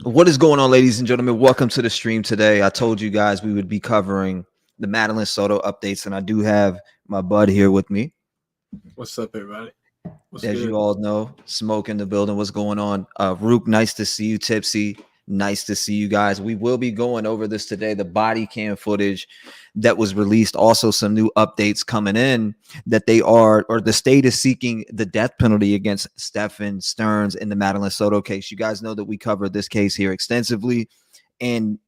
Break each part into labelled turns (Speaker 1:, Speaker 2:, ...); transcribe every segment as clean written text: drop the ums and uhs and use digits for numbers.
Speaker 1: What is going on, ladies and gentlemen? Welcome to the stream today. I told you guys we would be covering the Madeline Soto updates, and I do have my bud here with me.
Speaker 2: What's up, everybody? What's
Speaker 1: As
Speaker 2: good?
Speaker 1: you all know, Smoke in the building. What's going on? Rook, nice to see you. Tipsy, nice to see you guys. We will be going over this today. The body cam footage that was released. Also, some new updates coming in that the state is seeking the death penalty against Stephan Stearns in the Madeline Soto case. You guys know that we covered this case here extensively. And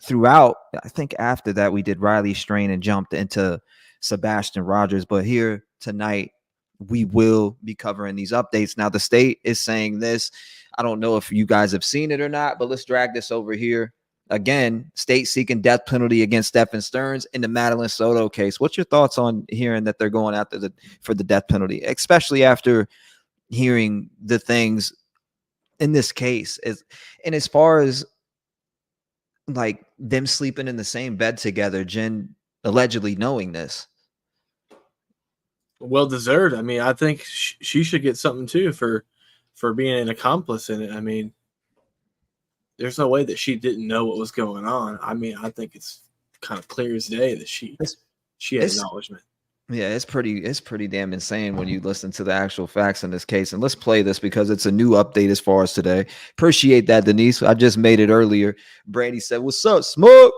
Speaker 1: throughout, I think after that, we did Riley Strain and jumped into Sebastian Rogers. But here tonight, we will be covering these updates. Now, the state is saying this. I don't know if you guys have seen it or not, but let's drag this over here. Again, state seeking death penalty against Stephan Stearns in the Madeline Soto case. What's your thoughts on hearing that they're going after for the death penalty, especially after hearing the things in this case? And as far as like them sleeping in the same bed together, Jenn allegedly knowing this.
Speaker 2: Well deserved. I mean, I think she should get something too for being an accomplice in it. I mean, there's no way that she didn't know what was going on. I mean, I think it's kind of clear as day that she had acknowledgement.
Speaker 1: Yeah, it's pretty damn insane when you listen to the actual facts in this case. And let's play this because it's a new update as far as today. Appreciate that, Denise. I just made it earlier. Brandy said, "What's up, Smoke?"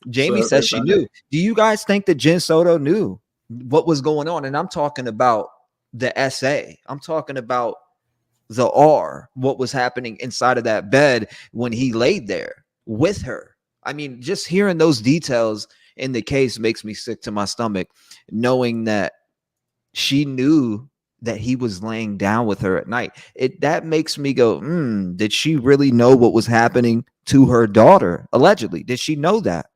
Speaker 1: Jamie says she knew. Do you guys think that Jenn Soto knew what was going on? And I'm talking about the SA. I'm talking about the R, what was happening inside of that bed when he laid there with her. I mean, just hearing those details in the case makes me sick to my stomach, knowing that she knew that he was laying down with her at night. That makes me go, did she really know what was happening to her daughter? Allegedly, did she know that?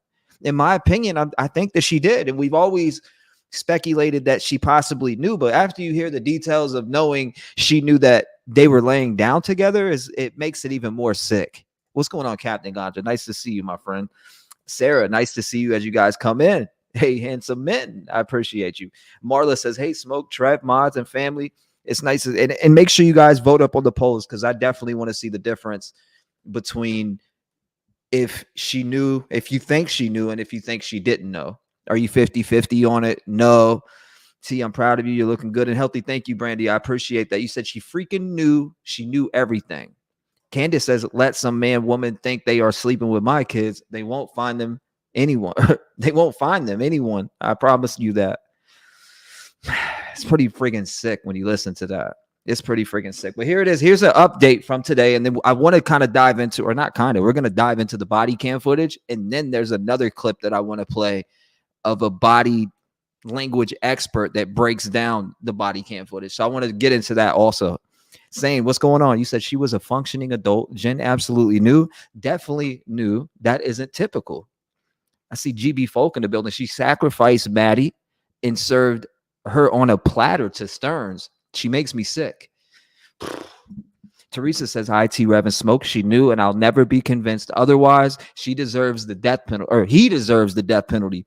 Speaker 1: In my opinion, I think that she did. And we've always speculated that she possibly knew. But after you hear the details of knowing she knew that they were laying down together, it makes it even more sick. What's going on, Captain Ganja? Nice to see you, my friend. Sarah, nice to see you as you guys come in. Hey, handsome men, I appreciate you. Marla says, "Hey, Smoke, Trev, mods, and family. It's nice." And make sure you guys vote up on the polls because I definitely want to see the difference between if she knew, if you think she knew, and if you think she didn't know. Are you 50-50 on it? No. T, I'm proud of you. You're looking good and healthy. Thank you, Brandy. I appreciate that. You said she freaking knew. She knew everything. Candace says, "Let some man, woman think they are sleeping with my kids. They won't find them anyone. They won't find them anyone. I promise you that." It's pretty freaking sick when you listen to that. It's pretty freaking sick. But here it is. Here's an update from today. And then I want to kind of dive into, or not kind of, we're going to dive into the body cam footage. And then there's another clip that I want to play of a body language expert that breaks down the body cam footage. So I want to get into that also. Saying, "What's going on?" You said she was a functioning adult. Jenn absolutely knew, definitely knew. That isn't typical. I see GB Folk in the building. She sacrificed Maddie and served her on a platter to Stearns. She makes me sick. Teresa says, "Hi, T-REV and Smoke. She knew, and I'll never be convinced otherwise. She deserves the death penalty, or he deserves the death penalty."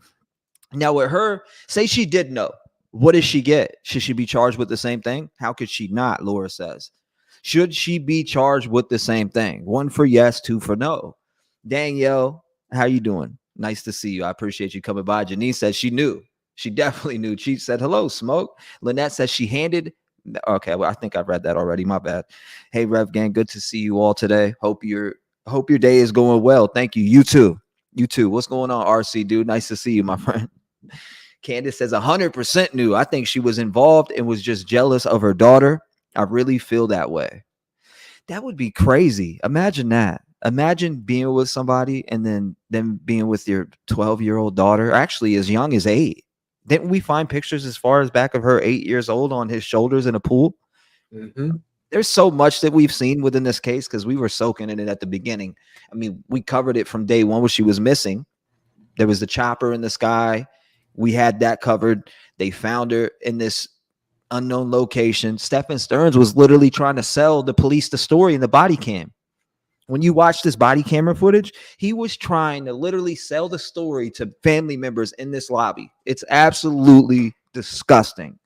Speaker 1: Now, with her, say she did know. What does she get? Should she be charged with the same thing? How could she not? Laura says. Should she be charged with the same thing? 1 for yes, 2 for no. Danielle, how you doing? Nice to see you. I appreciate you coming by. Janine says she knew. She definitely knew. She said, "Hello, Smoke." Lynette says she handed. Okay, well, I think I read that already. My bad. Hey, Rev Gang, good to see you all today. Hope your day is going well. Thank you. You too. You too. What's going on, RC, dude? Nice to see you, my friend. Candace says 100% knew. I think she was involved and was just jealous of her daughter. I really feel that way. That would be crazy. Imagine that. Imagine being with somebody and then them being with your 12-year-old daughter, actually as young as 8. Didn't we find pictures as far as back of her 8 years old on his shoulders in a pool?
Speaker 2: Mm-hmm.
Speaker 1: There's so much that we've seen within this case because we were soaking in it at the beginning. I mean, we covered it from day one where she was missing. There was the chopper in the sky. We had that covered. They found her in this unknown location. Stephan Stearns was literally trying to sell the police the story in the body cam. When you watch this body camera footage, he was trying to literally sell the story to family members in this lobby. It's absolutely disgusting.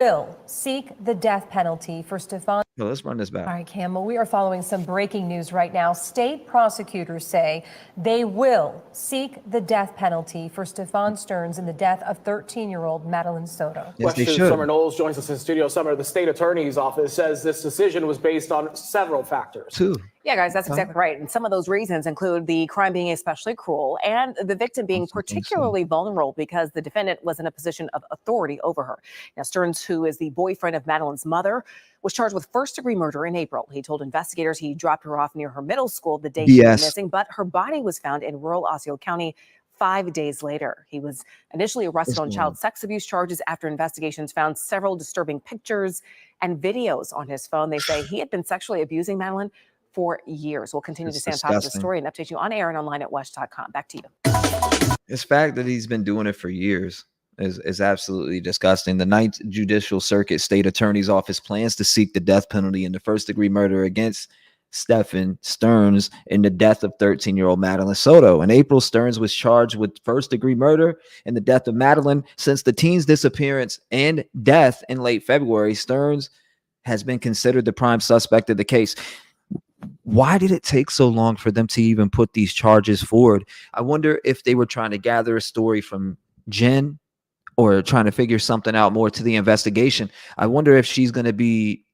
Speaker 3: Will seek the death penalty for Stephan.
Speaker 1: So let's run this back.
Speaker 3: All right, Campbell, we are following some breaking news right now. State prosecutors say they will seek the death penalty for Stephan Stearns in the death of 13-year-old Madeline Soto.
Speaker 1: Yes, they
Speaker 4: Question.
Speaker 1: should.
Speaker 4: Summer Knowles joins us in studio. Summer, the state attorney's office says this decision was based on several factors.
Speaker 1: Too.
Speaker 5: Yeah, guys, that's exactly right. And some of those reasons include the crime being especially cruel and the victim being particularly vulnerable because the defendant was in a position of authority over her. Now, Stearns, who is the boyfriend of Madeline's mother, was charged with first-degree murder in April. He told investigators he dropped her off near her middle school the day she went missing, but her body was found in rural Osceola County 5 days later. He was initially arrested on child sex abuse charges after investigations found several disturbing pictures and videos on his phone. They say he had been sexually abusing Madeline for years. We'll continue to stay on top of the story and update you on air and online at WESH.com. Back to you.
Speaker 1: It's fact that he's been doing it for years is absolutely disgusting. The Ninth Judicial Circuit State Attorney's Office plans to seek the death penalty in the first-degree murder against Stephan Stearns in the death of 13-year-old Madeline Soto. In April, Stearns was charged with first-degree murder in the death of Madeline. Since the teen's disappearance and death in late February, Stearns has been considered the prime suspect of the case. Why did it take so long for them to even put these charges forward? I wonder if they were trying to gather a story from Jenn or trying to figure something out more to the investigation. I wonder if she's going to be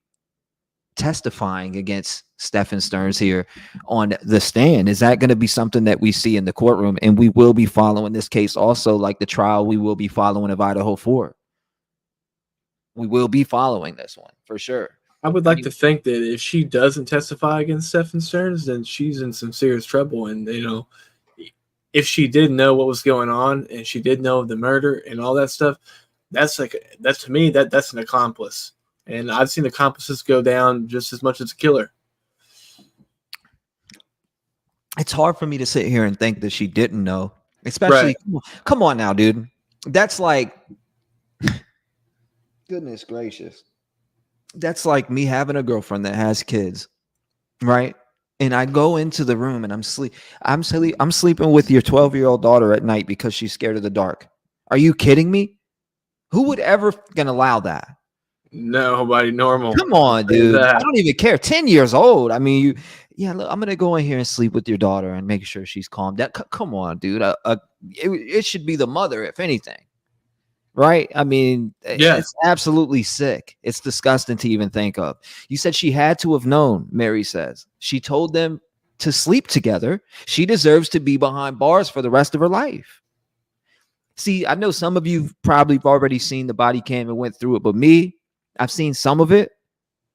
Speaker 1: testifying against Stephan Stearns here on the stand. Is that going to be something that we see in the courtroom? And we will be following this case also, like the trial we will be following of Idaho 4. We will be following this one for sure.
Speaker 2: I would like to think that if she doesn't testify against Stephan Stearns, then she's in some serious trouble. And, you know, if she did know what was going on and she did know of the murder and all that stuff, that's to me, that's an accomplice. And I've seen accomplices go down just as much as a killer.
Speaker 1: It's hard for me to sit here and think that she didn't know, especially, come on now, dude. That's like, goodness gracious. That's like me having a girlfriend that has kids, right? And I go into the room and I'm sleeping with your 12-year-old daughter at night because she's scared of the dark. Are you kidding me? Who would ever can allow that?
Speaker 2: Nobody normal.
Speaker 1: Come on, dude. I don't even care. 10 years old. I mean, look, I'm gonna go in here and sleep with your daughter and make sure she's calm down. Come on, dude. It should be the mother, if anything. Right? I mean, it's absolutely sick. It's disgusting to even think of. You said she had to have known, Mary says. She told them to sleep together. She deserves to be behind bars for the rest of her life. See, I know some of you probably already seen the body cam and went through it, but me, I've seen some of it,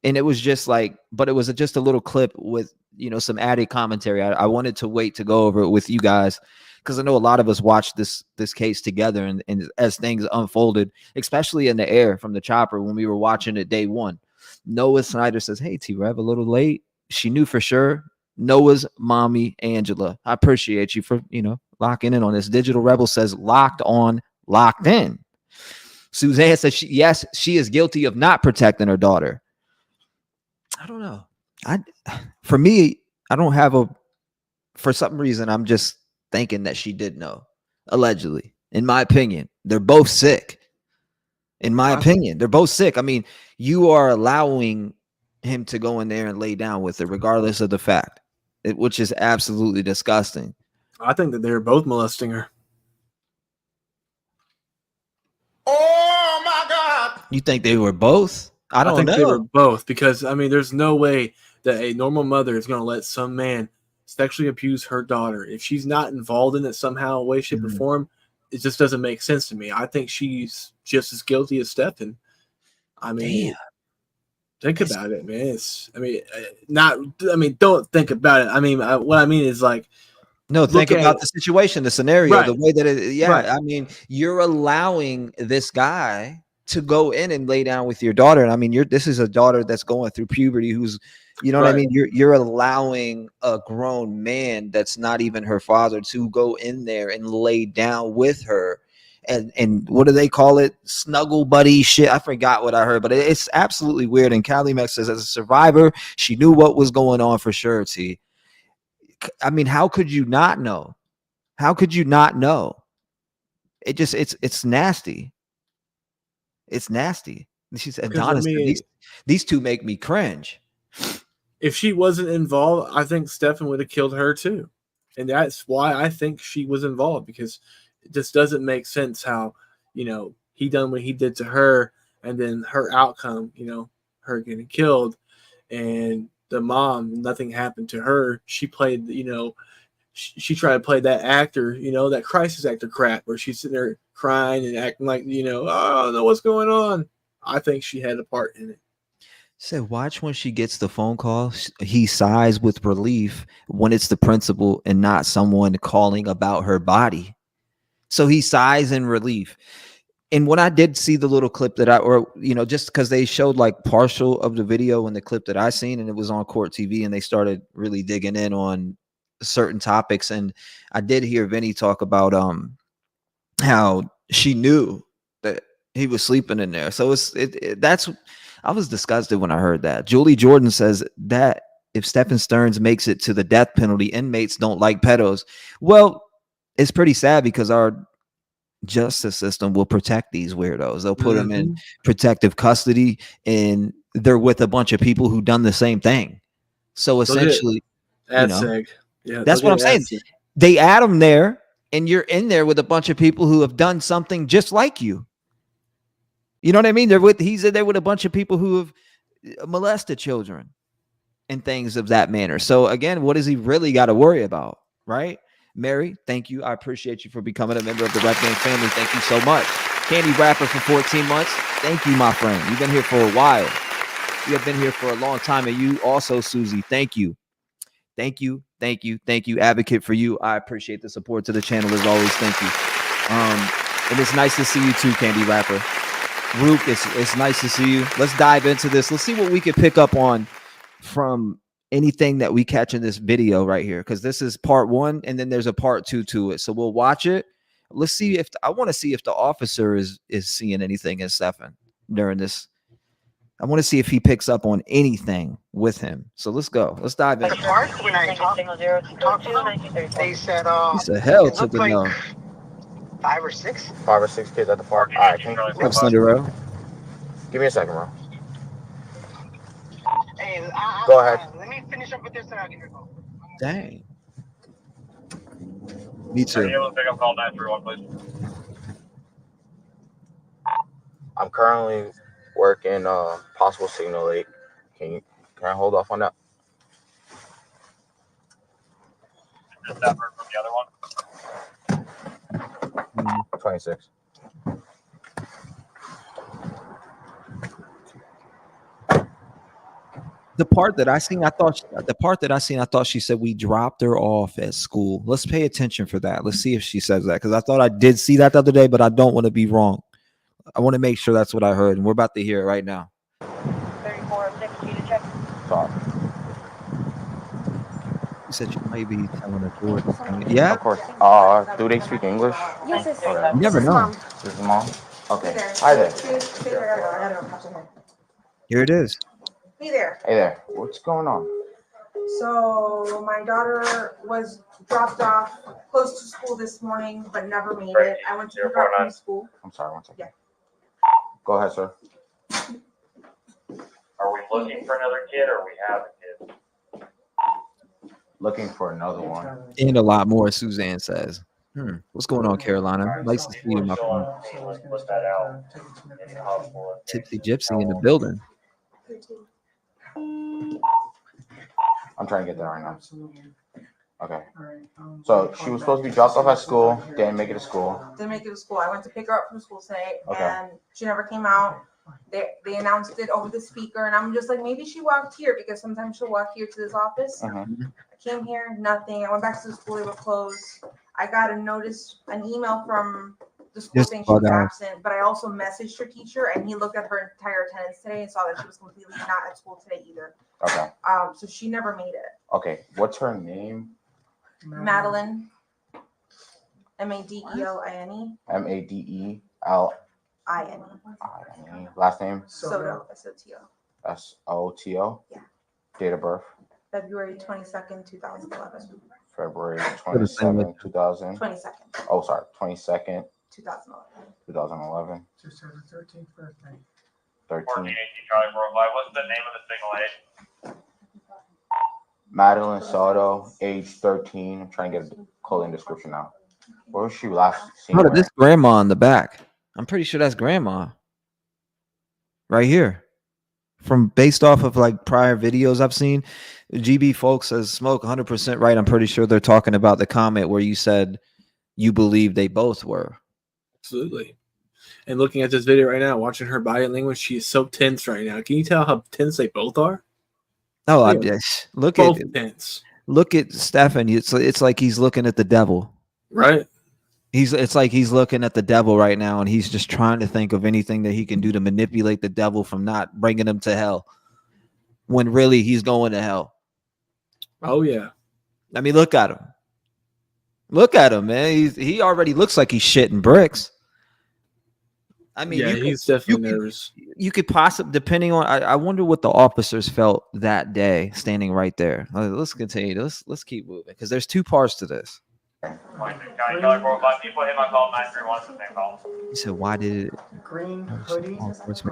Speaker 1: and it was just like, but it was just a little clip with, you know, some added commentary. I wanted to wait to go over it with you guys, because I know a lot of us watched this case together, and as things unfolded, especially in the air from the chopper when we were watching it day one. Noah Snyder says, "Hey, T-REV, a little late." She knew for sure. Noah's mommy, Angela. I appreciate you for, you know, locking in on this. Digital Rebel says, locked on, locked in. Suzanne says, she is guilty of not protecting her daughter. I don't know. For me, I don't have for some reason, I'm just thinking that she did know, allegedly. In my opinion, they're both sick. In my opinion, they're both sick. I mean, you are allowing him to go in there and lay down with her, regardless of the fact, which is absolutely disgusting.
Speaker 2: I think that they're both molesting her.
Speaker 4: Oh my God!
Speaker 1: You think they were both? I don't know.
Speaker 2: They were both, because I mean, there's no way that a normal mother is going to let some man sexually abuse her daughter if she's not involved in it somehow, way, shape, or form. It just doesn't make sense to me. I think she's just as guilty as Stephan. I mean, think about it, man. Don't think about it. I mean, what I mean is like,
Speaker 1: no, think about the situation, the scenario, the way that it. I mean, you're allowing this guy to go in and lay down with your daughter, and I mean, this is a daughter that's going through puberty, who's, you know what I mean. You're allowing a grown man that's not even her father to go in there and lay down with her. And what do they call it? Snuggle buddy shit. I forgot what I heard, but it's absolutely weird. And Callie Mex says, as a survivor, she knew what was going on for sure. T. I mean, how could you not know? How could you not know? It's nasty. It's nasty. She said,
Speaker 2: Because, I
Speaker 1: Adonis,
Speaker 2: mean,
Speaker 1: these two make me cringe.
Speaker 2: if she wasn't involved, I think Stephan would have killed her too. And that's why I think she was involved, because it just doesn't make sense how, he done what he did to her, and then her outcome, her getting killed, and the mom, nothing happened to her. She played, she tried to play that actor, that crisis actor crap, where she's sitting there crying and acting like, oh, I don't know what's going on. I think she had a part in it.
Speaker 1: Said, watch when she gets the phone call. He sighs with relief when it's the principal and not someone calling about her body. So he sighs in relief. And when I did see the little clip that just because they showed like partial of the video in the clip that I seen, and it was on Court TV, and they started really digging in on certain topics. And I did hear Vinny talk about how she knew that he was sleeping in there. So that's I was disgusted when I heard that. Julie Jordan says that if Stephan Stearns makes it to the death penalty, inmates don't like pedos. Well, it's pretty sad because our justice system will protect these weirdos. They'll put them in protective custody, and they're with a bunch of people who done the same thing. So essentially,
Speaker 2: That's
Speaker 1: what I'm saying. They add them there, and you're in there with a bunch of people who have done something just like you. You know what I mean? He's in there with a bunch of people who have molested children and things of that manner. So again, what does he really got to worry about, right? Mary, thank you. I appreciate you for becoming a member of the Rap Gang family. Thank you so much. Candy Rapper for 14 months. Thank you, my friend. You've been here for a while. You have been here for a long time. And you also, Susie, thank you. Thank you. Thank you. Thank you. Advocate for you. I appreciate the support to the channel as always. Thank you. And it's nice to see you too, Candy Rapper. Rook, it's nice to see you. Let's dive into this. Let's see what we can pick up on from anything that we catch in this video right here, because this is part 1 and then there's a part 2 to it. So we'll watch it. Let's see if I want to see if the officer is seeing anything in Stephan during this. I want to see if he picks up on anything with him. So let's go. Let's dive in.
Speaker 6: When I talked to them, they said,
Speaker 1: He said, hell
Speaker 6: it
Speaker 1: to
Speaker 6: looked
Speaker 1: the
Speaker 6: like
Speaker 1: no.
Speaker 6: 5 or 6.
Speaker 7: 5 or 6 kids at the park. All right, can you
Speaker 1: What's up, Cinderella?
Speaker 7: give me a second, bro?
Speaker 6: Hey,
Speaker 7: Go ahead.
Speaker 6: Let me finish up with this and I'll give you a call.
Speaker 1: Dang. Me too.
Speaker 8: Are you able to pick up call 931, please?
Speaker 7: I'm currently working possible signal late. Can I hold off on that?
Speaker 8: Just that from the other one?
Speaker 7: 26.
Speaker 1: The part that I seen, I thought she said we dropped her off at school. Let's pay attention for that. Let's see if she says that, because I thought I did see that the other day, but I don't want to be wrong. I want to make sure that's what I heard, and we're about to hear it right now.
Speaker 9: 34, 6 to check.
Speaker 7: Sorry.
Speaker 1: You said you might be telling the truth. Yeah,
Speaker 7: Of course. Do they speak English?
Speaker 9: Yes, it's
Speaker 7: Okay.
Speaker 1: you never know.
Speaker 7: This is mom. Okay. Hi there.
Speaker 1: Here it is.
Speaker 10: Hey there.
Speaker 7: Hey there. What's going on?
Speaker 10: So my daughter was dropped off close to school this morning, but never made it. I went to pick her up from school.
Speaker 7: I'm sorry, one second.
Speaker 10: Yeah.
Speaker 7: Go ahead, sir.
Speaker 8: Are we looking for another kid or we have a kid?
Speaker 7: Looking for another one.
Speaker 1: And a lot more, Suzanne says. What's going on, Carolina? Nice to see you, my friend.
Speaker 8: Put that out.
Speaker 1: Tipsy Gypsy in the building.
Speaker 7: I'm trying to get there right now. Okay. So she was supposed to be dropped off at school. Didn't make it to school.
Speaker 10: Didn't make it to school. I went to pick her up from school today,
Speaker 7: Okay.
Speaker 10: and she never came out. They announced it over the speaker, and I'm just like, maybe she walked here, because sometimes she'll walk here to this office. I came here, nothing. I went back to the school, they were closed. I got an email from the school saying she was absent, but I also messaged her teacher, and he looked at her entire attendance today and saw that she was completely not at school today either.
Speaker 7: Okay.
Speaker 10: So she never made it.
Speaker 7: Okay. What's her name?
Speaker 10: Madeline. Madeline.
Speaker 7: Madeline. Last name?
Speaker 10: Soto. SOTO.
Speaker 7: SOTO?
Speaker 10: Yeah.
Speaker 7: Date of birth?
Speaker 10: February 22nd, 2011.
Speaker 7: February 22nd, 2000.
Speaker 10: 22nd.
Speaker 7: Oh, sorry. 22nd,
Speaker 10: 2011.
Speaker 7: 2011.
Speaker 11: Just had her 13th birthday.
Speaker 7: 13.
Speaker 8: 1418 Charlie 405. What's the name of the single aid?
Speaker 7: Madeline Soto, age 13. I'm trying to get a clothing description now. Where was she last seen?
Speaker 1: What this grandma in the back? I'm pretty sure that's grandma. Right here. From based off of like prior videos I've seen, GB folks says Smoke 100% right. I'm pretty sure they're talking about the comment where you said you believe they both were.
Speaker 2: Absolutely. And looking at this video right now, watching her body language, she is so tense right now. Can you tell how tense they both are?
Speaker 1: Oh, I
Speaker 2: Yeah.
Speaker 1: just look
Speaker 2: Both
Speaker 1: at
Speaker 2: tense.
Speaker 1: Look at Stephan. It's like he's looking at the devil.
Speaker 2: Right.
Speaker 1: It's like he's looking at the devil right now, and he's just trying to think of anything that he can do to manipulate the devil from not bringing him to hell, when really he's going to hell.
Speaker 2: Oh yeah.
Speaker 1: I mean, look at him. Look at him, man. He already looks like he's shitting bricks. I mean,
Speaker 2: yeah, he's definitely nervous.
Speaker 1: You could possibly, depending on. I wonder what the officers felt that day, standing right there. Let's continue. Let's keep moving because there's two parts to this.
Speaker 8: People hit my call 931 for the same call.
Speaker 1: He said, "Why did it?"
Speaker 11: Green hoodie.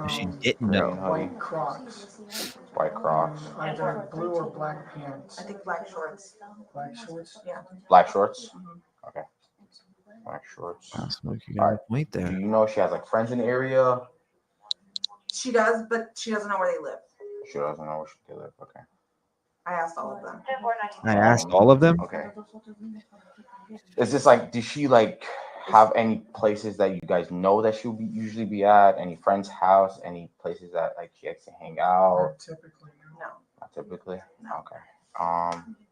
Speaker 1: She didn't know.
Speaker 11: White Crocs.
Speaker 7: White Crocs.
Speaker 11: Either blue or black pants.
Speaker 10: I think black shorts.
Speaker 11: Black shorts.
Speaker 10: Yeah.
Speaker 7: Black shorts. Okay. Black shorts.
Speaker 1: Smoke, you got a point there.
Speaker 7: Do you know if she has like friends in the area?
Speaker 10: She does, but she doesn't know where they live.
Speaker 7: She doesn't know where they live. Okay.
Speaker 10: I asked all of them.
Speaker 1: I asked all of them.
Speaker 7: Okay. Is this like, does she like have any places that you guys know that she'll usually be at? Any friend's house? Any places that like she likes to hang out?
Speaker 11: Not typically.
Speaker 10: No.
Speaker 7: Not typically.
Speaker 10: No.
Speaker 7: Okay.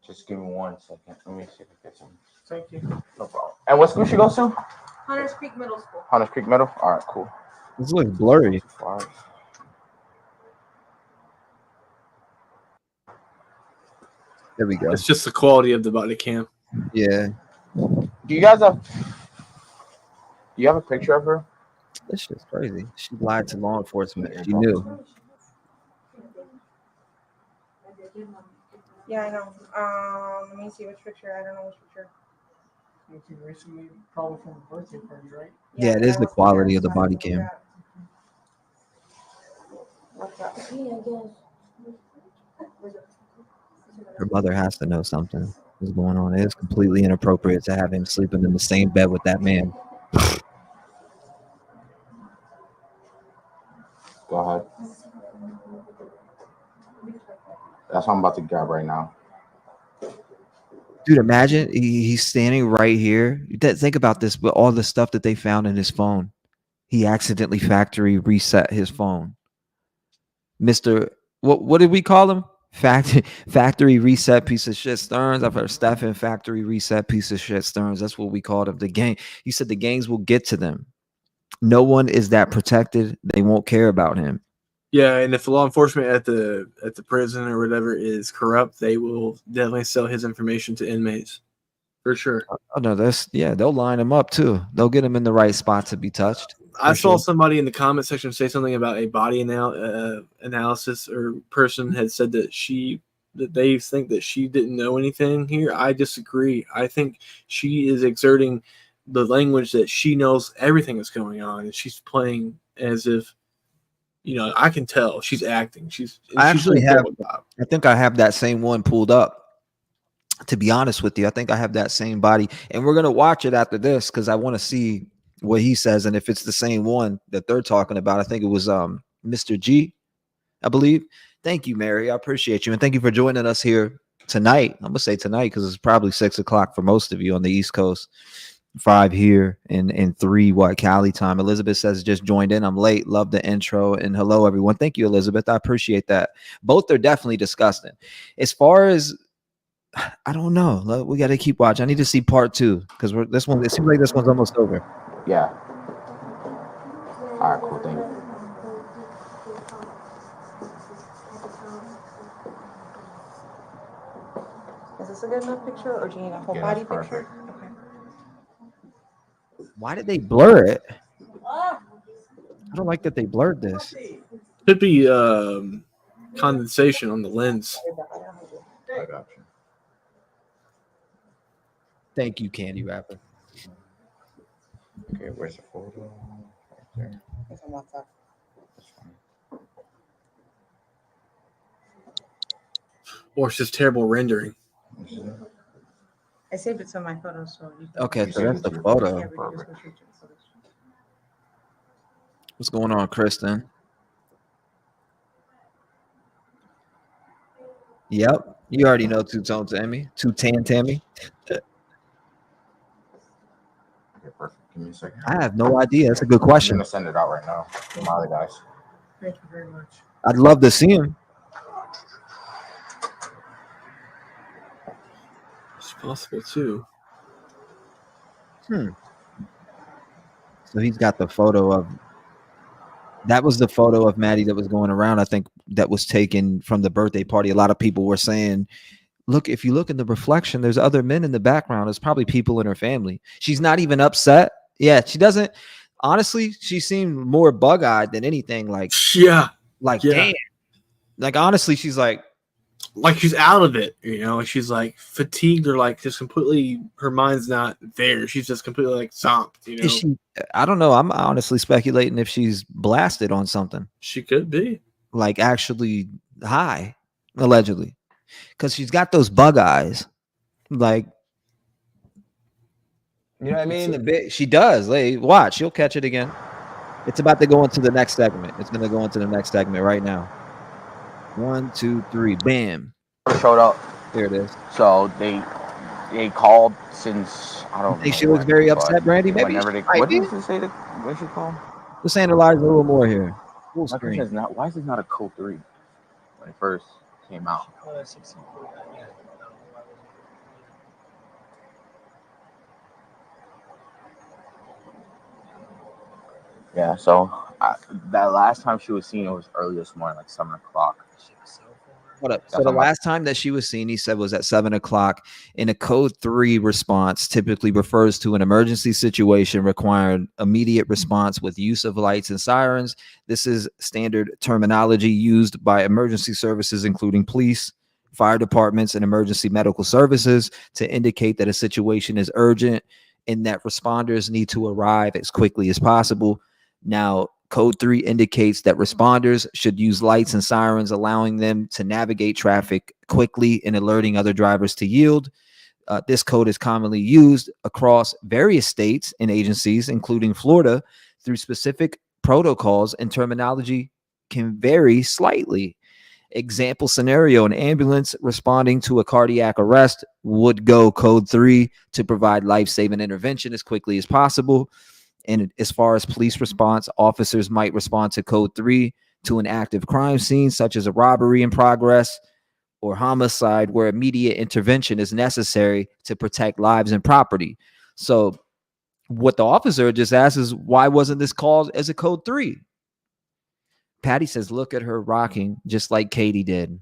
Speaker 7: Just give me 1 second. Let me see if I get some.
Speaker 11: Thank you.
Speaker 7: No problem. And what school she goes to?
Speaker 10: Hunters Creek Middle School.
Speaker 7: Hunters Creek Middle. All right, cool.
Speaker 1: This looks blurry. There we go.
Speaker 2: It's just the quality of the body cam.
Speaker 1: Yeah.
Speaker 7: Do you guys have? Do you have a picture of her?
Speaker 1: This shit's crazy. She lied to law enforcement. She knew.
Speaker 10: Yeah, I know. Let me see which picture. I don't know which picture.
Speaker 11: Looking recently, probably from the birthday party, right?
Speaker 1: Yeah, it is the quality of the body cam.
Speaker 10: What's up?
Speaker 1: Her mother has to know something is going on. It is completely inappropriate to have him sleeping in the same bed with that man.
Speaker 7: Go ahead. That's what I'm about to grab right now.
Speaker 1: Dude, imagine he's standing right here. Think about this, but all the stuff that they found in his phone. He accidentally factory reset his phone. Mr. What did we call him? Factory reset piece of shit Stearns. I've heard Stephan factory reset piece of shit Stearns. That's what we called him. The gang. He said the gangs will get to them. No one is that protected. They won't care about him.
Speaker 2: Yeah, and if the law enforcement at the prison or whatever is corrupt, they will definitely sell his information to inmates. For sure.
Speaker 1: Oh no, they'll line him up too. They'll get him in the right spot to be touched.
Speaker 2: I saw somebody in the comment section say something about a body analysis or person had said that they think that she didn't know anything here. I disagree. I think she is exerting the language that she knows everything that's going on, and she's playing as if, I can tell she's acting. I
Speaker 1: think I have that same one pulled up. To be honest with you, I think I have that same body, and we're gonna watch it after this because I want to see what he says and if it's the same one that they're talking about. I think it was Mr. G, I believe. Thank you, Mary. I appreciate you, and thank you for joining us here tonight. I'm gonna say tonight because it's probably 6 o'clock for most of you on the East Coast. 5 here and 3 Cali time. Elizabeth says just joined in. I'm late. Love the intro and hello everyone. Thank you, Elizabeth. I appreciate that. Both are definitely disgusting. As far as I don't know. We got to keep watching. I need to see part 2 because this one. It seems like this one's almost over.
Speaker 7: Yeah. All right. Cool. Thank you.
Speaker 10: Is this a good enough picture, or do you need a whole body picture? Okay.
Speaker 1: Why did they blur it? I don't like that they blurred this.
Speaker 2: Could be condensation on the lens.
Speaker 7: I got you.
Speaker 1: Thank you, Candy Rapper.
Speaker 7: Okay, where's the photo? Right there.
Speaker 10: It's on WhatsApp.
Speaker 7: That's fine.
Speaker 2: Or it's just terrible rendering.
Speaker 10: I saved it to my photos, so you can.
Speaker 1: Okay, so that's the photo. What's going on, Kristen? Yep, you already know Two-Tone Tammy. Two-Tan Tammy.
Speaker 7: Okay, perfect. Give me a second.
Speaker 1: I have no idea. That's a good
Speaker 7: I'm
Speaker 1: question.
Speaker 7: gonna send it out right now to my other guys.
Speaker 11: Thank you very much.
Speaker 1: I'd love to see him.
Speaker 2: It's possible too.
Speaker 1: So he's got the photo of. That was the photo of Maddie that was going around. I think that was taken from the birthday party. A lot of people were saying, look, if you look in the reflection, there's other men in the background. There's probably people in her family. She's not even upset. Yeah, she doesn't. Honestly, she seemed more bug-eyed than anything. Like, damn. Like, honestly, she's like
Speaker 2: she's out of it, you know, like she's like fatigued or like just completely, her mind's not there. She's just completely like zonked, you know.
Speaker 1: Is she? I don't know. I'm honestly speculating if she's blasted on something.
Speaker 2: She could be.
Speaker 1: Like actually high, allegedly. Because she's got those bug eyes. Like, you know what I mean? She does. Like, watch, you'll catch it again. It's about to go into the next segment. It's going to go into the next segment right now. 1, 2, 3, bam.
Speaker 7: Showed up.
Speaker 1: There it is.
Speaker 7: So they called since I don't
Speaker 1: think she looks very upset, Brandy. Maybe.
Speaker 7: What did you say? What she called?
Speaker 1: Let's analyze a little more here. Full
Speaker 7: My
Speaker 1: screen.
Speaker 7: question is not, why is this not a code 3 when it first came out? Yeah, so that last time she was seen, it was early this morning, like 7 o'clock.
Speaker 1: Hold up. So the last time that she was seen, he said, was at 7 o'clock. In a code 3 response, typically refers to an emergency situation requiring immediate response with use of lights and sirens. This is standard terminology used by emergency services, including police, fire departments, and emergency medical services to indicate that a situation is urgent and that responders need to arrive as quickly as possible. Now, Code 3 indicates that responders should use lights and sirens, allowing them to navigate traffic quickly and alerting other drivers to yield. This code is commonly used across various states and agencies, including Florida, through specific protocols, and terminology can vary slightly. Example scenario: an ambulance responding to a cardiac arrest would go Code 3 to provide life-saving intervention as quickly as possible. And as far as police response, officers might respond to Code 3 to an active crime scene, such as a robbery in progress or homicide, where immediate intervention is necessary to protect lives and property. So what the officer just asked is, why wasn't this called as a Code 3? Patty says, look at her rocking just like Katie did.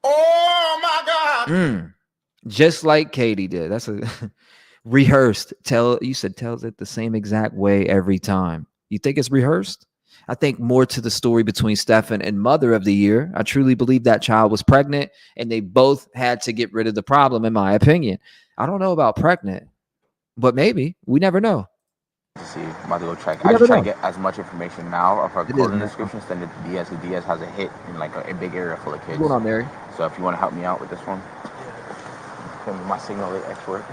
Speaker 7: Oh, my God.
Speaker 1: Just like Katie did. That's a... rehearsed. You said tells it the same exact way every time. You think it's rehearsed? I think more to the story between Stephan and Mother of the Year. I truly believe that child was pregnant and they both had to get rid of the problem, in my opinion. I don't know about pregnant, but maybe. We never know.
Speaker 7: See, I'm about to go check. I just try to get as much information now of her clothing descriptions than the Diaz. The Diaz has a hit in like a big area full of kids.
Speaker 1: What's going on, Mary?
Speaker 7: So if you want to help me out with this one, my signal is expert.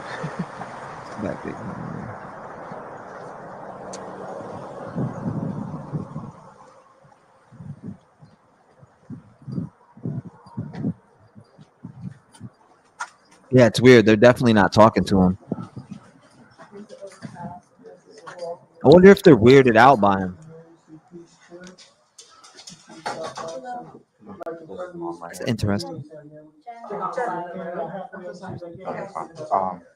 Speaker 1: Back there. Yeah, it's weird. They're definitely not talking to him. I wonder if they're weirded out by him. It's interesting.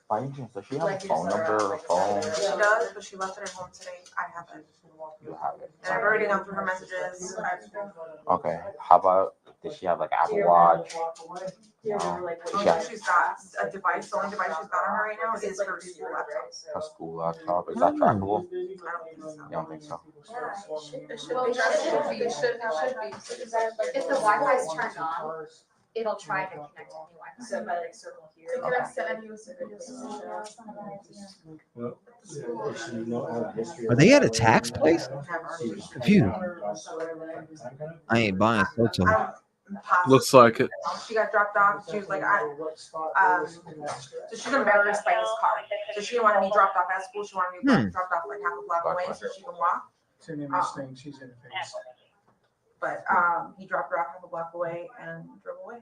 Speaker 7: By any chance, does she have a phone number or a phone?
Speaker 10: She does, but she left it at home today. I have it.
Speaker 7: You have it.
Speaker 10: And I've already gone through her messages.
Speaker 7: Okay. How about, does she have like Apple Watch?
Speaker 10: She's got a device. The only device she's got on her right now is her school laptop.
Speaker 7: Her school laptop. Is that trackable?
Speaker 10: I don't think so.
Speaker 7: You don't think so?
Speaker 9: It should be. If the Wi-Fi is turned on, it'll try to connect to the Wi-Fi. So by like circle here.
Speaker 1: Are they at a tax place? Confused. I ain't buying Soto.
Speaker 10: Possibly.
Speaker 2: Looks like it.
Speaker 10: She got dropped off. She was like, so she's embarrassed by his car. So she wanted me dropped off at school. She wanted me dropped off like half a block away so she can walk.
Speaker 11: It's an image thing. She's in the face.
Speaker 10: But he dropped her off half a block away and drove away.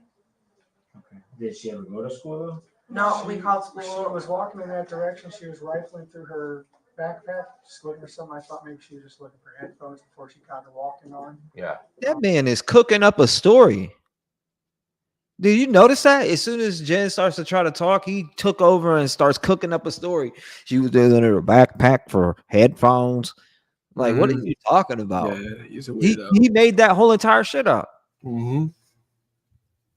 Speaker 12: Okay. Did she ever go to school though?
Speaker 10: No, we called
Speaker 11: She
Speaker 10: school.
Speaker 11: was walking in that direction. She was rifling through her backpack, just looking for something. I thought maybe she was just looking for headphones before she got her walking on.
Speaker 7: Yeah.
Speaker 1: That man is cooking up a story. Did you notice that? As soon as Jen starts to try to talk, he took over and starts cooking up a story. She was doing her backpack for headphones. Like, what are you talking about?
Speaker 2: Yeah, he's a
Speaker 1: He
Speaker 2: weirdo.
Speaker 1: made that whole entire shit up.
Speaker 2: Mm-hmm.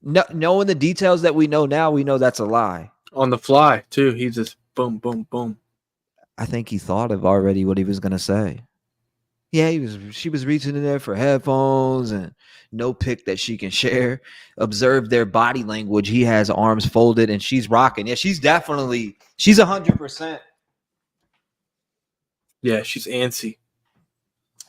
Speaker 1: No, knowing the details that we know now, we know that's a lie.
Speaker 2: On the fly too. He just boom, boom, boom.
Speaker 1: I think he thought of already what he was gonna say. Yeah, she was reaching in there for headphones and no pic that she can share. Observe their body language. He has arms folded and she's rocking. Yeah, she's 100%.
Speaker 2: Yeah, she's antsy.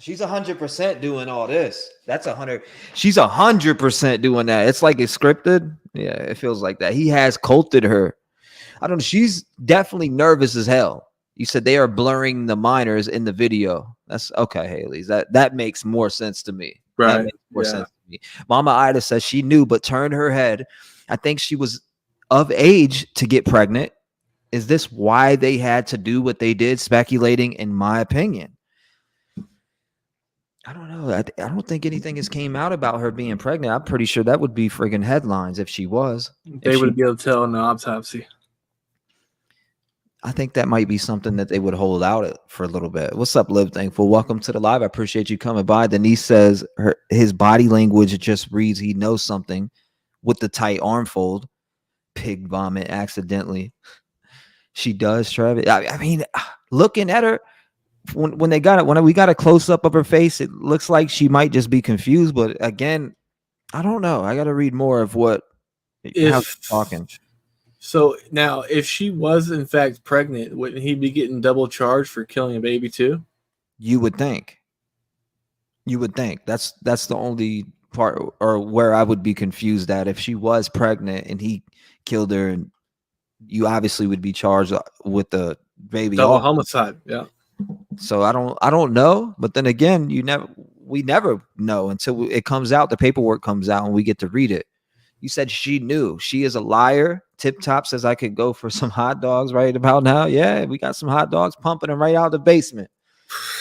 Speaker 1: She's 100% doing all this. That's 100. She's 100% doing that. It's like it's scripted. Yeah, it feels like that. He has culted her. I don't know. She's definitely nervous as hell. You said they are blurring the minors in the video. That's okay, Haley's. That makes more sense to me.
Speaker 2: Right.
Speaker 1: That makes more sense to me. Mama Ida says she knew, but turned her head. I think she was of age to get pregnant. Is this why they had to do what they did? Speculating, in my opinion. I don't know. I don't think anything has came out about her being pregnant. I'm pretty sure that would be friggin' headlines if she was.
Speaker 2: They would be able to tell in the autopsy.
Speaker 1: I think that might be something that they would hold out for a little bit. What's up, Live Thankful? Welcome to the live. I appreciate you coming by. Denise says his body language just reads he knows something with the tight arm fold. Pig vomit accidentally. She does, Travis. I mean, looking at her, when we got a close up of her face, it looks like she might just be confused. But again, I don't know. I got to read more of how she's talking.
Speaker 2: So now, if she was in fact pregnant, wouldn't he be getting double charged for killing a baby too?
Speaker 1: You would think. That's the only part, or where I would be confused at. If she was pregnant and he killed her, and you obviously would be charged with the baby
Speaker 2: Double homicide. Yeah.
Speaker 1: So I don't know, but then again, we never know until it comes out. The paperwork comes out and we get to read it. You said she knew. She is a liar. Tip Top says I could go for some hot dogs right about now. Yeah, we got some hot dogs pumping them right out of the basement.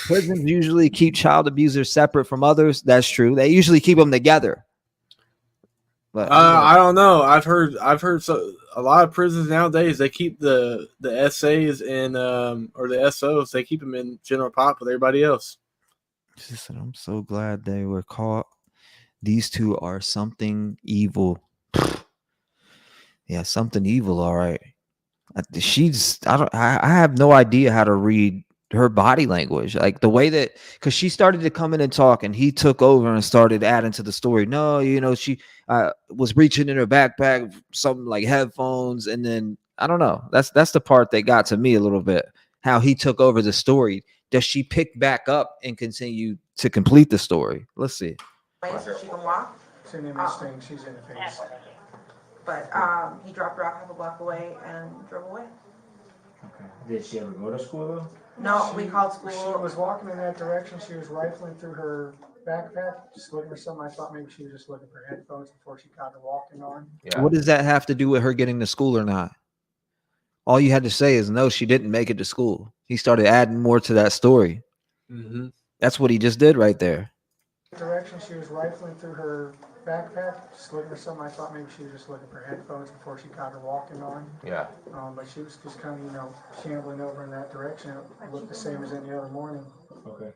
Speaker 1: Prisons usually keep child abusers separate from others. That's true. They usually keep them together. But
Speaker 2: I don't know. I've heard so a lot of prisons nowadays they keep the SAs in or the SOs, they keep them in general pop with everybody else.
Speaker 1: She said, I'm so glad they were caught. These two are something evil. Yeah, something evil. All right. I have no idea how to read her body language. Like the way that, because she started to come in and talk and he took over and started adding to the story. No, she was reaching in her backpack, something like headphones. And then I don't know. That's the part that got to me a little bit. How he took over the story. Does she pick back up and continue to complete the story? Let's see.
Speaker 10: So she can walk.
Speaker 11: It's an image thing. She's in the face.
Speaker 10: But he dropped her off half a block away and drove away.
Speaker 12: Okay. Did she ever go to school though?
Speaker 10: No, we called school.
Speaker 11: She was walking in that direction. She was rifling through her backpack, just looking for something. I thought maybe she was just looking for headphones before she got her walking on.
Speaker 7: Yeah.
Speaker 1: What does that have to do with her getting to school or not? All you had to say is no, she didn't make it to school. He started adding more to that story.
Speaker 2: Mm-hmm.
Speaker 1: That's what he just did right there.
Speaker 11: Direction, she was rifling through her backpack, just looking for something. I thought maybe she was just looking for headphones before she got her walking on.
Speaker 7: Yeah.
Speaker 11: But she was just kind of, shambling over in that direction. It looked the same as any other morning.
Speaker 12: Okay.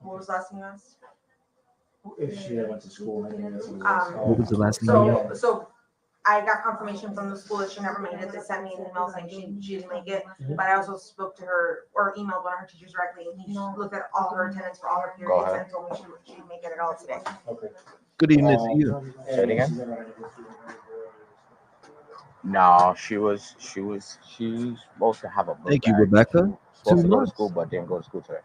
Speaker 10: What was the last thing you asked?
Speaker 12: If she had went to school, I think that's what
Speaker 1: What was the last thing you asked?
Speaker 10: So I got confirmation from the school that she never made it. They sent me an email saying she didn't make it. But I also spoke to her or emailed one of her teachers directly, and he looked at all her attendance for all her periods and told me she didn't make it at all today.
Speaker 12: Okay.
Speaker 1: Good evening to you.
Speaker 7: Say it again. No, she's supposed to have a book
Speaker 1: Thank you,
Speaker 7: bag.
Speaker 1: Rebecca.
Speaker 7: Supposed
Speaker 1: 2
Speaker 7: to go to
Speaker 1: months.
Speaker 7: school, but didn't go to school today.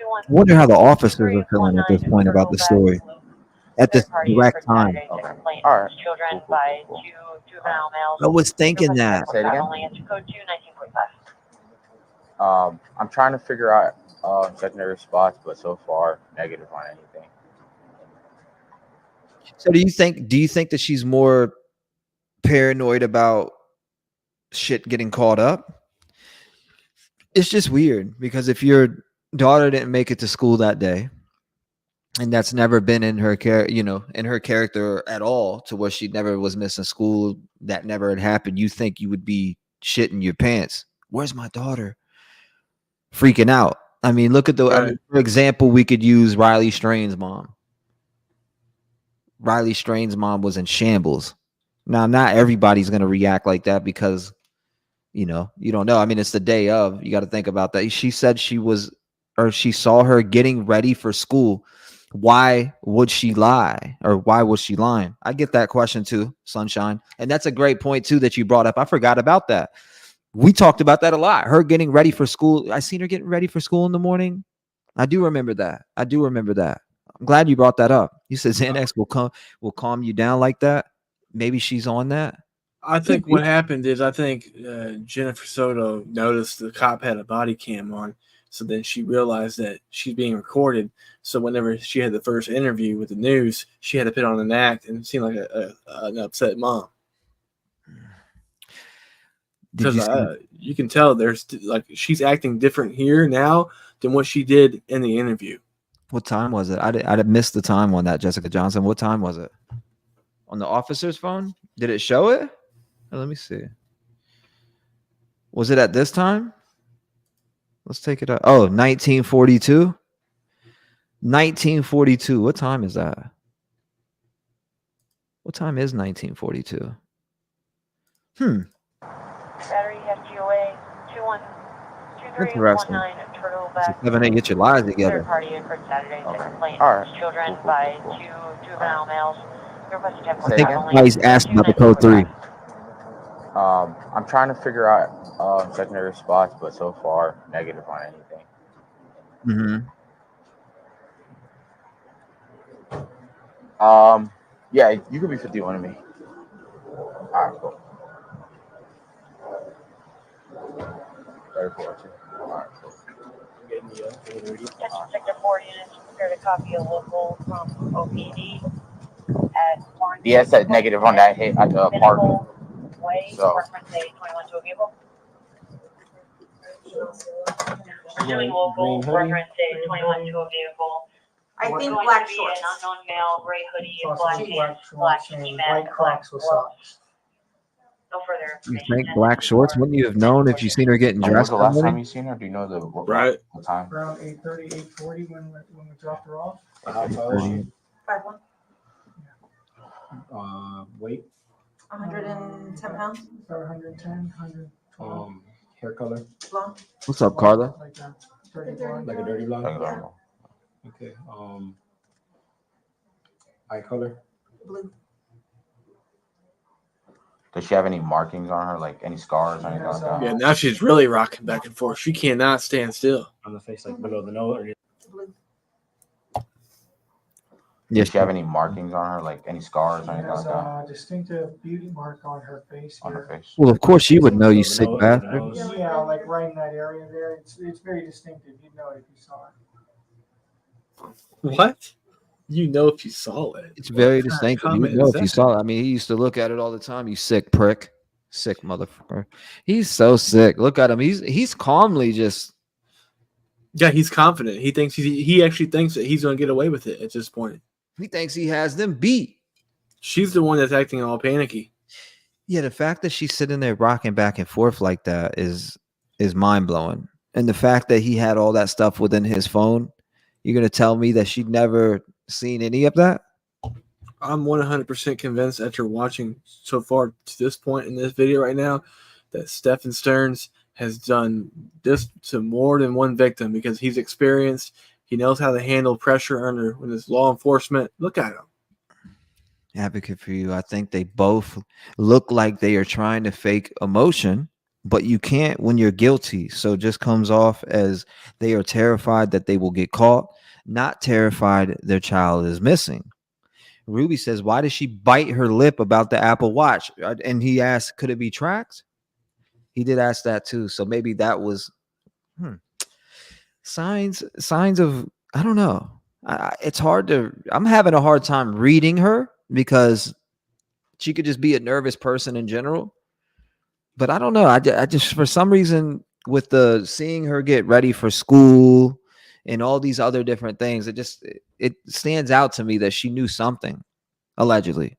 Speaker 1: I wonder how the officers are feeling at this point about the story. At this direct time.
Speaker 7: Okay. All right.
Speaker 8: Children by two juvenile males.
Speaker 1: I was thinking that.
Speaker 7: Say it again.
Speaker 8: Only into code 2-1945.
Speaker 7: I'm trying to figure out secondary spots, but so far negative on anything.
Speaker 1: So do you think that she's more paranoid about shit getting caught up? It's just weird because if your daughter didn't make it to school that day, and that's never been in her in her character at all, to where she never was missing school, that never had happened, you think you would be shitting your pants. Where's my daughter? Freaking out. I mean, look at for example, we could use Riley Strain's mom. Riley Strain's mom was in shambles. Now, not everybody's going to react like that because, you don't know. I mean, it's the day of. You got to think about that. She said she saw her getting ready for school. Why would she lie? Or why was she lying? I get that question too, Sunshine. And that's a great point too that you brought up. I forgot about that. We talked about that a lot. Her getting ready for school. I seen her getting ready for school in the morning. I do remember that. I'm glad you brought that up. You said Xanax will calm you down like that. Maybe she's on that.
Speaker 2: I think what happened is Jennifer Soto noticed the cop had a body cam on. So then she realized that she's being recorded. So whenever she had the first interview with the news, she had to put on an act and seem like an upset mom. Because you can tell there's she's acting different here now than what she did in the interview.
Speaker 1: What time was it? I missed the time on that, Jessica Johnson. What time was it? On the officer's phone? Did it show it? Let me see. Was it at this time? Let's take it up. Oh, 1942. 1942. What time is that? What time is 1942?
Speaker 8: Battery FGOA 212319 Turtle back.
Speaker 1: 7-8, get your lives together.
Speaker 8: Third party in for Saturday.
Speaker 7: Okay.
Speaker 8: Complaint.
Speaker 7: All right.
Speaker 8: Children by two juvenile males. Requested
Speaker 1: I think that's why he's asking about the code 3.
Speaker 7: I'm trying to figure out secondary spots, but so far negative on anything. Yeah, you could be 51 to me. All right, cool. 34 too. All right, cool.
Speaker 8: Attention Sector 4 units, prepared a copy of local from OPD at Warren.
Speaker 7: Yeah, it said negative on that hit at the apartment.
Speaker 8: Way,
Speaker 7: So.
Speaker 8: reference a 21 to a vehicle. Pursuing local, reference a 21 to a vehicle.
Speaker 10: I think
Speaker 8: Going
Speaker 10: black
Speaker 8: to be
Speaker 10: shorts.
Speaker 8: an unknown male, gray hoodie,
Speaker 11: Also
Speaker 8: black
Speaker 11: black
Speaker 8: pants, black
Speaker 11: shorts and
Speaker 8: ski
Speaker 11: white
Speaker 8: mask, black
Speaker 11: Crocs with
Speaker 8: gloves.
Speaker 11: socks.
Speaker 8: No further
Speaker 1: You
Speaker 8: information.
Speaker 1: think black shorts? Wouldn't you have known if you seen her getting
Speaker 7: When was
Speaker 1: dressed?
Speaker 7: the last time you seen her? Do you know the
Speaker 2: Right.
Speaker 7: what time?
Speaker 11: Around 8:30, 8:40 when we dropped her off.
Speaker 10: Five one.
Speaker 12: Weight,
Speaker 10: 110 pounds.
Speaker 11: About 110, 112.
Speaker 12: hair color,
Speaker 10: Blonde.
Speaker 1: What's up, Carla?
Speaker 11: Like that. Dirty blonde.
Speaker 12: like a dirty blonde.
Speaker 7: Okay.
Speaker 12: Okay. Eye color,
Speaker 10: Blue.
Speaker 7: Does she have any markings on her, like any scars or anything like that?
Speaker 2: Yeah, now she's really rocking back and forth. She cannot stand still.
Speaker 12: on the face, like below the nose.
Speaker 10: Blue.
Speaker 1: Yes.
Speaker 7: Does she have any markings on her, like any scars or
Speaker 11: She
Speaker 7: anything
Speaker 11: has
Speaker 7: like that?
Speaker 11: a distinctive beauty mark on her face
Speaker 7: On her
Speaker 11: here.
Speaker 7: face.
Speaker 1: Well, of course she would know, you sick bastard.
Speaker 11: Yeah, like right in that area there. It's very distinctive. You'd know it if you saw it.
Speaker 2: What? You know if you saw it.
Speaker 1: It's very
Speaker 2: What kind of
Speaker 1: distinctive. You
Speaker 2: comment
Speaker 1: know
Speaker 2: is
Speaker 1: if you
Speaker 2: that?
Speaker 1: saw it. I mean, he used to look at it all the time. You sick prick. Sick motherfucker. He's so sick. Look at him. He's calmly just.
Speaker 2: Yeah, he's confident. He thinks he actually thinks that he's going to get away with it at this point.
Speaker 1: He thinks he has them beat.
Speaker 2: She's the one that's acting all panicky.
Speaker 1: Yeah, the fact that she's sitting there rocking back and forth like that is mind blowing. And the fact that he had all that stuff within his phone, you're gonna tell me that she'd never seen any of that?
Speaker 2: I'm 100% convinced after watching so far to this point in this video right now that Stephan Stearns has done this to more than one victim because he's experienced. He knows how to handle pressure under when it's law enforcement. Look at him.
Speaker 1: Advocate for you. I think they both look like they are trying to fake emotion but you can't when you're guilty. So it just comes off as they are terrified that they will get caught, not terrified their child is missing. Ruby says, why did she bite her lip about the Apple Watch? And he asked, could it be tracked? He did ask that too. So maybe that was signs of, I don't know. It's hard to, I'm having a hard time reading her because she could just be a nervous person in general. But I don't know. I just, for some reason, with the seeing her get ready for school and all these other different things, it stands out to me that she knew something, allegedly.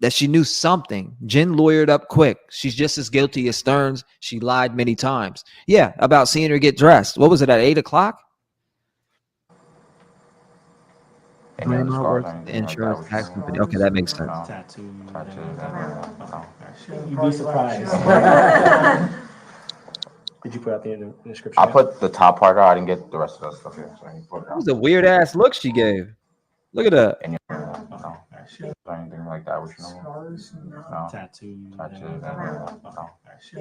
Speaker 1: That she knew something. Jenn lawyered up quick. She's just as guilty as Stearns. She lied many times. Yeah, about seeing her get dressed. What was it, at 8 o'clock? Grandma works at the insurance tax company. Okay, that makes sense.
Speaker 12: You'd be surprised. Did you put out the description?
Speaker 7: I put the top part out. I didn't get the rest of that stuff here. So I need to put it
Speaker 1: That was a weird ass look she gave. Look at that.
Speaker 7: And no. Anything like that, which no.
Speaker 12: Tattoo.
Speaker 7: No.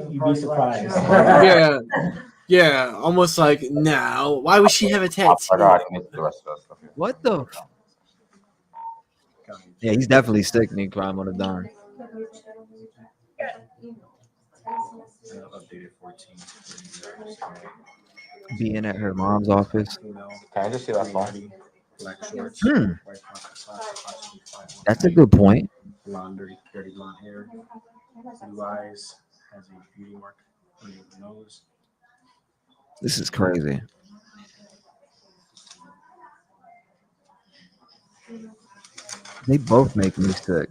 Speaker 12: You'd be surprised.
Speaker 2: Yeah, almost like now. Why would she have a tattoo?
Speaker 7: I didn't get the rest of that stuff here.
Speaker 1: What the? Yeah, he's definitely sticking crime on the dime. Being at her mom's office.
Speaker 7: Can I just see that phone?
Speaker 1: That's a good point.
Speaker 12: Dirty blonde hair, blue eyes, has a beauty mark under the nose.
Speaker 1: This is crazy. They both make me sick.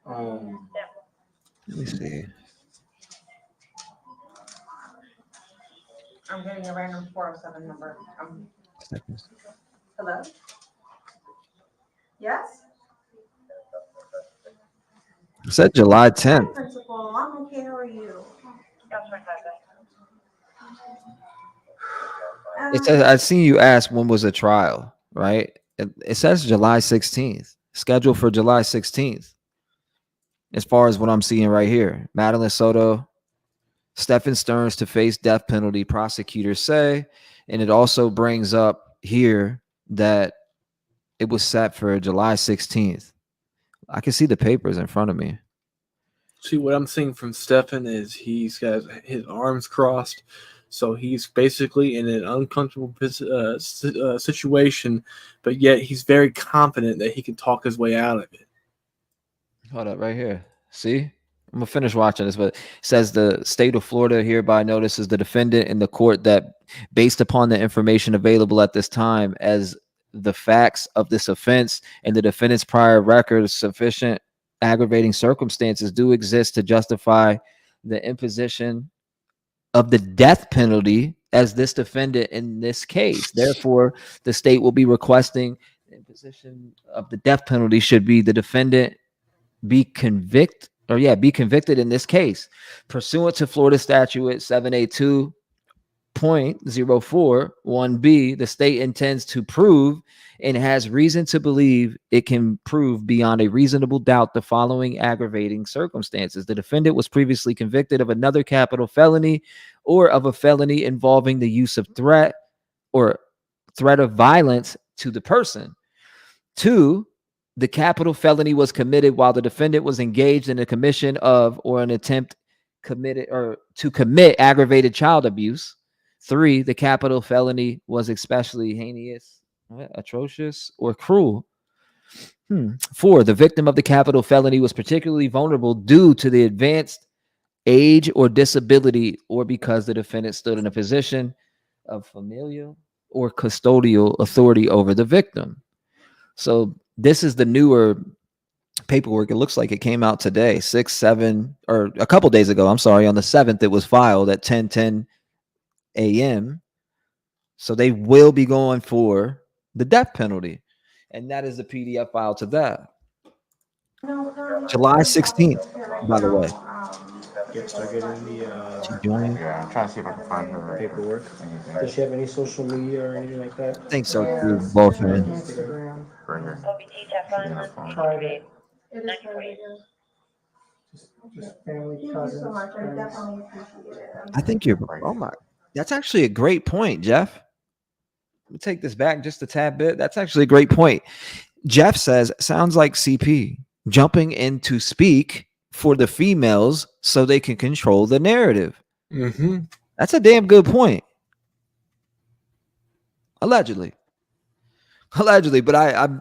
Speaker 1: Let me see.
Speaker 10: I'm getting a random 407 number. Hello? Yes?
Speaker 1: It said July 10th.
Speaker 10: Principal, I'm okay. How are you?
Speaker 1: It says, I seen you ask when was the trial, right? It says July 16th, scheduled for July 16th. As far as what I'm seeing right here, Madeline Soto, Stephan Stearns to face death penalty, prosecutors say. And it also brings up here that it was set for July 16th. I can see the papers in front of me.
Speaker 2: See, what I'm seeing from Stephan is he's got his arms crossed. So he's basically in an uncomfortable situation, but yet he's very confident that he can talk his way out of it.
Speaker 1: Hold up, right here. See? I'm going to finish watching this, but it says the state of Florida hereby notices the defendant in the court that based upon the information available at this time as the facts of this offense and the defendant's prior record, sufficient aggravating circumstances do exist to justify the imposition of the death penalty as this defendant in this case. Therefore, the state will be requesting the imposition of the death penalty should be the defendant be convicted in this case. Pursuant to Florida Statute 782.041B, the state intends to prove and has reason to believe it can prove beyond a reasonable doubt the following aggravating circumstances. The defendant was previously convicted of another capital felony or of a felony involving the use of threat or threat of violence to the person. 2, the capital felony was committed while the defendant was engaged in a commission of or an attempt committed or to commit aggravated child abuse. 3, the capital felony was especially heinous, atrocious, or cruel. 4, the victim of the capital felony was particularly vulnerable due to the advanced age or disability or because the defendant stood in a position of familial or custodial authority over the victim. So this is the newer paperwork. It looks like it came out today, 6, 7, or a couple days ago. I'm sorry. On the 7th, it was filed at 10:10 a.m. So they will be going for the death penalty. And that is the PDF file to that. July 16th, by the way.
Speaker 12: Start getting the
Speaker 7: Yeah, I'm trying to see if I can find her
Speaker 12: paperwork. Does she have any social media or anything like that?
Speaker 1: I think so too, both of them.
Speaker 11: Instagram.
Speaker 7: right here.
Speaker 11: Try it. It is Just family,
Speaker 10: Thank you
Speaker 11: cousins,
Speaker 10: so much. I
Speaker 11: friends.
Speaker 10: definitely appreciate it.
Speaker 1: I think you're. Oh my, that's actually a great point, Jeff. Let me take this back just a tad bit. That's actually a great point. Jeff says, sounds like CP jumping in to speak for the females so they can control the narrative.
Speaker 2: Mm-hmm.
Speaker 1: That's a damn good point. Allegedly, but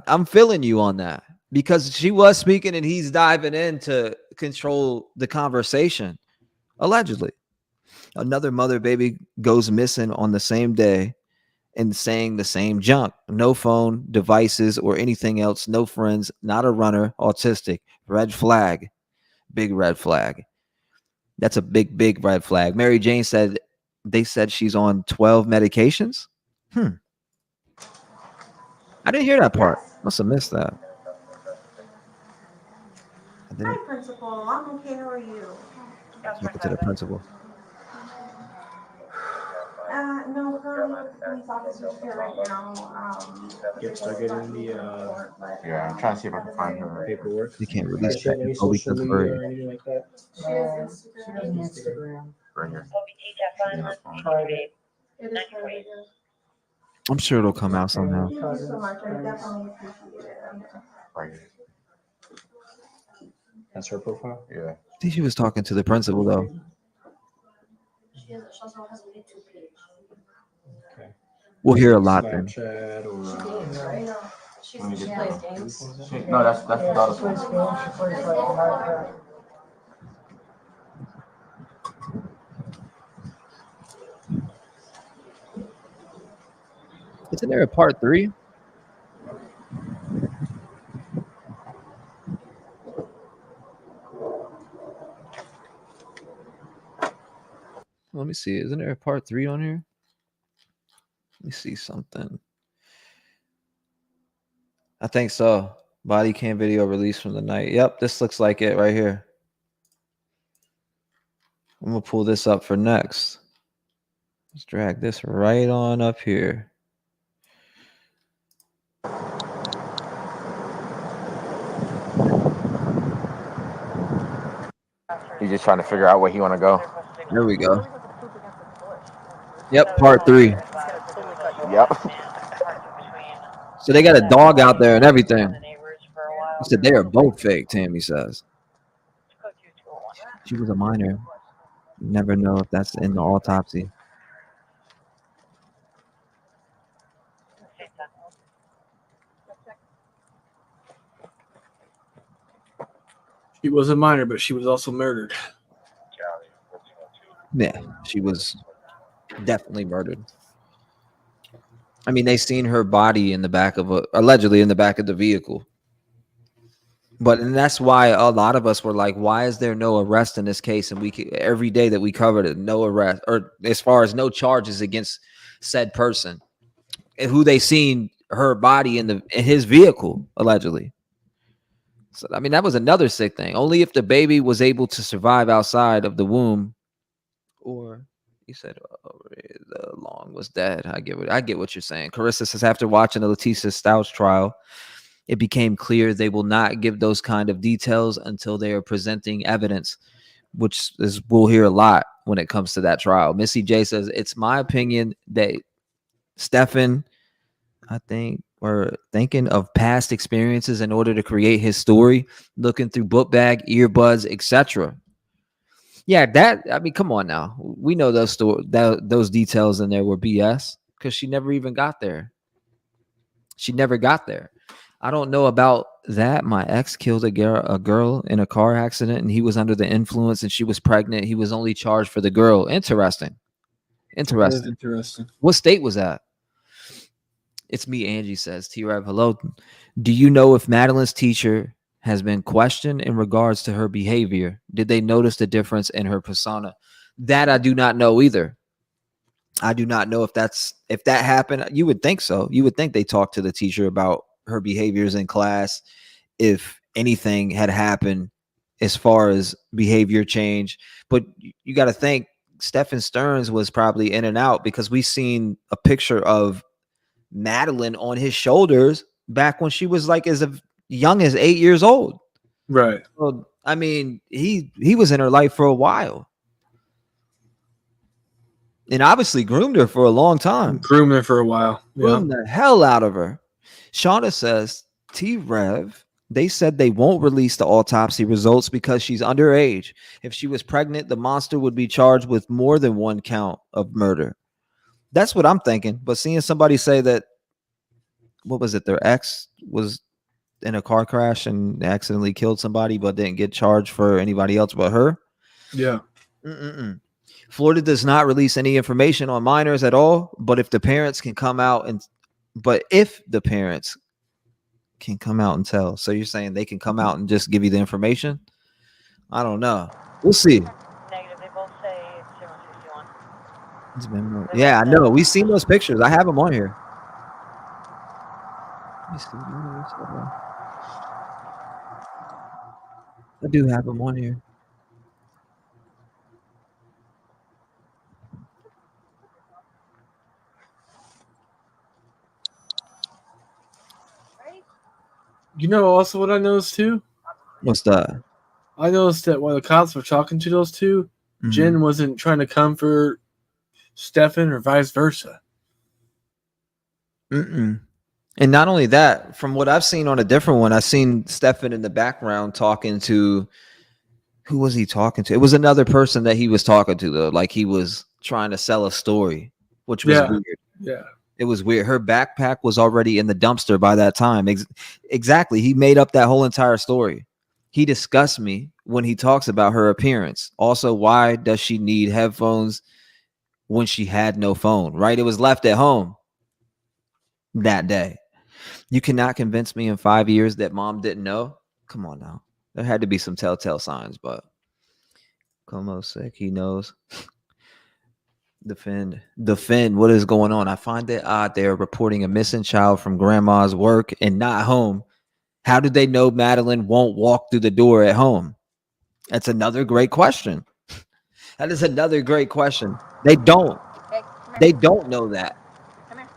Speaker 1: I'm feeling you on that because she was speaking and he's diving in to control the conversation. Allegedly, another mother baby goes missing on the same day and saying the same junk. No phone, devices, or anything else. No friends, not a runner, autistic. Red flag. Big red flag. That's a big, big red flag. Mary Jane said they said she's on 12 medications. I didn't hear that part. Must have missed that.
Speaker 10: Hi, Principal. I'm okay. How are you?
Speaker 1: Talking to the principal.
Speaker 10: No, currently with the police officers here right now.
Speaker 12: Yep, start getting the
Speaker 7: Yeah, I'm trying to see if I can find her
Speaker 12: paperwork.
Speaker 1: You can't
Speaker 11: Does
Speaker 1: release
Speaker 11: she have
Speaker 1: that
Speaker 11: any
Speaker 1: info
Speaker 11: social
Speaker 1: because
Speaker 11: media
Speaker 1: we're
Speaker 11: or anything like that?
Speaker 10: She has
Speaker 11: She has
Speaker 10: Instagram.
Speaker 11: Instagram.
Speaker 7: right here.
Speaker 11: Private.
Speaker 10: It is private.
Speaker 1: I'm sure it'll come out somehow.
Speaker 10: Thank you so much. I definitely appreciate it.
Speaker 7: Right here.
Speaker 12: That's her profile.
Speaker 7: Yeah.
Speaker 1: I think she was talking to the principal though.
Speaker 9: She also has a YouTube page.
Speaker 12: Okay.
Speaker 1: We'll hear a lot then.
Speaker 12: Snapchat or
Speaker 9: I know. She
Speaker 7: Let me get
Speaker 9: plays
Speaker 7: that.
Speaker 9: games.
Speaker 7: No, that's the
Speaker 11: Yeah,
Speaker 7: daughter's
Speaker 11: she plays
Speaker 7: phone.
Speaker 11: games. She plays like Minecraft.
Speaker 1: Isn't there a part 3? Let me see. Isn't there a part 3 on here? Let me see something. I think so. Body cam video released from the night. Yep, this looks like it right here. I'm gonna pull this up for next. Let's drag this right on up here.
Speaker 7: He's just trying to figure out where he want to go.
Speaker 1: There we go. Yep, part 3.
Speaker 7: Yep.
Speaker 1: So they got a dog out there and everything. He said they are both fake, Tammy says. She was a minor. You never know if that's in the autopsy.
Speaker 2: She was a minor, but she was also murdered.
Speaker 1: Yeah, she was definitely murdered. I mean, they seen her body in the back of allegedly in the back of the vehicle. And that's why a lot of us were like, why is there no arrest in this case? And every day that we covered it, no arrest, or as far as no charges against said person and who they seen her body in his vehicle, allegedly. So, I mean, that was another sick thing. Only if the baby was able to survive outside of the womb, or you said the long was dead. I get what you're saying. Carissa says after watching the Leticia Stouch trial, it became clear they will not give those kind of details until they are presenting evidence, which is we'll hear a lot when it comes to that trial. Missy J says it's my opinion that Stephan, I think, were thinking of past experiences in order to create his story, looking through book bag, earbuds, etc. Yeah, I mean, come on now. We know those those details in there were BS because she never even got there. She never got there. I don't know about that. My ex killed a girl in a car accident and he was under the influence and she was pregnant. He was only charged for the girl. Interesting.
Speaker 2: That is interesting.
Speaker 1: What state was that? It's me, Angie says. T-REV, hello. Do you know if Madeline's teacher has been questioned in regards to her behavior? Did they notice the difference in her persona? That I do not know either. I do not know if that happened. You would think so. You would think they talked to the teacher about her behaviors in class if anything had happened as far as behavior change. But you got to think Stephan Stearns was probably in and out because we seen a picture of Madeline on his shoulders back when she was like as young as 8 years old.
Speaker 2: Right.
Speaker 1: Well, I mean, he was in her life for a while. And obviously groomed her for a long time.
Speaker 2: Groomed her for a while.
Speaker 1: Groomed the hell out of her. Shauna says T-REV, they said they won't release the autopsy results because she's underage. If she was pregnant, the monster would be charged with more than one count of murder. That's what I'm thinking. But seeing somebody say that, what was it? Their ex was in a car crash and accidentally killed somebody, but didn't get charged for anybody else but her.
Speaker 2: Yeah.
Speaker 1: Florida does not release any information on minors at all. But if the parents can come out and tell, so you're saying they can come out and just give you the information? I don't know. We'll see.
Speaker 8: Negative. They both say 061.
Speaker 1: Yeah, I know. We've seen those pictures. I have them on here. Let me see. I do have them on here.
Speaker 2: You know also what I noticed too?
Speaker 1: What's that?
Speaker 2: I noticed that while the cops were talking to those two, Jenn wasn't trying to comfort Stephan or vice versa.
Speaker 1: And not only that, from what I've seen on a different one, I've seen Stephan in the background talking to, who was he talking to? It was another person that he was talking to, though. Like he was trying to sell a story, which was weird.
Speaker 2: Yeah.
Speaker 1: It was weird. Her backpack was already in the dumpster by that time. Exactly. He made up that whole entire story. He disgusts me when he talks about her appearance. Also, why does she need headphones when she had no phone, right? It was left at home that day. You cannot convince me in 5 years that mom didn't know. Come on now. There had to be some telltale signs, but Como sick. He knows. Defend. What is going on? I find it odd they are reporting a missing child from grandma's work and not home. How did they know Madeline won't walk through the door at home? That's another great question. That is another great question. They don't. They don't know that.
Speaker 10: Come here.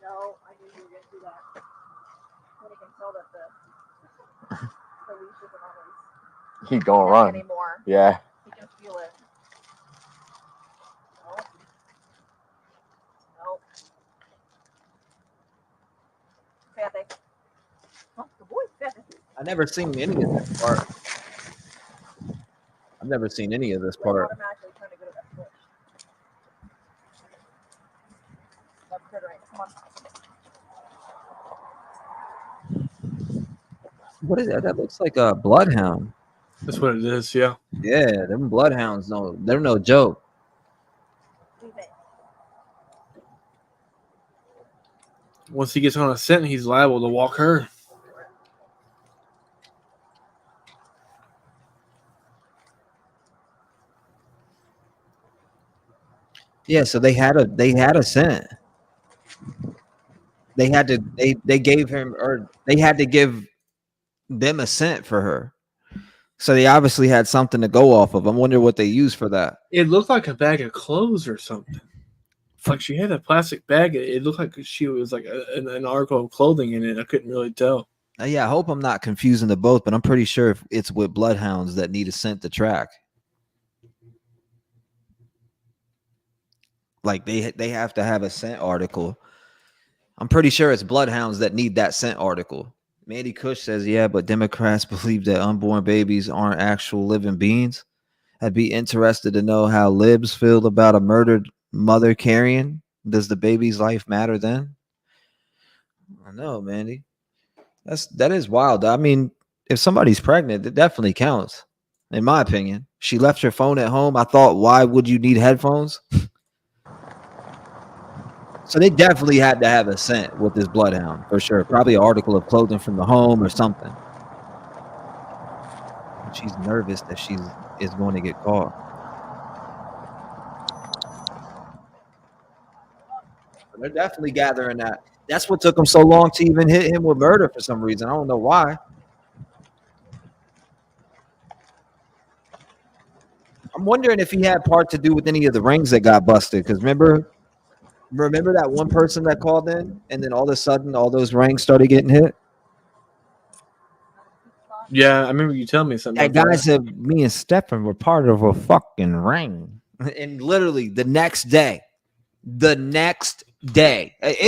Speaker 10: No, I knew you were going to do that. When you can tell that the leash isn't always
Speaker 7: He gonna run
Speaker 10: anymore.
Speaker 7: Yeah.
Speaker 10: You can feel it. Nope. Nope. Kathy. Oh, the boy, Kathy.
Speaker 1: I never seen any of this part. I've never seen any of this part.
Speaker 10: Automatically trying to go to that switch. That's good, right? Come on.
Speaker 1: What is that? That looks like a bloodhound.
Speaker 2: That's what it is, yeah.
Speaker 1: Yeah, them bloodhounds, they're no joke.
Speaker 2: Once he gets on a scent, he's liable to walk her.
Speaker 1: Yeah, so they had a scent. They had to they gave him, or they had to give them a scent for her. So they obviously had something to go off of. I wonder what they used for that.
Speaker 2: It looked like a bag of clothes or something. Like she had a plastic bag. It looked like she was like an article of clothing in it. I couldn't really tell.
Speaker 1: Yeah, I hope I'm not confusing the both, but I'm pretty sure it's with bloodhounds that need a scent to track. Like they have to have a scent article. I'm pretty sure it's bloodhounds that need that scent article. Mandy Cush says, yeah, but Democrats believe that unborn babies aren't actual living beings. I'd be interested to know how libs feel about a murdered mother carrying. Does the baby's life matter then? I don't know, Mandy. That is wild. I mean, if somebody's pregnant, it definitely counts. In my opinion. She left her phone at home. I thought, why would you need headphones? So they definitely had to have a scent with this bloodhound for sure. Probably an article of clothing from the home or something. She's nervous that she is going to get caught. They're definitely gathering that. That's what took them so long to even hit him with murder for some reason. I don't know why. I'm wondering if he had part to do with any of the rings that got busted. Because remember that one person that called in, and then all of a sudden, all those rings started getting hit.
Speaker 2: Yeah, I remember you telling me something.
Speaker 1: That
Speaker 2: about
Speaker 1: guy
Speaker 2: that.
Speaker 1: said me and Stephan were part of a fucking ring, and literally the next day, it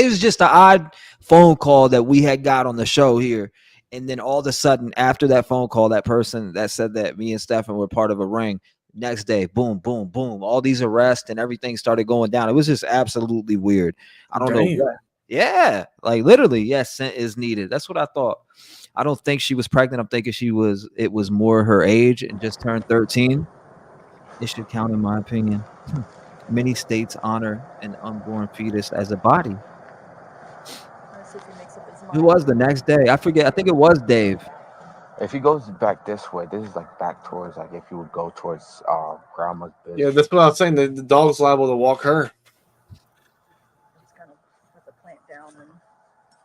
Speaker 1: was just an odd phone call that we had got on the show here. And then all of a sudden, after that phone call, that person that said that me and Stephan were part of a ring, next day, boom, boom, boom, all these arrests and everything started going down. It was just absolutely weird. I don't know what. Yeah, like literally, yes, scent is needed. That's what I thought. I don't think she was pregnant. I'm thinking it was more her age and just turned 13. It should count in my opinion. Many states honor an unborn fetus as a body. Who was the next day? I forget. I think it was Dave.
Speaker 7: If he goes back this way, this is like back towards like if you would go towards grandma's business.
Speaker 2: Yeah, that's what I was saying. The dog's liable to walk her.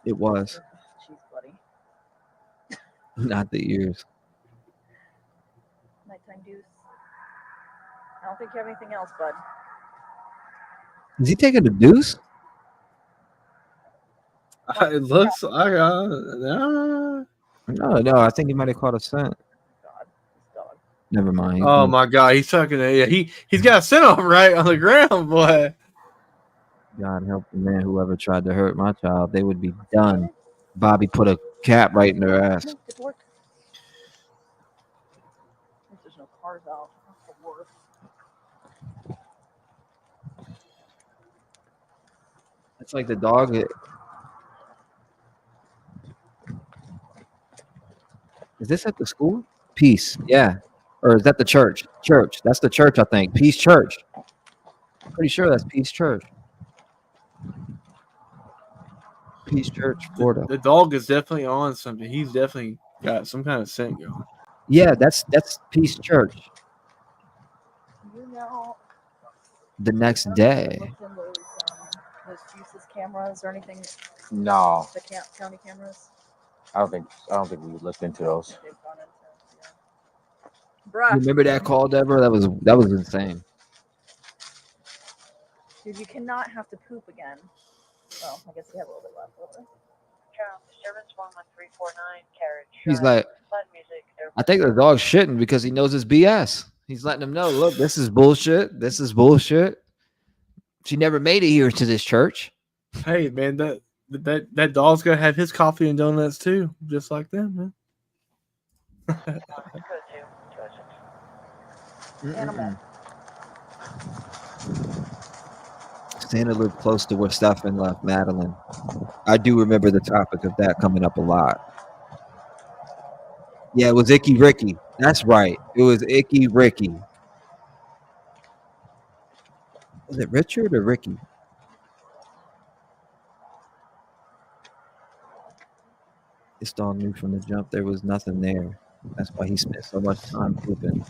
Speaker 1: It was.
Speaker 13: She's bloody.
Speaker 1: Not the ears.
Speaker 13: Nighttime deuce. I don't think you have anything else, bud.
Speaker 1: Is he taking the deuce?
Speaker 2: It looks like
Speaker 1: No, I think he might have caught a scent. Never mind.
Speaker 2: Oh my god, he's talking. Yeah, he's got a scent off right on the ground, boy.
Speaker 1: God help the man whoever tried to hurt my child. They would be done. Bobby put a cap right in their ass.
Speaker 13: There's no cars out. That's the worst.
Speaker 1: It's like the dog. Is this at the school? Peace. Yeah. Or is that the church? Church. That's the church, I think. Peace Church. Pretty sure that's Peace Church. Peace Church, Florida.
Speaker 2: The dog is definitely on something. He's definitely got some kind of scent going.
Speaker 1: Yeah, that's Peace Church.
Speaker 13: You know.
Speaker 1: The next day.
Speaker 13: Those juices cameras or anything?
Speaker 7: No.
Speaker 13: The county cameras?
Speaker 7: I don't think we looked into those.
Speaker 13: Bruh.
Speaker 1: You remember that call, Deborah? That was insane.
Speaker 13: Dude, you cannot have to poop again. Well, I guess you have a little bit left over.
Speaker 8: Disturbance 11349 carriage.
Speaker 1: He's like, I think the dog's shitting because he knows it's BS. He's letting them know, look, this is bullshit. This is bullshit. She never made it here to this church.
Speaker 2: Hey, man, that dog's gonna have his coffee and donuts too, just like them, man.
Speaker 1: Santa lived close to where Stephan left Madeline. I do remember the topic of that coming up a lot. Yeah, it was Icky Ricky. That's right. It was Icky Ricky. Was it Richard or Ricky? This dog knew from the jump there was nothing there. That's why he spent so much time pooping.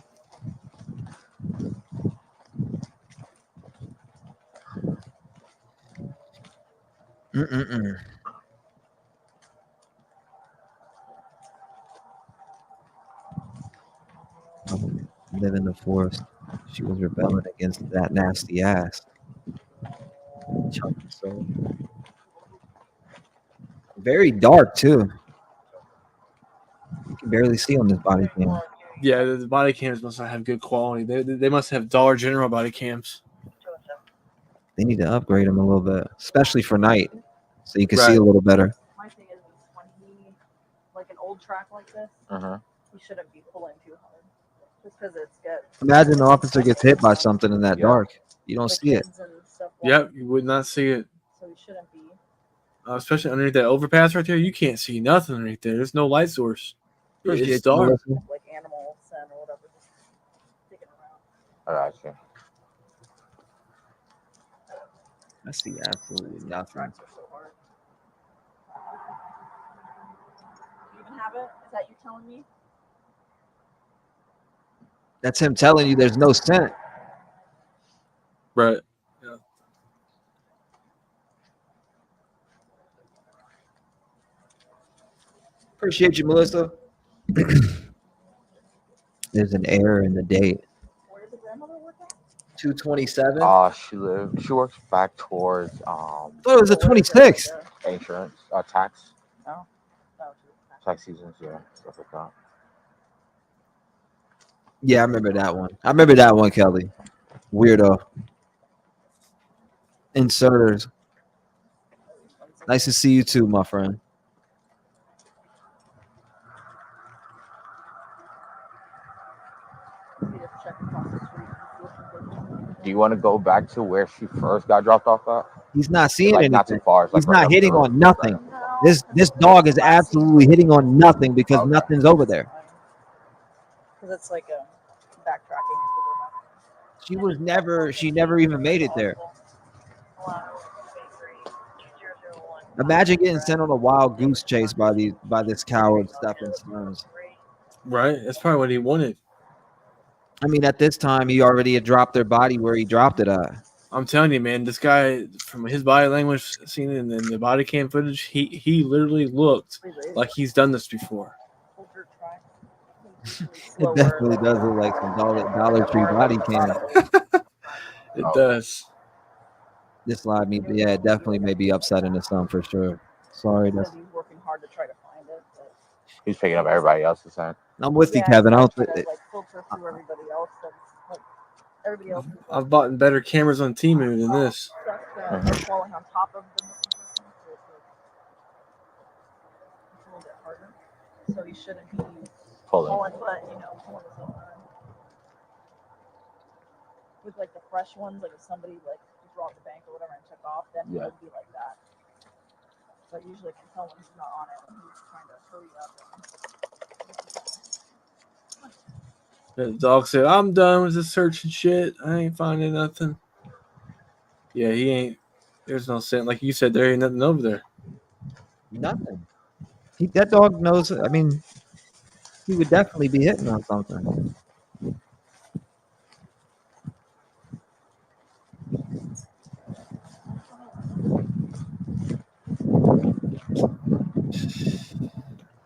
Speaker 1: Live in the forest. She was rebelling against that nasty ass. Chunky soul. Very dark too. You can barely see on this body cam.
Speaker 2: Yeah, the body cams must not have good quality. They must have Dollar General body cams.
Speaker 1: They need to upgrade them a little bit, especially for night, so you can see a little better.
Speaker 13: My thing is when he, like an old track like this, he shouldn't be pulling too hard. Just because it's good.
Speaker 1: Imagine the officer gets hit by something in that dark. You don't see it.
Speaker 2: Yep, you would not see it.
Speaker 13: So he shouldn't be.
Speaker 2: Especially underneath that overpass right there, you can't see nothing underneath there. There's no light source. It's dark.
Speaker 13: Like animal scent or whatever. Just digging around.
Speaker 7: I got you.
Speaker 1: I see absolutely nothing.
Speaker 13: Tracks are so hard. You even have it? Is that you telling me?
Speaker 1: That's him telling you there's no scent.
Speaker 2: Right. Yeah.
Speaker 1: Appreciate you, Melissa. There's an error in the date.
Speaker 13: Where does the grandmother work at?
Speaker 1: 227.
Speaker 7: She works back towards
Speaker 1: I thought it was the 26th.
Speaker 7: insurance, tax.
Speaker 13: No.
Speaker 7: Tax seasons, yeah, stuff like that.
Speaker 1: Yeah, I remember that one. I remember that one, Kelly. Weirdo. Inserters. Nice to see you too, my friend.
Speaker 7: Do you want to go back to where she first got dropped off at?
Speaker 1: He's not seeing
Speaker 7: Like,
Speaker 1: anything.
Speaker 7: not too far. It's
Speaker 1: He's
Speaker 7: like right
Speaker 1: not
Speaker 7: up
Speaker 1: hitting
Speaker 7: the road.
Speaker 1: on nothing. This dog is absolutely hitting on nothing because nothing's over there.
Speaker 13: Because it's like a backtracking.
Speaker 1: She never even made it there. Imagine getting sent on a wild goose chase by this coward Stephan Stearns.
Speaker 2: Right. That's probably what he wanted.
Speaker 1: I mean, at this time, he already had dropped their body where he dropped it at.
Speaker 2: I'm telling you, man, this guy, from his body language seen and then the body cam footage, he literally looked like he's done this before.
Speaker 1: It definitely does look like some Dollar Tree body cam.
Speaker 2: It does.
Speaker 1: This live me, yeah, it definitely may be upsetting to some for sure. Sorry, that's.
Speaker 13: He's working hard to try to find it. But
Speaker 7: He's picking up everybody else's scent.
Speaker 1: I'm with you, Kevin. I don't
Speaker 13: try to, like, filter through everybody else. Like, everybody else is
Speaker 2: I've bought better cameras on Temu than this.
Speaker 13: stuff that are falling on top of the missing person. So it's a little bit harder. So he shouldn't be pulling, but pulling his own. With like the fresh ones, like if somebody like just robbed the bank or whatever and took off, then it would be like that. But usually I can tell when he's not on it, when he's trying to hurry up.
Speaker 2: The dog said, "I'm done with this search and shit. I ain't finding nothing." Yeah, he ain't. There's no scent. Like you said, there ain't nothing over there.
Speaker 1: Nothing. That dog knows. I mean, he would definitely be hitting on something.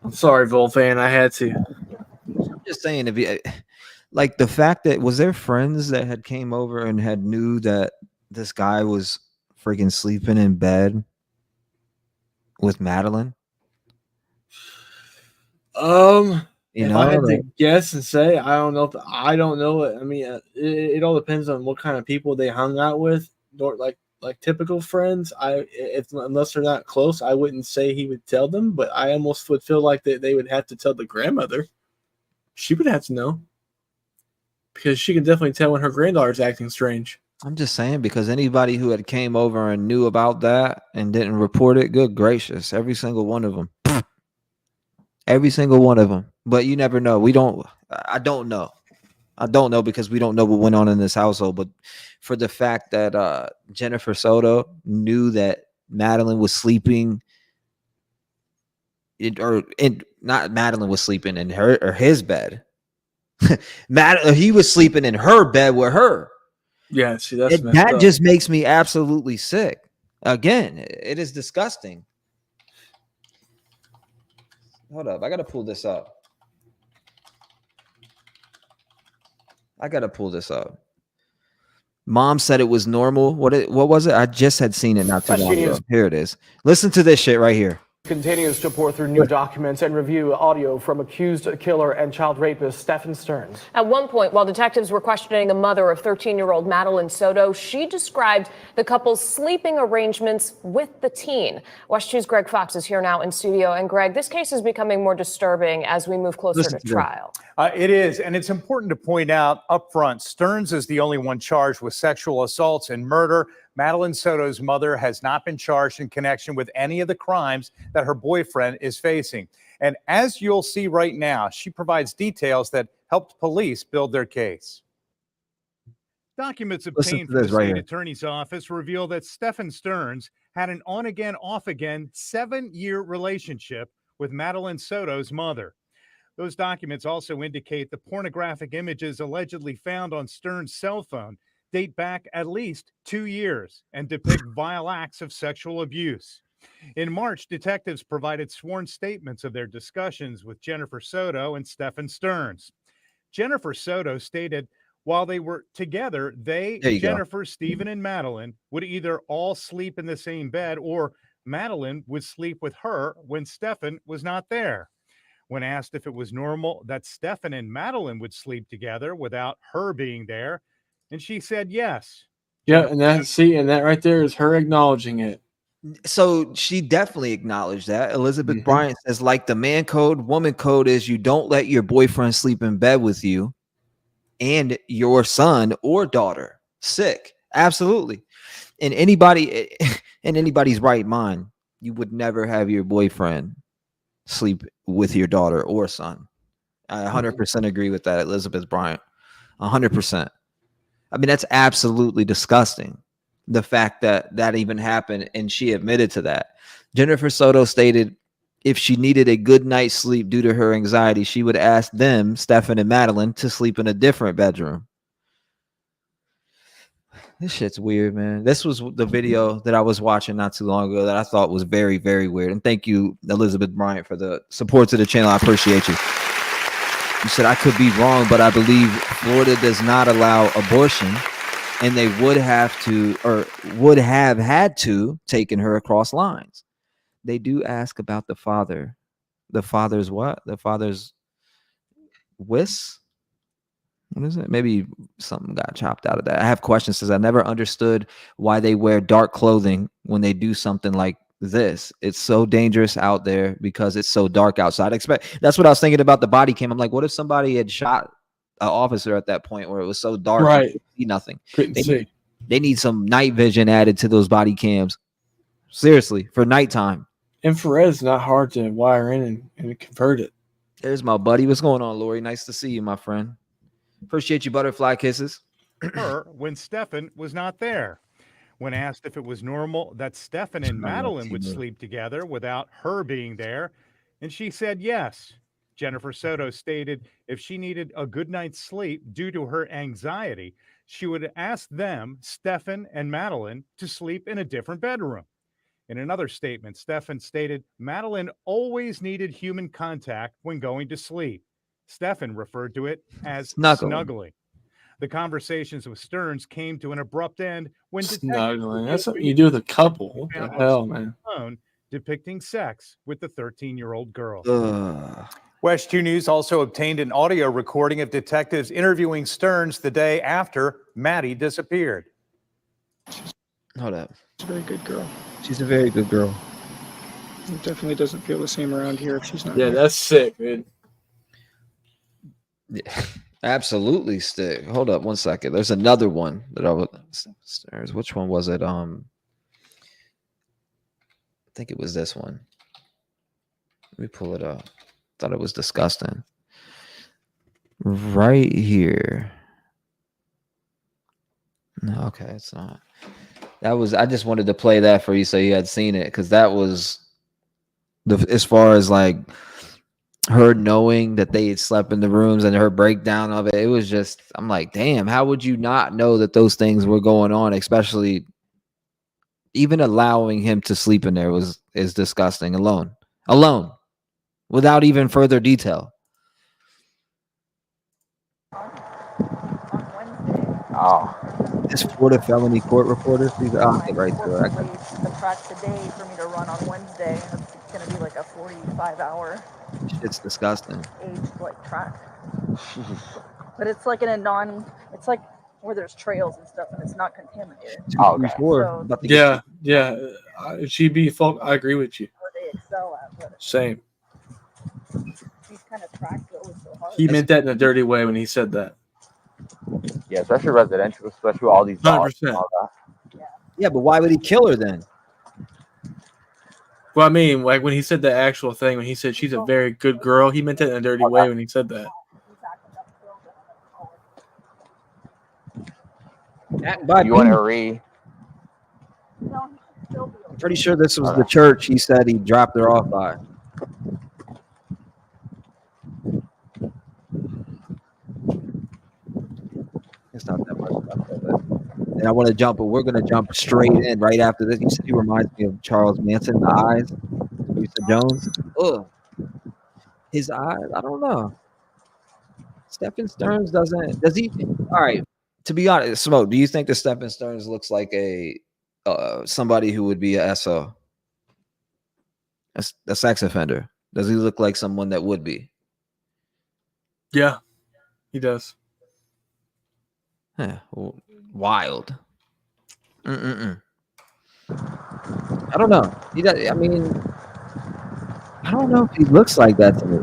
Speaker 2: I'm sorry, Volfan. I had to.
Speaker 1: I'm just saying, if you like the fact that was there friends that had came over and had knew that this guy was freaking sleeping in bed with Madeline.
Speaker 2: If I had to guess and say, I don't know. I don't know. I mean, it all depends on what kind of people they hung out with. Like typical friends, unless they're not close, I wouldn't say he would tell them. But I almost would feel like they would have to tell the grandmother. She would have to know because she can definitely tell when her granddaughter's acting strange.
Speaker 1: I'm just saying, because anybody who had came over and knew about that and didn't report it, good gracious, every single one of them. Every single one of them. But you never know. I don't know. I don't know because we don't know what went on in this household. But for the fact that Jennifer Soto knew that Madeline was sleeping, not Madeline was sleeping in her or his bed. He was sleeping in her bed with her.
Speaker 2: Yeah, see, that
Speaker 1: just makes me absolutely sick. Again, it is disgusting. Hold up, I gotta pull this up. Mom said it was normal. What was it? I just had seen it not too long ago. Here it is. Listen to this shit right here.
Speaker 4: Continues to pour through new documents and review audio from accused killer and child rapist Stephan Stearns.
Speaker 14: At one point, while detectives were questioning the mother of 13-year-old Madeline Soto, she described the couple's sleeping arrangements with the teen. West 2's Greg Fox is here now in studio. And Greg, this case is becoming more disturbing as we move closer to trial.
Speaker 15: It is, and it's important to point out up front, Stearns is the only one charged with sexual assaults and murder. Madeline Soto's mother has not been charged in connection with any of the crimes that her boyfriend is facing. And as you'll see right now, she provides details that helped police build their case. Documents
Speaker 1: Listen
Speaker 15: obtained
Speaker 1: to
Speaker 15: from the
Speaker 1: this right
Speaker 15: state
Speaker 1: here.
Speaker 15: attorney's office reveal that Stephan Stearns had an on-again, off-again 7-year relationship with Madeline Soto's mother. Those documents also indicate the pornographic images allegedly found on Stearns' cell phone date back at least 2 years and depict vile acts of sexual abuse. In March, detectives provided sworn statements of their discussions with Jennifer Soto and Stephan Stearns. Jennifer Soto stated while they were together,
Speaker 1: There you go.
Speaker 15: Jennifer, Stephan, and Madeline would either all sleep in the same bed or Madeline would sleep with her when Stephan was not there. When asked if it was normal that Stephan and Madeline would sleep together without her being there, and she said yes.
Speaker 2: Yeah, and that right there is her acknowledging it.
Speaker 1: So she definitely acknowledged that. Elizabeth Bryant says, like the man code, woman code is you don't let your boyfriend sleep in bed with you and your son or daughter. Sick. Absolutely. And anybody in anybody's right mind, you would never have your boyfriend sleep with your daughter or son. I 100% agree with that, Elizabeth Bryant. 100%. I mean, that's absolutely disgusting. The fact that that even happened, and she admitted to that. Jennifer Soto stated if she needed a good night's sleep due to her anxiety, she would ask them, Stephan and Madeline, to sleep in a different bedroom. This shit's weird, man. This was the video that I was watching not too long ago that I thought was very, very weird. And thank you, Elizabeth Bryant, for the support to the channel. I appreciate you. You said I could be wrong, but I believe Florida does not allow abortion, and they would have to, or would have had to, taken her across lines. They do ask about the father. The father's what? The father's whis? What is it? Maybe something got chopped out of that. I have questions because I never understood why they wear dark clothing when they do something like this. It's so dangerous out there because it's so dark outside. That's what I was thinking about the body cam. I'm like, what if somebody had shot an officer at that point where it was so dark,
Speaker 2: right?
Speaker 1: You couldn't see nothing.
Speaker 2: Couldn't see.
Speaker 1: They need some night vision added to those body cams. Seriously, for nighttime.
Speaker 2: Infrared is not hard to wire in and convert it.
Speaker 1: There's my buddy. What's going on, Lori? Nice to see you, my friend. Appreciate you, butterfly kisses.
Speaker 15: Her when Stephan was not there. When asked if it was normal that Stephan and Madeline would sleep together without her being there, and she said yes. Jennifer Soto stated if she needed a good night's sleep due to her anxiety, she would ask them, Stephan and Madeline, to sleep in a different bedroom. In another statement, Stephan stated Madeline always needed human contact when going to sleep. Stephan referred to it as snuggling. The conversations with Stearns came to an abrupt end when
Speaker 2: snuggling. That's something you do with a couple. What the hell, man?
Speaker 15: Depicting sex with the 13-year-old girl. West 2 News also obtained an audio recording of detectives interviewing Stearns the day after Maddie disappeared.
Speaker 1: Hold up.
Speaker 11: She's a very good girl.
Speaker 1: She's a very good girl.
Speaker 11: It definitely doesn't feel the same around here if she's not.
Speaker 2: Yeah, that's sick, dude.
Speaker 1: Yeah, absolutely stick. Hold up one second. There's another one that I was. Which one was it? I think it was this one. Let me pull it up. Thought it was disgusting. Right here. No, okay, it's not. That was. I just wanted to play that for you so you had seen it because that was as far as like her knowing that they had slept in the rooms and her breakdown of it. It was just. I'm like, damn. How would you not know that those things were going on? Especially even allowing him to sleep in there is disgusting. Alone, without even further detail.
Speaker 7: Oh.
Speaker 1: This Florida felony court reporter, please get right there.
Speaker 13: The track today for me to run on Wednesday. It's going to be like a 45-hour.
Speaker 1: Shit's disgusting.
Speaker 13: Aged like track. But it's like in a it's like where there's trails and stuff, and it's not contaminated.
Speaker 7: Oh, okay.
Speaker 1: So,
Speaker 2: yeah. I agree with you.
Speaker 13: Where they excel at. But
Speaker 2: same.
Speaker 13: These kind of tracks are always so hard.
Speaker 2: He meant that in a dirty way when he said that.
Speaker 7: Yeah, especially residential, especially all these dogs.
Speaker 2: 100%.
Speaker 1: Yeah, but why would he kill her then?
Speaker 2: Well, I mean, like when he said the actual thing, when he said she's a very good girl, he meant that in a dirty way when he said that.
Speaker 1: By
Speaker 7: You and
Speaker 1: Pete.
Speaker 7: Ari.
Speaker 13: No, he should still be
Speaker 1: I'm pretty sure this was
Speaker 7: Okay.
Speaker 1: the church he said he dropped her off by. It's not that much left of it. And I want to jump, but we're going to jump straight in right after this. You said he reminds me of Charles Manson, the eyes. Teresa Jones. Ugh. His eyes, I don't know. Stephan Stearns does he? All right. To be honest, Smoke, do you think that Stephan Stearns looks like a somebody who would be a SO? A sex offender? Does he look like someone that would be?
Speaker 2: Yeah, he does.
Speaker 1: Huh, wild. I don't know. He does, I mean, I don't know if he looks like that to me.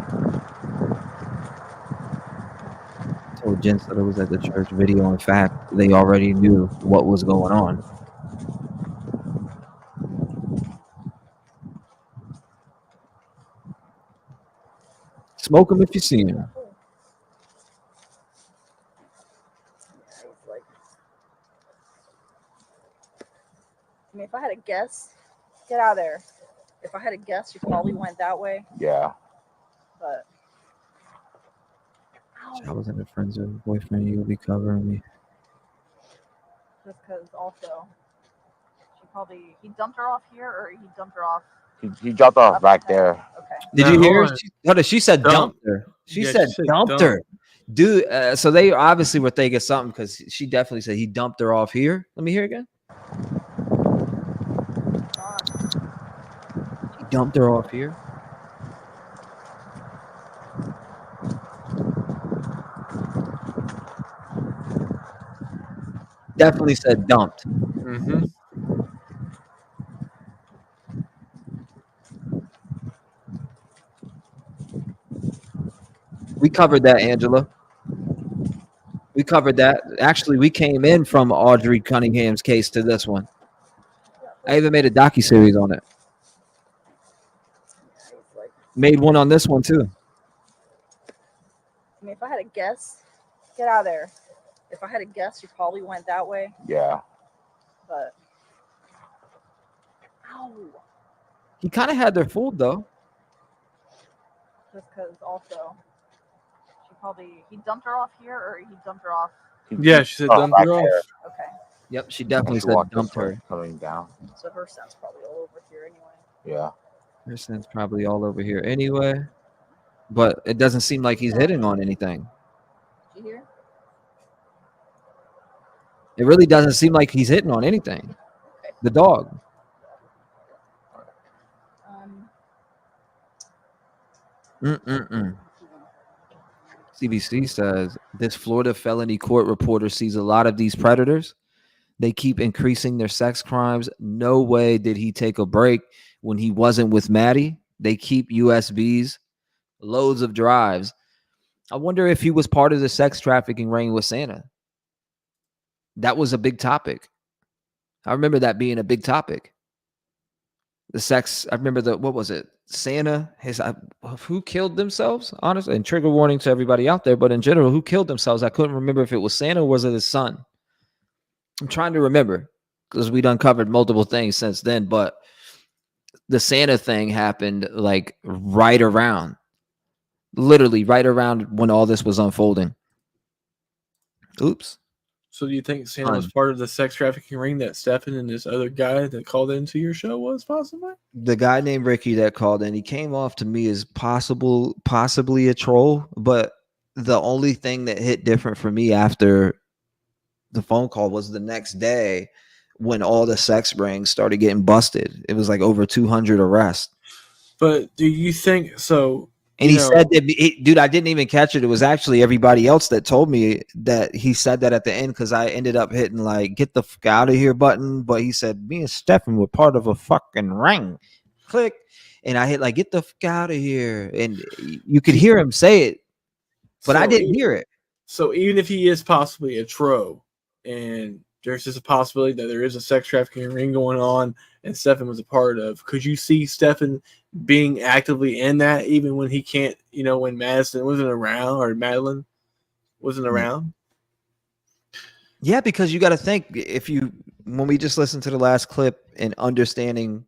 Speaker 1: I told Jenn that it was at the church video. In fact, they already knew what was going on. Smoke him if you see him.
Speaker 13: I mean, if I had to guess, get out of there. If I had to guess, you probably went that way.
Speaker 7: Yeah.
Speaker 13: But
Speaker 1: I was in a friend's boyfriend. You'll be covering me.
Speaker 13: just because also, he dumped her off here, or he dumped her off.
Speaker 7: He dropped off back there.
Speaker 13: Okay.
Speaker 1: Did you hear? She said dumped her. She said dumped her. Dude, so they obviously were thinking something because she definitely said he dumped her off here. Let me hear again. He dumped her off here. Definitely said dumped.
Speaker 2: Mm-hmm.
Speaker 1: We covered that, Angela. We covered that. Actually, we came in from Audrey Cunningham's case to this one. I even made a docuseries on it. Made one on this one too.
Speaker 13: I mean, if I had to guess, get out of there. If I had to guess, you probably went that way.
Speaker 7: Yeah.
Speaker 13: But ow.
Speaker 1: He kind of had their fooled though.
Speaker 13: Just because also, he dumped her off here, or he dumped her off.
Speaker 2: Yeah, she said dumped her off.
Speaker 13: Okay.
Speaker 1: Yep, she definitely
Speaker 7: She
Speaker 1: said
Speaker 7: walked
Speaker 1: dumped
Speaker 7: this way,
Speaker 1: her.
Speaker 7: coming down.
Speaker 13: So her scent's probably all over here anyway.
Speaker 7: Yeah.
Speaker 1: Her scent's probably all over here anyway. But it doesn't seem like he's hitting on anything.
Speaker 13: Did you hear?
Speaker 1: It really doesn't seem like he's hitting on anything. The dog. CBC says this Florida felony court reporter sees a lot of these predators. They keep increasing their sex crimes. No way did he take a break when he wasn't with Maddie. They keep USBs, loads of drives. I wonder if he was part of the sex trafficking ring with Santa. That was a big topic. I remember that being a big topic. The sex, I remember what was it? Santa, who killed themselves? Honestly, and trigger warning to everybody out there, but in general, who killed themselves? I couldn't remember if it was Santa or was it his son. I'm trying to remember because we've uncovered multiple things since then, but the Santa thing happened like literally right around when all this was unfolding. Oops.
Speaker 2: So do you think Santa was part of the sex trafficking ring that Stephan and this other guy that called into your show was possibly?
Speaker 1: The guy named Ricky that called in, he came off to me as possibly a troll, but the only thing that hit different for me after the phone call was the next day when all the sex rings started getting busted. It was like over 200 arrests.
Speaker 2: But do you think so?
Speaker 1: And he said that, dude, I didn't even catch it. It was actually everybody else that told me that he said that at the end because I ended up hitting like get the fuck out of here button. But he said me and Stephan were part of a fucking ring. Click. And I hit like get the fuck out of here. And you could hear him say it, but I didn't hear it.
Speaker 2: So even if he is possibly a troll and there's just a possibility that there is a sex trafficking ring going on and Stephan was a part of, could you see Stephan being actively in that even when he can't, when Madison wasn't around or Madeline wasn't around?
Speaker 1: Yeah, because you got to think when we just listened to the last clip and understanding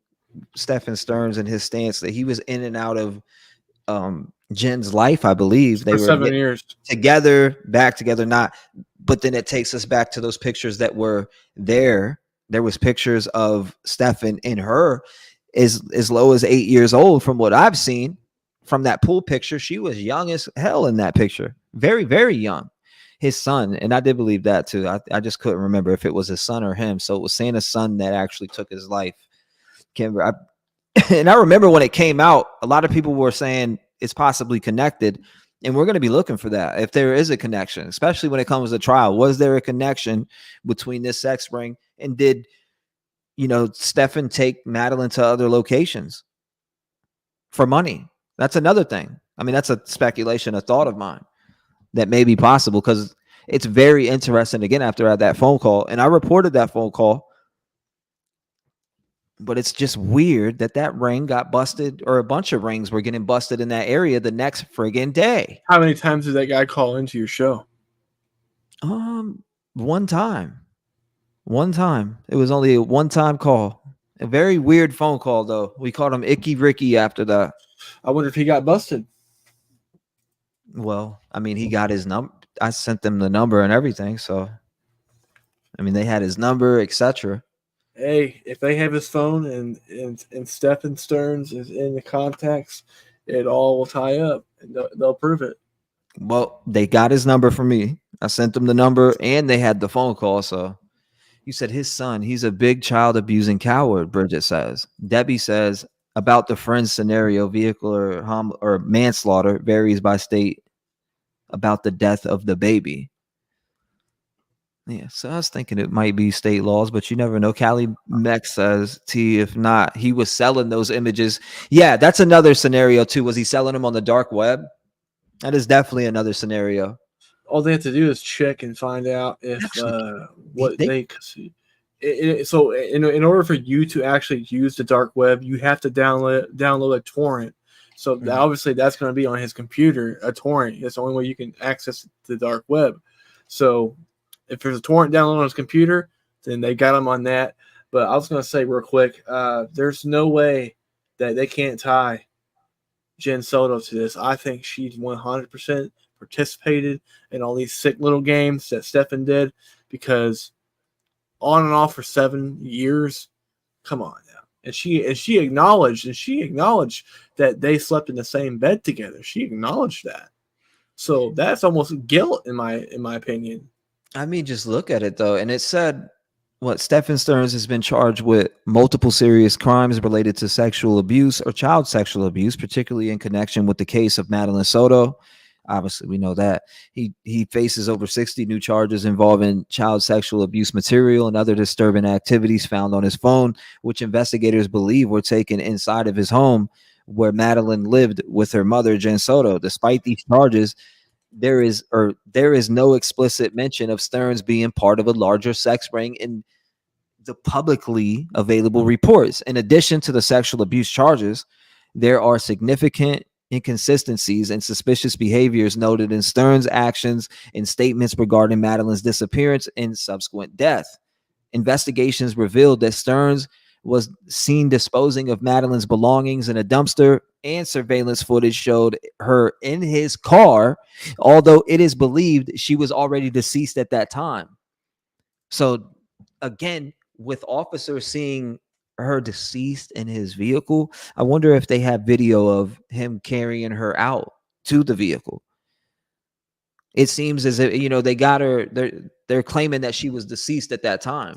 Speaker 1: Stephan Stearns and his stance that he was in and out of Jenn's life, I believe they
Speaker 2: For
Speaker 1: were
Speaker 2: 7 years.
Speaker 1: together, back together, not. But then it takes us back to those pictures that were there. There was pictures of Stephan and her as low as 8 years old. From what I've seen from that pool picture, she was young as hell in that picture, very, very young. His son, and I did believe that too. I just couldn't remember if it was his son or him. So it was Santa's son that actually took his life. And I remember when it came out, a lot of people were saying it's possibly connected, and we're going to be looking for that if there is a connection, especially when it comes to trial. Was there a connection between this sex ring, and did Stephan take Madeline to other locations for money? That's another thing. I mean, that's a speculation, a thought of mine that may be possible, because it's very interesting. Again, after that phone call, and I reported that phone call. But it's just weird that ring got busted, or a bunch of rings were getting busted in that area the next friggin' day.
Speaker 2: How many times did that guy call into your show?
Speaker 1: One time. It was only a one-time call. A very weird phone call, though. We called him Icky Ricky after that.
Speaker 2: I wonder if he got busted.
Speaker 1: Well, I mean, he got his number. I sent them the number and everything. So, I mean, they had his number, etc.
Speaker 2: Hey, if they have his phone and Stephan Stearns is in the contacts, it all will tie up, and they'll prove it.
Speaker 1: Well, they got his number from me. I sent them the number, and they had the phone call. So you said his son, he's a big child abusing coward, Bridget says. Debbie says about the friend's scenario, vehicle or manslaughter varies by state about the death of the baby. Yeah, so I was thinking it might be state laws, but you never know. Callie Meck says, if not, he was selling those images. Yeah, that's another scenario too. Was he selling them on the dark web? That is definitely another scenario.
Speaker 2: All they have to do is check and find out if what they see. So in order for you to actually use the dark web, you have to download a torrent. So obviously that's going to be on his computer, a torrent. That's the only way you can access the dark web. So if there's a torrent download on his computer, then they got him on that. But I was going to say real quick, there's no way that they can't tie Jenn Soto to this. I think she's 100% participated in all these sick little games that Stephan did, because on and off for 7 years, come on now. And she acknowledged that they slept in the same bed together. She acknowledged that. So that's almost guilt in my opinion.
Speaker 1: I mean, just look at it though. And it said Stephan Stearns has been charged with multiple serious crimes related to sexual abuse or child sexual abuse, particularly in connection with the case of Madeline Soto. Obviously, we know that he faces over 60 new charges involving child sexual abuse material and other disturbing activities found on his phone, which investigators believe were taken inside of his home where Madeline lived with her mother, Jenn Soto. Despite these charges, there is no explicit mention of Stearns being part of a larger sex ring in the publicly available reports. In addition to the sexual abuse charges, there are significant inconsistencies and suspicious behaviors noted in Stearns' actions and statements regarding Madeline's disappearance and subsequent death. Investigations revealed that Stearns was seen disposing of Madeline's belongings in a dumpster, and surveillance footage showed her in his car, although it is believed she was already deceased at that time. So again, with officers seeing her deceased in his vehicle, I wonder if they have video of him carrying her out to the vehicle. It seems as if, they got her, they're claiming that she was deceased at that time.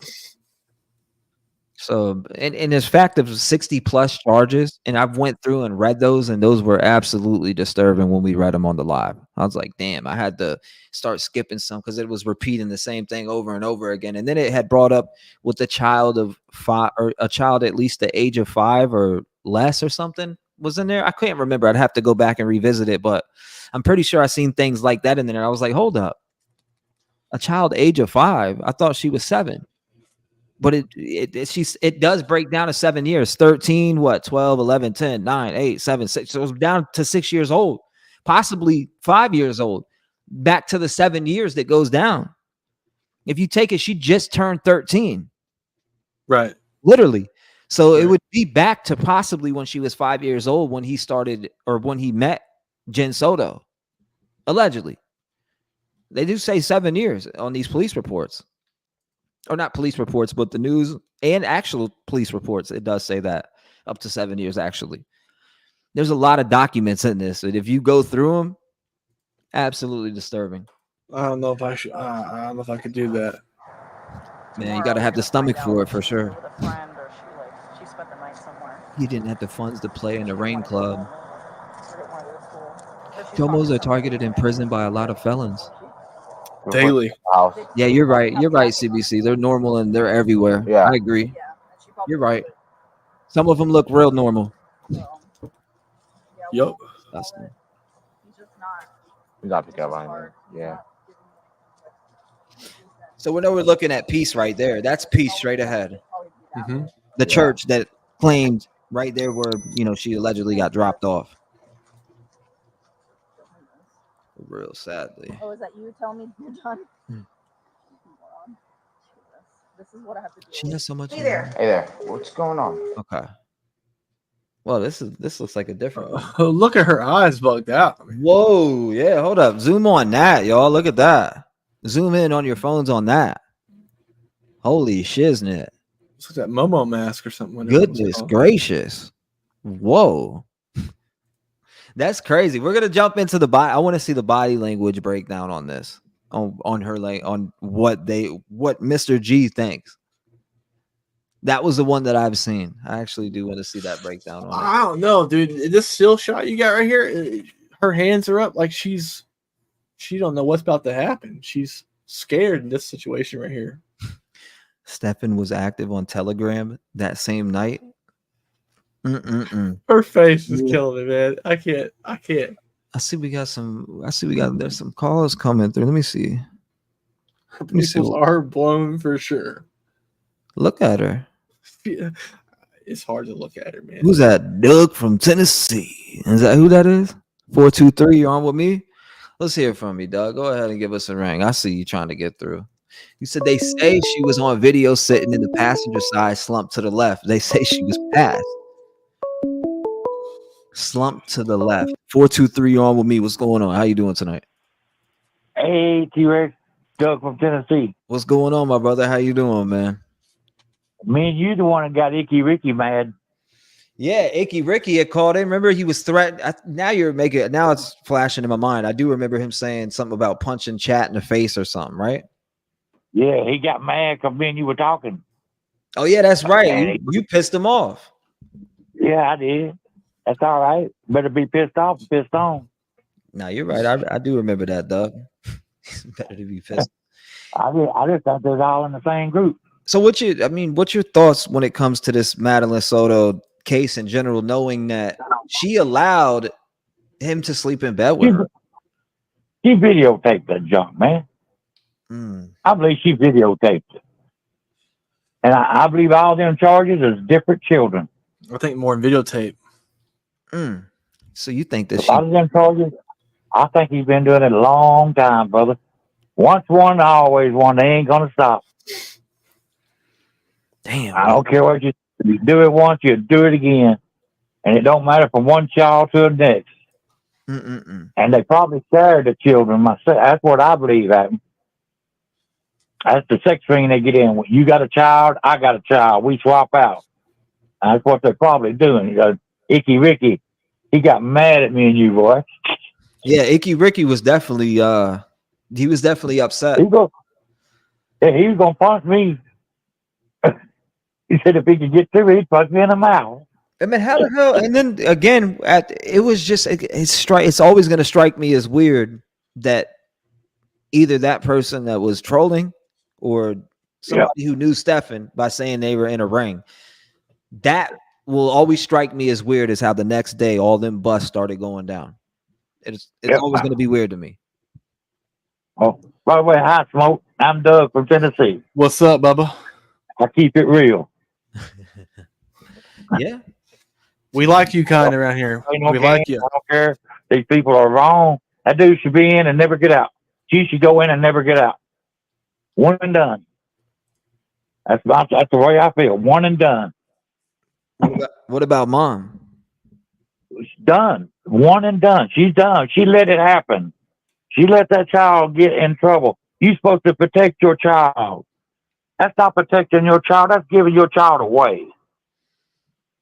Speaker 1: So, and there's fact of 60 plus charges, and I've went through and read those, and those were absolutely disturbing when we read them on the live. I was like, damn, I had to start skipping some because it was repeating the same thing over and over again. And then it had brought up with the child of 5, or a child at least the age of 5 or less or something was in there. I can't remember. I'd have to go back and revisit it, but I'm pretty sure I seen things like that in there. I was like, hold up, a child age of 5? I thought she was 7. But it does break down to 7 years, 13, 12, 11, 10, 9, 8, 7, 6. So it's down to 6 years old, possibly 5 years old, back to the 7 years that goes down. If you take it, she just turned 13.
Speaker 2: Right.
Speaker 1: Literally. So it would be back to possibly when she was 5 years old when he started or when he met Jenn Soto. Allegedly. They do say 7 years on these police reports. Or not police reports, but the news and actual police reports. It does say that up to 7 years, actually. There's a lot of documents in this. And if you go through them, absolutely disturbing.
Speaker 2: I don't know if I should. I don't know if I could do that.
Speaker 1: Man, you got to have the stomach for it, for sure.
Speaker 13: With a friend, or she spent the night somewhere.
Speaker 1: He didn't have the funds to play in the Rain Club.
Speaker 13: So she's
Speaker 1: Homos are targeted in prison by a lot of felons.
Speaker 2: Daily.
Speaker 1: Yeah, you're right. You're right, CBC. They're normal and they're everywhere.
Speaker 7: Yeah.
Speaker 1: I agree. You're right. Some of them look real normal.
Speaker 2: Yup.
Speaker 1: Disgusting.
Speaker 7: We got to pick up on there. Yeah.
Speaker 1: So we know we're looking at peace right there. That's peace straight ahead.
Speaker 2: Mm-hmm.
Speaker 1: The church that claimed right there where, she allegedly got dropped off. Real sadly.
Speaker 13: Oh, is that you? Tell me you're done. This is what I have to do.
Speaker 1: She has so much.
Speaker 10: Hey there.
Speaker 7: Hey there. What's going on?
Speaker 1: Okay. Well, this looks like a different one.
Speaker 2: Look at her eyes bugged out.
Speaker 1: Whoa, yeah, hold up. Zoom on that, y'all. Look at that. Zoom in on your phones on that. Holy shiznit.
Speaker 2: It's like that Momo mask or something.
Speaker 1: Goodness gracious. Whoa. That's crazy. We're gonna jump into the body. I want to see the body language breakdown on this. On her, like, on what Mr. G thinks. That was the one that I've seen. I actually do want to see that breakdown on it.
Speaker 2: I don't know, dude. This still shot you got right here, her hands are up like she don't know what's about to happen. She's scared in this situation right here.
Speaker 1: Stephan was active on Telegram that same night.
Speaker 2: Her face is killing me, man. I can't.
Speaker 1: I see we got there's some calls coming through. Let me see.
Speaker 2: People are blown for sure.
Speaker 1: Look at her.
Speaker 2: It's hard to look at her, man.
Speaker 1: Who's that? Doug from Tennessee. Is that who that is? 423, you're on with me? Let's hear from you, Doug. Go ahead and give us a ring. I see you trying to get through. You said they say she was on video sitting in the passenger side, slumped to the left. They say she was passed. Slumped to the left. 423, you're on with me. What's going on? How you doing tonight?
Speaker 16: Hey, T-REV. Doug from Tennessee.
Speaker 1: What's going on, my brother? How you doing, man?
Speaker 16: Me and you the one that got Icky Ricky mad.
Speaker 1: Yeah, Icky Ricky had called in. Remember, he was threatened. Now it's flashing in my mind. I do remember him saying something about punching Chat in the face or something, right?
Speaker 16: Yeah, he got mad because me and you were talking.
Speaker 1: Oh, yeah, that's right. You pissed him off.
Speaker 16: Yeah, I did. That's all right. Better be pissed off than pissed on.
Speaker 1: No, you're right. I do remember that, Doug. Better to be pissed.
Speaker 16: I just thought they was all in the same group.
Speaker 1: So what's your thoughts when it comes to this Madeline Soto case in general, knowing that she allowed him to sleep in bed with her?
Speaker 16: She videotaped that junk, man. I believe she videotaped it. And I believe all them charges is different children.
Speaker 2: I think more in videotape.
Speaker 1: So you think that
Speaker 16: a lot of them charges, I think he's been doing it a long time, brother. Once one, always one. They ain't gonna stop.
Speaker 1: Damn.
Speaker 16: I don't care what you do it once, you do it again. And it don't matter from one child to the next. And they probably share the children. That's what I believe happened. That's the sex ring they get in. When you got a child, I got a child. We swap out. That's what they're probably doing. Icky Ricky, he got mad at me and you, boy.
Speaker 1: Yeah, Icky Ricky was definitely he was definitely upset.
Speaker 16: He was gonna punch me. He said if he could get through, he'd punch me in the mouth.
Speaker 1: I mean, how the hell? And then again, it was just it's always going to strike me as weird that either that person that was trolling or somebody who knew Stephan by saying they were in a ring. That will always strike me as weird as how the next day all them busts started going down. It's always going to be weird to me.
Speaker 16: Oh, by the way, hi, Smoke. I'm Doug from Tennessee.
Speaker 2: What's up, Bubba?
Speaker 16: I keep it real.
Speaker 1: Yeah.
Speaker 2: We like you kind of around here. We like you.
Speaker 16: I don't care. These people are wrong. That dude should be in and never get out. She should go in and never get out. One and done. That's the way I feel. One and done.
Speaker 1: What about mom?
Speaker 16: It's done. One and done. She's done. She let it happen. She let that child get in trouble. You're supposed to protect your child. That's not protecting your child. That's giving your child away.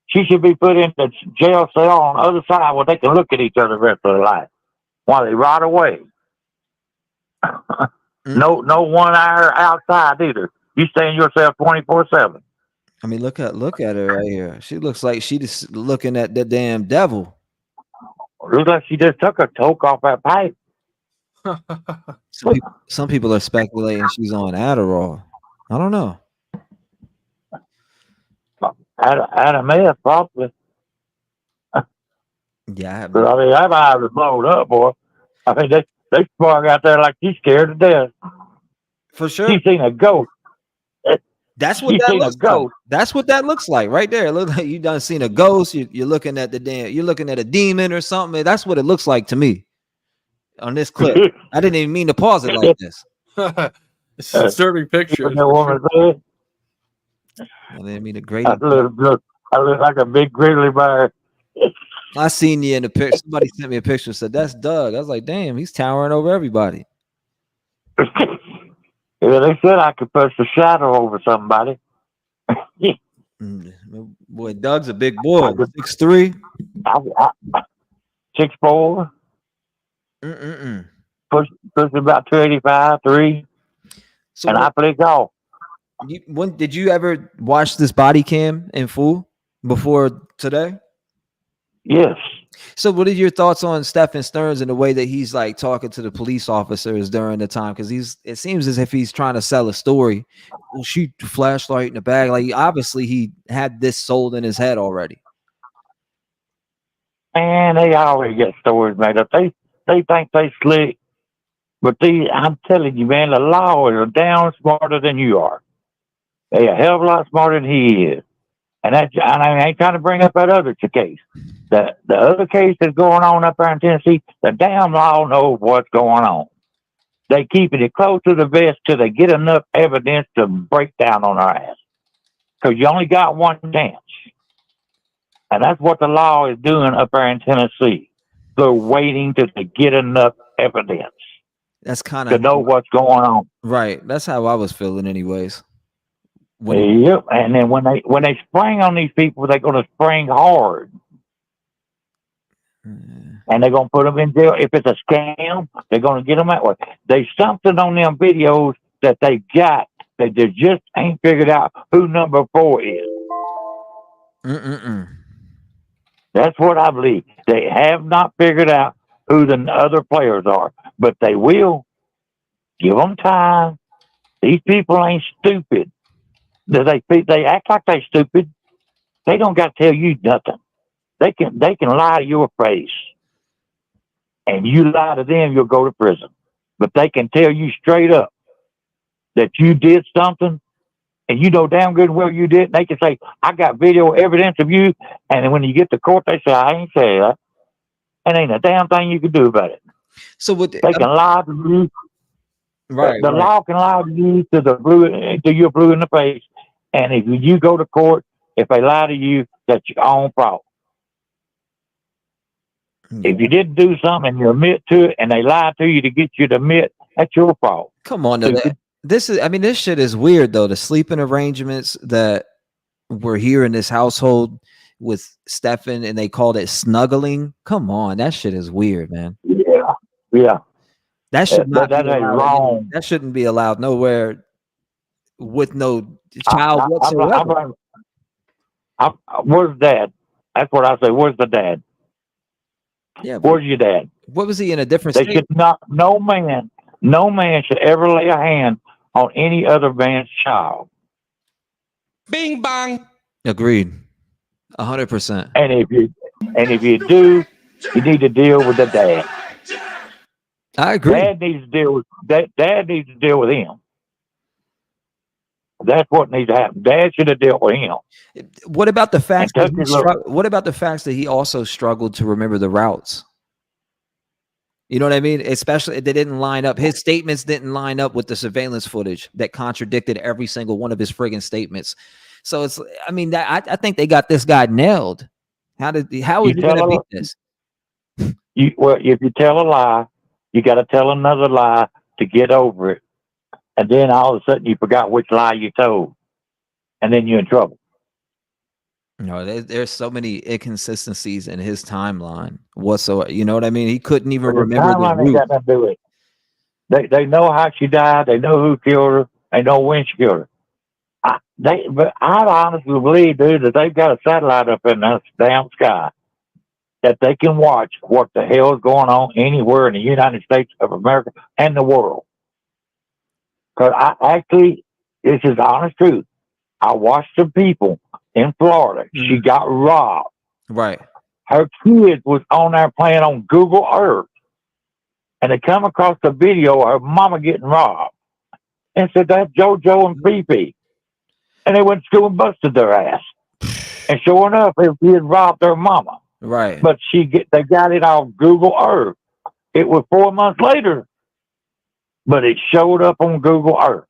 Speaker 16: She should be put in the jail cell on the other side where they can look at each other the rest of their life while they rot away. No one hour outside either. You stay in yourself 24/7.
Speaker 1: I mean, look at her right here. She looks like she just looking at the damn devil.
Speaker 16: Looks like she just took a toke off that pipe.
Speaker 1: Some people are speculating she's on Adderall. I don't know.
Speaker 16: Out of meth, probably.
Speaker 1: Yeah,
Speaker 16: But I mean, that eye was blown up, boy. I mean, they sprung out there like she's scared to death.
Speaker 1: For sure.
Speaker 16: She's seen a ghost.
Speaker 1: That's what that looks like. That's what that looks like right there. It looks like you done seen a ghost. You're looking at you're looking at a demon or something. That's what it looks like to me on this clip. I didn't even mean to pause it like this.
Speaker 2: It's a disturbing picture.
Speaker 16: That woman said,
Speaker 1: I didn't mean to grade.
Speaker 16: I look like a big grizzly bear.
Speaker 1: I seen you in the picture. Somebody sent me a picture and said, that's Doug. I was like, damn, he's towering over everybody.
Speaker 16: Yeah, they said I could push a shadow over somebody.
Speaker 1: Boy, Doug's a big boy. 6'3".
Speaker 16: 6'4". Push about 285, 3.
Speaker 1: So
Speaker 16: and I play golf.
Speaker 1: When did you ever watch this body cam in full before today?
Speaker 16: Yes.
Speaker 1: So what are your thoughts on Stephan Stearns and the way that he's like talking to the police officers during the time? Because it seems as if he's trying to sell a story. Well, shoot the flashlight in the bag. Like obviously he had this sold in his head already.
Speaker 16: Man, they always get stories made up. They think they slick. But I'm telling you, man, the law is down smarter than you are. They a hell of a lot smarter than he is. And I ain't trying to bring up that other case. The other case that's going on up there in Tennessee, the damn law knows what's going on. They keeping it close to the vest till they get enough evidence to break down on our ass. Because you only got one chance. And that's what the law is doing up there in Tennessee. They're waiting to get enough evidence.
Speaker 1: That's kind
Speaker 16: to
Speaker 1: of
Speaker 16: know what's going on.
Speaker 1: Right. That's how I was feeling anyways.
Speaker 16: Yep. And then when they spring on these people, they're going to spring hard. And they're going to put them in jail. If it's a scam, they're going to get them that way. There's something on them videos that they got that they just ain't figured out who number 4 is. That's what I believe. They have not figured out who the other players are, but they will. Give them time. These people ain't stupid. They act like they're stupid. They don't got to tell you nothing. They can lie to your face, and you lie to them, you'll go to prison. But they can tell you straight up that you did something, and you know damn good well you did. They can say, "I got video evidence of you," and then when you get to court, they say, "I ain't say that," and ain't a damn thing you can do about it.
Speaker 1: So what
Speaker 16: they can lie to you.
Speaker 1: Right.
Speaker 16: The law can lie to you to you're blue in the face, and if you go to court, if they lie to you, that's your own fault. If you didn't do something and you admit to it, and they lie to you to get you to admit, that's your fault.
Speaker 1: Come on, this shit is weird though. The sleeping arrangements that were here in this household with Stephan, and they called it snuggling. Come on, that shit is weird, man.
Speaker 16: Yeah.
Speaker 1: That should not be
Speaker 16: wrong.
Speaker 1: That shouldn't be allowed nowhere with no child whatsoever.
Speaker 16: Where's dad? That's what I say. Where's the dad?
Speaker 1: Yeah.
Speaker 16: Where's your dad?
Speaker 1: What was he in a different
Speaker 16: They
Speaker 1: state?
Speaker 16: should not. No man should ever lay a hand on any other man's child.
Speaker 17: Bing bang.
Speaker 1: Agreed. 100%.
Speaker 16: And if you do, you need to deal with the dad.
Speaker 1: I agree.
Speaker 16: Dad needs to deal with him. That's what needs to happen. Dad should have dealt with him.
Speaker 1: What about the fact that he also struggled to remember the routes? You know what I mean? Especially they didn't line up. His statements didn't line up with the surveillance footage that contradicted every single one of his friggin' statements. So it's, I mean, that I think they got this guy nailed. How are you going to beat this?
Speaker 16: Well, if you tell a lie, you got to tell another lie to get over it, and then all of a sudden you forgot which lie you told, and then you're in trouble.
Speaker 1: No, there's so many inconsistencies in his timeline whatsoever. You know what I mean? He couldn't even remember the
Speaker 16: Timeline ain't
Speaker 1: route.
Speaker 16: got nothing to do with it. They know how she died. They know who killed her. They know when she killed her. But I honestly believe, dude, that they've got a satellite up in the damn sky that they can watch what the hell is going on anywhere in the United States of America and the world. Because this is honest truth. I watched some people in Florida. She got robbed.
Speaker 1: Right.
Speaker 16: Her kid was on there playing on Google Earth. And they come across the video of her mama getting robbed. And said, that's JoJo and Fifi. And they went to school and busted their ass. And sure enough, he had robbed their mama.
Speaker 1: Right.
Speaker 16: But they got it off Google Earth. It was 4 months later, but it showed up on Google Earth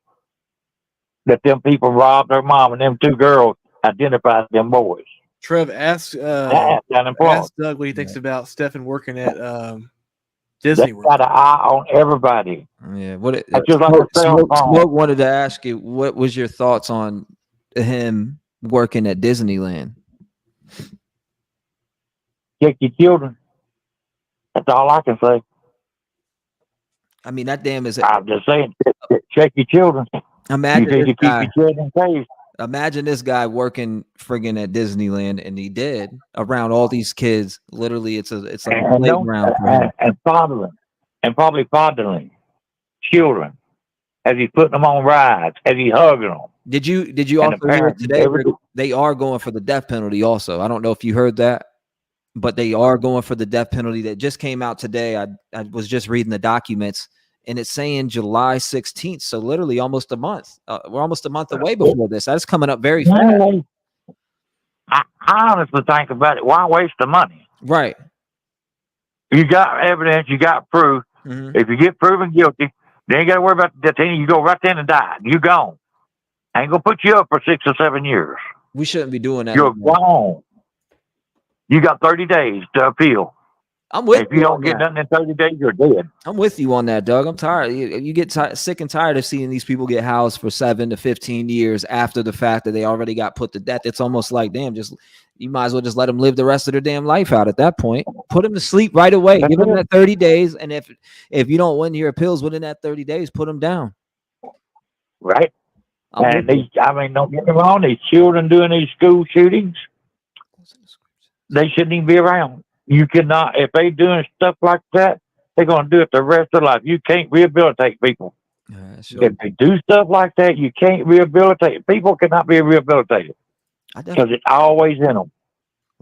Speaker 16: that them people robbed their mom, and them two girls identified them boys.
Speaker 2: Trev, ask Doug what he thinks about Stephan working at Disney World.
Speaker 16: Got an eye on everybody.
Speaker 1: Yeah.
Speaker 16: Smoke
Speaker 1: wanted to ask you, what was your thoughts on him working at Disneyland?
Speaker 16: Check your children. That's all I can say.
Speaker 1: I mean, that damn is.
Speaker 16: I'm just saying, check your children.
Speaker 1: Imagine
Speaker 16: you need to
Speaker 1: this guy.
Speaker 16: keep your children safe.
Speaker 1: Imagine this guy working friggin' at Disneyland, and he did around all these kids. Literally, it's like a playground for him.
Speaker 16: And probably fondling children. As he putting them on rides, as he hugging them.
Speaker 1: Did you also hear today? They are going for the death penalty. Also, I don't know if you heard that, but they are going for the death penalty that just came out today. I was just reading the documents, and it's saying July 16th. So literally almost a month. We're almost a month away before this. That's coming up very fast.
Speaker 16: I honestly think about it. Why waste the money?
Speaker 1: Right.
Speaker 16: You got evidence. You got proof. If you get proven guilty, then you got to worry about the death penalty. You go right there and die. You gone. I ain't gonna put you up for 6 or 7 years.
Speaker 1: We shouldn't be doing that.
Speaker 16: You're gone. You got 30 days to appeal.
Speaker 1: I'm with you.
Speaker 16: If you don't get nothing in 30 days, you're dead.
Speaker 1: I'm with you on that, Doug. I'm tired. You get sick and tired of seeing these people get housed for 7 to 15 years after the fact that they already got put to death. It's almost like, damn, you might as well just let them live the rest of their damn life out at that point. Put them to sleep right away. Give them that 30 days. And if you don't win your appeals within that 30 days, put them down.
Speaker 16: Right. And don't get me wrong, these children doing these school shootings, they shouldn't even be around. You cannot, if they doing stuff like that, they're going to do it the rest of their life. You can't rehabilitate people.
Speaker 1: Sure.
Speaker 16: If they do stuff like that, you can't rehabilitate. People cannot be rehabilitated because it's always in them,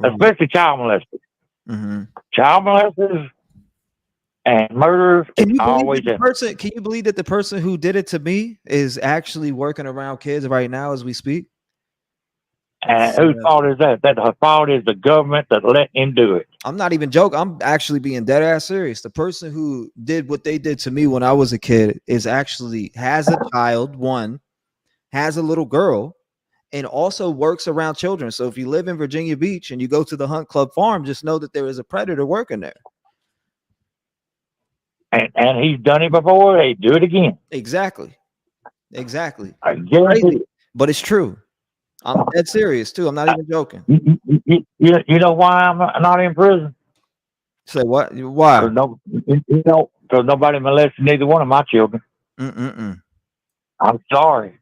Speaker 16: especially child molesters. Child molesters and murderers.
Speaker 1: Can you
Speaker 16: believe
Speaker 1: that the person who did it to me is actually working around kids right now as we speak?
Speaker 16: And whose fault is that? That her fault is the government that let him do it.
Speaker 1: I'm not even joking. I'm actually being dead ass serious. The person who did what they did to me when I was a kid has a child, has a little girl, and also works around children. So if you live in Virginia Beach and you go to the Hunt Club Farm, just know that there is a predator working there.
Speaker 16: And he's done it before. They do it again.
Speaker 1: Exactly.
Speaker 16: Crazy.
Speaker 1: But it's true. I'm dead serious too. I'm not even joking.
Speaker 16: You know why I'm not in prison?
Speaker 1: Say what? Why?
Speaker 16: Because nobody molested neither one of my children. I'm sorry.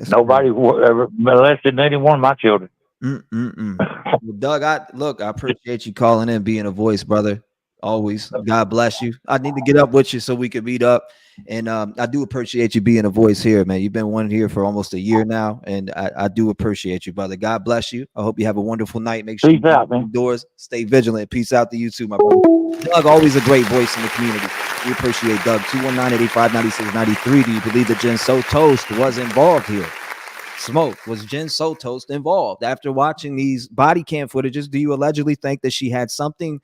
Speaker 16: Nobody ever molested neither one of my children.
Speaker 1: Well, Doug, I appreciate you calling in, being a voice, brother. Always. God bless you. I need to get up with you so we could meet up. And I do appreciate you being a voice here, man. You've been one here for almost a year now. And I do appreciate you, brother. God bless you. I hope you have a wonderful night. Make sure you open doors. Stay vigilant. Peace out to you too, my brother. Doug, always a great voice in the community. We appreciate Doug. 219-885-9693. Do you believe that Jenn Soto was involved here? Smoke, was Jenn Soto involved? After watching these body cam footages, do you allegedly think that she had something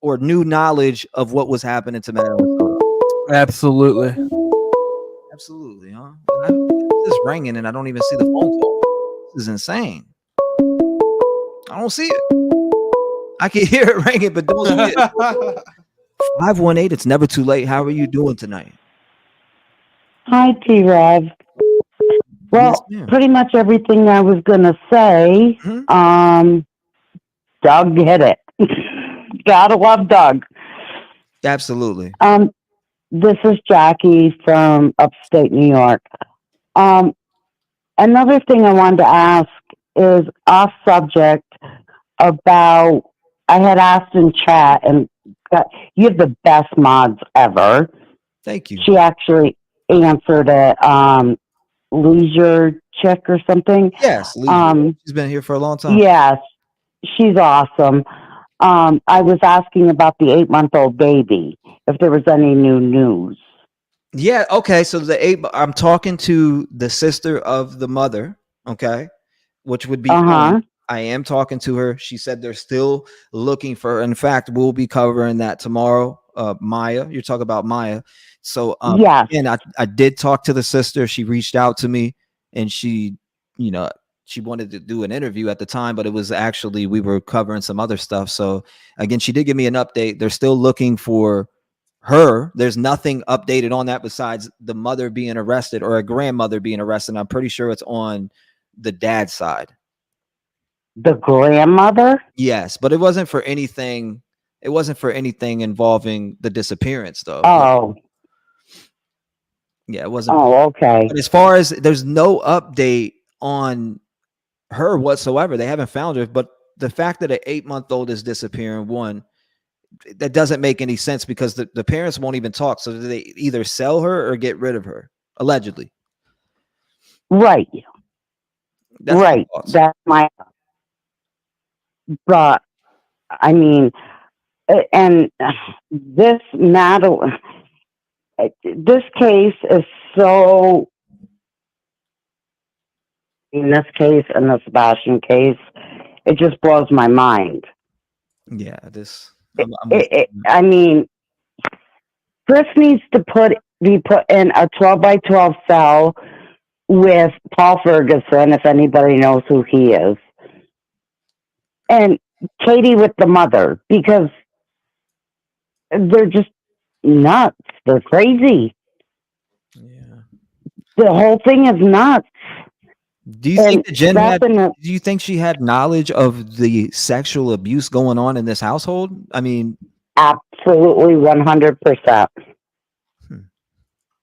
Speaker 1: or new knowledge of what was happening to Madeline Soto?
Speaker 2: Absolutely.
Speaker 1: Absolutely, huh? It's just ringing and I don't even see the phone call. This is insane. I don't see it. I can hear it ringing, but don't see it. 518, it's never too late. How are you doing tonight?
Speaker 18: Hi, T-REV. Well, pretty much everything I was going to say, Doug hit it. Gotta love Doug.
Speaker 1: Absolutely.
Speaker 18: This is Jackie from upstate New York. Another thing I wanted to ask is off subject about, I had asked in chat, and you have the best mods ever.
Speaker 1: Thank you.
Speaker 18: She actually answered it. Leisure Chick or something.
Speaker 1: Yes, Leisure. She's been here for a long time.
Speaker 18: Yes, she's awesome. I was asking about the 8-month-old baby, if there was any new news.
Speaker 1: Yeah, okay. So I'm talking to the sister of the mother, okay, which would be I am talking to her. She said they're still looking for her. In fact, we'll be covering that tomorrow. Maya, you're talking about Maya. So
Speaker 18: yes.
Speaker 1: And I did talk to the sister. She reached out to me and she wanted to do an interview at the time, but it was actually, we were covering some other stuff. So again, she did give me an update. They're still looking for her. There's nothing updated on that besides the mother being arrested or a grandmother being arrested. I'm pretty sure it's on the dad's side.
Speaker 18: The grandmother?
Speaker 1: Yes, but it wasn't for anything. It wasn't for anything involving the disappearance, though.
Speaker 18: Oh.
Speaker 1: Yeah, it wasn't.
Speaker 18: Oh, okay.
Speaker 1: But as far as there's no update on her whatsoever, they haven't found her. But the fact that an 8-month-old is disappearing, one, that doesn't make any sense because the parents won't even talk. So they either sell her or get rid of her, allegedly.
Speaker 18: Right. Right. That's my. But I mean, and this Madeline, this case is so. In this case and the Sebastian case, it just blows my mind.
Speaker 1: Yeah, this.
Speaker 18: I mean, Chris needs to be put in a 12-by-12 cell with Paul Ferguson, if anybody knows who he is, and Katie with the mother, because they're just nuts. They're crazy.
Speaker 1: Yeah.
Speaker 18: The whole thing is nuts.
Speaker 1: Do you think that Jenn do you think she had knowledge of the sexual abuse going on in this household? I mean,
Speaker 18: absolutely 100%.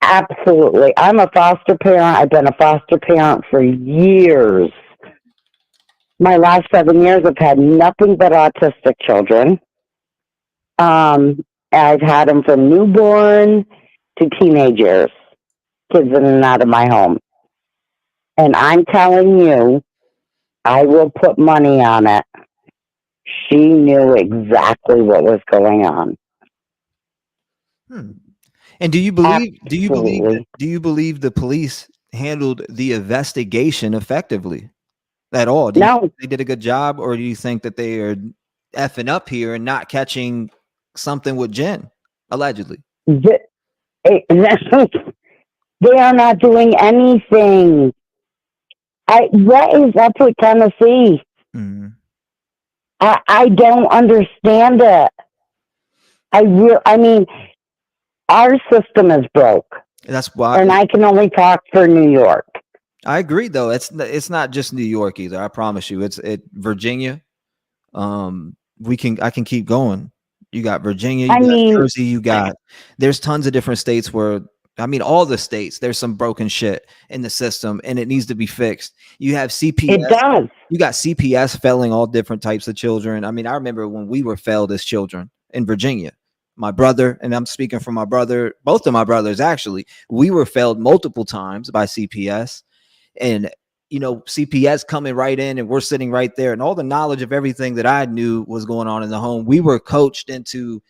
Speaker 18: Absolutely. I'm a foster parent. I've been a foster parent for years. My last 7 years, I've had nothing but autistic children. I've had them from newborn to teenagers, kids in and out of my home. And I'm telling you, I will put money on it. She knew exactly what was going on.
Speaker 1: And do you believe the police handled the investigation effectively at all? Do you think they did a good job, or do you think that they are effing up here and not catching something with Jenn, allegedly?
Speaker 18: They are not doing anything. What is up with Tennessee? I don't understand it. I mean, our system is broke.
Speaker 1: That's why.
Speaker 18: And I can only talk for New York.
Speaker 1: I agree, though. It's not just New York either. I promise you. It's Virginia. I can keep going. You got Virginia, you got Jersey, there's tons of different states where, I mean, all the states, there's some broken shit in the system and it needs to be fixed. You have CPS.
Speaker 18: It does.
Speaker 1: You got CPS failing all different types of children. I mean, I remember when we were failed as children in Virginia. My brother, and I'm speaking for my brother, both of my brothers, actually, we were failed multiple times by CPS. And, CPS coming right in and we're sitting right there, and all the knowledge of everything that I knew was going on in the home, we were coached into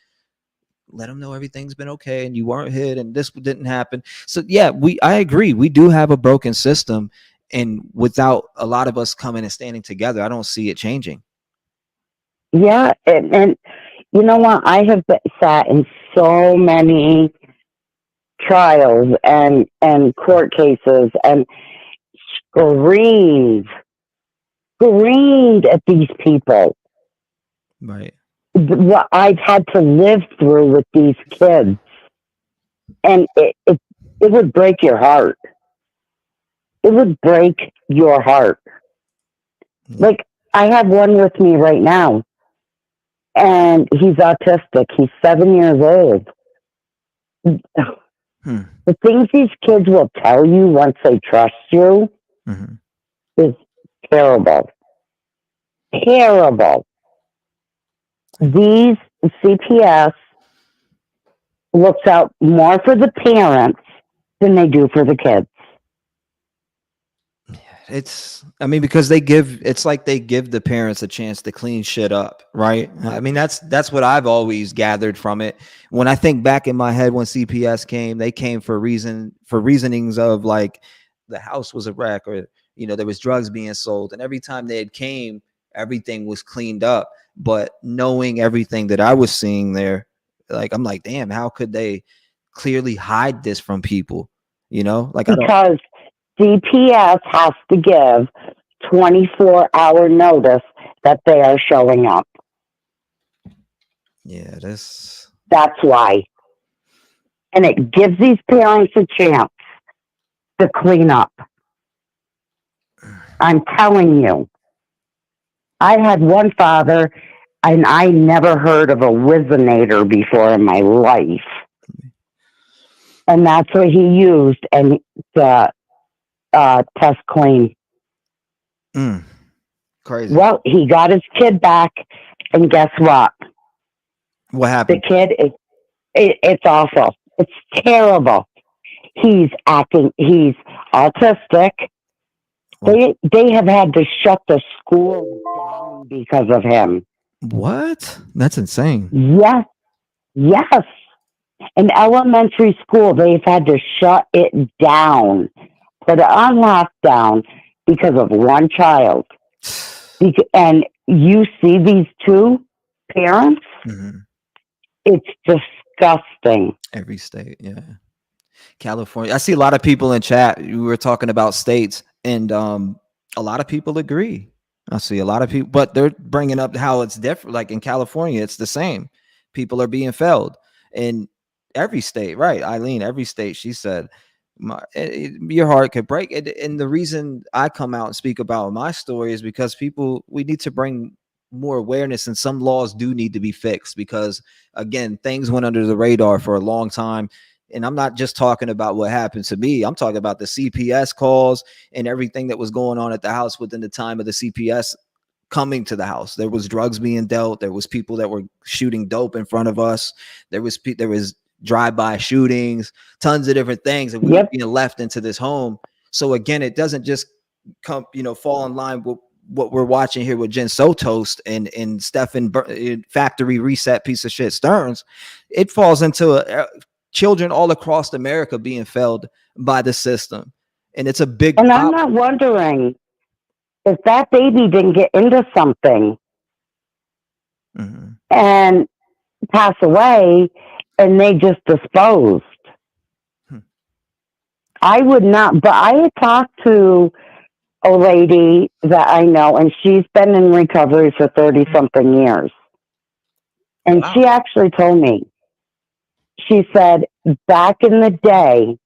Speaker 1: let them know everything's been okay and you weren't hit and this didn't happen. So yeah, I agree. We do have a broken system, and without a lot of us coming and standing together, I don't see it changing.
Speaker 18: Yeah. And You know what? I have sat in so many trials and court cases and screamed at these people.
Speaker 1: Right.
Speaker 18: What I've had to live through with these kids, and it would break your heart. It would break your heart. Like, I have one with me right now, and he's autistic. He's 7 years old. The things these kids will tell you once they trust you is terrible. Terrible. These CPS looks out more for the parents than they do for the kids.
Speaker 1: I mean, because it's like they give the parents a chance to clean shit up, right? I mean, that's what I've always gathered from it. When I think back in my head, when CPS came, they came for reasonings of like the house was a wreck, or there was drugs being sold, and every time they had came, everything was cleaned up. But knowing everything that I was seeing there, like I'm like, damn, how could they clearly hide this from people?
Speaker 18: Because CPS has to give 24-hour notice that they are showing up.
Speaker 1: Yeah,
Speaker 18: that's why. And it gives these parents a chance to clean up. I'm telling you. I had one father, and I never heard of a Wizinator before in my life. And that's what he used, and the test clean.
Speaker 1: Crazy.
Speaker 18: Well, he got his kid back, and guess what?
Speaker 1: What happened?
Speaker 18: The kid is, it's awful. It's terrible. He's autistic. They have had to shut the school down because of him.
Speaker 1: What? That's insane.
Speaker 18: Yes. In elementary school, they've had to shut it down, put it on lockdown because of one child. And you see these two parents, it's disgusting.
Speaker 1: Every state, yeah. California. I see a lot of people in chat. We were talking about states, and a lot of people agree. I see a lot of people, but they're bringing up how it's different. Like in California, it's the same. People are being felled in every state, right? Eileen, every state. She said, your heart could break. And the reason I come out and speak about my story is because we need to bring more awareness, and some laws do need to be fixed, because again, things went under the radar for a long time. And I'm not just talking about what happened to me. I'm talking about the CPS calls and everything that was going on at the house within the time of the CPS coming to the house. There was drugs being dealt. There was people that were shooting dope in front of us. There was drive-by shootings, tons of different things, and we were being left into this home. So again, it doesn't just come, fall in line with what we're watching here with Jenn Soto and Stephan factory reset piece of shit Stearns. It falls into children all across America being failed by the system, and it's a big problem.
Speaker 18: I'm not wondering if that baby didn't get into something and pass away, and they just disposed. I would not, but I had talked to a lady that I know, and she's been in recovery for 30-something years. And she actually told me, she said, back in the day,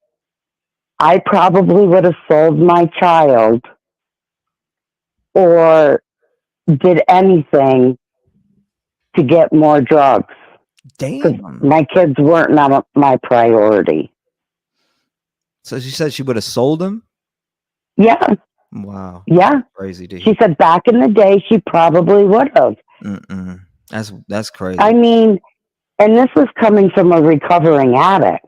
Speaker 18: I probably would have sold my child or did anything to get more drugs.
Speaker 1: Damn.
Speaker 18: My kids weren't not my priority.
Speaker 1: So she said she would have sold him?
Speaker 18: Yeah.
Speaker 1: Wow.
Speaker 18: Yeah.
Speaker 1: Crazy to hear.
Speaker 18: She said back in the day, she probably would have.
Speaker 1: That's crazy.
Speaker 18: I mean, and this was coming from a recovering addict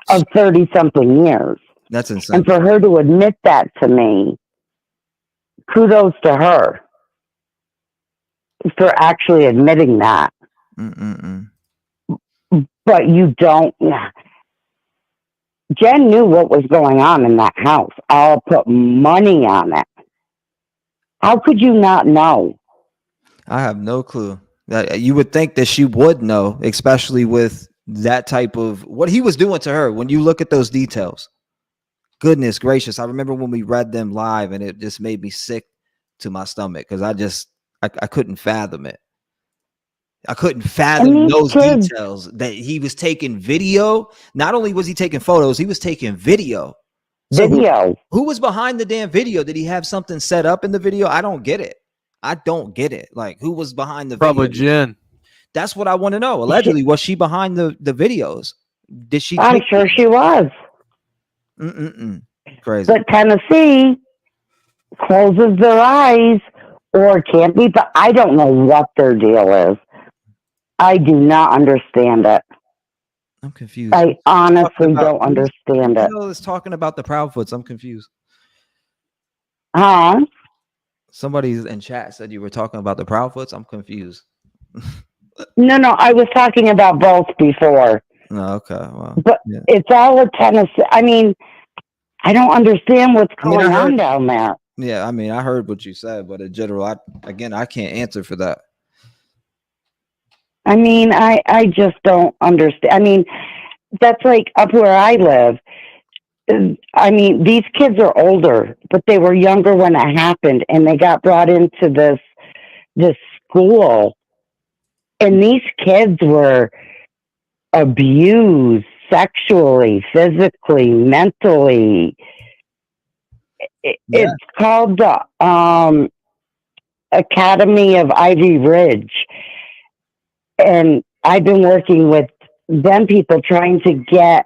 Speaker 18: of 30-something years.
Speaker 1: That's insane.
Speaker 18: And for her to admit that to me, kudos to her for actually admitting that. But you don't. Jenn knew what was going on in that house. I'll put money on it. How could you not know?
Speaker 1: I have no clue. You would think that she would know, especially with that type of what he was doing to her. When you look at those details, goodness gracious. I remember when we read them live and it just made me sick to my stomach because I couldn't fathom it. I couldn't fathom those details that he was taking video. Not only was he taking photos, he was taking video. So who was behind the damn video? Did he have something set up in the video? I don't get it. Like, who was behind the
Speaker 2: Probably
Speaker 1: video?
Speaker 2: Jenn.
Speaker 1: That's what I want to know. Allegedly, was she behind the videos? Did she?
Speaker 18: I'm sure she was.
Speaker 1: Crazy.
Speaker 18: But Tennessee closes their eyes or can't be. But I don't know what their deal is. I do not understand it.
Speaker 1: I'm confused.
Speaker 18: I honestly don't understand it.
Speaker 1: Who is talking about the Proudfoots? I'm confused.
Speaker 18: Huh?
Speaker 1: Somebody in chat said you were talking about the Proudfoots. I'm confused.
Speaker 18: No, I was talking about both before.
Speaker 1: No, okay. Well,
Speaker 18: but it's all a Tennessee. I mean, I don't understand what's going on down there.
Speaker 1: Yeah, I mean, I heard what you said, but in general, I can't answer for that.
Speaker 18: I mean, I just don't understand. I mean, that's like up where I live. I mean, these kids are older, but they were younger when it happened, and they got brought into this school, and these kids were abused sexually, physically, mentally. It's called the Academy of Ivy Ridge. And I've been working with them people trying to get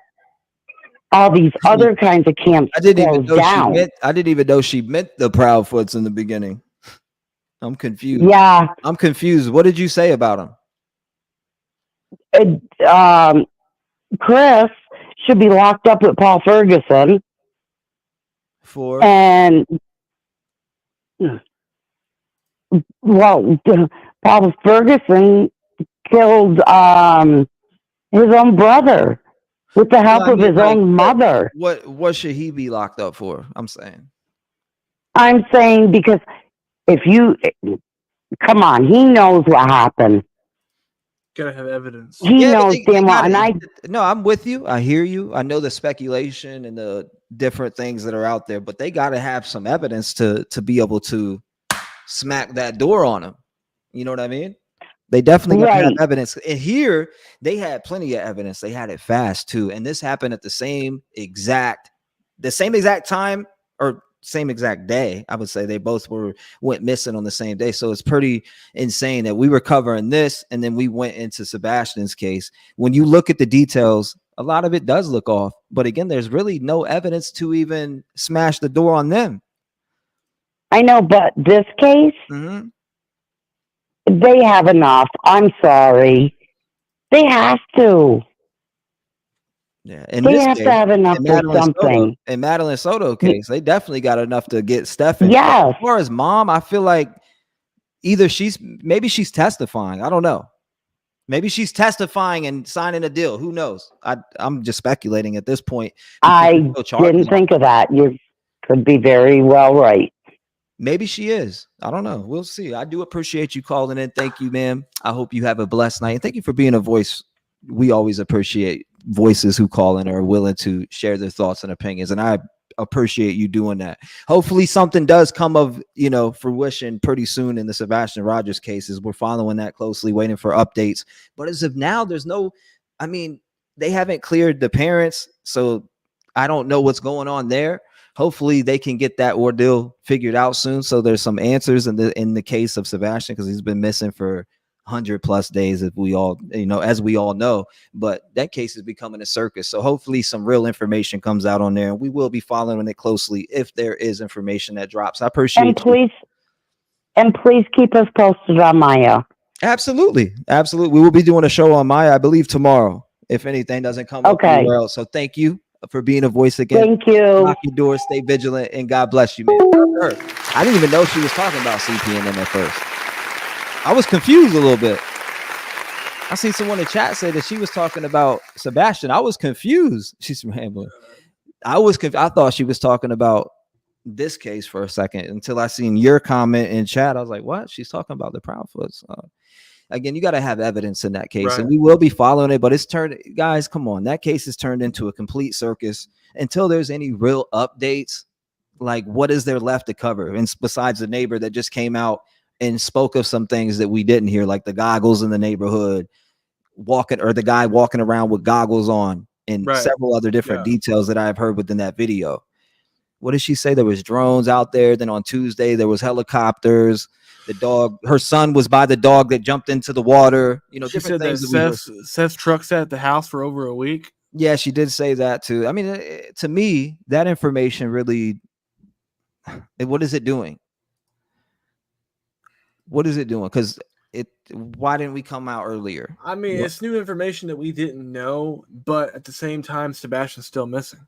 Speaker 18: all these other kinds of camps
Speaker 1: I didn't even know she meant the Proudfoots in the beginning. I'm confused.
Speaker 18: Yeah.
Speaker 1: I'm confused. What did you say about
Speaker 18: them? Chris should be locked up with Paul Ferguson. And well, Paul Ferguson killed his own brother with the help of his own mother.
Speaker 1: What should he be locked up for? I'm
Speaker 18: saying because if you come on, he knows what happened.
Speaker 2: Gotta have evidence.
Speaker 18: He knows damn well, and
Speaker 1: no, I'm with you. I hear you. I know the speculation and the different things that are out there, but they got to have some evidence to be able to smack that door on him. You know what I mean? They definitely got to have evidence. And here they had plenty of evidence. They had it fast too, and this happened at the same exact time or same exact day. I would say they both went missing on the same day. So it's pretty insane that we were covering this and then we went into Sebastian's case. When you look at the details, a lot of it does look off. But again, there's really no evidence to even smash the door on them.
Speaker 18: I know, but this case, they have enough. I'm sorry. They have to.
Speaker 1: Yeah,
Speaker 18: they have to have enough for something.
Speaker 1: In Madeline Soto case, they definitely got enough to get Stephan.
Speaker 18: Yeah.
Speaker 1: As far as mom, I feel like either maybe she's testifying. I don't know. Maybe she's testifying and signing a deal. Who knows? I'm just speculating at this point.
Speaker 18: I didn't think of that. You could be very well right.
Speaker 1: Maybe she is. I don't know. We'll see. I do appreciate you calling in. Thank you, ma'am. I hope you have a blessed night. And thank you for being a voice. We always appreciate voices who call in or are willing to share their thoughts and opinions. And I appreciate you doing that. Hopefully something does come of, fruition pretty soon in the Sebastian Rogers cases. We're following that closely, waiting for updates. But as of now, they haven't cleared the parents. So I don't know what's going on there. Hopefully they can get that ordeal figured out soon. So there's some answers in the case of Sebastian, because he's been missing for 100+ days, as we all know, but that case is becoming a circus. So hopefully some real information comes out on there, and we will be following it closely if there is information that drops. I appreciate
Speaker 18: and please keep us posted on Maya.
Speaker 1: Absolutely. We will be doing a show on Maya, I believe, tomorrow, if anything doesn't come up anywhere else. So thank you for being a voice again.
Speaker 18: Thank you.
Speaker 1: Lock your doors, stay vigilant, and God bless you, man. I didn't even know she was talking about CPNM at first. I was confused a little bit. I seen someone in chat say that she was talking about Sebastian. I was confused. She's rambling. I thought she was talking about this case for a second until I seen your comment in chat. I was like, what? She's talking about the Proudfoots. again, you got to have evidence in that case, and
Speaker 2: Right.
Speaker 1: we will be following it. But it's turned, guys, come on, that case is turned into a complete circus until there's any real updates. Like, what is there left to cover? And besides the neighbor that just came out and spoke of some things that we didn't hear, like the goggles in the neighborhood, the guy walking around with goggles on, and
Speaker 2: Right.
Speaker 1: several other different
Speaker 2: Yeah.
Speaker 1: details that I've heard within that video. What did she say? There was drones out there. Then on Tuesday, there was helicopters. The dog, her son was by the dog that jumped into the water. You know,
Speaker 2: She
Speaker 1: different
Speaker 2: said that
Speaker 1: things that we heard.
Speaker 2: Seth's truck sat at the house for over a week.
Speaker 1: Yeah, she did say that too. I mean, to me, that information really, what is it doing? What is it doing? Because why didn't we come out earlier?
Speaker 2: I mean, it's new information that we didn't know, but at the same time, Sebastian's still missing.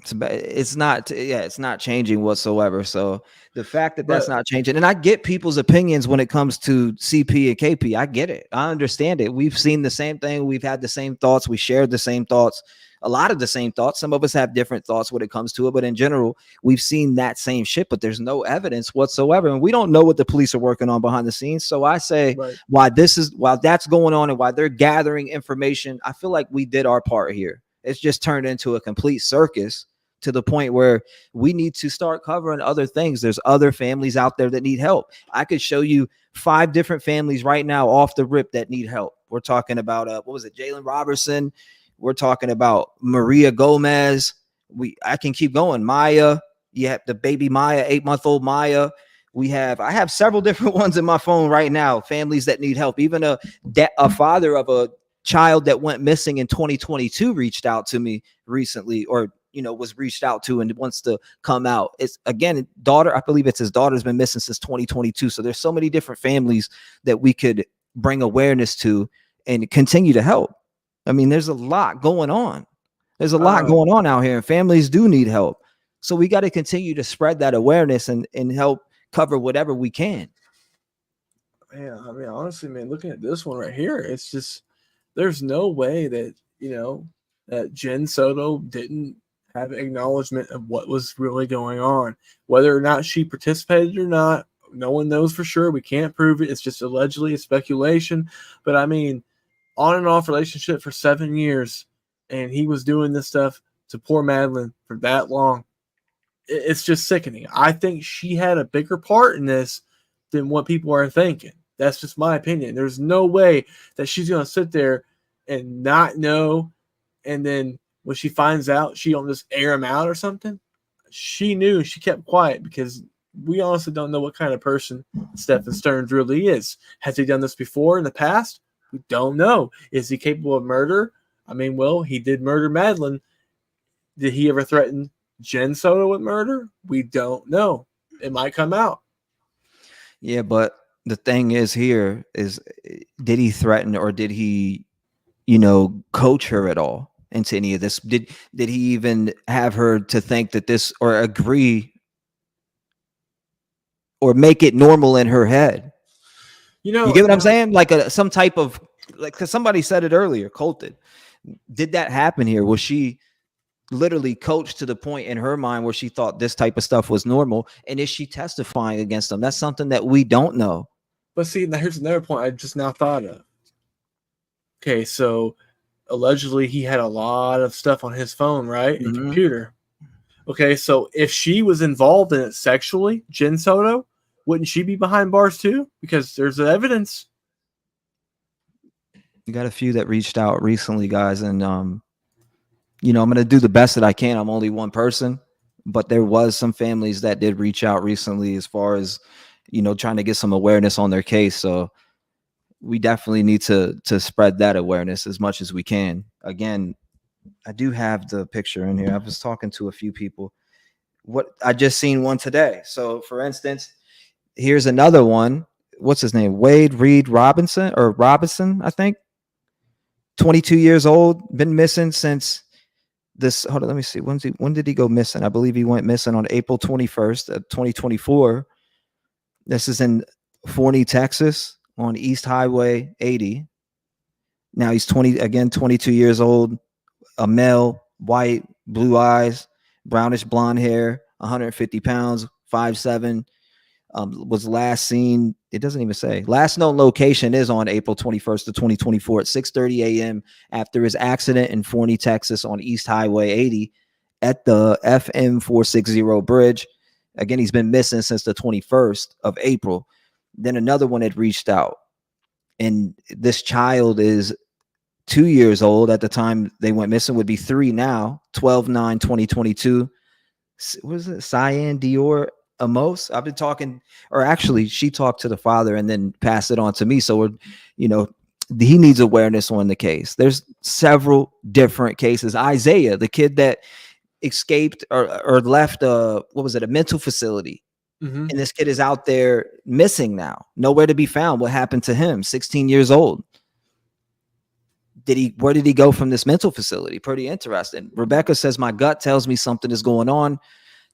Speaker 1: It's not changing whatsoever. So the fact that that's not changing, and I get people's opinions when it comes to CP and KP. I get it. I understand it. We've seen the same thing. We've had the same thoughts. We shared the same thoughts. A lot of the same thoughts. Some of us have different thoughts when it comes to it, but in general, we've seen that same shit, but there's no evidence whatsoever. And we don't know what the police are working on behind the scenes. So I say, while that's going on and while they're gathering information, I feel like we did our part here. It's just turned into a complete circus to the point where we need to start covering other things. There's other families out there that need help. I could show you 5 different families right now off the rip that need help. We're talking about, what was it? Jalen Robertson. We're talking about Maria Gomez. I can keep going. Maya, you have the baby Maya, 8-month-old Maya. I have several different ones in my phone right now. Families that need help. Even a father of a child that went missing in 2022 reached out to me recently, or was reached out to and wants to come out. It's again, daughter. I believe it's his daughter's been missing since 2022. So there's so many different families that we could bring awareness to and continue to help. I mean, there's a lot going on. There's a lot going on out here, and families do need help. So we got to continue to spread that awareness and help cover whatever we can.
Speaker 2: Man, I mean, honestly, man, looking at this one right here, it's just, there's no way that, that Jenn Soto didn't have acknowledgement of what was really going on. Whether or not she participated or not, no one knows for sure. We can't prove it. It's just allegedly a speculation. But I mean, on and off relationship for 7 years, and he was doing this stuff to poor Madeline for that long. It's just sickening. I think she had a bigger part in this than what people are thinking. That's just my opinion. There's no way that she's going to sit there and not know, and then when she finds out, she don't just air him out or something. She knew. She kept quiet because we honestly don't know what kind of person Stephan Stearns really is. Has he done this before in the past? We don't know. Is he capable of murder? I mean, well, he did murder Madeline. Did he ever threaten Jenn Soto with murder? We don't know. It might come out.
Speaker 1: Yeah, but the thing is here is, did he threaten or did he, coach her at all into any of this? Did he even have her to think that this, or agree or make it normal in her head? You get what I'm saying? Like some type of, like, because somebody said it earlier, Colton. Did that happen here? Was she literally coached to the point in her mind where she thought this type of stuff was normal? And is she testifying against them? That's something that we don't know.
Speaker 2: But see, now here's another point I just now thought of. Okay, so allegedly he had a lot of stuff on his phone, right? And computer. Okay, so if she was involved in it sexually, Jenn Soto, wouldn't she be behind bars too? Because there's evidence.
Speaker 1: You got a few that reached out recently, guys, and I'm going to do the best that I can. I'm only one person, but there was some families that did reach out recently as far as, trying to get some awareness on their case. So we definitely need to spread that awareness as much as we can. Again, I do have the picture in here. I was talking to a few people. I just seen one today. So for instance, here's another one. What's his name? Wade Reed Robinson, I think. 22 years old, been missing since this. Hold on, let me see. When did he go missing? I believe he went missing on April 21st, 2024. This is in Forney, Texas, on East Highway 80. Now he's 22 years old, a male, white, blue eyes, brownish blonde hair, 150 pounds, 5'7". Was last seen it doesn't even say. Last known location is on April 21st of 2024 at 6:30 a.m. after his accident in Forney, Texas on East Highway 80 at the FM 460 bridge. Again, he's been missing since the 21st of April. Then another one had reached out. And this child is 2 years old at the time they went missing, would be 3 now, 12/9/2022. What is it? Cyan Dior Amos. I've been talking, or actually she talked to the father and then passed it on to me. So we're, he needs awareness on the case. There's several different cases. Isaiah, the kid that escaped or left a mental facility.
Speaker 2: Mm-hmm.
Speaker 1: And this kid is out there missing now, nowhere to be found. What happened to him? 16 years old. Where did he go from this mental facility? Pretty interesting. Rebecca says, my gut tells me something is going on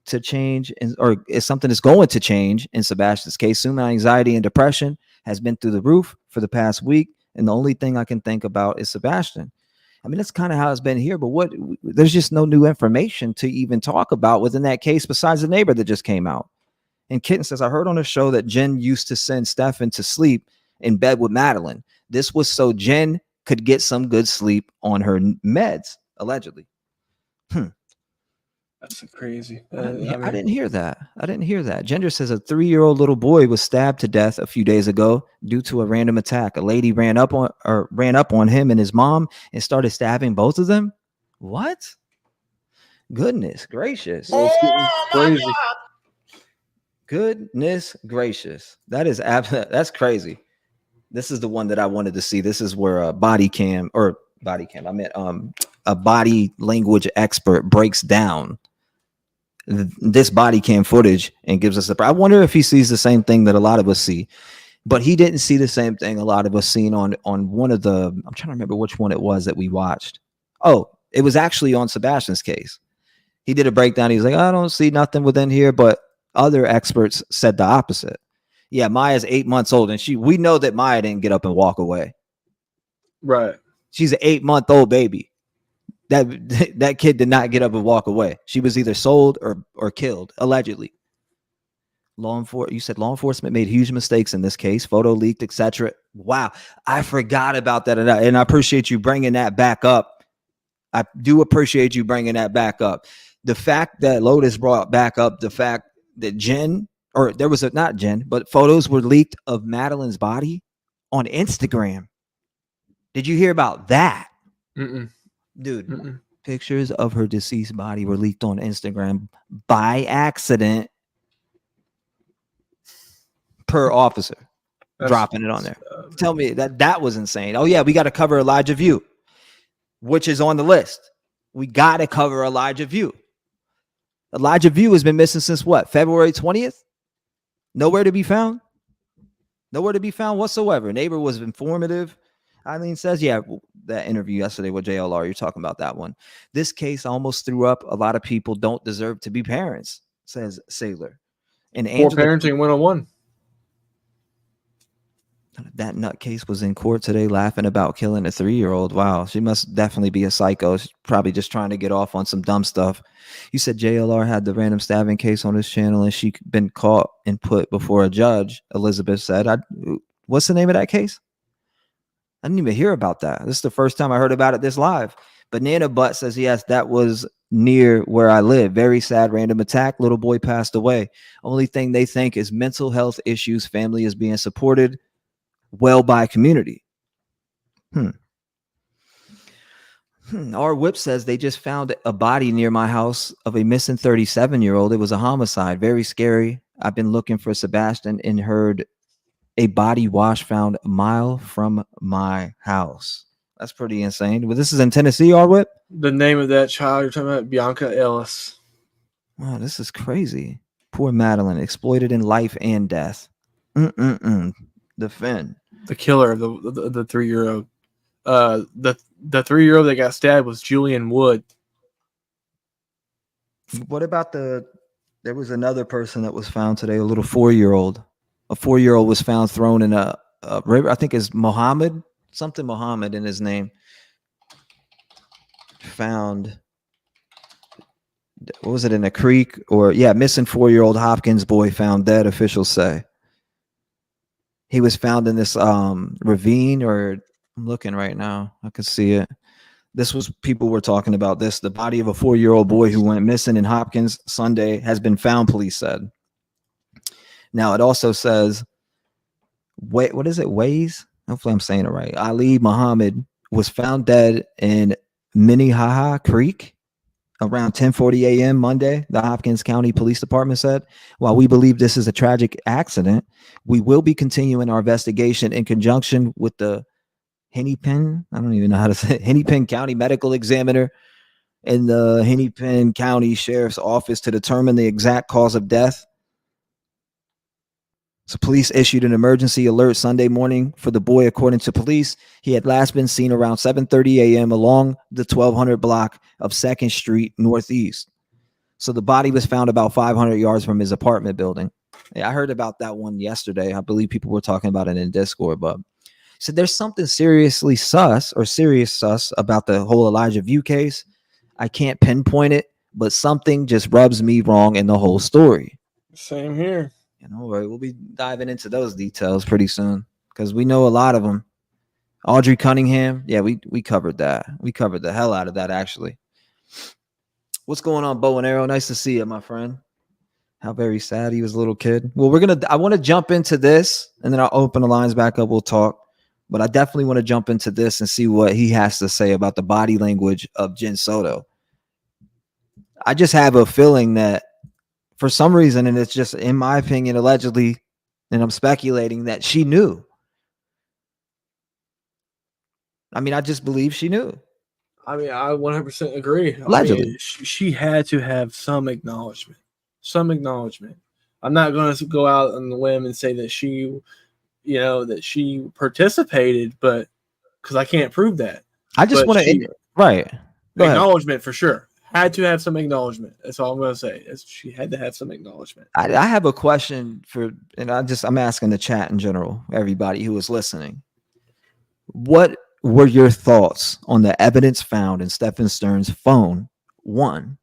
Speaker 1: to change, or is something is going to change in Sebastian's case. Soon my anxiety and depression has been through the roof for the past week. And the only thing I can think about is Sebastian. I mean, that's kind of how it's been here, but there's just no new information to even talk about within that case besides the neighbor that just came out. And Kitten says, I heard on a show that Jenn used to send Stephan to sleep in bed with Madeline. This was so Jenn could get some good sleep on her meds, allegedly.
Speaker 2: That's crazy.
Speaker 1: I didn't hear that. Ginger says a 3-year-old little boy was stabbed to death a few days ago due to a random attack. A lady ran up on him and his mom and started stabbing both of them. What? Goodness gracious.
Speaker 2: Crazy.
Speaker 1: Goodness gracious. That's crazy. This is the one that I wanted to see. This is where a body cam. I meant a body language expert breaks down this body cam footage and gives us I wonder if he sees the same thing that a lot of us see, but he didn't see the same thing a lot of us seen on one of the, I'm trying to remember which one it was that we watched. Oh, it was actually on Sebastian's case. He did a breakdown. He's like, I don't see nothing within here, but other experts said the opposite. Yeah, Maya's 8 months old, and we know that Maya didn't get up and walk away.
Speaker 2: Right.
Speaker 1: She's an 8-month-old baby. That kid did not get up and walk away. She was either sold or killed, allegedly. You said law enforcement made huge mistakes in this case. Photo leaked, etc. Wow, I forgot about that, and I appreciate you bringing that back up. I do appreciate you bringing that back up. The fact that Lotus brought back up the fact that but photos were leaked of Madeline's body on Instagram. Did you hear about that?
Speaker 2: Mm-mm.
Speaker 1: Dude,
Speaker 2: Mm-mm.
Speaker 1: Pictures of her deceased body were leaked on Instagram by accident per officer. Dropping it on there. Tell me that was insane. Oh yeah, we got to cover Elijah View, which is on the list. We got to cover Elijah View. Elijah View has been missing since what? February 20th? Nowhere to be found. Nowhere to be found whatsoever. Neighbor was informative. Eileen says, yeah, that interview yesterday with JLR, you're talking about that one. This case almost threw up. A lot of people don't deserve to be parents, says Sailor. And
Speaker 2: Poor parenting 101.
Speaker 1: That nutcase was in court today laughing about killing a 3-year-old. Wow, she must definitely be a psycho. She's probably just trying to get off on some dumb stuff. You said JLR had the random stabbing case on his channel and she been caught and put before a judge, Elizabeth said. What's the name of that case? I didn't even hear about that. This is the first time I heard about it this live. Banana Butt says, yes, that was near where I live. Very sad random attack. Little boy passed away. Only thing they think is mental health issues. Family is being supported well by community. Our Whip says they just found a body near my house of a missing 37-year-old. It was a homicide. Very scary. I've been looking for Sebastian and heard a body wash found a mile from my house. That's pretty insane. Well, this is in Tennessee, Our Whip?
Speaker 2: The name of that child you're talking about, Bianca Ellis.
Speaker 1: Wow, this is crazy. Poor Madeline, exploited in life and death. Defend.
Speaker 2: The killer of the 3-year-old. The 3-year-old that got stabbed was Julian Wood.
Speaker 1: What about there was another person that was found today, a little 4-year-old. A 4-year-old was found thrown in a river. I think it's Muhammad, something Muhammad in his name. Found, what was it, in a creek? Or, yeah, missing 4-year-old Hopkins boy found dead, officials say. He was found in this ravine, or I'm looking right now. I can see it. This was, people were talking about this. The body of a 4-year-old boy who went missing in Hopkins Sunday has been found, police said. Now it also says, wait, what is it? Ways? Hopefully I'm saying it right. Ali Muhammad was found dead in Minnehaha Creek around 10:40 a.m. Monday, the Hopkins County Police Department said. While we believe this is a tragic accident, we will be continuing our investigation in conjunction with the Hennepin, I don't even know how to say it, Hennepin County Medical Examiner and the Hennepin County Sheriff's Office to determine the exact cause of death. So police issued an emergency alert Sunday morning for the boy. According to police, he had last been seen around 7:30 a.m. along the 1200 block of 2nd Street Northeast. So the body was found about 500 yards from his apartment building. Yeah, I heard about that one yesterday. I believe people were talking about it in Discord, but so there's something serious sus about the whole Elijah View case. I can't pinpoint it, but something just rubs me wrong in the whole story.
Speaker 2: Same here.
Speaker 1: You know, we'll be diving into those details pretty soon because we know a lot of them. Audrey Cunningham, yeah, we covered that. We covered the hell out of that, actually. What's going on, Bow and Arrow? Nice to see you, my friend. How very sad he was a little kid. Well, I want to jump into this, and then I'll open the lines back up. We'll talk. But I definitely want to jump into this and see what he has to say about the body language of Jenn Soto. I just have a feeling that for some reason, and it's just in my opinion, allegedly, and I'm speculating that she knew. I mean, I just believe she knew.
Speaker 2: I mean, I 100% agree.
Speaker 1: Allegedly.
Speaker 2: I mean, she had to have some acknowledgement. Some acknowledgement. I'm not going to go out on the limb and say that she, that she participated, but because I can't prove that.
Speaker 1: I just want to, right.
Speaker 2: Acknowledgement for sure. Had to have some acknowledgement. That's all I'm going to say. She had to have some acknowledgement.
Speaker 1: I have a question and I'm asking the chat in general, everybody who is listening. What were your thoughts on the evidence found in Stephan Stern's phone? One.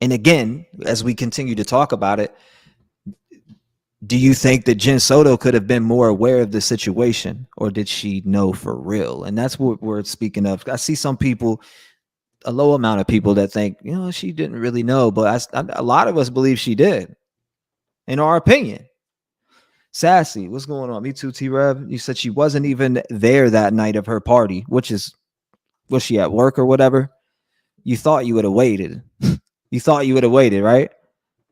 Speaker 1: And again, as we continue to talk about it, do you think that Jenn Soto could have been more aware of the situation, or did she know for real? And that's what we're speaking of. I see some people, a low amount of people that think, she didn't really know, but a lot of us believe she did, in our opinion. Sassy, what's going on? Me too, T-REV. You said she wasn't even there that night of her party, was she at work or whatever? You thought you would have waited. You thought you would have waited, right?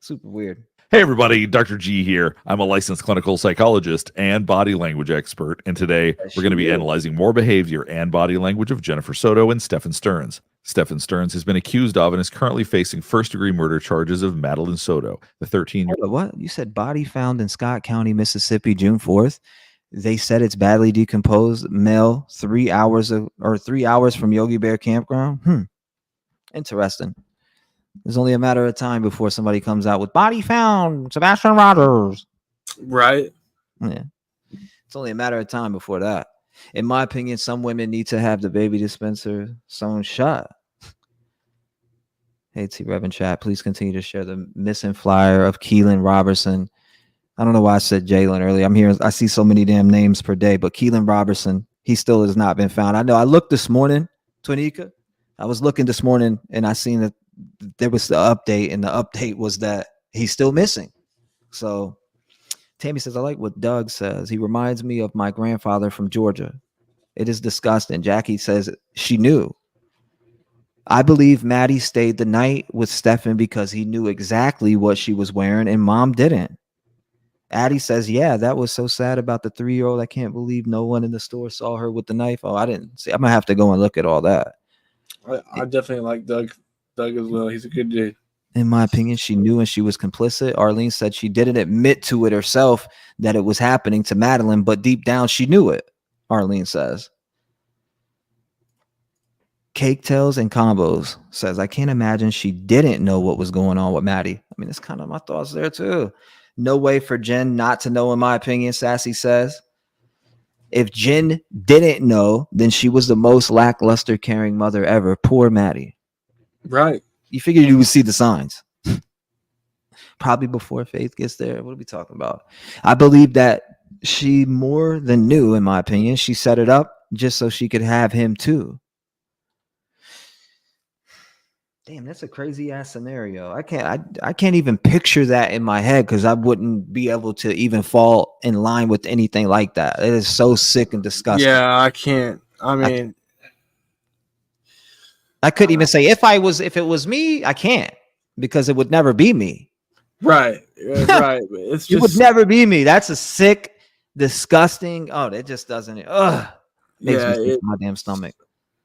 Speaker 1: Super weird.
Speaker 19: Hey everybody, Dr. G here. I'm a licensed clinical psychologist and body language expert, and today we're going to be analyzing more behavior and body language of Jennifer Soto and Stephan Stearns. Stephan Stearns has been accused of and is currently facing first-degree murder charges of Madeline Soto, the 13-year-old.
Speaker 1: What? You said body found in Scott County, Mississippi, June 4th. They said it's badly decomposed. Male, 3 hours from Yogi Bear Campground. Interesting. There's only a matter of time before somebody comes out with body found, Sebastian Rogers.
Speaker 2: Right.
Speaker 1: Yeah. It's only a matter of time before that. In my opinion, some women need to have the baby dispenser sewn shut. Hey, T-REV in chat, please continue to share the missing flyer of Keelan Robertson. I don't know why I said Jalen earlier. I see so many damn names per day, but Keelan Robertson, he still has not been found. I know I looked this morning, Twinika. I was looking this morning and I seen that there was the update, and the update was that he's still missing. So Tammy says, I like what Doug says. He reminds me of my grandfather from Georgia. It is disgusting. Jackie says she knew. I believe Maddie stayed the night with Stephan because he knew exactly what she was wearing and mom didn't. Addie says, yeah, that was so sad about the 3-year-old. I can't believe no one in the store saw her with the knife. Oh, I didn't see. I'm going to have to go and look at all that.
Speaker 2: I definitely like Doug as well. He's a good dude.
Speaker 1: In my opinion, she knew and she was complicit. Arlene said she didn't admit to it herself that it was happening to Madeline, but deep down she knew it, Arlene says. Cake Tails and Combos says, I can't imagine she didn't know what was going on with Maddie. I mean, that's kind of my thoughts there too. No way for Jenn not to know, in my opinion, Sassy says. If Jenn didn't know, then she was the most lackluster caring mother ever. Poor Maddie.
Speaker 2: Right.
Speaker 1: You figured you would see the signs. probably before Faith gets there. What are we talking about? I believe that she more than knew, in my opinion. She set it up just so she could have him too. Damn, that's a crazy ass scenario. I can't even picture that in my head because I wouldn't be able to even fall in line with anything like that. It is so sick and disgusting.
Speaker 2: Yeah, I can't. I mean,
Speaker 1: I couldn't even say if it was me, I can't because it would never be me.
Speaker 2: right, right. It's
Speaker 1: It would
Speaker 2: just
Speaker 1: never be me. That's a sick, disgusting. Oh, that just doesn't. Makes me sick to my damn stomach.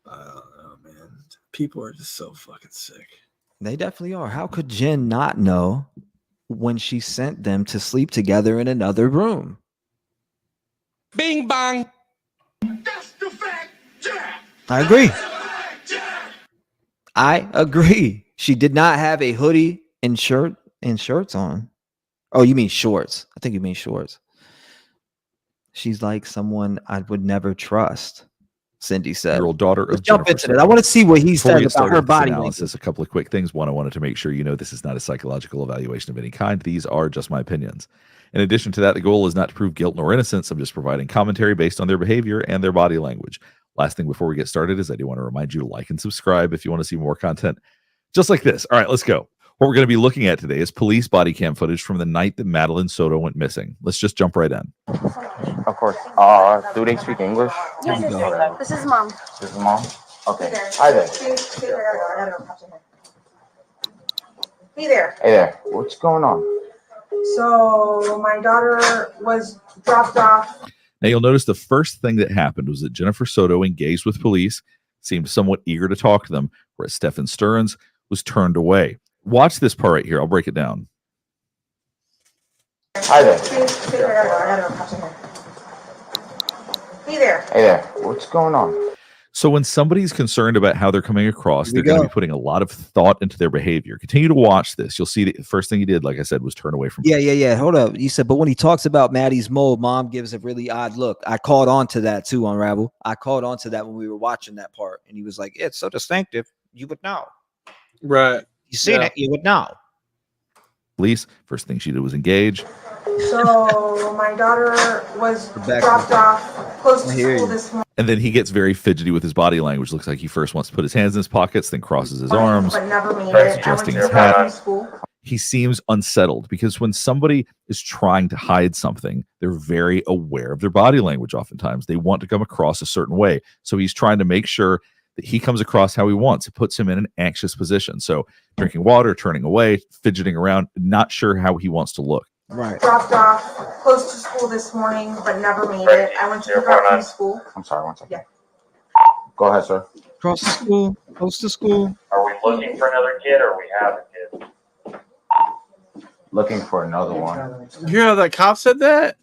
Speaker 2: Oh man, people are just so fucking sick.
Speaker 1: They definitely are. How could Jenn not know when she sent them to sleep together in another room?
Speaker 17: Bing bang.
Speaker 1: I agree. I agree. She did not have a hoodie and shirts on. Oh, you mean shorts? I think you mean shorts. She's like someone I would never trust. Cindy said.
Speaker 19: Year-old daughter
Speaker 1: Let's
Speaker 19: of
Speaker 1: jump
Speaker 19: Jennifer
Speaker 1: into it. I
Speaker 19: Soto.
Speaker 1: want to see what he
Speaker 19: Before we
Speaker 1: says
Speaker 19: get
Speaker 1: about
Speaker 19: started
Speaker 1: her
Speaker 19: with this
Speaker 1: body
Speaker 19: analysis,
Speaker 1: language.
Speaker 19: a couple of quick things. One, I wanted to make sure you know this is not a psychological evaluation of any kind. These are just my opinions. In addition to that, the goal is not to prove guilt nor innocence. I'm just providing commentary based on their behavior and their body language. Last thing before we get started is I do want to remind you to like and subscribe if you want to see more content just like this. All right, let's go. What we're going to be looking at today is police body cam footage from the night that Madeline Soto went missing. Let's just jump right in.
Speaker 7: Of course. Do they speak English?
Speaker 9: Yes, this is mom.
Speaker 7: This is mom? Okay. Hi there.
Speaker 10: Hey there.
Speaker 7: Hey there. What's going on?
Speaker 10: So my daughter was dropped off.
Speaker 19: Now, you'll notice the first thing that happened was that Jennifer Soto engaged with police, seemed somewhat eager to talk to them, whereas Stephan Stearns was turned away. Watch this part right here. I'll break it down.
Speaker 7: Hi there.
Speaker 10: Hey there.
Speaker 7: Hey there. What's going on?
Speaker 19: So when somebody's concerned about how they're coming across, they're going to be putting a lot of thought into their behavior. Continue to watch this. You'll see the first thing he did, like I said, was turn away from.
Speaker 1: Yeah. Hold up. You said, but when he talks about Maddie's mold, mom gives a really odd look. I caught on to that too, Unravel. I caught on to that when we were watching that part. And he was like, it's so distinctive. You would know.
Speaker 2: Right.
Speaker 1: You see that? You would know.
Speaker 19: Police, first thing she did was engage.
Speaker 10: So my daughter was dropped off close to school this morning.
Speaker 19: And then he gets very fidgety with his body language. Looks like he first wants to put his hands in his pockets, then crosses his arms,
Speaker 10: But never made
Speaker 19: starts
Speaker 10: it.
Speaker 19: adjusting
Speaker 10: I
Speaker 19: his
Speaker 10: went to pick her up
Speaker 19: hat.
Speaker 10: from school.
Speaker 19: He seems unsettled because when somebody is trying to hide something, they're very aware of their body language. Oftentimes they want to come across a certain way. So he's trying to make sure that he comes across how he wants. It puts him in an anxious position. So drinking water, turning away, fidgeting around, not sure how he wants to look.
Speaker 1: Right.
Speaker 10: Dropped off close to school this morning, but never made it. I went to pick her up from school.
Speaker 7: I'm sorry, one second.
Speaker 10: Yeah.
Speaker 7: Go ahead, sir.
Speaker 1: Cross the school, close to school.
Speaker 20: Are we looking for another kid or we have a kid?
Speaker 7: Looking for another one.
Speaker 2: You hear how that cop said that?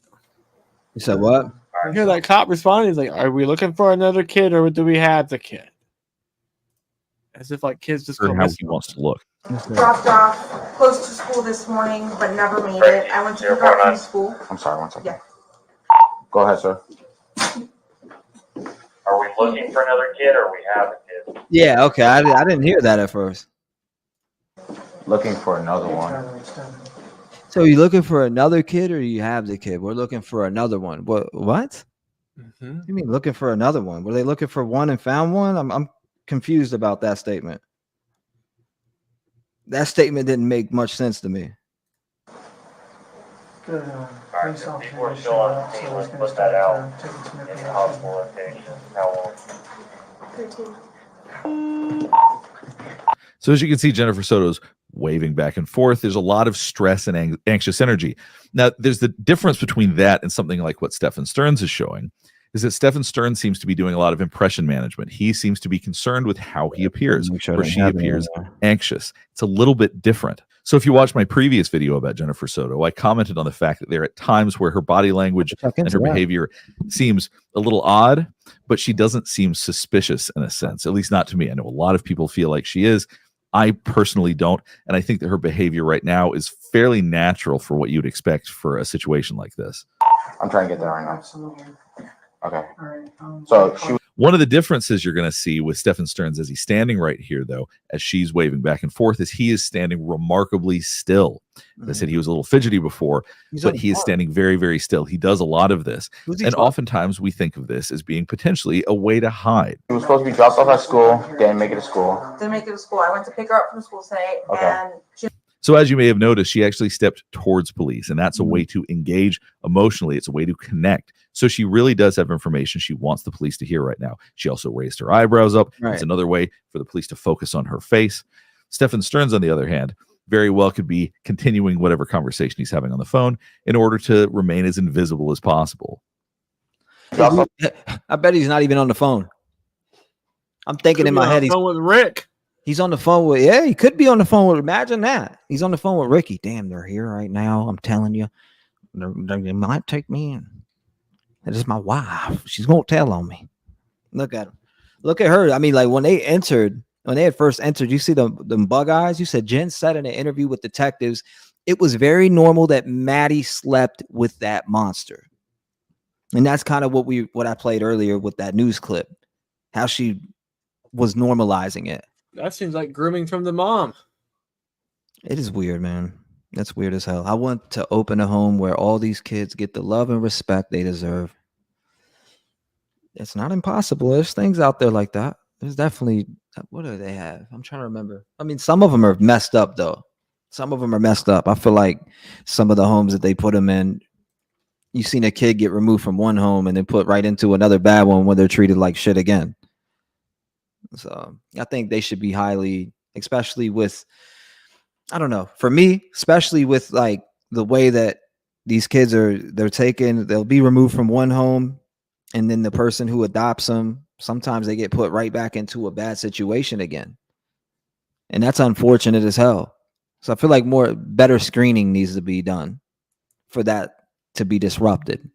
Speaker 1: You said what?
Speaker 2: You hear that cop responding? He's like, "Are we looking for another kid or do we have the kid?" As if like kids just go
Speaker 19: How
Speaker 2: missing.
Speaker 19: he wants to look.
Speaker 10: Dropped off close to school this morning, but never made it. I went to pick her up from school.
Speaker 7: I'm sorry, one second.
Speaker 10: Yeah.
Speaker 7: Go ahead, sir.
Speaker 20: Are we looking for another kid or we have a kid?
Speaker 1: Yeah, okay. I didn't hear that at first.
Speaker 7: Looking for another one.
Speaker 1: So you looking for another kid or you have the kid? We're looking for another one. What? You mean looking for another one? Were they looking for one and found one? I'm confused about that statement. That statement didn't make much sense to me.
Speaker 20: Alright, so people are still on the team. Let's put that out. Any possible location. How long?
Speaker 19: So as you can see, Jennifer Soto's waving back and forth. There's a lot of stress and anxious energy. Now, there's the difference between that and something like what Stephan Stearns is showing, is that Stephan Stearns seems to be doing a lot of impression management. He seems to be concerned with how he appears, where she appears anxious. It's a little bit different. So if you watch my previous video about Jennifer Soto, I commented on the fact that there are at times where her body language and her behavior seems a little odd, but she doesn't seem suspicious in a sense, at least not to me. I know a lot of people feel like she is. I personally don't, and I think that her behavior right now is fairly natural for what you'd expect for a situation like this.
Speaker 7: I'm trying to get there right now.
Speaker 11: Absolutely.
Speaker 7: Okay.
Speaker 11: All right.
Speaker 7: So she.
Speaker 19: One of the differences you're going to see with Stephan Stearns as he's standing right here, though, as she's waving back and forth, is he is standing remarkably still. As I said, he was a little fidgety before, but he is standing very, very still. He does a lot of this. And oftentimes we think of this as being potentially a way to hide.
Speaker 7: He was supposed to be dropped off at school, didn't make it to school.
Speaker 10: Didn't make it to school. I went to pick her up from school today, and she
Speaker 19: So as you may have noticed, she actually stepped towards police, and that's a way to engage emotionally. It's a way to connect. So she really does have information she wants the police to hear right now. She also raised her eyebrows up.
Speaker 1: Right.
Speaker 19: It's another way for the police to focus on her face. Stephan Stearns, on the other hand, very well could be continuing whatever conversation he's having on the phone in order to remain as invisible as possible.
Speaker 1: I bet he's not even on the phone. I'm thinking in my head, he's
Speaker 2: on with Rick.
Speaker 1: He's on the phone with, yeah, he could be on the phone with, imagine that. He's on the phone with Ricky. Damn, they're here right now. I'm telling you, they might take me in. That is my wife. She's going to tell on me. Look at him. Look at her. I mean, like when they had first entered, you see them bug eyes. You said Jenn said in an interview with detectives, it was very normal that Maddie slept with that monster. And that's kind of what I played earlier with that news clip, how she was normalizing it.
Speaker 2: That seems like grooming from the mom.
Speaker 1: It is weird, man. That's weird as hell. I want to open a home where all these kids get the love and respect they deserve. It's not impossible. There's things out there like that. There's definitely, what do they have? I'm trying to remember. I mean, some of them are messed up, though. Some of them are messed up. I feel like some of the homes that they put them in, you've seen a kid get removed from one home and then put right into another bad one where they're treated like shit again. So I think they should be highly, especially with, I don't know, for me, especially with like the way that these kids they're taken, they'll be removed from one home and then the person who adopts them, sometimes they get put right back into a bad situation again. And that's unfortunate as hell. So I feel like better screening needs to be done for that to be disrupted.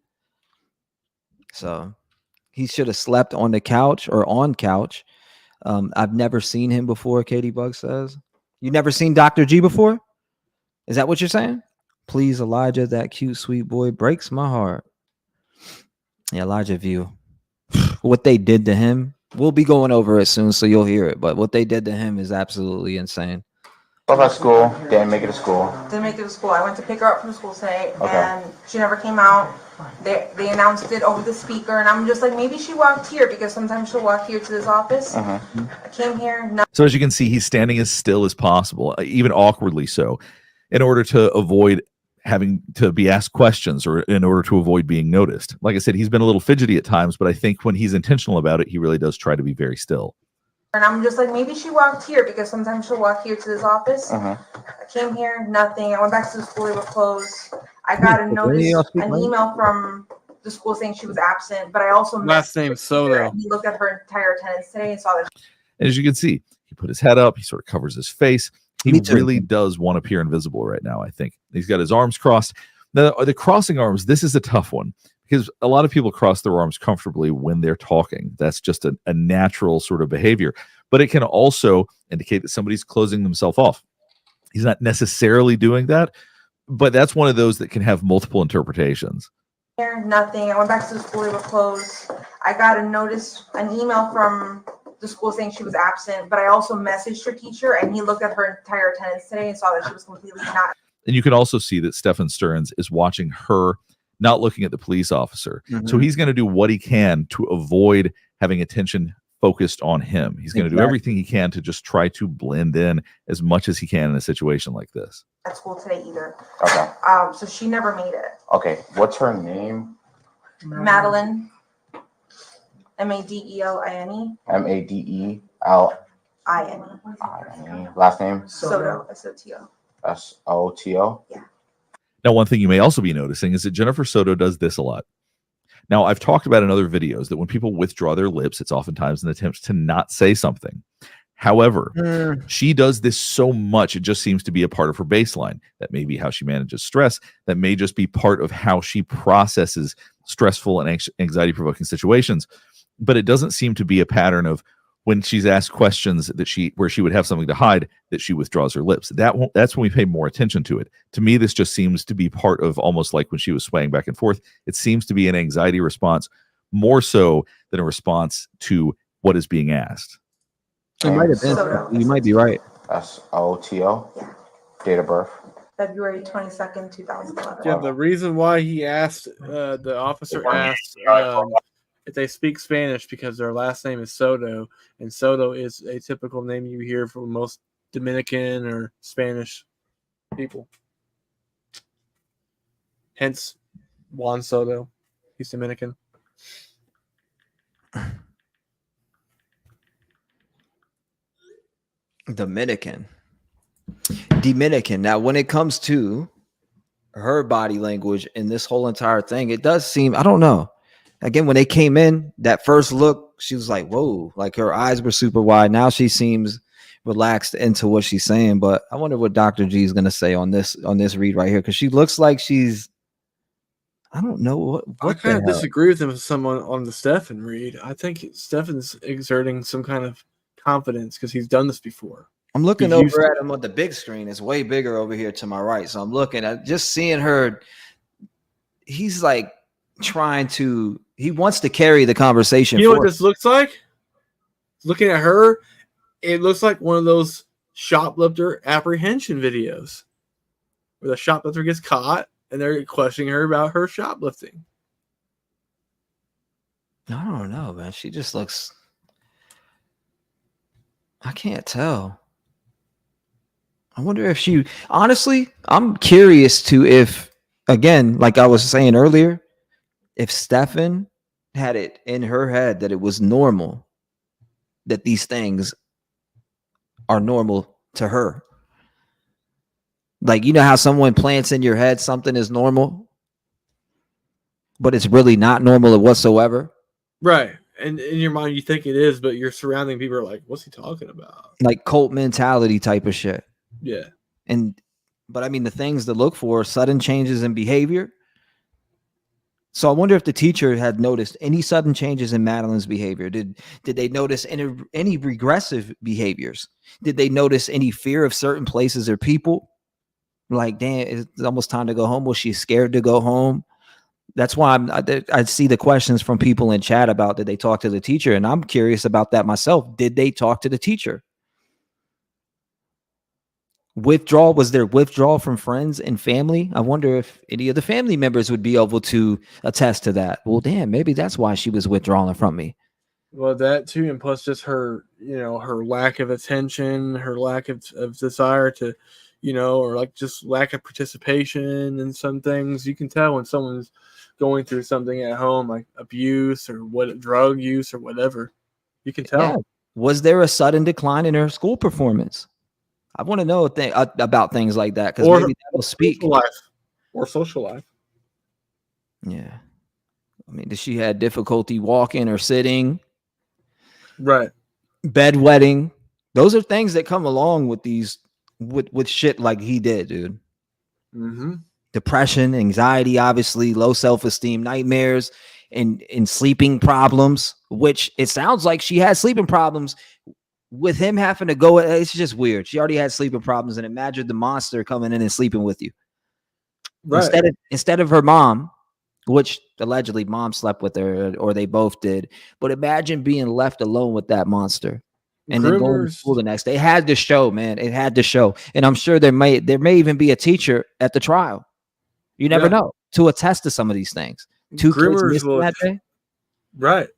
Speaker 1: So he should have slept on the couch or on couch. I've never seen him before, Katie Bug says. You never seen Dr. G before? Is that what you're saying? Please, Elijah, that cute, sweet boy breaks my heart. Yeah, Elijah View. What they did to him, we'll be going over it soon, so you'll hear it. But what they did to him is absolutely insane.
Speaker 7: Off at school, didn't make it to school.
Speaker 10: didn't make it to school. I went to pick her up from school today, and she never came out. They announced it over the speaker, and I'm just like, maybe she walked here because sometimes she'll walk here to this office. I came here.
Speaker 19: So as you can see, he's standing as still as possible, even awkwardly so, in order to avoid having to be asked questions or in order to avoid being noticed. Like I said, he's been a little fidgety at times, but I think when he's intentional about it, he really does try to be very still.
Speaker 10: And I'm just like, maybe she walked here because sometimes she'll walk here to this office. I came here, nothing. I went back to the school, they were closed. I got an email from the school saying she was absent, but I also
Speaker 2: last name Soto.
Speaker 10: He looked at her entire attendance today and saw that.
Speaker 19: And as you can see, he put his head up, he sort of covers his face. He really does want to appear invisible right now, I think. He's got his arms crossed. The crossing arms, this is a tough one because a lot of people cross their arms comfortably when they're talking. That's just a natural sort of behavior. But it can also indicate that somebody's closing themselves off. He's not necessarily doing that, but that's one of those that can have multiple interpretations.
Speaker 10: Nothing. I went back to the school, they were closed. I got an email from the school saying she was absent, but I also messaged her teacher and he looked at her entire attendance today and saw that she was completely not.
Speaker 19: And you can also see that Stephan Stearns is watching her, not looking at the police officer. So he's going to do what he can to avoid having attention focused on him. He's going to do everything he can to just try to blend in as much as he can in a situation like this.
Speaker 10: At school today either.
Speaker 7: Okay.
Speaker 10: So she never made it.
Speaker 7: Okay. What's her name?
Speaker 10: Madeline. Madeline.
Speaker 7: Madeline. Last name?
Speaker 10: Soto. Soto.
Speaker 7: Soto.
Speaker 10: Yeah.
Speaker 19: Now, one thing you may also be noticing is that Jennifer Soto does this a lot. Now, I've talked about in other videos that when people withdraw their lips, it's oftentimes an attempt to not say something. However, she does this so much, it just seems to be a part of her baseline. That may be how she manages stress. That may just be part of how she processes stressful and anxiety-provoking situations. But it doesn't seem to be a pattern of when she's asked questions that where she would have something to hide, that she withdraws her lips. That's when we pay more attention to it. To me, this just seems to be part of almost like when she was swaying back and forth. It seems to be an anxiety response, more so than a response to what is being asked.
Speaker 1: It might have been. You might be right.
Speaker 7: SOTO, date of birth.
Speaker 10: February 22nd, 2011.
Speaker 2: Yeah, the reason why he asked, the officer asked if they speak Spanish because their last name is Soto, and Soto is a typical name you hear from most Dominican or Spanish people. Hence, Juan Soto. He's Dominican.
Speaker 1: Dominican. Now, when it comes to her body language and this whole entire thing, it does seem, I don't know. Again, when they came in, that first look, she was like, whoa, like her eyes were super wide. Now she seems relaxed into what she's saying. But I wonder what Dr. G is gonna say on this read right here, because she looks like she's, I don't know what
Speaker 2: I kind of disagree with him with someone on the Stephan read. I think Stephan's exerting some kind of confidence because he's done this before.
Speaker 1: I'm looking over at him on the big screen. It's way bigger over here to my right. So I'm looking at just seeing her. He's like trying to, he wants to carry the conversation.
Speaker 2: You know what this looks like? Looking at her, it looks like one of those shoplifter apprehension videos where the shoplifter gets caught and they're questioning her about her shoplifting.
Speaker 1: I don't know, man. She just looks, I can't tell. I wonder if she, honestly, I'm curious to if, again, like I was saying earlier, if Stephan had it in her head that it was normal, that these things are normal to her. Like, you know how someone plants in your head something is normal, but it's really not normal whatsoever?
Speaker 2: Right. And in your mind, you think it is, but your surrounding people are like, what's he talking about?
Speaker 1: Like cult mentality type of shit.
Speaker 2: Yeah.
Speaker 1: But I mean, the things to look for, sudden changes in behavior. So I wonder if the teacher had noticed any sudden changes in Madeline's behavior. Did they notice any regressive behaviors? Did they notice any fear of certain places or people? Like, damn, it's almost time to go home. Was she scared to go home? That's why I see the questions from people in chat about, did they talk to the teacher? And I'm curious about that myself. Did they talk to the teacher? Withdrawal, was there withdrawal from friends and family? I wonder if any of the family members would be able to attest to that. Well, damn, maybe that's why she was withdrawing from me.
Speaker 2: Well, that too, and plus just her, her lack of attention, her lack of desire to, or like just lack of participation in some things. You can tell when someone's going through something at home, like abuse or drug use or whatever. You can tell.
Speaker 1: Yeah. Was there a sudden decline in her school performance? I want to know about things like that, because maybe that'll speak.
Speaker 2: Social life.
Speaker 1: Yeah. I mean, did she have difficulty walking or sitting?
Speaker 2: Right.
Speaker 1: Bedwetting. Those are things that come along with these, with shit like he did, dude.
Speaker 2: Mm-hmm.
Speaker 1: Depression, anxiety, obviously, low self-esteem, nightmares, and sleeping problems, which it sounds like she had sleeping problems with him having to go. It's just weird. She already had sleeping problems, and imagine the monster coming in and sleeping with you. Right. Instead of her mom, which allegedly mom slept with her, or they both did. But imagine being left alone with that monster. And then going to school the next day. It had to show, man. It had to show. And I'm sure there may even be a teacher at the trial. You never know, to attest to some of these things. Two kids missing that day.
Speaker 2: Right.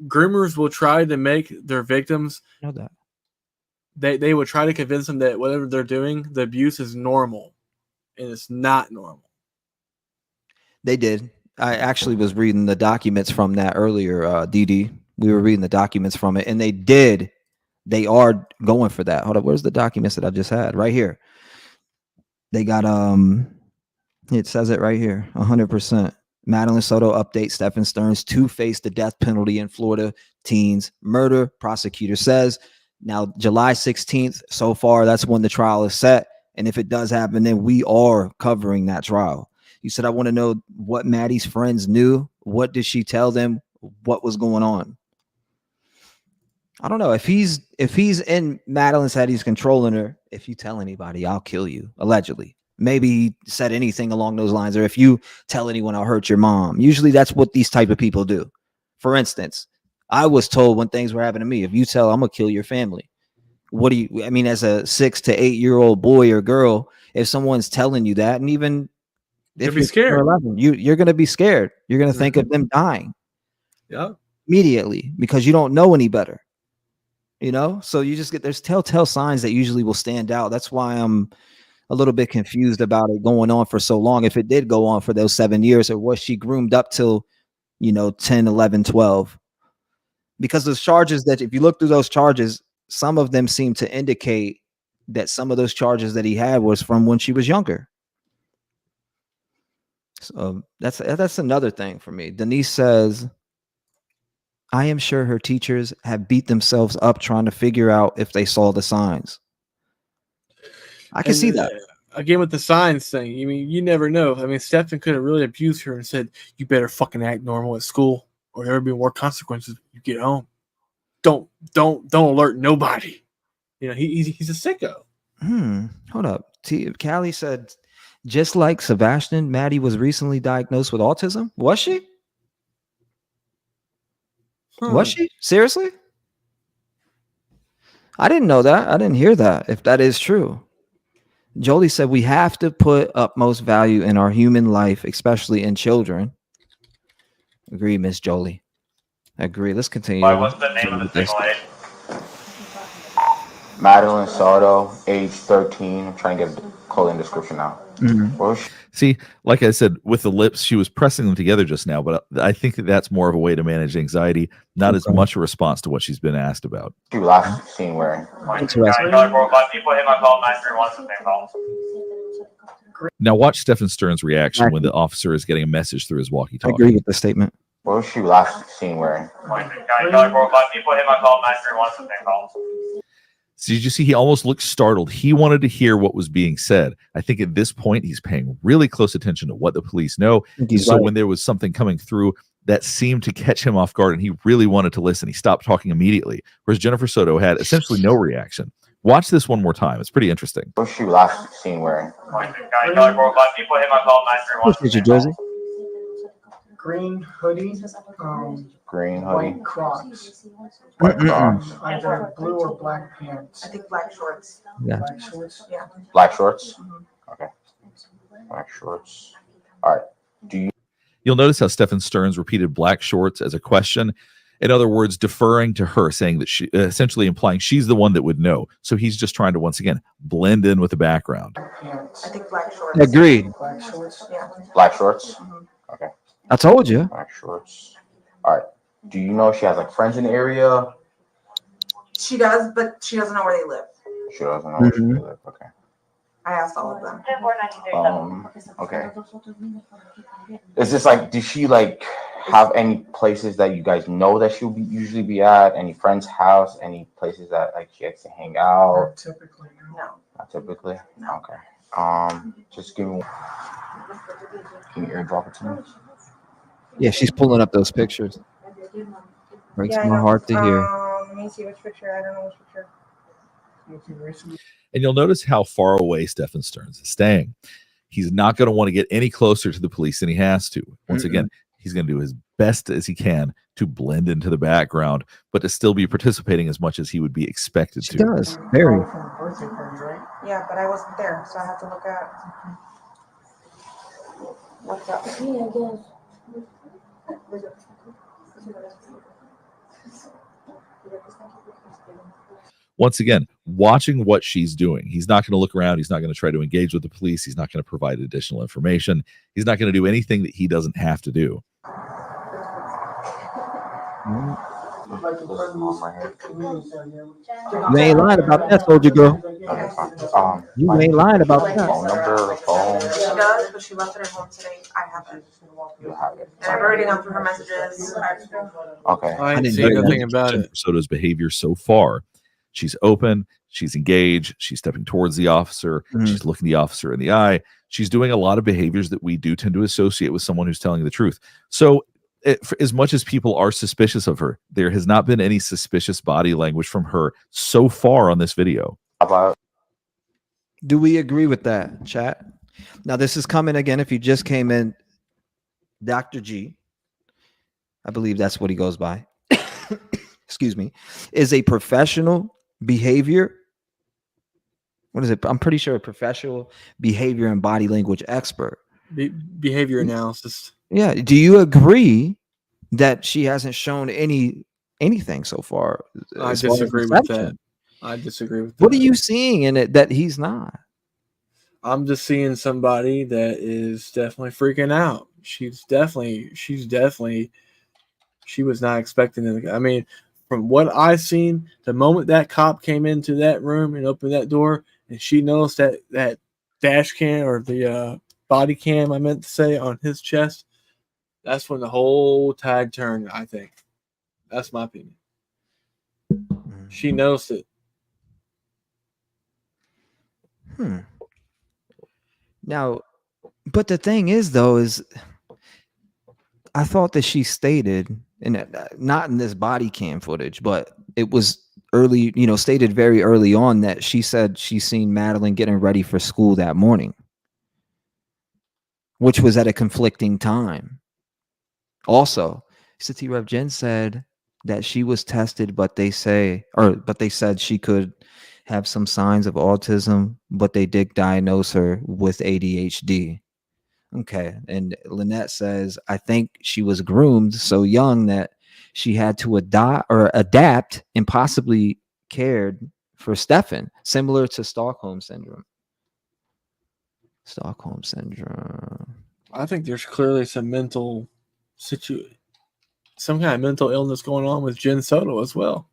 Speaker 2: Groomers will try to make their victims
Speaker 1: know that.
Speaker 2: They would try to convince them that whatever they're doing, the abuse is normal, and it's not normal.
Speaker 1: They did. I actually was reading the documents from that earlier, DD. We were reading the documents from it, and they are going for that. Hold up, where's the documents that I just had? Right here. They got it says it right here, 100%. Madeline Soto update, Stephan Stearns to face the death penalty in Florida teens murder. Prosecutor says now July 16th. So far, that's when the trial is set. And if it does happen, then we are covering that trial. You said, I want to know what Maddie's friends knew. What did she tell them? What was going on? I don't know. If he's in Madeline's head, he's controlling her. If you tell anybody, I'll kill you. Allegedly. maybe he said anything along those lines, or if you tell anyone I'll hurt your mom. Usually that's what these type of people do. For instance, I was told when things were happening to me, if you tell I'm gonna kill your family, what do you, I mean, as a 6 to 8 year old boy or girl, if someone's telling you that, and even if
Speaker 2: be
Speaker 1: you're 10 or
Speaker 2: scared.
Speaker 1: 11, you're gonna be scared. You're gonna think of them dying
Speaker 2: Yeah.
Speaker 1: immediately because you don't know any better. You know, so you just get, there's telltale signs that usually will stand out. That's why I'm a little bit confused about it going on for so long. If it did go on for those 7 years, or was she groomed up till, 10, 11, 12? Because those charges, that if you look through those charges, some of them seem to indicate that some of those charges that he had was from when she was younger. So that's another thing for me. Denise says, I am sure her teachers have beat themselves up trying to figure out if they saw the signs. I can see that.
Speaker 2: Again, with the signs thing, I mean, you never know. I mean, Stephan could have really abused her and said, "You better fucking act normal at school, or there'll be more consequences when you get home. Don't alert nobody." He's a sicko.
Speaker 1: Hold up. Callie said, just like Sebastian, Maddie was recently diagnosed with autism. Was she? Was she? Seriously? I didn't know that. I didn't hear that. If that is true. Jolie said we have to put utmost value in our human life, especially in children. Agree, Miss Jolie. Agree. Let's continue.
Speaker 20: What's the name of the single aid?
Speaker 7: Madeline Soto, age 13. I'm trying to get a clothing description now.
Speaker 19: See, like I said, with the lips, she was pressing them together just now, but I think that's more of a way to manage anxiety, not as much a response to what she's been asked about.
Speaker 7: She last seen wearing.
Speaker 19: Now watch Stephan Stern's reaction when the officer is getting a message through his
Speaker 1: I
Speaker 19: walkie-talkie.
Speaker 1: agree with the statement.
Speaker 7: What was she last seen wearing?
Speaker 19: So did you see he almost looked startled? He wanted to hear what was being said. I think at this point he's paying really close attention to what the police know. So when there was something coming through that seemed to catch him off guard and he really wanted to listen, he stopped talking immediately. Whereas Jennifer Soto had essentially no reaction. Watch this one more time. It's pretty interesting.
Speaker 7: What was she last seen wearing?
Speaker 1: What's your jersey?
Speaker 11: Green hoodie.
Speaker 7: Green hoodie.
Speaker 11: White Crocs.
Speaker 7: White Crocs.
Speaker 11: Either blue or black pants.
Speaker 10: I think black shorts.
Speaker 1: Yeah.
Speaker 11: Black shorts.
Speaker 10: Yeah.
Speaker 7: Black shorts. Okay. Black shorts. All right.
Speaker 19: You'll notice how Stephan Stern's repeated black shorts as a question. In other words, deferring to her, saying that she, essentially implying she's the one that would know. So he's just trying to, once again, blend in with the background.
Speaker 10: I think black shorts.
Speaker 1: Agreed.
Speaker 11: Black shorts.
Speaker 10: Yeah.
Speaker 7: Black shorts. Okay.
Speaker 1: I told you.
Speaker 7: Black shorts. All right. Do you know if she has like friends in the area?
Speaker 10: She does, but she doesn't know where they live.
Speaker 7: She doesn't know where they live. Okay.
Speaker 10: I asked all of them.
Speaker 7: Okay. Is this like, does she like have any places that you guys know that she'll usually be at? Any friend's house? Any places that like she likes to hang out?
Speaker 11: Not typically.
Speaker 10: No.
Speaker 7: Not typically. Okay. Just give me. Can you airdrop it to me?
Speaker 1: Yeah, she's pulling up those pictures. Breaks
Speaker 10: Yeah, I
Speaker 1: my
Speaker 10: know.
Speaker 1: heart to hear.
Speaker 10: Let me see which picture. I don't know which picture.
Speaker 19: And you'll notice how far away Stephan Stern's is staying. He's not going to want to get any closer to the police than he has to. Once again, he's going to do his best as he can to blend into the background, but to still be participating as much as he would be expected to.
Speaker 1: She does. Very.
Speaker 11: Birthday party, right?
Speaker 10: Yeah, but I wasn't there, so I have to look at what's up.
Speaker 19: Once again, watching what she's doing. He's not going to look around. He's not going to try to engage with the police. He's not going to provide additional information. He's not going to do anything that he doesn't have to do.
Speaker 1: You ain't lying about that, soldier girl. You ain't lying about that.
Speaker 7: Phone number, phone.
Speaker 10: She does, but she left it at home today. I haven't.
Speaker 7: You have it.
Speaker 10: And I've already gone through her messages.
Speaker 7: Okay.
Speaker 2: I didn't see nothing about it.
Speaker 19: Jennifer Soto's behavior so far. She's open. She's engaged. She's stepping towards the officer. She's looking the officer in the eye. She's doing a lot of behaviors that we do tend to associate with someone who's telling the truth. So as much as people are suspicious of her, there has not been any suspicious body language from her so far on this video.
Speaker 1: Do we agree with that, chat? Now, this is coming again. If you just came in, Dr. G, I believe that's what he goes by. Excuse me, is a professional behavior. What is it? I'm pretty sure a professional behavior and body language expert.
Speaker 2: Behavior analysis.
Speaker 1: Yeah. Do you agree that she hasn't shown anything so far?
Speaker 2: I
Speaker 1: as far as
Speaker 2: disagree with that.
Speaker 1: deception?
Speaker 2: I disagree with that.
Speaker 1: What are you seeing in it that he's not?
Speaker 2: I'm just seeing somebody that is definitely freaking out. She was not expecting it. I mean, from what I've seen, the moment that cop came into that room and opened that door, and she noticed that dash cam or the body cam, I meant to say, on his chest, that's when the whole tide turned, I think. That's my opinion. She noticed it.
Speaker 1: Now, but the thing is, though, is I thought that she stated, and not in this body cam footage, but it was early, stated very early on that she said she seen Madeline getting ready for school that morning, which was at a conflicting time. Also, T-REV Jenn said that she was tested, but they said she could have some signs of autism, but they did diagnose her with ADHD. Okay. And Lynette says, I think she was groomed so young that she had to adapt and possibly cared for Stephan, similar to Stockholm syndrome.
Speaker 2: I think there's clearly some kind of mental illness going on with Jenn Soto as well.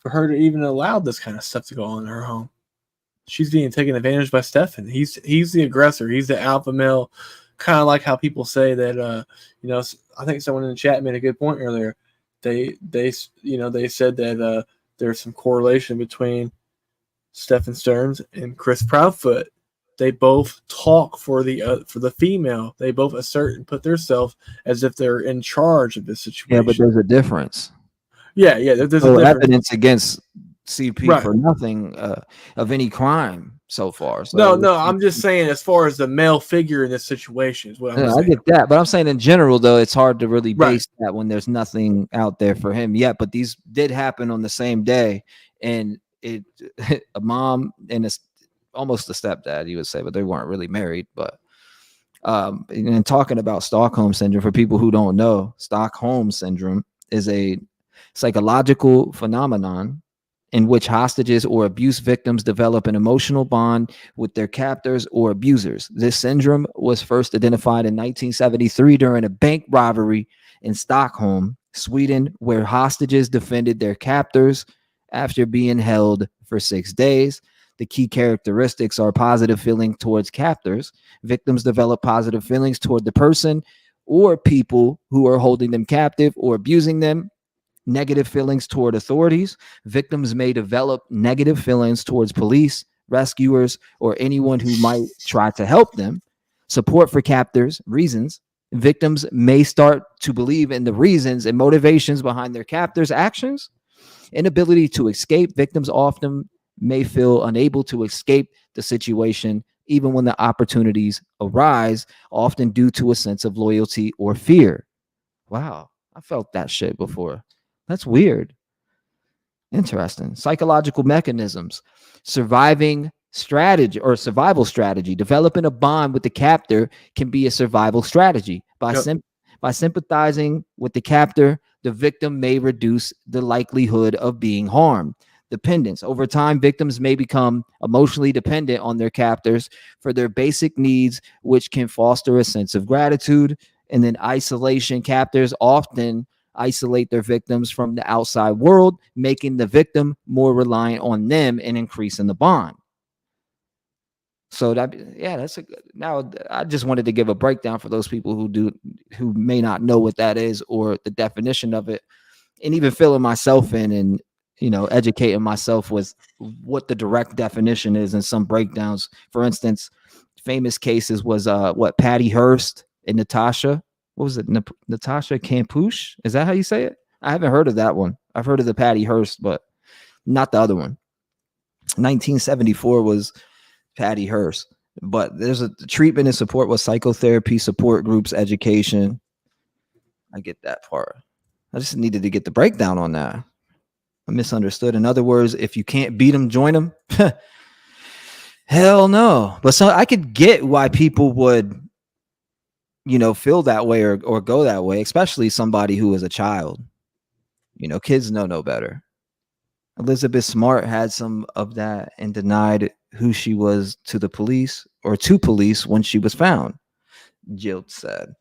Speaker 2: For her to even allow this kind of stuff to go on in her home. She's being taken advantage by Stephan. He's the aggressor. He's the alpha male. Kind of like how people say that, I think someone in the chat made a good point earlier. They said that there's some correlation between Stephan Stearns and Chris Proudfoot. They both talk for the female. They both assert and put themselves as if they're in charge of this situation.
Speaker 1: Yeah, but there's a difference.
Speaker 2: Yeah, there's a difference.
Speaker 1: Evidence against CP
Speaker 2: Right.
Speaker 1: for nothing of any crime so far. So
Speaker 2: No, I'm just saying as far as the male figure in this situation is what I'm saying.
Speaker 1: I get that, but I'm saying in general, though, it's hard to really base that when there's nothing out there for him yet. But these did happen on the same day, and a mom and almost a stepdad, you would say, but they weren't really married. But and talking about Stockholm syndrome, for people who don't know, Stockholm syndrome is a psychological phenomenon in which hostages or abuse victims develop an emotional bond with their captors or abusers. This syndrome was first identified in 1973 during a bank robbery in Stockholm, Sweden, where hostages defended their captors after being held for 6 days. The key characteristics are positive feeling towards captors. Victims develop positive feelings toward the person or people who are holding them captive or abusing them. Negative feelings toward authorities. Victims may develop negative feelings towards police, rescuers, or anyone who might try to help them. Support for captors, reasons. Victims may start to believe in the reasons and motivations behind their captors' actions. Inability to escape. Victims often may feel unable to escape the situation even when the opportunities arise, often due to a sense of loyalty or fear. Wow, I felt that shit before. That's weird. Interesting. Psychological mechanisms. Survival strategy. Developing a bond with the captor can be a survival strategy. By sympathizing with the captor, the victim may reduce the likelihood of being harmed. Dependence. Over time, victims may become emotionally dependent on their captors for their basic needs, which can foster a sense of gratitude. And then isolation. Captors often isolate their victims from the outside world, making the more reliant on them and increasing the bond. So that's a good. Now I just wanted to give a breakdown for those people who may not know what that is or the definition of it, and even filling myself in and educating myself with what the direct definition is and some breakdowns. For instance, famous cases was Patty Hearst and Natasha. What was it? Natasha Campouche? Is that how you say it? I haven't heard of that one. I've heard of the Patty Hearst, but not the other one. 1974 was Patty Hearst. But there's a treatment and support with psychotherapy, support groups, education. I get that part. I just needed to get the breakdown on that. I misunderstood. In other words, if you can't beat them, join them. Hell no. But so I could get why people would, feel that way or go that way, especially somebody who is a child. Kids know no better. Elizabeth Smart had some of that and denied who she was to the police or to police when she was found, Jill said.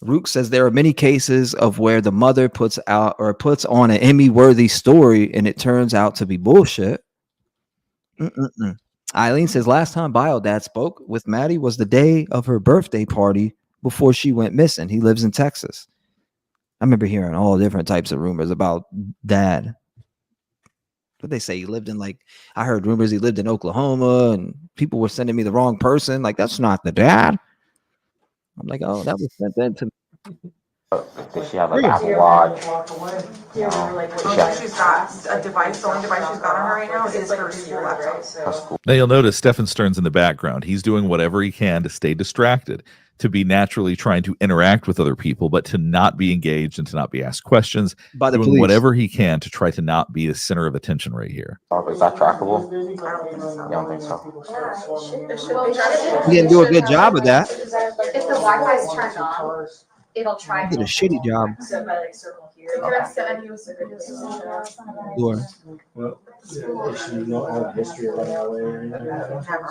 Speaker 1: Rook says there are many cases of where the mother puts on an Emmy-worthy story and it turns out to be bullshit. Eileen says last time Biodad spoke with Maddie was the day of her birthday party before she went missing. He lives in Texas. I remember hearing all different types of rumors about Dad. What they say he lived in, I heard rumors he lived in Oklahoma and people were sending me the wrong person. Like, that's not the dad. I'm like, oh, that was sent in to me.
Speaker 7: Does she have an Apple Watch?
Speaker 10: She's got a device. The only device she's got on her right now is her school laptop.
Speaker 19: Now you'll notice Stephan Stearns in the background. He's doing whatever he can to stay distracted, to be naturally trying to interact with other people, but to not be engaged and to not be asked questions.
Speaker 1: By the
Speaker 19: doing
Speaker 1: police.
Speaker 19: Whatever he can to try to not be the center of attention right here.
Speaker 7: Is that trackable? I don't think so.
Speaker 1: He didn't do a good job of that.
Speaker 9: If the Wi-Fi is turned on, it'll try.
Speaker 1: He did a shitty job. Sure.
Speaker 12: Well, if she don't have history of running away or anything,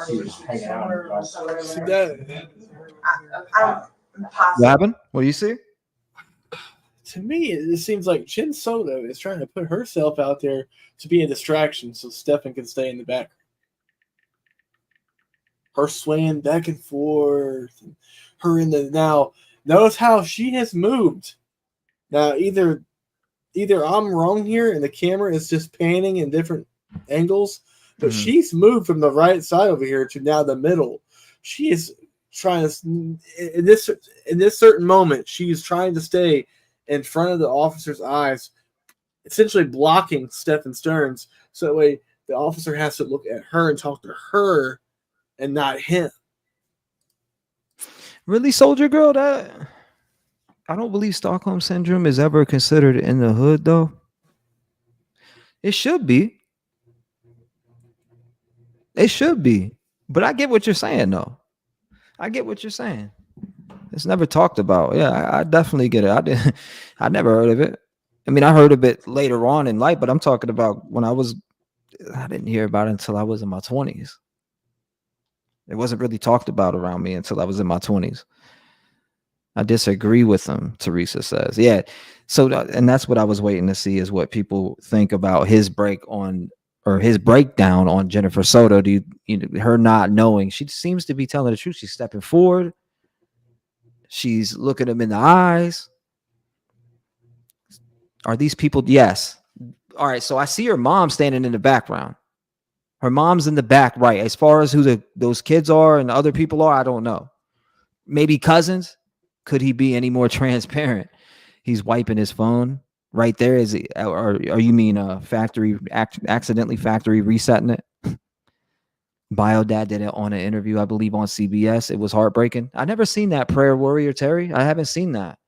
Speaker 12: she was hanging out.
Speaker 2: See that?
Speaker 1: What happened? What do you see?
Speaker 2: To me, it seems like Jenn Soto is trying to put herself out there to be a distraction so Stephan can stay in the back. Her swaying back and forth. Her in the now. Notice how she has moved. Now, either I'm wrong here and the camera is just panning in different angles, but she's moved from the right side over here to now the middle. She is trying to, in this certain moment, she is trying to stay in front of the officer's eyes, essentially blocking Stephan Stearns, so that way the officer has to look at her and talk to her and not him.
Speaker 1: Really, Soldier Girl? That I don't believe Stockholm Syndrome is ever considered in the hood, though. It should be. It should be. But I get what you're saying, though. I get what you're saying. It's never talked about. Yeah, I definitely get it. I never heard of it. I mean, I heard of it later on in life, but I'm talking about when I didn't hear about it until I was in my 20s. It wasn't really talked about around me until I was in my 20s. I disagree with them, Teresa says. Yeah. So, and that's what I was waiting to see is what people think about his breakdown on Jennifer Soto. Her not knowing? She seems to be telling the truth. She's stepping forward. She's looking him in the eyes. Are these people? Yes. All right. So I see her mom standing in the background. Her mom's in the back, right? As far as who those kids are and other people are, I don't know. Maybe cousins. Could he be any more transparent? He's wiping his phone right there. Is he? Or you mean accidentally factory resetting it? Biodad did it on an interview, I believe, on CBS. It was heartbreaking. I never seen that, Prayer Warrior Terry. I haven't seen that.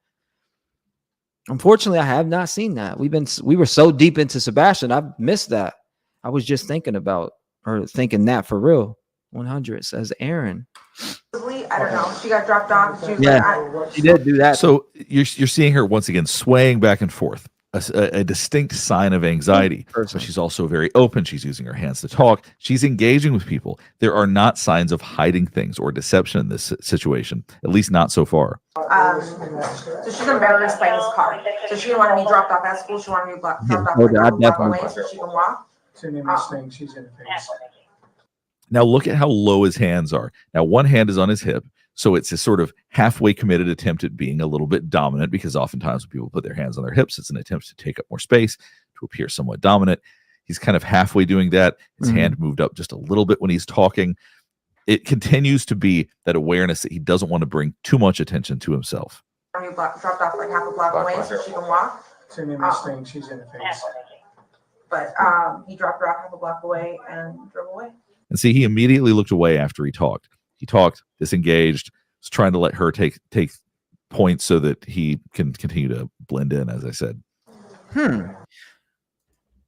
Speaker 1: Unfortunately, I have not seen that. We were so deep into Sebastian, I've missed that. I was just thinking that for real. 100 says Aaron.
Speaker 10: I don't know. She got dropped off.
Speaker 1: She did do that.
Speaker 19: So you're seeing her once again swaying back and forth, a distinct sign of anxiety. But she's also very open. She's using her hands to talk. She's engaging with people. There are not signs of hiding things or deception in this situation, at least not so far.
Speaker 10: So she's embarrassed by his car. So she didn't want to be dropped off at school. She wanted to be dropped off a block away so she can walk.
Speaker 11: She's in the face.
Speaker 19: Now look at how low his hands are. Now one hand is on his hip, so it's a sort of halfway committed attempt at being a little bit dominant, because oftentimes when people put their hands on their hips, it's an attempt to take up more space, to appear somewhat dominant. He's kind of halfway doing that. His hand moved up just a little bit when he's talking. It continues to be that awareness that he doesn't want to bring too much attention to himself.
Speaker 10: Dropped off like half a block away so she can walk.
Speaker 11: She's in the face.
Speaker 10: But he dropped her off half a block away and drove away.
Speaker 19: And see, he immediately looked away after he talked. He talked, disengaged, was trying to let her take points so that he can continue to blend in, as I said.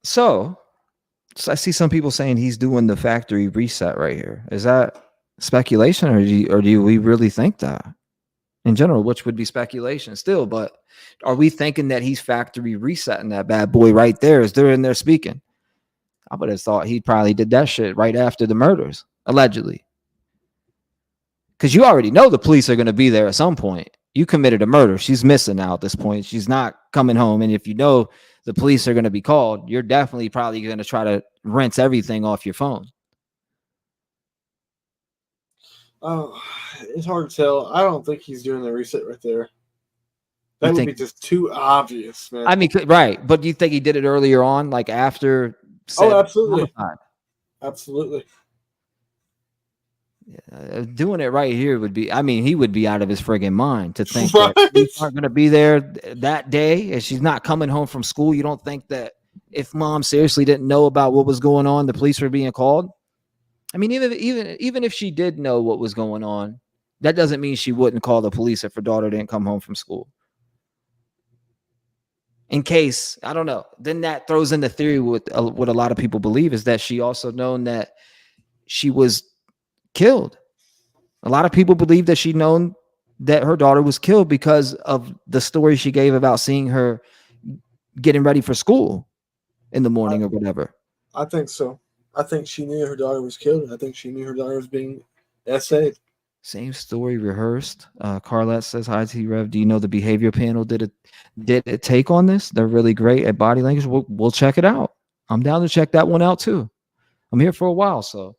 Speaker 1: So I see some people saying he's doing the factory reset right here. Is that speculation, or do we really think that in general, which would be speculation still? But are we thinking that he's factory resetting that bad boy right there as they're in there speaking? I would have thought he probably did that shit right after the murders, allegedly. Because you already know the police are going to be there at some point. You committed a murder. She's missing now at this point. She's not coming home. And if you know the police are going to be called, you're definitely probably going to try to rinse everything off your phone.
Speaker 2: Oh, it's hard to tell. I don't think he's doing the reset right there. That would be just too obvious, man.
Speaker 1: I mean, right. But do you think he did it earlier on, like after?
Speaker 2: Oh, absolutely. Absolutely.
Speaker 1: Doing it right here would be, I mean, he would be out of his friggin' mind to think that police aren't going to be there that day and she's not coming home from school. You don't think that if mom seriously didn't know about what was going on, the police were being called? I mean, even if she did know what was going on, that doesn't mean she wouldn't call the police if her daughter didn't come home from school. In case, I don't know. Then that throws in the theory what a lot of people believe is that she also known that she was killed. A lot of people believe that she known that her daughter was killed because of the story she gave about seeing her getting ready for school in the morning or whatever.
Speaker 2: I think so. I think she knew her daughter was killed. I think she knew her daughter was being essayed.
Speaker 1: Same story rehearsed. Carlette says, hi, T-REV. Do you know the behavior panel did a take on this? They're really great at body language. We'll check it out. I'm down to check that one out too. I'm here for a while. So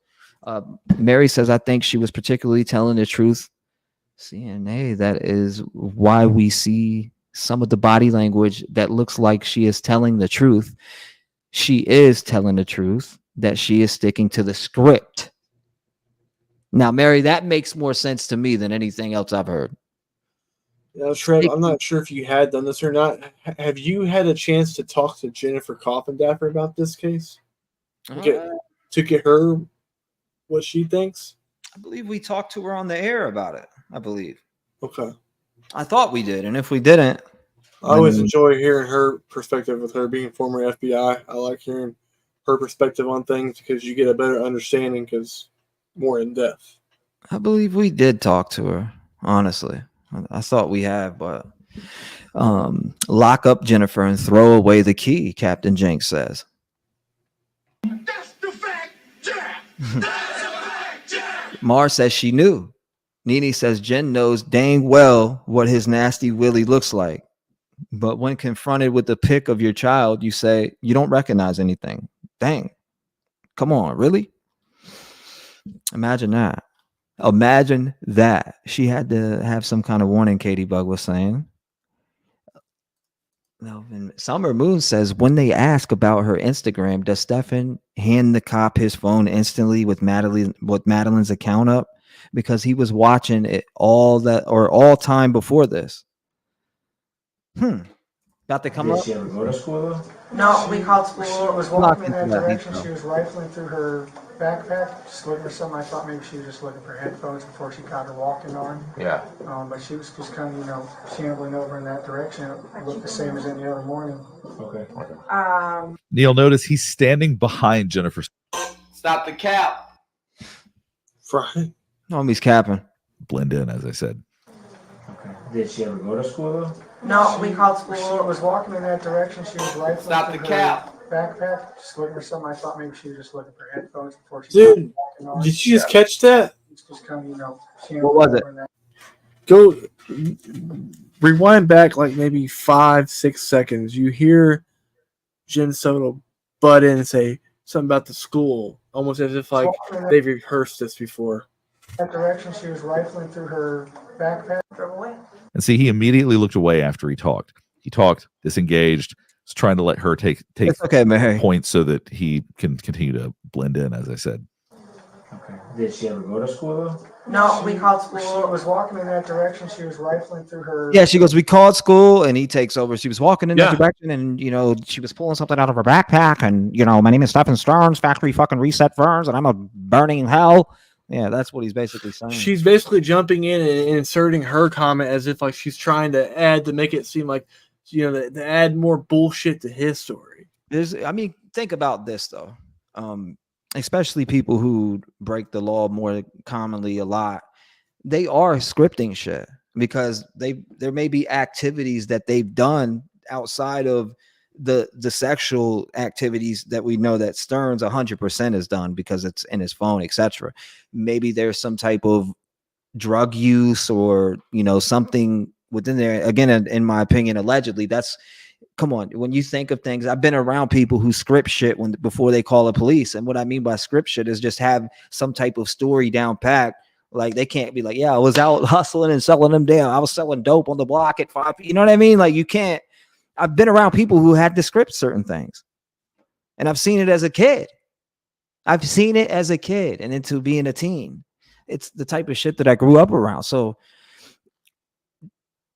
Speaker 1: Mary says, I think she was particularly telling the truth. CNA, that is why we see some of the body language that looks like she is telling the truth. She is telling the truth, that she is sticking to the script. Now, Mary, that makes more sense to me than anything else I've heard.
Speaker 2: Yeah, Trev, I'm not sure if you had done this or not. Have you had a chance to talk to Jennifer Coffindaffer about this case? To get her what she thinks?
Speaker 1: I believe we talked to her on the air about it. I believe.
Speaker 2: Okay.
Speaker 1: I thought we did, and if we didn't,
Speaker 2: I always enjoy hearing her perspective with her being former FBI. I like hearing her perspective on things because you get a better understanding because more in depth.
Speaker 1: I believe we did talk to her, honestly. I thought we have, but lock up Jennifer and throw away the key, Captain Jenks says.
Speaker 20: That's the fact, Jack. That's the fact, Jack.
Speaker 1: Mar says she knew. Nene says Jen knows dang well what his nasty Willie looks like. But when confronted with the pic of your child, you say you don't recognize anything. Dang. Come on, really? Imagine that. Imagine that. She had to have some kind of warning, Katie Bug was saying. Summer Moon says when they ask about her Instagram, does Stephan hand the cop his phone instantly with Madeline's account up? Because he was watching it all time before this. About to come up.
Speaker 12: Did she ever go to school though?
Speaker 10: No, we called school.
Speaker 11: She was walking in that direction. She was rifling through her backpack, just looking for something. I thought maybe she was just looking for headphones before she got her walking on.
Speaker 7: Yeah.
Speaker 11: But she was just kind of, shambling over in that direction. It looked the same as any other morning.
Speaker 12: Okay.
Speaker 19: Neil, notice he's standing behind Jennifer.
Speaker 21: Stop the cap.
Speaker 2: Right.
Speaker 1: No, he's capping.
Speaker 19: Blend in, as I said.
Speaker 12: Okay. Did she ever go to school though?
Speaker 10: No, we called school.
Speaker 11: She was walking in that direction. She was rifling
Speaker 21: Stop
Speaker 11: through
Speaker 21: the
Speaker 11: her
Speaker 21: cap.
Speaker 11: backpack, just looking for something. I thought maybe she was just looking for headphones before she
Speaker 2: Dude,
Speaker 11: walking on.
Speaker 2: did you just catch that?
Speaker 11: It's just kind of,
Speaker 1: What was it?
Speaker 2: Go rewind back like maybe 5-6 seconds. You hear Jen Soto butt in and say something about the school, almost as if like they've rehearsed this before.
Speaker 11: That direction, she was rifling through her backpack.
Speaker 19: And see, he immediately looked away after he talked. He talked, disengaged, was trying to let her take
Speaker 1: okay, Mary.
Speaker 19: points so that he can continue to blend in, as I said.
Speaker 12: Okay. Did she ever go to school though?
Speaker 10: No, we called
Speaker 11: She
Speaker 10: school.
Speaker 11: was walking in that direction. She was rifling through her.
Speaker 1: Yeah, she goes, we called school, and he takes over. She was walking in that
Speaker 2: Yeah.
Speaker 1: direction, and, you know, she was pulling something out of her backpack, and, you know, my name is Stephan Stearns, factory fucking reset ferns, and I'm a burning hell. Yeah, that's what he's basically saying.
Speaker 2: She's basically jumping in and inserting her comment as if like she's trying to make it seem like, you know, to add more bullshit to his story.
Speaker 1: I mean, think about this though. Especially people who break the law more commonly a lot, they are scripting shit because there may be activities that they've done outside of the sexual activities that we know that Stearns 100% has done because it's in his phone, etc. Maybe there's some type of drug use or, you know, something within there. Again, in my opinion, allegedly, that's, come on, when you think of things, I've been around people who script shit before they call the police. And what I mean by script shit is just have some type of story down pat. Like they can't be like, yeah, I was out hustling and selling them down. I was selling dope on the block at 5. You know what I mean? Like you can't. I've been around people who had to script certain things. And I've seen it as a kid. And into being a teen. It's the type of shit that I grew up around. So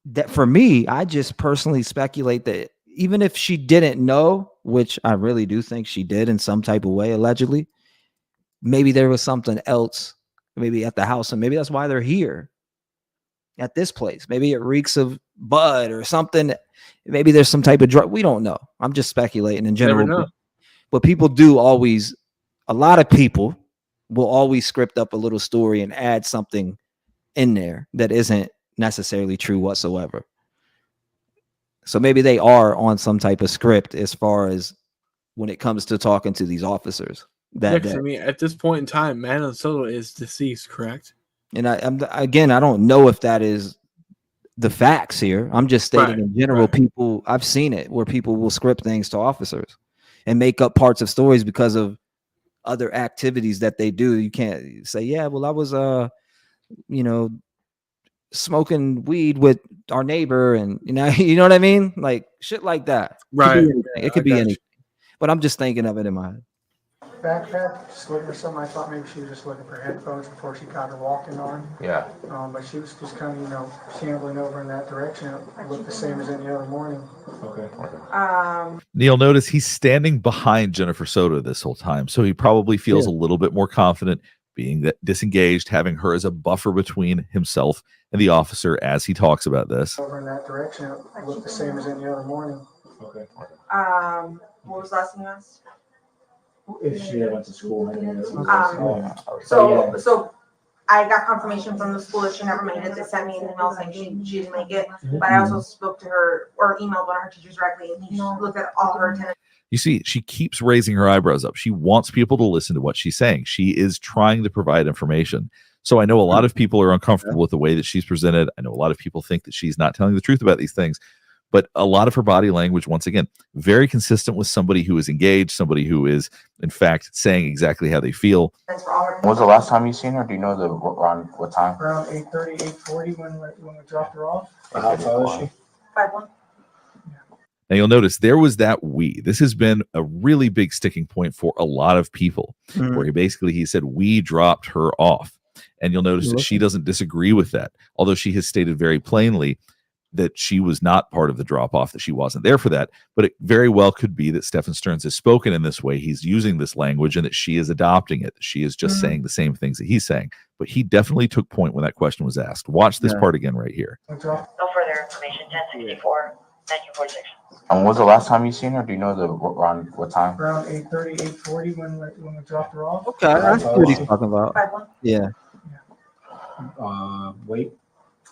Speaker 1: that for me, I just personally speculate that even if she didn't know, which I really do think she did in some type of way, allegedly, maybe there was something else, maybe at the house, and maybe that's why they're here at this place. Maybe it reeks of bud or something. Maybe there's some type of drug. We don't know. I'm just speculating in general. But people do always, a lot of people will always script up a little story and add something in there that isn't necessarily true whatsoever. So maybe they are on some type of script as far as when it comes to talking to these officers.
Speaker 2: I mean, at this point in time, Madeline Soto is deceased, correct?
Speaker 1: And I don't know if that is the facts here. I'm just stating in general, people, I've seen it where people will script things to officers and make up parts of stories because of other activities that they do. You can't say, yeah, well, I was, you know, smoking weed with our neighbor, and you know what I mean, like shit like that.
Speaker 2: Right.
Speaker 1: It could be anything. But I'm just thinking of it in my head.
Speaker 11: Backpack, just looking for something. I thought maybe she was just looking for headphones before she got her walking on.
Speaker 7: Yeah.
Speaker 11: But she was just kind of, you know, shambling over in that direction. It looked the same as any other morning.
Speaker 12: Okay.
Speaker 19: Neil, notice he's standing behind Jennifer Soto this whole time, so he probably feels a little bit more confident being that disengaged, having her as a buffer between himself and the officer as he talks about this.
Speaker 11: Over in that direction, it looked the same as any other morning.
Speaker 12: Okay.
Speaker 10: What was the last thing you asked?
Speaker 12: If she went to school,
Speaker 10: So I got confirmation from the school that she never made it. They sent me an email saying she didn't make it. But I also spoke to her or emailed one of her teachers directly, and he looked at all her attendance.
Speaker 19: You see, she keeps raising her eyebrows up. She wants people to listen to what she's saying. She is trying to provide information. So I know a lot of people are uncomfortable with the way that she's presented. I know a lot of people think that she's not telling the truth about these things. But a lot of her body language, once again, very consistent with somebody who is engaged, somebody who is, in fact, saying exactly how they feel.
Speaker 7: When was the last time you seen her? Do you know around what time?
Speaker 11: Around 8:30, 8:40 when we dropped her off.
Speaker 12: How tall is she?
Speaker 10: 5'1".
Speaker 19: Now you'll notice there was that we. This has been a really big sticking point for a lot of people, where he said we dropped her off. And you'll notice that she doesn't disagree with that, although she has stated very plainly that she was not part of the drop-off, that she wasn't there for that. But it very well could be that Stephan Stearns has spoken in this way. He's using this language and that she is adopting it. She is just saying the same things that he's saying. But he definitely took point when that question was asked. Watch this part again right here.
Speaker 8: No further information. 1064, 1946.
Speaker 7: And when was the last time you seen her? Do you know around what time?
Speaker 11: Around 8:30, 8:40 when we dropped her off.
Speaker 1: Okay, that's what he's talking about.
Speaker 10: 5'1".
Speaker 1: Yeah.
Speaker 12: Weight?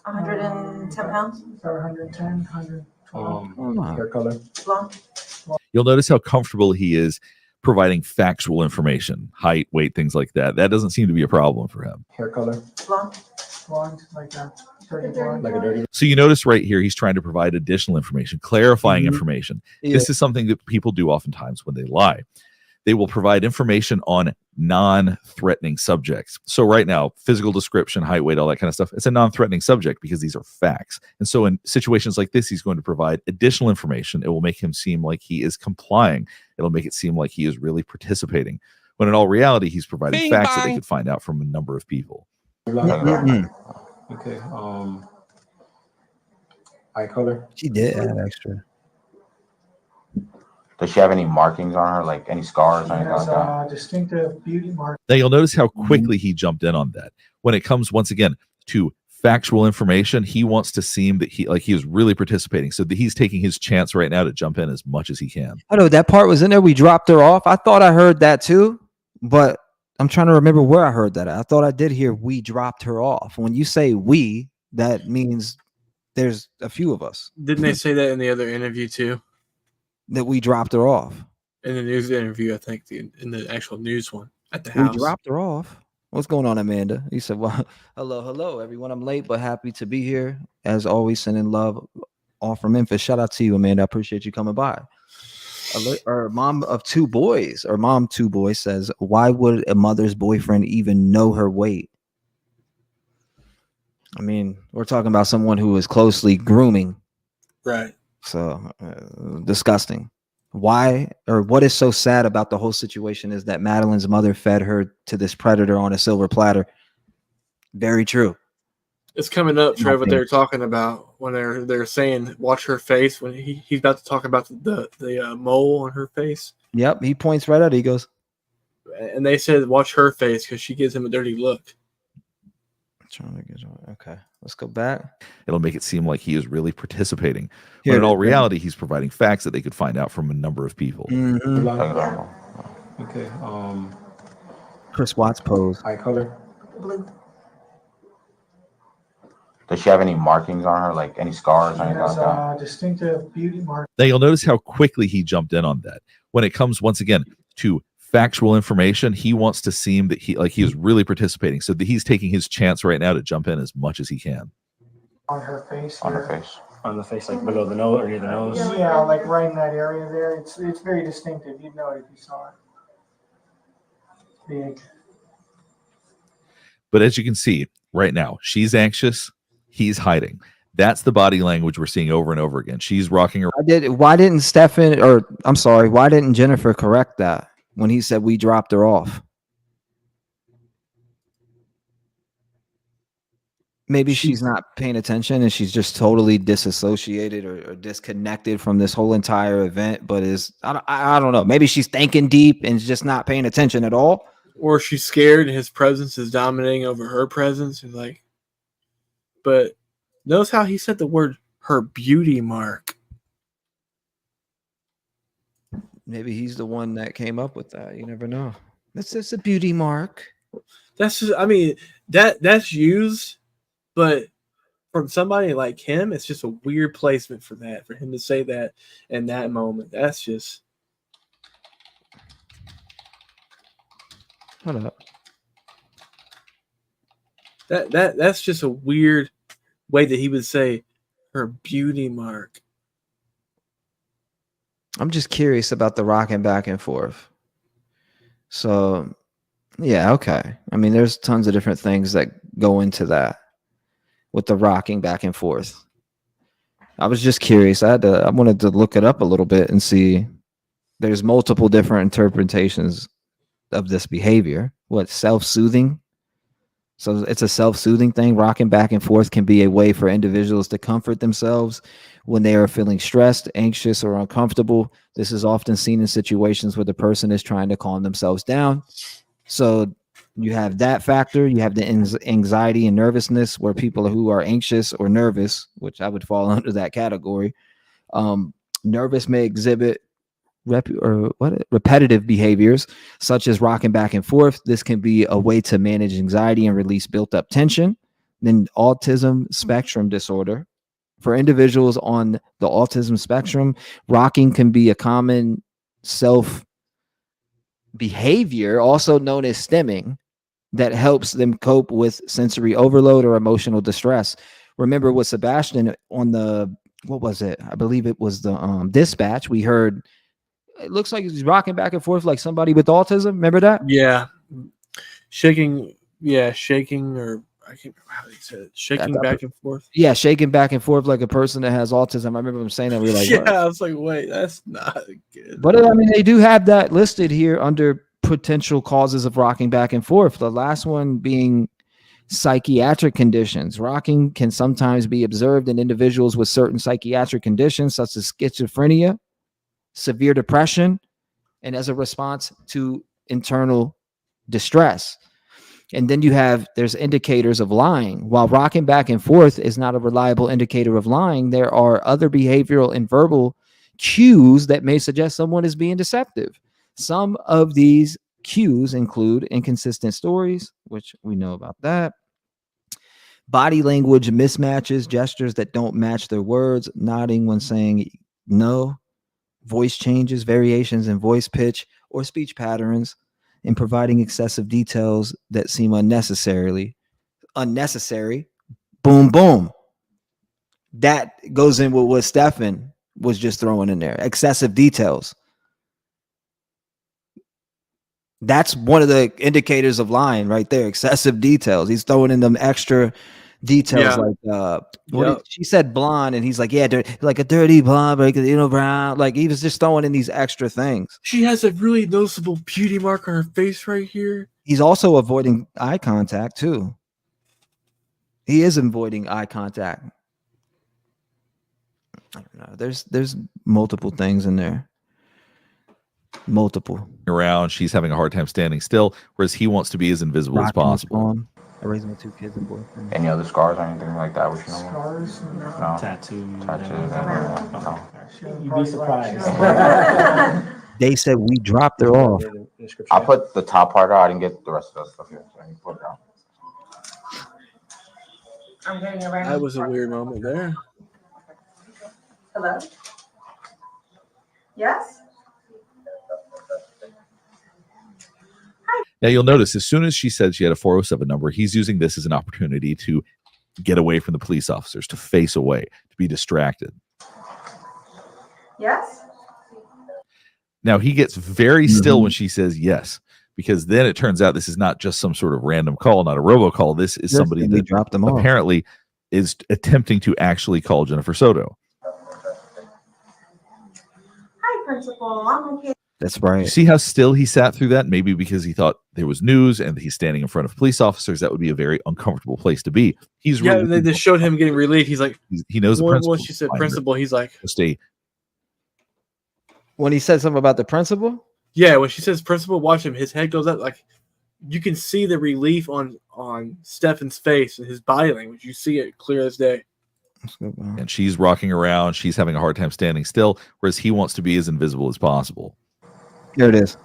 Speaker 10: 110 pounds.
Speaker 11: 110, 112.
Speaker 12: Hair color?
Speaker 10: Blonde.
Speaker 19: You'll notice how comfortable he is providing factual information, height, weight, things like that. That doesn't seem to be a problem for him.
Speaker 12: Hair color?
Speaker 11: Blonde, like that. Dirty blonde.
Speaker 12: Like a dirty.
Speaker 19: So you notice right here, he's trying to provide additional information, clarifying information. This is something that people do oftentimes when they lie. They will provide information on non-threatening subjects. So right now, physical description, height, weight, all that kind of stuff, it's a non-threatening subject because these are facts. And so in situations like this, he's going to provide additional information. It will make him seem like he is complying. It'll make it seem like he is really participating. when in all reality, he's providing
Speaker 17: Bing
Speaker 19: facts that they
Speaker 17: bong.
Speaker 19: could find out from a number of people.
Speaker 12: Okay. Eye color.
Speaker 1: She did add extra.
Speaker 7: Does she have any markings on her, like any scars or anything like
Speaker 11: Has
Speaker 7: that?
Speaker 11: a distinctive beauty mark.
Speaker 19: Now you'll notice how quickly he jumped in on that. When it comes once again to factual information, he wants to seem that he is really participating. So that he's taking his chance right now to jump in as much as he can.
Speaker 1: I know that part was in there. We dropped her off. I thought I heard that too, but I'm trying to remember where I heard that. I thought I did hear we dropped her off. When you say we, that means there's a few of us.
Speaker 2: Didn't they say that in the other interview too?
Speaker 1: That we dropped her off.
Speaker 2: In the news interview, I think in the actual news one at the
Speaker 1: We
Speaker 2: house.
Speaker 1: dropped her off. What's going on, Amanda? He said, well, hello, everyone. I'm late, but happy to be here. As always, sending love all from Memphis. Shout out to you, Amanda. I appreciate you coming by. Our mom of two boys, or mom two boys, says, why would a mother's boyfriend even know her weight? I mean, we're talking about someone who is closely grooming.
Speaker 2: Right.
Speaker 1: So disgusting. Why, or what is so sad about the whole situation is that Madeline's mother fed her to this predator on a silver platter. Very true.
Speaker 2: It's coming up, Trev, what they were talking about when they're saying watch her face when he's about to talk about the mole on her face.
Speaker 1: Yep, he points right at it. He goes,
Speaker 2: and they said watch her face because she gives him a dirty look.
Speaker 1: Okay, let's go back.
Speaker 19: It'll make it seem like he is really participating. When in all reality, he's providing facts that they could find out from a number of people.
Speaker 12: Okay.
Speaker 1: Chris Watts pose.
Speaker 12: Eye color.
Speaker 10: Blue.
Speaker 7: Does she have any markings on her, like any scars or anything like
Speaker 11: Has
Speaker 7: that?
Speaker 11: a distinctive beauty mark.
Speaker 19: Now you'll notice how quickly he jumped in on that. When it comes once again to factual information, he wants to seem that he is really participating. So that he's taking his chance right now to jump in as much as he can.
Speaker 11: On her face.
Speaker 7: On her face.
Speaker 12: On the face, like below the nose or near the nose.
Speaker 11: Yeah, like right in that area there. It's very distinctive. You'd know it if you saw it. Big.
Speaker 19: But as you can see right now, she's anxious. He's hiding. That's the body language we're seeing over and over again. She's rocking her.
Speaker 1: Why didn't Stephan, or I'm sorry, why didn't Jennifer correct that when he said we dropped her off? Maybe she's not paying attention and she's just totally disassociated or disconnected from this whole entire event, but I don't know. Maybe she's thinking deep and just not paying attention at all.
Speaker 2: Or she's scared and his presence is dominating over her presence. And but notice how he said the word her beauty mark.
Speaker 1: Maybe he's the one that came up with that. You never know. That's just a beauty mark.
Speaker 2: That's just, I mean, that's used, but from somebody like him, it's just a weird placement for him to say that in that moment. That's just.
Speaker 1: Hold up.
Speaker 2: That's just a weird way that he would say her beauty mark.
Speaker 1: I'm just curious about the rocking back and forth. So, yeah, okay. I mean, there's tons of different things that go into that with the rocking back and forth. I was just curious. I wanted to look it up a little bit and see. There's multiple different interpretations of this behavior. What, self-soothing? So it's a self-soothing thing. Rocking back and forth can be a way for individuals to comfort themselves when they are feeling stressed, anxious, or uncomfortable. This is often seen in situations where the person is trying to calm themselves down. So you have that factor. You have the anxiety and nervousness, where people who are anxious or nervous, which I would fall under that category, nervous may exhibit repetitive behaviors such as rocking back and forth. This can be a way to manage anxiety and release built up tension. Then autism spectrum disorder. For individuals on the autism spectrum, rocking can be a common self behavior, also known as stimming, that helps them cope with sensory overload or emotional distress. Remember with Sebastian on the, what was it? I believe it was the dispatch. We heard it looks like he's rocking back and forth like somebody with autism. Remember that?
Speaker 2: Yeah. Shaking, or I can't remember how he said it. Shaking back and forth.
Speaker 1: Yeah, shaking back and forth like a person that has autism. I remember him saying that. We were like,
Speaker 2: yeah,
Speaker 1: what?
Speaker 2: I was like, wait, that's not good.
Speaker 1: But I mean, they do have that listed here under potential causes of rocking back and forth. The last one being psychiatric conditions. Rocking can sometimes be observed in individuals with certain psychiatric conditions, such as schizophrenia, severe depression, and as a response to internal distress. And then there's indicators of lying. While rocking back and forth is not a reliable indicator of lying, there are other behavioral and verbal cues that may suggest someone is being deceptive. Some of these cues include inconsistent stories, which we know about that, body language mismatches, gestures that don't match their words, nodding when saying no, voice changes, variations in voice pitch or speech patterns, and providing excessive details that seem unnecessary. Boom, boom. That goes in with what Stephan was just throwing in there. Excessive details. That's one of the indicators of lying right there. Excessive details. He's throwing in them extra details, like she said blonde, and he's like, yeah, like a dirty blonde, like, brown. Like he was just throwing in these extra things.
Speaker 2: She has a really noticeable beauty mark on her face right here.
Speaker 1: He's also avoiding eye contact too. He is avoiding eye contact. I don't know. There's multiple things in there. Multiple.
Speaker 19: Around, she's having a hard time standing still, whereas he wants to be as invisible as possible.
Speaker 1: I raised my 2 kids and boyfriend.
Speaker 7: Any other scars or anything like that? Which
Speaker 11: Scars?
Speaker 7: No.
Speaker 12: Tattoos.
Speaker 7: No.
Speaker 12: You'd be surprised.
Speaker 1: They said we dropped her off.
Speaker 7: I put the top part out. I didn't get the rest of that stuff here. So I need to put it out.
Speaker 10: I'm getting a random.
Speaker 2: That was a weird moment there.
Speaker 10: Hello? Yes?
Speaker 19: Now you'll notice as soon as she said she had a 407 number, he's using this as an opportunity to get away from the police officers, to face away, to be distracted.
Speaker 10: Yes?
Speaker 19: Now he gets very still when she says yes, because then it turns out this is not just some sort of random call, not a robocall. This is somebody that
Speaker 1: dropped them off.
Speaker 19: Apparently is attempting to actually call Jennifer Soto.
Speaker 10: Hi, Principal. I'm okay.
Speaker 1: That's right.
Speaker 19: You see how still he sat through that? Maybe because he thought there was news and he's standing in front of police officers. That would be a very uncomfortable place to be. He's
Speaker 2: they just showed him getting relief. He's like,
Speaker 19: he knows the principal.
Speaker 2: Once she said principal, he's like,
Speaker 1: when he said something about the principal?
Speaker 2: Yeah, when she says principal, watch him. His head goes up. Like you can see the relief on Stephan's face and his body language. You see it clear as day.
Speaker 19: And she's rocking around. She's having a hard time standing still, whereas he wants to be as invisible as possible.
Speaker 1: There it is.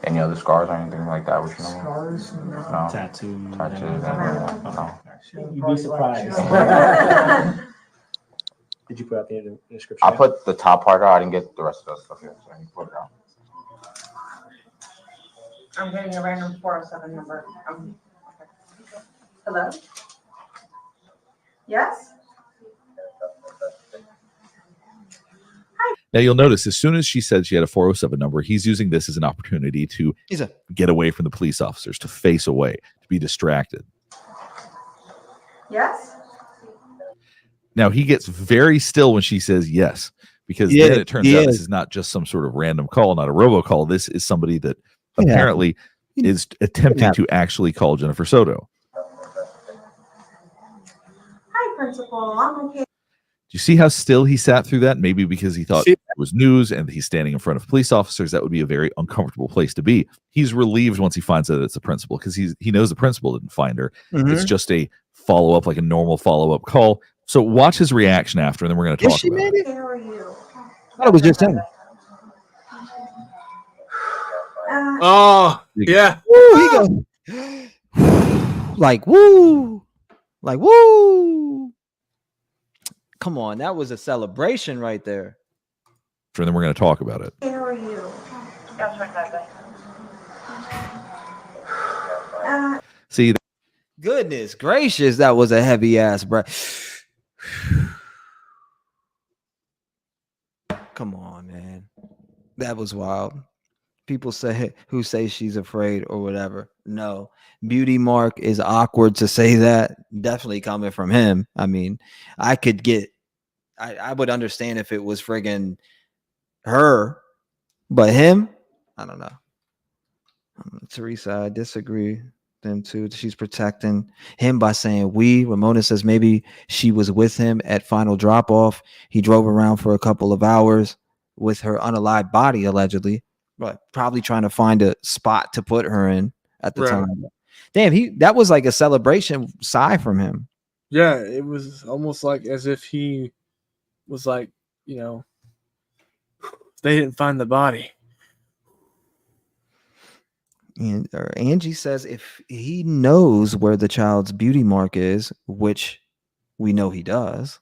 Speaker 7: Any other scars or anything like that? Which
Speaker 11: Scars?
Speaker 7: No.
Speaker 12: Tattoos.
Speaker 7: No.
Speaker 12: You'd be surprised. Did you put out the description?
Speaker 7: I put the top part out. I didn't get the rest of that stuff here. So I need to put it out.
Speaker 10: I'm getting a random 407 number. Okay. Hello? Yes?
Speaker 19: Now you'll notice as soon as she said she had a 407 number, he's using this as an opportunity to get away from the police officers, to face away, to be distracted.
Speaker 10: Yes?
Speaker 19: Now he gets very still when she says yes, because then it turns out this is not just some sort of random call, not a robocall. This is somebody that apparently is attempting to actually call Jennifer Soto.
Speaker 10: Hi, Principal. I'm okay.
Speaker 19: Do you see how still he sat through that? Maybe because he thought it was news and he's standing in front of police officers. That would be a very uncomfortable place to be. He's relieved once he finds out it's the principal, because he knows the principal didn't find her. It's just a follow-up, like a normal follow-up call. So watch his reaction after, and then we're going to talk about it.
Speaker 10: How are you?
Speaker 1: I thought it was just him.
Speaker 2: Oh, yeah.
Speaker 1: Woo, he goes, like, woo. Like, woo. Come on, that was a celebration right there.
Speaker 19: And then we're going to talk about it.
Speaker 10: How are you?
Speaker 19: See,
Speaker 1: goodness gracious, that was a heavy ass breath. Come on, man. That was wild. People who say she's afraid or whatever. No. Beauty mark is awkward to say that. Definitely coming from him. I mean, I would understand if it was friggin' her, but him, I don't know. Teresa, I disagree. Them too. She's protecting him by saying we. Ramona says maybe she was with him at final drop off. He drove around for a couple of hours with her unalived body, allegedly, but probably trying to find a spot to put her in at the time. Damn, that was like a celebration sigh from him.
Speaker 2: Yeah, it was almost like as if he was like, they didn't find the body.
Speaker 1: And Angie says if he knows where the child's beauty mark is, which we know he does,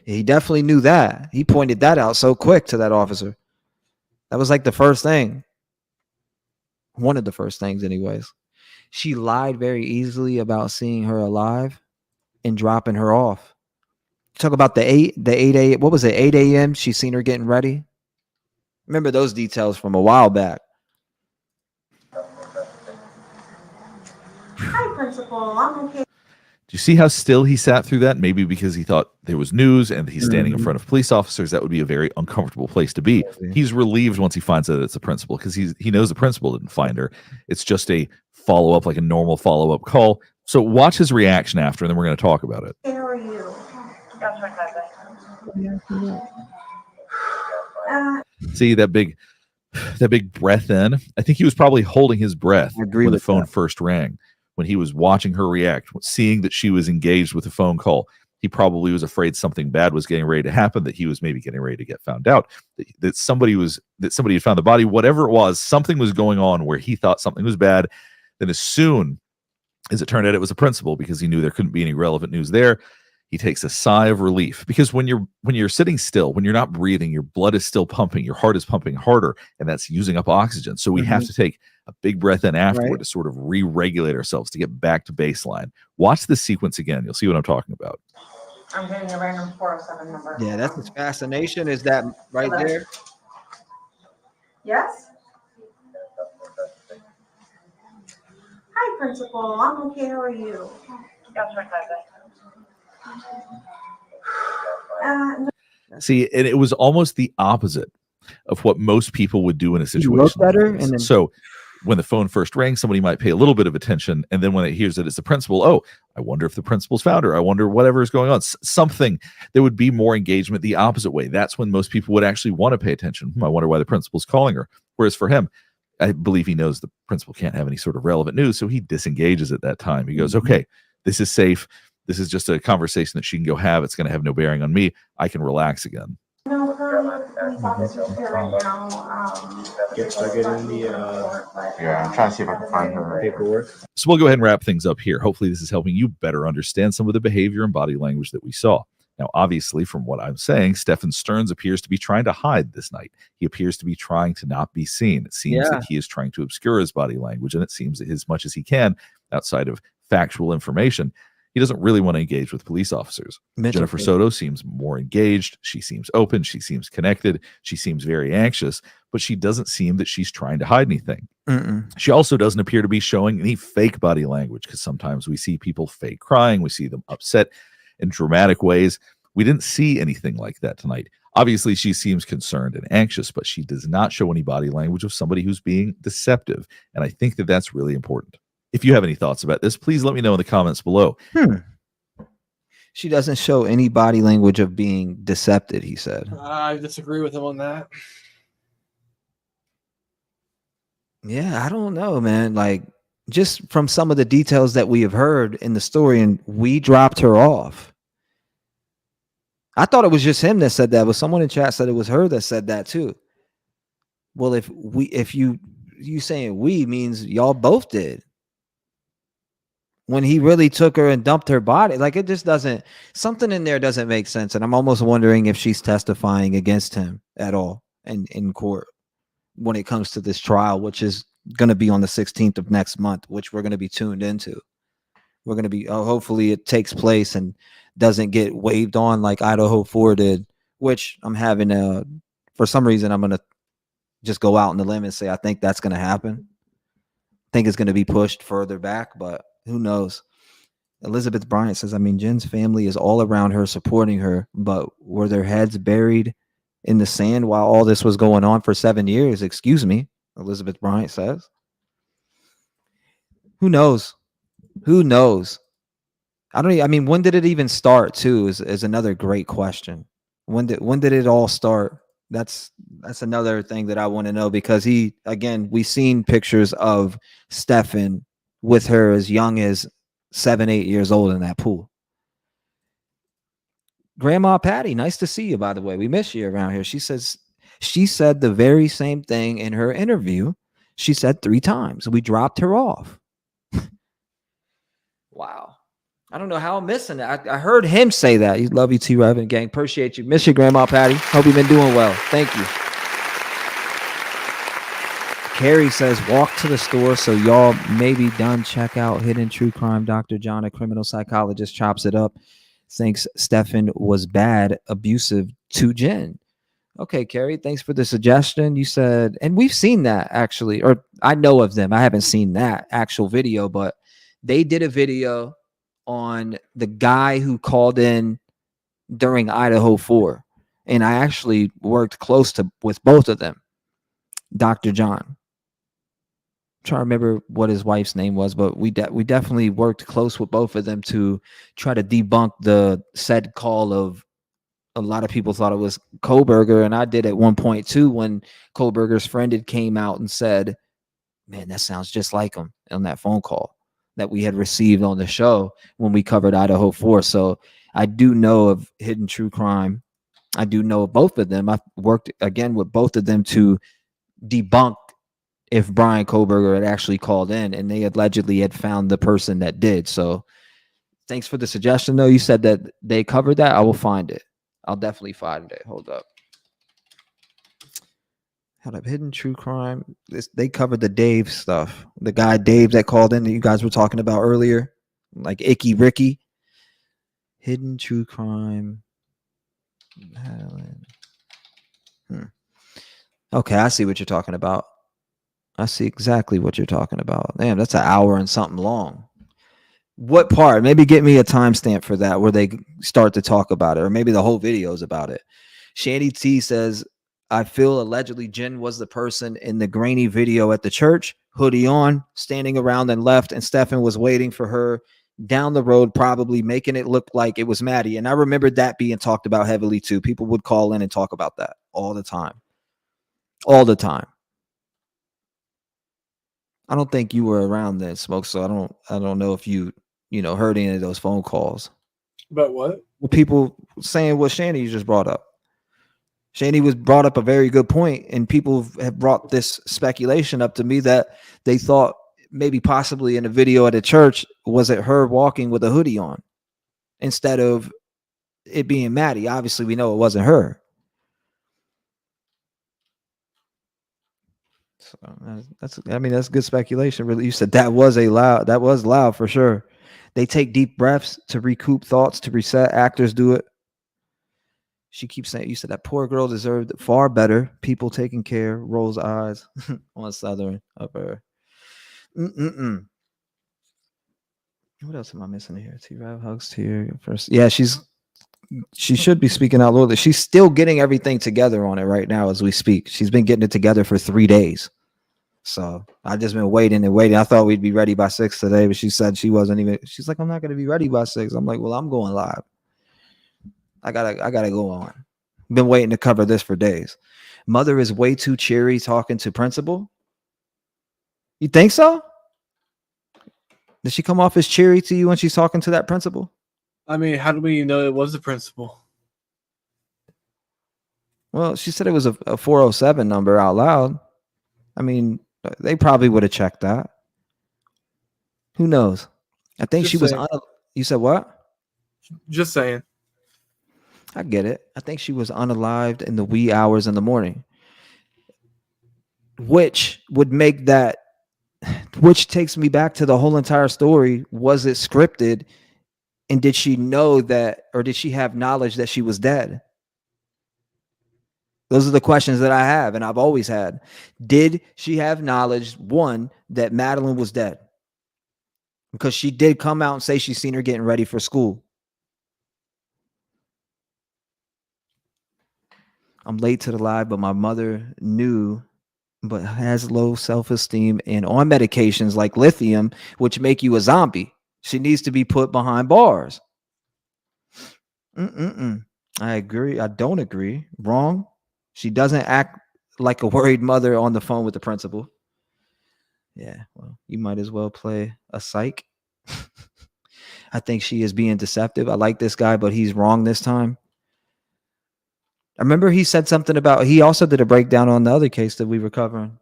Speaker 1: he definitely knew that. He pointed that out so quick to that officer. That was like the first thing. One of the first things, anyways. She lied very easily about seeing her alive and dropping her off. Talk about the 8 a.m. What was it? 8 a.m. She seen her getting ready. Remember those details from a while back.
Speaker 10: Hi, Principal. I'm okay.
Speaker 19: Do you see how still he sat through that? Maybe because he thought there was news and he's standing in front of police officers. That would be a very uncomfortable place to be. He's relieved once he finds out that it's the principal because he knows the principal didn't find her. It's just a follow-up, like a normal follow-up call. So watch his reaction after, and then we're going to talk about it.
Speaker 10: How are you?
Speaker 19: See that big breath in? I think he was probably holding his breath when the phone first rang. When he was watching her react, seeing that she was engaged with a phone call, he probably was afraid something bad was getting ready to happen, that he was maybe getting ready to get found out, that somebody had found the body, whatever it was, something was going on where he thought something was bad. Then as soon as it turned out it was a principal, because he knew there couldn't be any relevant news there, he takes a sigh of relief, because when you're sitting still, when you're not breathing, your blood is still pumping, your heart is pumping harder, and that's using up oxygen. So we have to take a big breath in afterward to sort of re-regulate ourselves to get back to baseline. Watch this sequence again. You'll see what I'm talking about.
Speaker 10: I'm getting a random 407 number.
Speaker 1: Yeah, that's his fascination. Is that right there?
Speaker 10: Yes? Hi, Principal. I'm okay. How are you?
Speaker 19: See, and it was almost the opposite of what most people would do in a situation like this. So when the phone first rang, somebody might pay a little bit of attention, and then when it hears that it's the principal, oh, I wonder if the principal's found her. I wonder whatever is going on. Something, there would be more engagement the opposite way. That's when most people would actually want to pay attention. I wonder why the principal's calling her. Whereas for him, I believe he knows the principal can't have any sort of relevant news, so he disengages at that time. He goes, okay, this is safe. This is just a conversation that she can go have. It's going to have no bearing on me. I can relax again.
Speaker 10: No, police officers here right now.
Speaker 12: Start getting the
Speaker 7: Yeah, I'm trying to see if I can find her
Speaker 12: paperwork.
Speaker 19: So we'll go ahead and wrap things up here. Hopefully this is helping you better understand some of the behavior and body language that we saw. Now, obviously, from what I'm saying, Stephan Stearns appears to be trying to hide this night. He appears to be trying to not be seen. It seems that he is trying to obscure his body language, and it seems that as much as he can, outside of factual information, he doesn't really want to engage with police officers. Jennifer Soto seems more engaged. She seems open. She seems connected. She seems very anxious, but she doesn't seem that she's trying to hide anything. She also doesn't appear to be showing any fake body language, because sometimes we see people fake crying. We see them upset in dramatic ways. We didn't see anything like that tonight. Obviously, she seems concerned and anxious, but she does not show any body language of somebody who's being deceptive. And I think that that's really important. If you have any thoughts about this, please let me know in the comments below.
Speaker 1: She doesn't show any body language of being deceptive, he said.
Speaker 2: I disagree with him on that.
Speaker 1: Yeah, I don't know, man. Like, just from some of the details that we have heard in the story, and we dropped her off. I thought it was just him that said that, but someone in chat said it was her that said that too. Well, if you saying we means y'all both did. When he really took her and dumped her body, like, it just doesn't, something in there doesn't make sense. And I'm almost wondering if she's testifying against him at all in court when it comes to this trial, which is going to be on the 16th of next month, which we're going to be tuned into. We're going to be, hopefully it takes place and doesn't get waived on like Idaho 4 did, which I'm having for some reason, I'm going to just go out on the limb and say, I think that's going to happen. I think it's going to be pushed further back, but who knows? Elizabeth Bryant says, I mean, Jen's family is all around her, supporting her, but were their heads buried in the sand while all this was going on for 7 years? Excuse me, Elizabeth Bryant says. Who knows? Who knows? I mean, when did it even start too is another great question. When did it all start? That's another thing that I want to know, because we've seen pictures of Stephan with her as young as 7-8 years old in that pool. Grandma Patty, nice to see you, by the way. We miss you around here. She said the very same thing in her interview. She said 3 times. We dropped her off. Wow. I don't know how I'm missing it. I heard him say that. You love you, T-REV and gang. Appreciate you. Miss you, Grandma Patty. Hope you've been doing well. Thank you. Carrie says, walk to the store so y'all may be done. Check out Hidden True Crime. Dr. John, a criminal psychologist, chops it up. Thinks Stephan was bad, abusive to Jenn. Okay, Carrie, thanks for the suggestion. You said, and we've seen that actually, or I know of them. I haven't seen that actual video, but they did a video on the guy who called in during Idaho 4. And I actually worked with both of them. Dr. John. I'm trying to remember what his wife's name was, but we definitely worked close with both of them to try to debunk the said call of a lot of people thought it was Kohlberger. And I did at one point too, when Kohlberger's friend had came out and said, man, that sounds just like him on that phone call that we had received on the show when we covered Idaho 4. So I do know of Hidden True Crime. I do know of both of them. I've worked again with both of them to debunk if Brian Kohlberger had actually called in, and they allegedly had found the person that did. So thanks for the suggestion, though. You said that they covered that. I will find it. I'll definitely find it. Hold up. Hidden True Crime. They covered the Dave stuff. The guy Dave that called in that you guys were talking about earlier, like Icky Ricky. Hidden True Crime. Okay, I see what you're talking about. I see exactly what you're talking about. Damn, that's an hour and something long. What part? Maybe get me a timestamp for that where they start to talk about it, or maybe the whole video is about it. Shandy T says, I feel allegedly Jenn was the person in the grainy video at the church, hoodie on, standing around and left, and Stephan was waiting for her down the road, probably making it look like it was Maddie. And I remember that being talked about heavily too. People would call in and talk about that all the time. All the time. I don't think you were around then, Smoke, so I don't know if you heard any of those phone calls.
Speaker 2: But what?
Speaker 1: Well, people saying what Shandy just brought up. Shandy was brought up a very good point, and people have brought this speculation up to me that they thought maybe possibly in a video at a church, was it her walking with a hoodie on instead of it being Maddie? Obviously, we know it wasn't her. So that's good speculation. Really, you said that was loud for sure. They take deep breaths to recoup thoughts, to reset. Actors do it. She keeps saying, you said that poor girl deserved far better. People taking care. Rolls eyes on Southern of her. What else am I missing here? T-REV hugs here first. Yeah, she should be speaking out loudly. She's still getting everything together on it right now as we speak. She's been getting it together for 3 days. So I just been waiting and waiting. I thought we'd be ready by 6 today, but she said she wasn't even. She's like, I'm not going to be ready by 6. I'm like, well, I'm going live. I gotta go on. Been waiting to cover this for days. Mother is way too cheery talking to principal. You think so? Did she come off as cheery to you when she's talking to that principal?
Speaker 2: I mean, how do we know it was the principal?
Speaker 1: Well, she said it was a 407 number out loud. I mean, they probably would have checked that. Who knows? I think
Speaker 2: Just
Speaker 1: she was.
Speaker 2: saying.
Speaker 1: You said what?
Speaker 2: Just saying.
Speaker 1: I get it. I think she was unalived in the wee hours in the morning, which would make that, which takes me back to the whole entire story. Was it scripted? And did she know that, or did she have knowledge that she was dead? Those are the questions that I have, and I've always had. Did she have knowledge, one, that Madeline was dead? Because she did come out and say she's seen her getting ready for school. I'm late to the live, but my mother knew but has low self-esteem and on medications like lithium, which make you a zombie. She needs to be put behind bars. I agree. I don't agree. Wrong. She doesn't act like a worried mother on the phone with the principal. Yeah, well, you might as well play a psych. I think she is being deceptive. I like this guy, but he's wrong this time. I remember he said something about, he also did a breakdown on the other case that we were covering.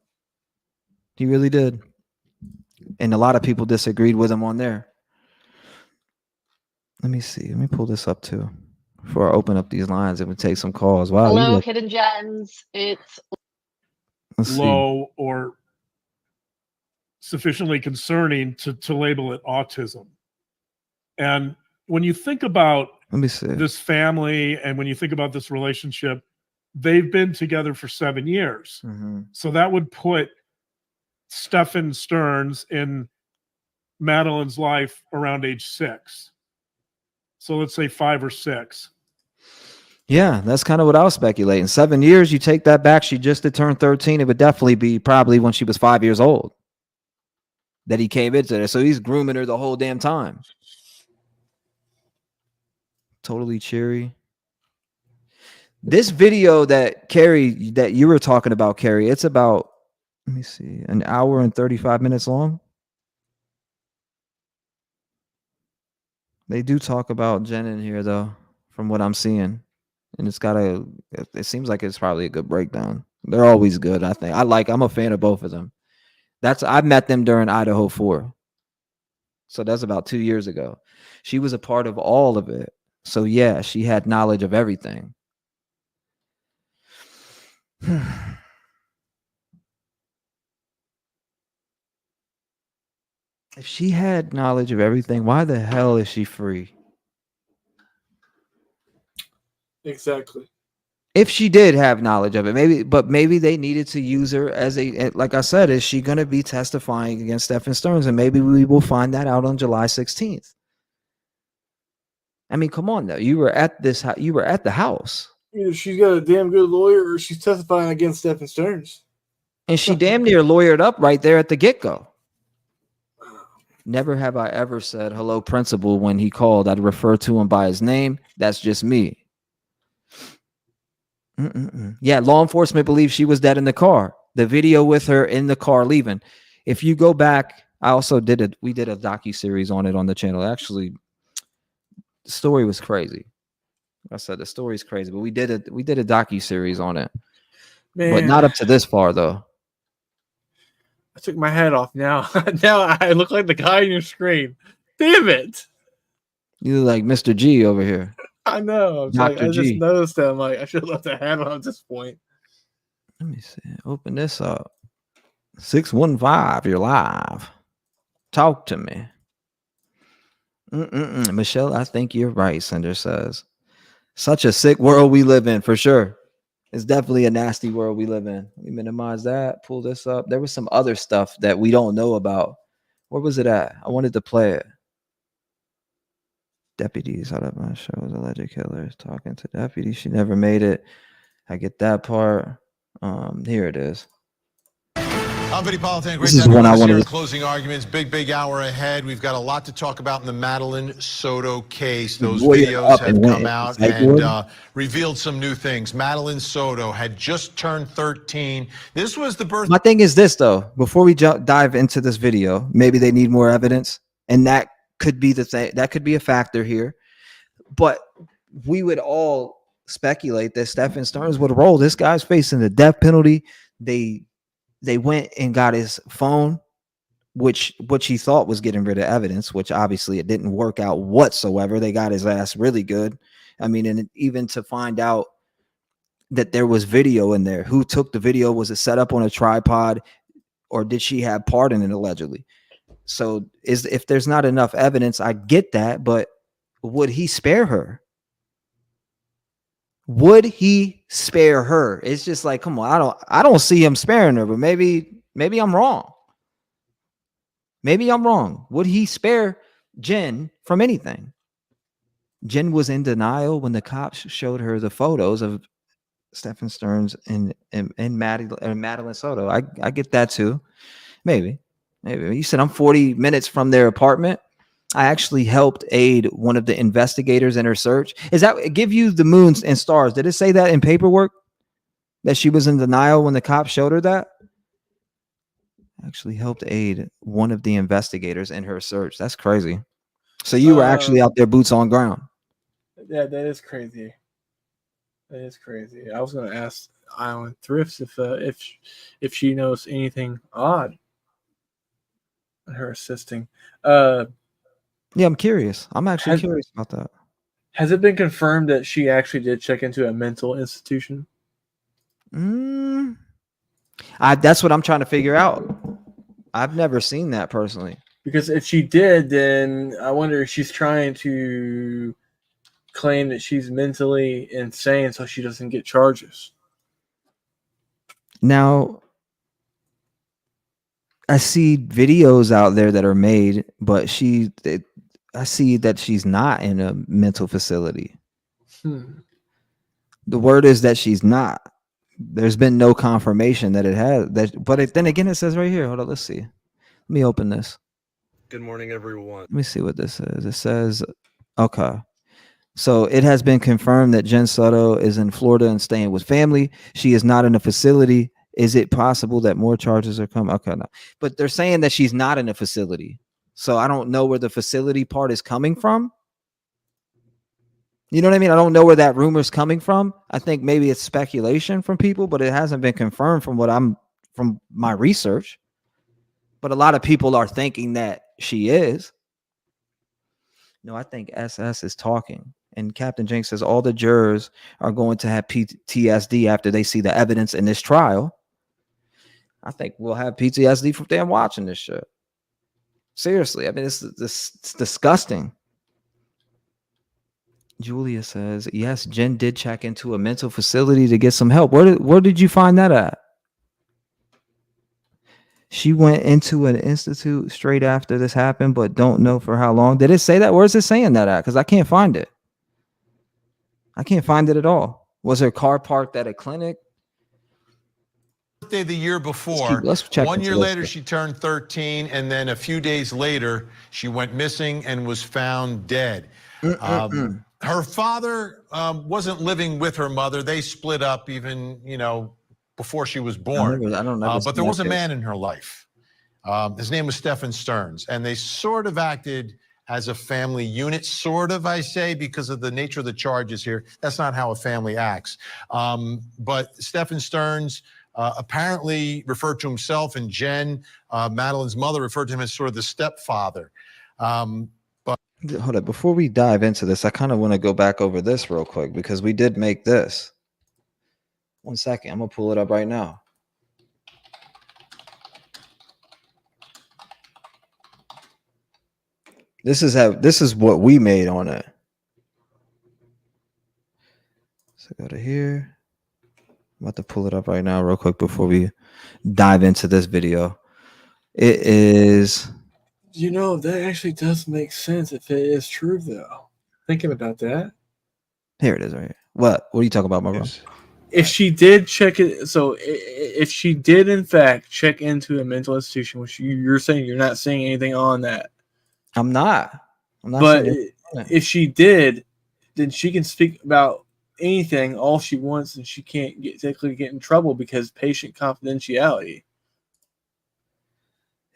Speaker 1: He really did. And a lot of people disagreed with him on there. Let me see. Let me pull this up too. Before I open up these lines and we take some calls. Wow.
Speaker 3: Hello, Hidden Gems. It's
Speaker 22: low or sufficiently concerning to label it autism. And when you think about
Speaker 1: Let me see.
Speaker 22: this family and when you think about this relationship, they've been together for 7 years. So that would put Stephan Stearns in Madeline's life around age 6. So let's say 5 or 6.
Speaker 1: Yeah, that's kind of what I was speculating. 7 years, you take that back. She just had turned 13. It would definitely be probably when she was 5 years old that he came into there. So he's grooming her the whole damn time. Totally cheery. This video that Carrie, that you were talking about, Carrie, it's about, let me see, an hour and 35 minutes long. They do talk about Jenn in here, though, from what I'm seeing. And it's got it seems like it's probably a good breakdown. They're always good, I think. I'm a fan of both of them. I met them during Idaho 4. So that's about 2 years ago. She was a part of all of it. So yeah, she had knowledge of everything. If she had knowledge of everything, why the hell is she free?
Speaker 2: Exactly.
Speaker 1: If she did have knowledge of it, maybe they needed to use her as like I said, is she going to be testifying against Stephan Stearns? And maybe we will find that out on July 16th. I mean, come on though. You were at the house.
Speaker 2: Either she's got a damn good lawyer or she's testifying against Stephan Stearns.
Speaker 1: And she damn near lawyered up right there at the get-go. Never have I ever said hello, principal, when he called. I'd refer to him by his name. That's just me. Yeah, law enforcement believes she was dead in the car. The video with her in the car leaving. If you go back, we did a docu-series on it on the channel. Actually, the story was crazy. I said the story's crazy, but we did a docu-series on it.
Speaker 2: Man.
Speaker 1: But not up to this far though.
Speaker 2: I took my hat off now. Now I look like the guy on your screen. Damn it.
Speaker 1: You look like Mr. G over here.
Speaker 2: I know. I
Speaker 1: Dr.
Speaker 2: just
Speaker 1: G.
Speaker 2: noticed that. I'm like, I should have left the hat on at this point.
Speaker 1: Let me see. Open this up. 615, you're live. Talk to me. Michelle, I think you're right, Cinder says. Such a sick world we live in, for sure. It's definitely a nasty world we live in. Let me minimize that. Pull this up. There was some other stuff that we don't know about. Where was it at? I wanted to play it. Deputies out of my shows, alleged killers talking to deputies. She never made it. I get that part. Here it is.
Speaker 23: I'm Vinny Politan.
Speaker 1: This is one I wanted to.
Speaker 23: Closing arguments. Big hour ahead. We've got a lot to talk about in the Madeline Soto case. Those videos have come out and revealed some new things. Madeline Soto had just turned 13. This was the birth.
Speaker 1: My thing is this, though. Before we dive into this video, maybe they need more evidence, and that could be the thing. That could be a factor here. But we would all speculate that Stephan Stearns would roll. This guy's facing the death penalty. They went and got his phone, which he thought was getting rid of evidence, which obviously it didn't work out whatsoever. They got his ass really good. I mean, and even to find out that there was video in there, who took the video? Was it set up on a tripod, or did she have part in it allegedly? So if there's not enough evidence, I get that, but would he spare her? Would he spare her? It's just like, come on, I don't see him sparing her, but maybe I'm wrong. Maybe I'm wrong. Would he spare Jenn from anything? Jenn was in denial when the cops showed her the photos of Stephan Stearns and Madeline Soto. I get that too. Maybe. You said I'm 40 minutes from their apartment. I actually helped aid one of the investigators in her search. Is that give you the moons and stars? Did it say that in paperwork that she was in denial when the cops showed her that? Actually helped aid one of the investigators in her search. That's crazy. So you were actually out there, boots on ground.
Speaker 2: Yeah, that is crazy. That is crazy. I was going to ask Island Thrifts if she knows anything odd in her assisting.
Speaker 1: Yeah, I'm curious. I'm actually curious about that.
Speaker 2: Has it been confirmed that she actually did check into a mental institution?
Speaker 1: That's what I'm trying to figure out. I've never seen that personally.
Speaker 2: Because if she did, then I wonder if she's trying to claim that she's mentally insane so she doesn't get charges.
Speaker 1: Now, I see videos out there that are made, but I see that she's not in a mental facility. The word is that she's not. There's been no confirmation that it has. Then again, it says right here. Hold on, let's see. Let me open this.
Speaker 4: Good morning, everyone.
Speaker 1: Let me see what this says. It says, okay. So it has been confirmed that Jenn Soto is in Florida and staying with family. She is not in a facility. Is it possible that more charges are coming? Okay, no. But they're saying that she's not in a facility. So I don't know where the facility part is coming from. You know what I mean? I don't know where that rumor is coming from. I think maybe it's speculation from people, but it hasn't been confirmed from my research. But a lot of people are thinking that she is. No, I think SS is talking. And Captain Jenks says all the jurors are going to have PTSD after they see the evidence in this trial. I think we'll have PTSD from them watching this shit. Seriously, I mean, it's disgusting. Julia says, yes, Jenn did check into a mental facility to get some help. Where did you find that at? She went into an institute straight after this happened, but don't know for how long. Did it say that? Where's it saying that at? Because I can't find it. I can't find it at all. Was her car parked at a clinic?
Speaker 23: Birthday the year before.
Speaker 1: Let's check.
Speaker 23: 1 year later, she turned 13, and then a few days later, she went missing and was found dead. Her father wasn't living with her mother. They split up even, before she was born. But there was a man in her life. His name was Stephan Stearns, and they sort of acted as a family unit, sort of, I say, because of the nature of the charges here. That's not how a family acts. But Stephan Stearns apparently referred to himself, and Jenn, Madeline's mother, referred to him as sort of the stepfather.
Speaker 1: Hold up. Before we dive into this, I kind of want to go back over this real quick because we did make this. 1 second. I'm going to pull it up right now. This is what we made on it. So go to here. I'm about to pull it up right now real quick before we dive into this video. It is...
Speaker 2: that actually does make sense if it is true, though. Thinking about that.
Speaker 1: Here it is right here. What are you talking about, my bro?
Speaker 2: If she did check it, so if she did, in fact, check into a mental institution, which you're saying you're not saying anything on that.
Speaker 1: I'm not.
Speaker 2: But if she did, then she can speak about anything, all she wants, and she can't technically get in trouble because patient confidentiality.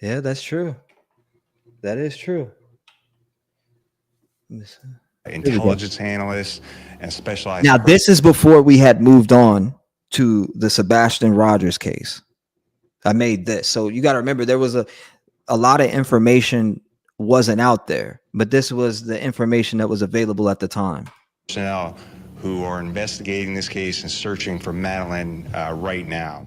Speaker 1: Yeah, that's true. That is true.
Speaker 4: Intelligence analysts and specialized.
Speaker 1: Now, this is before we had moved on to the Sebastian Rogers case. I made this. So you got to remember there was a lot of information wasn't out there, but this was the information that was available at the time.
Speaker 4: Personnel who are investigating this case and searching for Madeline right now.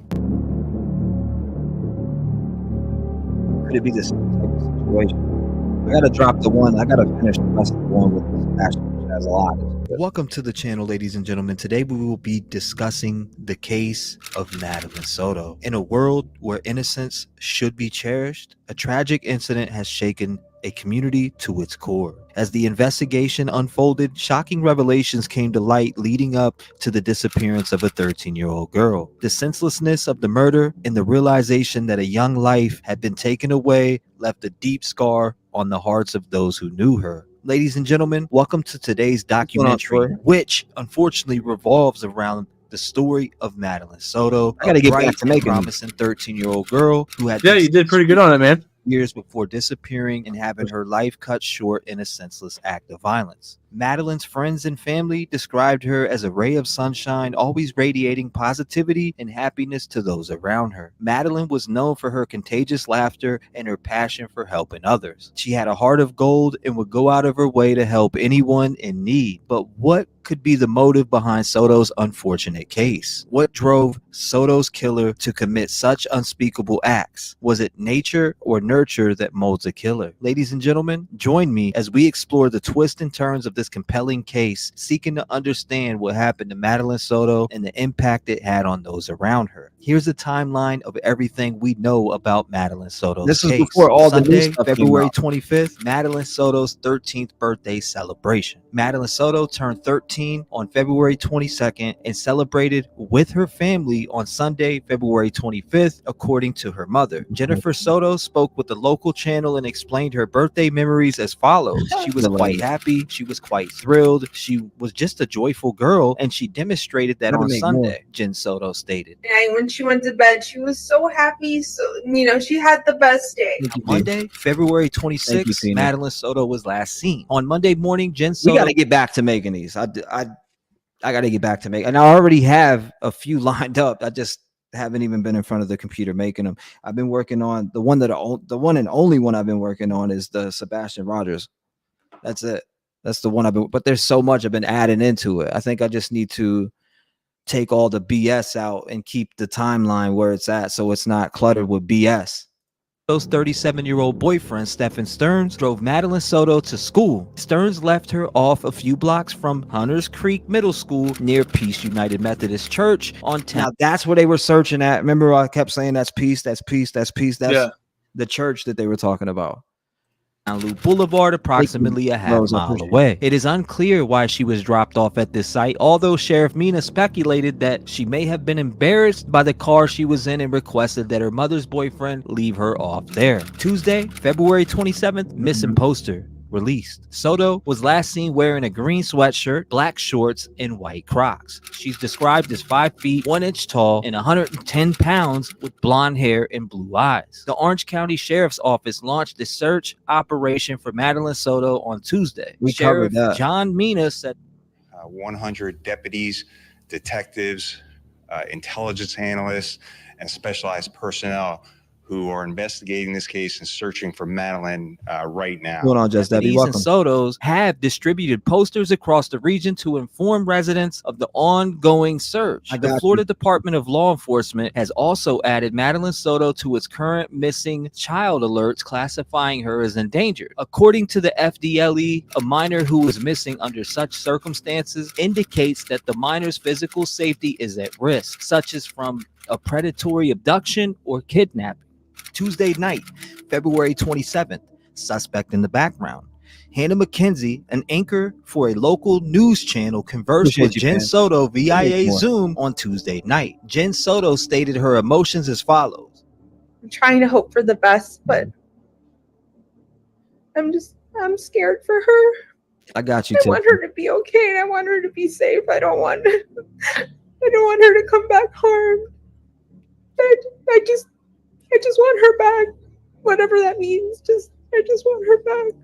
Speaker 1: Could it be this type of situation? I gotta drop the one. I gotta finish the rest of the one with Sebastian, which has a lot. Welcome to the channel, ladies and gentlemen. Today we will be discussing the case of Madeline Soto. In a world where innocence should be cherished, a tragic incident has shaken a community to its core. As the investigation unfolded, shocking revelations came to light leading up to the disappearance of a 13-year-old girl. The senselessness of the murder and the realization that a young life had been taken away left a deep scar on the hearts of those who knew her. Ladies and gentlemen, welcome to today's documentary, which unfortunately revolves around the story of Madeline Soto.
Speaker 2: I gotta get back to making
Speaker 1: promising 13-year-old girl who had
Speaker 2: Yeah, you did pretty good on it, man.
Speaker 1: years before disappearing and having her life cut short in a senseless act of violence. Madeline's friends and family described her as a ray of sunshine, always radiating positivity and happiness to those around her. Madeline was known for her contagious laughter and her passion for helping others. She had a heart of gold and would go out of her way to help anyone in need. But what could be the motive behind Soto's unfortunate case? What drove Soto's killer to commit such unspeakable acts? Was it nature or nurture that molds a killer? Ladies and gentlemen, join me as we explore the twists and turns of this compelling case, seeking to understand what happened to Madeline Soto and the impact it had on those around her. Here's a timeline of everything we know about Madeline Soto's
Speaker 2: This is
Speaker 1: case.
Speaker 2: before all the new
Speaker 1: Sunday,
Speaker 2: stuff came
Speaker 1: February
Speaker 2: out.
Speaker 1: 25th, Madeline Soto's 13th birthday celebration. Madeline Soto turned 13 on February 22nd and celebrated with her family on Sunday, February 25th, according to her mother. Jennifer Soto spoke with the local channel and explained her birthday memories as follows. She was quite happy. She was quite thrilled. She was just a joyful girl, and she demonstrated that on Sunday, Jenn Soto stated.
Speaker 10: And when she went to bed, she was so happy. So, she had the best day.
Speaker 1: On Monday, February 26th, Madeline Soto was last seen. On Monday morning, Jenn
Speaker 2: We
Speaker 1: Soto...
Speaker 2: got to get back to making these. I got to get back to making.
Speaker 1: And I already have a few lined up. I just haven't even been in front of the computer making them. I've been working on the one and only one I've been working on is the Sebastian Rogers. That's it. That's the one but there's so much I've been adding into it. I think I just need to take all the BS out and keep the timeline where it's at so it's not cluttered with BS. Soto's 37-year-old boyfriend, Stephan Stearns, drove Madeline Soto to school. Stearns left her off a few blocks from Hunters Creek Middle School near Peace United Methodist Church on 10th. Now, that's where they were searching at. Remember, I kept saying that's Peace, that's Peace, that's Peace. That's the church that they were talking about. On Loop Boulevard, approximately a half mile away. It is unclear why she was dropped off at this site, although Sheriff Mina speculated that she may have been embarrassed by the car she was in and requested that her mother's boyfriend leave her off there. Tuesday, February 27th, missing poster released. Soto was last seen wearing a green sweatshirt, black shorts, and white Crocs. She's described as 5 feet, 1 inch tall, and 110 pounds with blonde hair and blue eyes. The Orange County Sheriff's Office launched a search operation for Madeline Soto on Tuesday. Sheriff John Mina said
Speaker 4: 100 deputies, detectives, intelligence analysts, and specialized personnel who are investigating this case and searching for Madeline right now.
Speaker 1: Going on, Just Debbie. Welcome. And Sotos have distributed posters across the region to inform residents of the ongoing search. The Florida Department of Law Enforcement has also added Madeline Soto to its current missing child alerts, classifying her as endangered. According to the FDLE, a minor who is missing under such circumstances indicates that the minor's physical safety is at risk, such as from a predatory abduction or kidnapping. Tuesday night, February 27th, suspect in the background. Hannah McKenzie, an anchor for a local news channel, conversed with Jenn Soto via Zoom on Tuesday night. Jenn Soto stated her emotions as follows.
Speaker 10: I'm trying to hope for the best, but I'm scared for her.
Speaker 1: I got you,
Speaker 10: I want her to be okay and I want her to be safe. I don't want her to come back harmed. I just want her back. Whatever that means. I just want her back.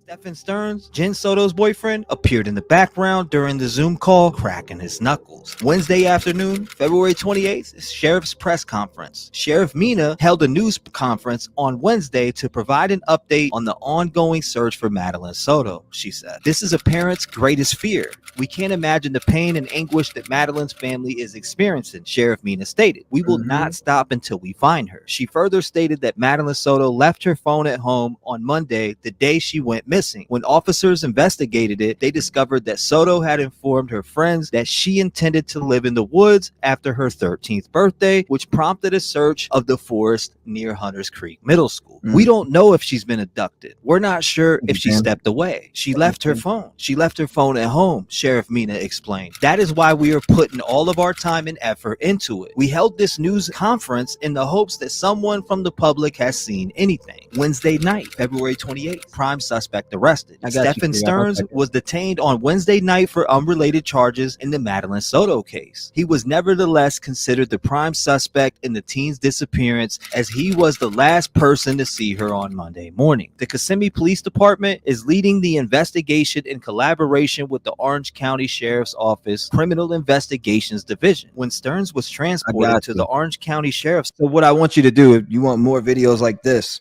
Speaker 1: Stephan Stearns, Jenn Soto's boyfriend, appeared in the background during the Zoom call, cracking his knuckles. Wednesday afternoon, February 28th, is Sheriff's press conference. Sheriff Mina held a news conference on Wednesday to provide an update on the ongoing search for Madeline Soto, she said. This is a parent's greatest fear. We can't imagine the pain and anguish that Madeline's family is experiencing, Sheriff Mina stated. We will not stop until we find her. She further stated that Madeline Soto left her phone at home on Monday, the day she went missing. missing. When officers investigated it, they discovered that Soto had informed her friends that she intended to live in the woods after her 13th birthday, which prompted a search of the forest near Hunters Creek Middle School. We don't know if she's been abducted. We're not sure if she stepped away. She left her phone. She left her phone at home, Sheriff Mina explained. That is why we are putting all of our time and effort into it. We held this news conference in the hopes that someone from the public has seen anything. Wednesday night, February 28th, prime suspect arrested. Stephan Stearns was detained on Wednesday night for unrelated charges in the Madeline Soto case. He was nevertheless considered the prime suspect in the teen's disappearance, as he was the last person to see her on Monday morning. The Kissimmee Police Department is leading the investigation in collaboration with the Orange County Sheriff's Office Criminal Investigations Division. When Stearns was transported to the Orange County Sheriff's. So what I want you to do, if you want more videos like this,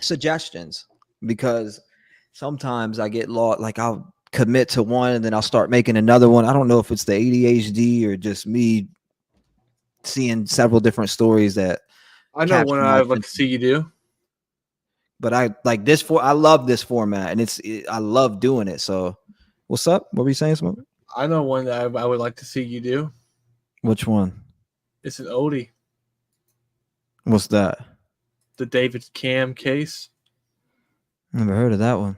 Speaker 1: suggestions, because sometimes I get lost, like I'll commit to one and then I'll start making another one. I don't know if it's the ADHD or just me seeing several different stories that
Speaker 2: I know one I'd like to see you do.
Speaker 1: But I like this I love this format, and I love doing it. So what's up? What were you saying, Smoke?
Speaker 2: I know one that I would like to see you do.
Speaker 1: Which one?
Speaker 2: It's an oldie.
Speaker 1: What's that?
Speaker 2: The David Cam case.
Speaker 1: Never heard of that one.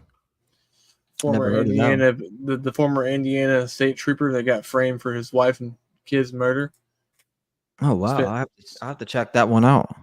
Speaker 2: Former Indiana, the former Indiana state trooper that got framed for his wife and kids' murder.
Speaker 1: Oh wow! I have to check that one out.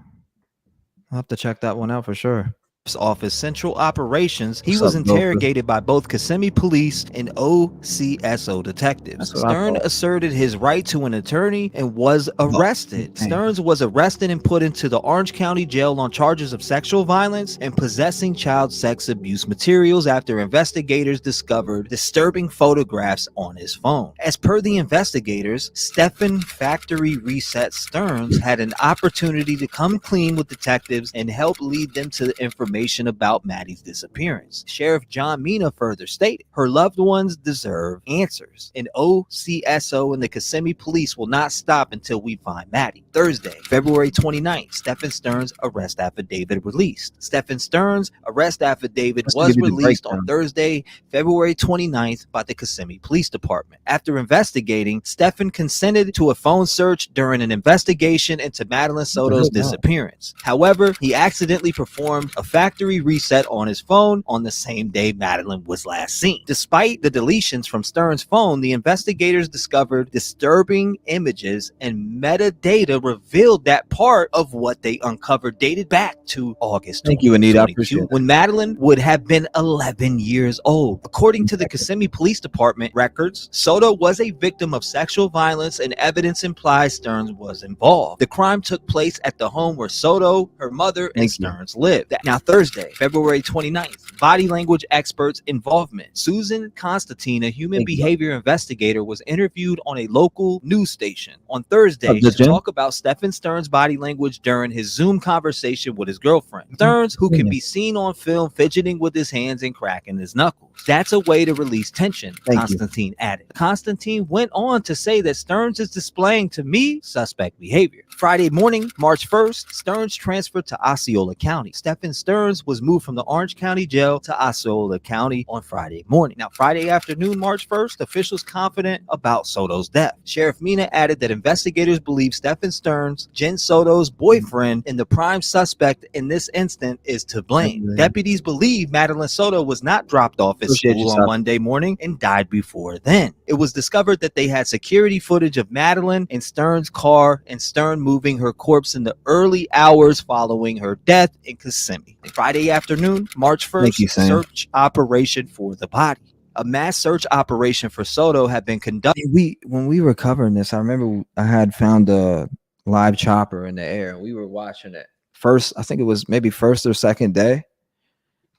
Speaker 1: I'll have to check that one out for sure. Office Central Operations, he was interrogated by both Kissimmee Police and OCSO detectives. Stern asserted his right to an attorney and was arrested. Stearns was arrested and put into the Orange County Jail on charges of sexual violence and possessing child sex abuse materials after investigators discovered disturbing photographs on his phone. As per the investigators, Stephan Factory Reset Stearns had an opportunity to come clean with detectives and help lead them to the information about Maddie's disappearance. Sheriff John Mina further stated, her loved ones deserve answers, and OCSO and the Kissimmee Police will not stop until we find Maddie. Thursday, February 29th, Stephan Stearns' arrest affidavit released. Stephan Stearns' arrest affidavit was released on Thursday, February 29th by the Kissimmee Police Department. After investigating, Stephan consented to a phone search during an investigation into Madeline Soto's disappearance. However, he accidentally performed a factory reset on his phone on the same day Madeline was last seen. Despite the deletions from Stearns' phone, the investigators discovered disturbing images, and metadata revealed that part of what they uncovered dated back to August 2022. Thank you, Anita. I appreciate it. When Madeline would have been 11 years old. According to the Kissimmee Police Department records, Soto was a victim of sexual violence, and evidence implies Stearns was involved. The crime took place at the home where Soto, her mother, and Stearns lived. Now, Thursday, February 29th, body language experts' involvement. Susan Constantine, a human behavior investigator, was interviewed on a local news station on Thursday to talk about Stephan Stearns' body language during his Zoom conversation with his girlfriend. Stearns, who can be seen on film fidgeting with his hands and cracking his knuckles. That's a way to release tension, Constantine added. Constantine went on to say that Stearns is displaying, to me, suspect behavior. Friday morning, March 1st, Stearns transferred to Osceola County. Stephan Stearns was moved from the Orange County Jail to Osceola County on Friday morning. Now, Friday afternoon, March 1st, officials confident about Soto's death. Sheriff Mina added that investigators believe Stephan Stearns, Jenn Soto's boyfriend, and the prime suspect in this instant is to blame. Deputies believe Madeline Soto was not dropped off at school on Monday morning and died before then. It was discovered that they had security footage of Madeline in Stearns' car and Stern moving her corpse in the early hours following her death in Kissimmee. Friday afternoon, March 1st, search operation for the body. A mass search operation for Soto had been conducted. When we were covering this, I remember I had found a live chopper in the air, and we were watching it. First, I think it was maybe first or second day,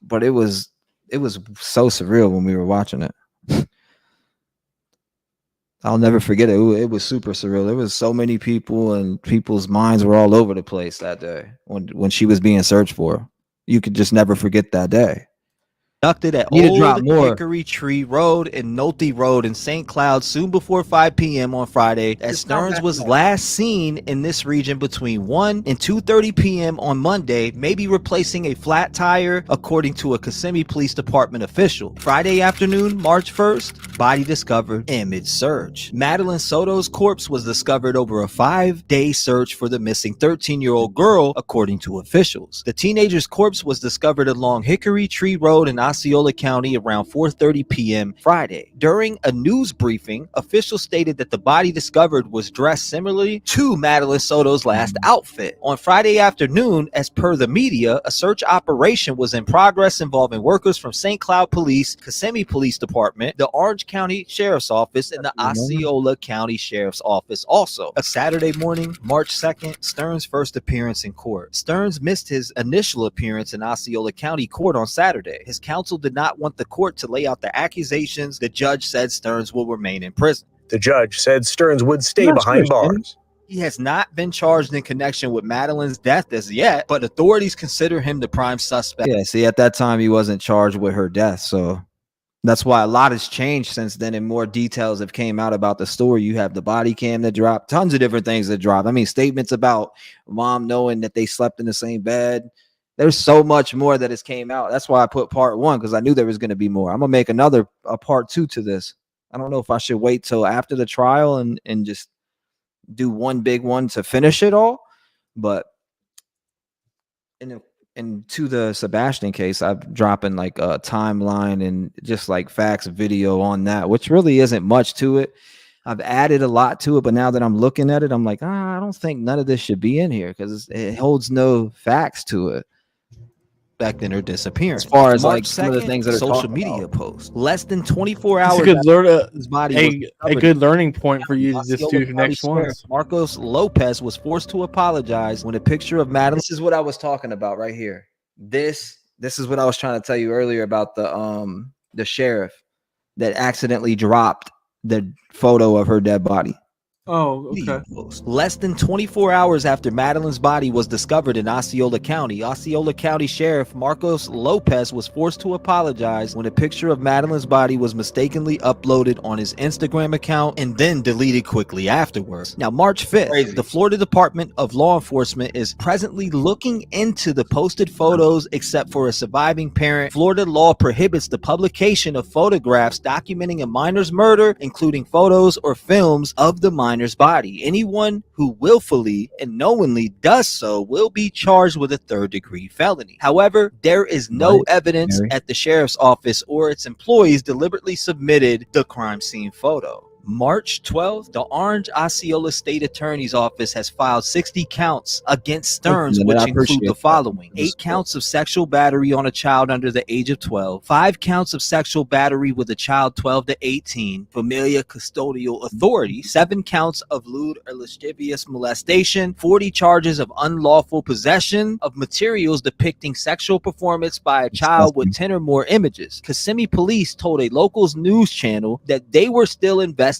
Speaker 1: but it was so surreal when we were watching it. I'll never forget it. It was super surreal. There was so many people, and people's minds were all over the place that day when she was being searched for. You could just never forget that day.
Speaker 5: conducted at
Speaker 1: Need to drop
Speaker 5: Old
Speaker 1: more.
Speaker 5: Hickory Tree Road and Nolte Road in St. Cloud soon before 5 p.m. on Friday, as Stearns was last seen in this region between 1 and 2:30 p.m. on Monday, maybe replacing a flat tire, according to a Kissimmee Police Department official. Friday afternoon, March 1st, body discovered in mid-surge. Madeline Soto's corpse was discovered over a 5-day search for the missing 13-year-old girl, according to officials. The teenager's corpse was discovered along Hickory Tree Road in Osceola County around 4:30 p.m. Friday. During a news briefing, officials stated that the body discovered was dressed similarly to Madeline Soto's last outfit. On Friday afternoon, as per the media, a search operation was in progress involving workers from St. Cloud Police, Kissimmee Police Department, the Orange County Sheriff's Office, and the Osceola County Sheriff's Office also. A Saturday morning, March 2nd, Stearns' first appearance in court. Stearns missed his initial appearance in Osceola County Court on Saturday. His counsel did not want the court to lay out the accusations. The judge said Stearns will remain in prison.
Speaker 6: The judge said Stearns would stay behind bars.
Speaker 5: He has not been charged in connection with Madeline's death as yet, but authorities consider him the prime suspect.
Speaker 1: Yeah, see, at that time, he wasn't charged with her death, so that's why a lot has changed since then, and more details have came out about the story. You have the body cam that dropped, tons of different things that dropped. I mean, statements about mom knowing that they slept in the same bed. There's so much more that has came out. That's why I put part 1, because I knew there was going to be more. I'm gonna make a part 2 to this. I don't know if I should wait till after the trial and just do one big one to finish it all, but and to the Sebastian case, I'm dropping like a timeline and just like facts video on that, which really isn't much to it. I've added a lot to it, but now that I'm looking at it, I'm like, I don't think none of this should be in here because it holds no facts to it.
Speaker 5: In her disappearance.
Speaker 1: As far as
Speaker 5: March
Speaker 1: like some of the
Speaker 5: 2nd,
Speaker 1: things that are
Speaker 5: social media post. Less than 24 hours.
Speaker 2: It's a good
Speaker 5: after his body
Speaker 2: a good learning point for you to just do the next one.
Speaker 5: Marcos Lopez was forced to apologize when a picture of Madeline.
Speaker 1: This is what I was talking about right here. This is what I was trying to tell you earlier about the sheriff that accidentally dropped the photo of her dead body.
Speaker 2: Oh, okay.
Speaker 5: Less than 24 hours after Madeline's body was discovered in Osceola County, Osceola County Sheriff Marcos Lopez was forced to apologize when a picture of Madeline's body was mistakenly uploaded on his Instagram account and then deleted quickly afterwards. Now, March 5th, the Florida Department of Law Enforcement is presently looking into the posted photos except for a surviving parent. Florida law prohibits the publication of photographs documenting a minor's murder, including photos or films of the minor's body. Anyone who willfully and knowingly does so will be charged with a 3rd-degree felony. However, there is no evidence at the sheriff's office or its employees deliberately submitted the crime scene photo. March 12th, the Orange Osceola State Attorney's Office has filed 60 counts against Stearns, which include the following: 8 counts of sexual battery on a child under the age of 12, 5 counts of sexual battery with a child 12 to 18, familiar custodial authority, 7 counts of lewd or lascivious molestation, 40 charges of unlawful possession of materials depicting sexual performance by a child with 10 or more images. Kissimmee police told a local's news channel that they were still investigating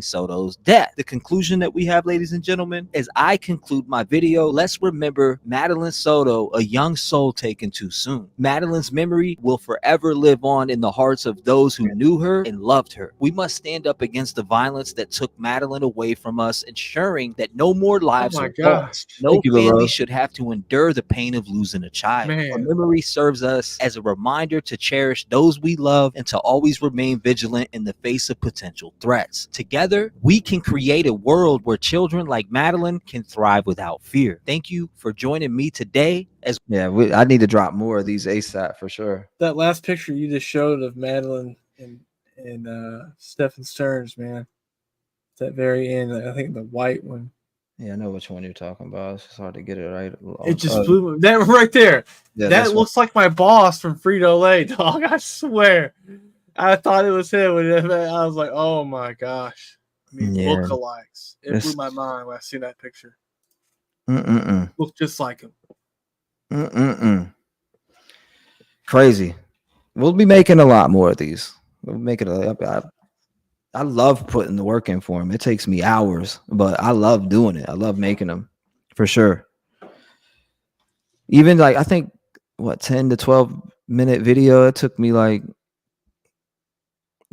Speaker 5: Soto's death. The conclusion that we have, ladies and gentlemen, as I conclude my video, let's remember Madeline Soto, a young soul taken too soon. Madeline's memory will forever live on in the hearts of those who knew her and loved her. We must stand up against the violence that took Madeline away from us, ensuring that no more lives are lost. No family should have to endure the pain of losing a child. Our memory serves us as a reminder to cherish those we love and to always remain vigilant in the face of potential threats. Together, we can create a world where children like Madeline can thrive without fear. Thank you for joining me today.
Speaker 1: I need to drop more of these ASAP for sure.
Speaker 2: That last picture you just showed of Madeline and Stephan Stearns, man. That very end, I think the white one.
Speaker 1: Yeah, I know which one you're talking about. It's just hard to get it right.
Speaker 2: It just blew me. That right there.
Speaker 1: Yeah,
Speaker 2: that looks like my boss from Frito-Lay, dog. I swear. I thought it was him. And I was like, oh my gosh. I mean, lookalikes. It blew my mind when I seen that picture. Look just like him.
Speaker 1: Crazy. We'll be making a lot more of these. We'll make it I love putting the work in for them. It takes me hours, but I love doing it. I love making them for sure. Even like, I think 10 to 12 minute video. It took me like,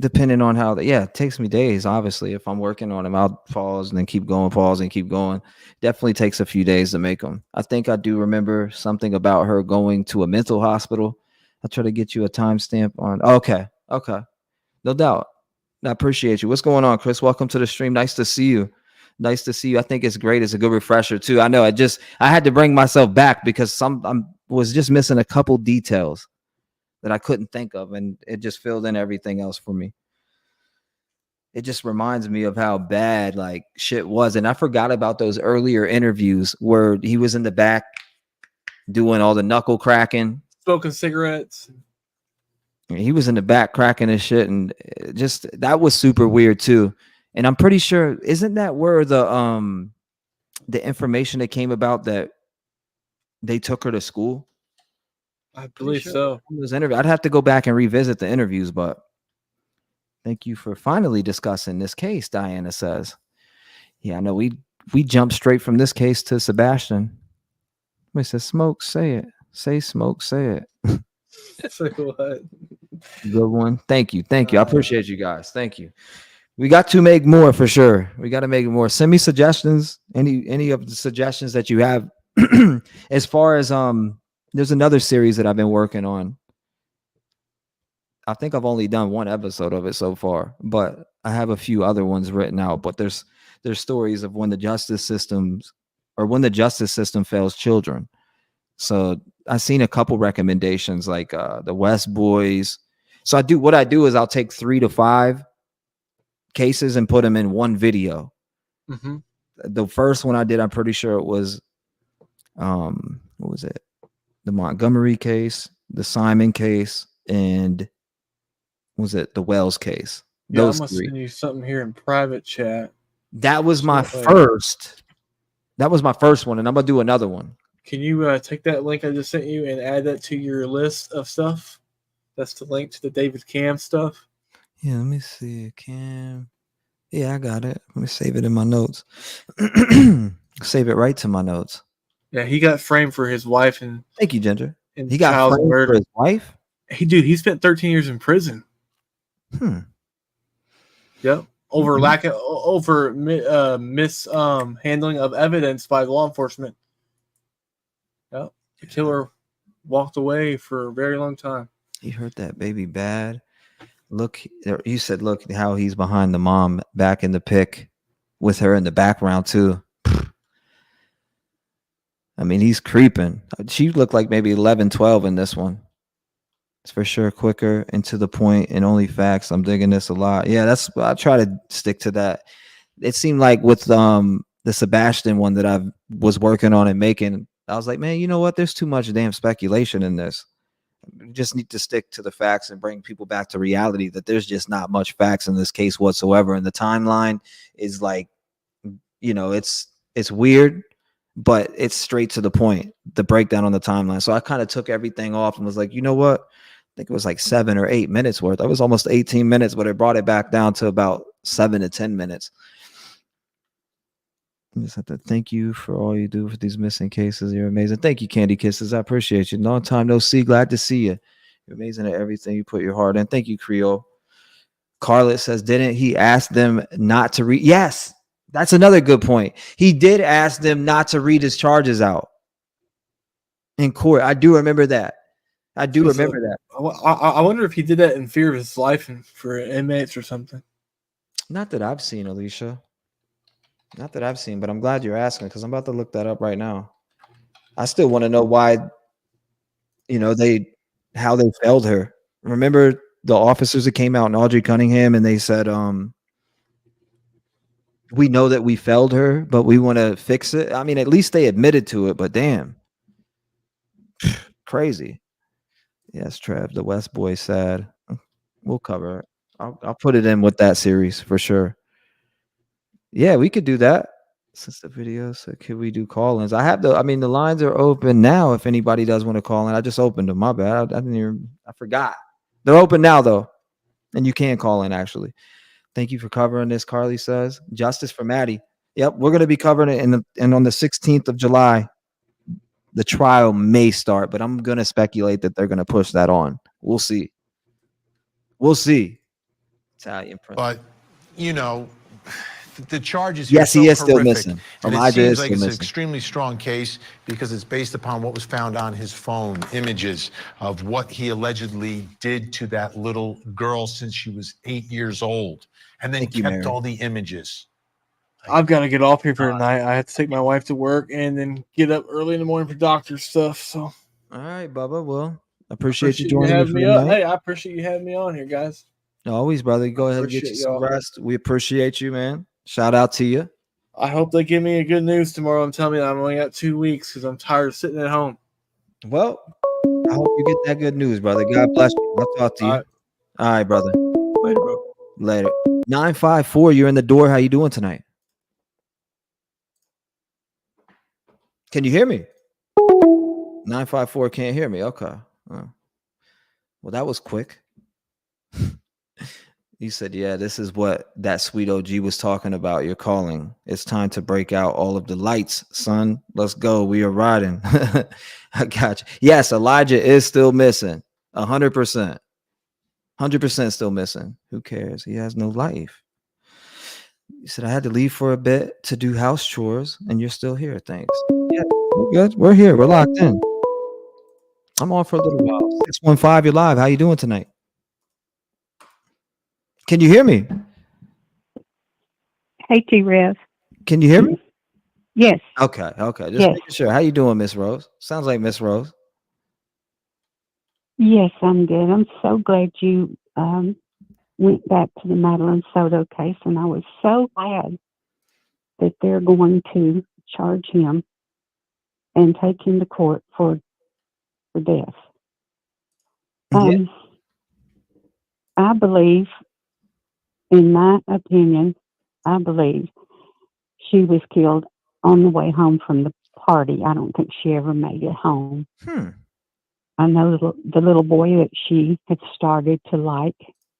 Speaker 1: depending on how it takes me days. Obviously, if I'm working on them, I'll pause and then keep going, pause and keep going. Definitely takes a few days to make them. I think I do remember something about her going to a mental hospital. I'll try to get you a timestamp on. Okay. No doubt. I appreciate you. What's going on, Chris? Welcome to the stream. Nice to see you. I think it's great. It's a good refresher too. I know I had to bring myself back because I was just missing a couple details that I couldn't think of, and it just filled in everything else for me. It just reminds me of how bad like shit was. And I forgot about those earlier interviews where he was in the back doing all the knuckle cracking,
Speaker 2: smoking cigarettes.
Speaker 1: He was in the back cracking his shit, and just that was super weird too. And I'm pretty sure, isn't that where the information that came about that they took her to school?
Speaker 2: I believe so.
Speaker 1: I'd have to go back and revisit the interviews, but thank you for finally discussing this case, Diana says. Yeah, I know we jumped straight from this case to Sebastian. He says, "Smoke, say it. Say smoke, say it."
Speaker 2: Say what?
Speaker 1: Good one. Thank you. I appreciate you guys. Thank you. We got to make more for sure. We got to make more. Send me suggestions. Any of the suggestions that you have. As far as there's another series that I've been working on. I think I've only done one episode of it so far, but I have a few other ones written out. But there's stories of when the justice system fails children. So I've seen a couple recommendations like the West Boys. So what I do is I'll take 3 to 5 cases and put them in one video.
Speaker 2: Mm-hmm.
Speaker 1: The first one I did, I'm pretty sure it was what was it? The Montgomery case, the Simon case, and was it the Wells case?
Speaker 2: Yeah,
Speaker 1: Those
Speaker 2: I must
Speaker 1: 3.
Speaker 2: send you something here in private chat.
Speaker 1: That was my first. That was my first one, and I'm gonna do another one.
Speaker 2: Can you take that link I just sent you and add that to your list of stuff? That's the link to the David Cam stuff.
Speaker 1: Yeah, let me see. Cam. Yeah, I got it. Let me save it in my notes. Save it right to my notes.
Speaker 2: Yeah, he got framed for his wife and.
Speaker 1: Thank you, Ginger.
Speaker 2: And
Speaker 1: he got framed for his wife.
Speaker 2: He spent 13 years in prison. Yep. Over mishandling of evidence by law enforcement. Yep. The killer walked away for a very long time.
Speaker 1: He hurt that baby bad. Look, you said, look how he's behind the mom back in the pic with her in the background too. I mean, he's creeping. She looked like maybe 11, 12 in this one. It's for sure quicker and to the point and only facts. I'm digging this a lot. Yeah, I try to stick to that. It seemed like with the Sebastian one that I was working on and making, I was like, man, you know what? There's too much damn speculation in this. We just need to stick to the facts and bring people back to reality that there's just not much facts in this case whatsoever. And the timeline is like, it's weird, but it's straight to the point, the breakdown on the timeline. So I kind of took everything off and was like, you know what? I think it was like 7 or 8 minutes worth. It was almost 18 minutes, but it brought it back down to about 7 to 10 minutes. I just have to thank you for all you do for these missing cases. You're amazing. Thank you, Candy Kisses. I appreciate you. Long time no see. Glad to see you. You're amazing at everything you put your heart in. Thank you, Creole. Carlet says, didn't he ask them not to read? Yes, that's another good point. He did ask them not to read his charges out in court. I do remember that. I
Speaker 2: wonder if he did that in fear of his life and for inmates or something.
Speaker 1: Not that I've seen, Alicia. Not that I've seen, but I'm glad you're asking because I'm about to look that up right now. I still want to know why, how they failed her. Remember the officers that came out and Audrey Cunningham and they said, we know that we failed her, but we want to fix it. I mean, at least they admitted to it, but damn. Crazy. Yes, Trev, the West Boy sad. We'll cover it. I'll put it in with that series for sure. Yeah, we could do that. Since the video, so could we do call-ins? The lines are open now if anybody does want to call in. I just opened them. My bad. I forgot. They're open now though. And you can call in actually. Thank you for covering this, Carly says. Justice for Maddie. Yep, we're going to be covering it on the 16th of July. the trial may start, but I'm gonna speculate that they're gonna push that on. We'll see. We'll see. Italian prince.
Speaker 23: But, you know, the charges here
Speaker 1: Yes,
Speaker 23: are
Speaker 1: he
Speaker 23: so
Speaker 1: is still
Speaker 23: horrific,
Speaker 1: missing.
Speaker 23: and it
Speaker 1: Elijah
Speaker 23: seems
Speaker 1: is
Speaker 23: like
Speaker 1: still
Speaker 23: it's an
Speaker 1: missing.
Speaker 23: extremely strong case because it's based upon what was found on his phone, images of what he allegedly did to that little girl since she was 8 years old, and then
Speaker 1: Thank you,
Speaker 23: kept
Speaker 1: Mary.
Speaker 23: all the images.
Speaker 2: I've got to get off here for tonight. I have to take my wife to work and then get up early in the morning for doctor stuff. So,
Speaker 1: all right, Bubba. Well, appreciate you
Speaker 2: you
Speaker 1: joining me
Speaker 2: having
Speaker 1: for
Speaker 2: me
Speaker 1: the
Speaker 2: up.
Speaker 1: night.
Speaker 2: Hey, I appreciate you having me on here, guys.
Speaker 1: Always, brother. Go ahead and get you
Speaker 2: Appreciate
Speaker 1: some
Speaker 2: y'all.
Speaker 1: rest. We appreciate you, man. Shout out to you.
Speaker 2: I hope they give me a good news tomorrow and tell me that I'm only got 2 weeks because I'm tired of sitting at home.
Speaker 1: Well, I hope you get that good news, brother. God bless you. I'll talk to you. All right, brother.
Speaker 2: Later, bro.
Speaker 1: Later. 954, you're in the door. How you doing tonight? Can you hear me? 954 can't hear me. Okay. Oh. Well, that was quick. You said, yeah, this is what that sweet OG was talking about. You're calling. It's time to break out all of the lights, son. Let's go. We are riding. I got you. Yes, Elijah is still missing. 100%. 100% still missing. Who cares? He has no life. You said, I had to leave for a bit to do house chores, and you're still here. Thanks. Yeah, we're good. We're here. We're locked in. I'm on for a little while. 615, you're live. How you doing tonight? Can you hear me?
Speaker 13: Hey, T-REV.
Speaker 1: Can you hear me?
Speaker 13: Yes.
Speaker 1: Okay. Just
Speaker 13: Yes.
Speaker 1: making sure. How you doing, Miss Rose? Sounds like Miss Rose.
Speaker 13: Yes, I'm good. I'm so glad you went back to the Madeline Soto case, and I was so glad that they're going to charge him and take him to court for death. I believe, in my opinion, I believe she was killed on the way home from the party. I don't think she ever made it home. I know the little boy that she had started to like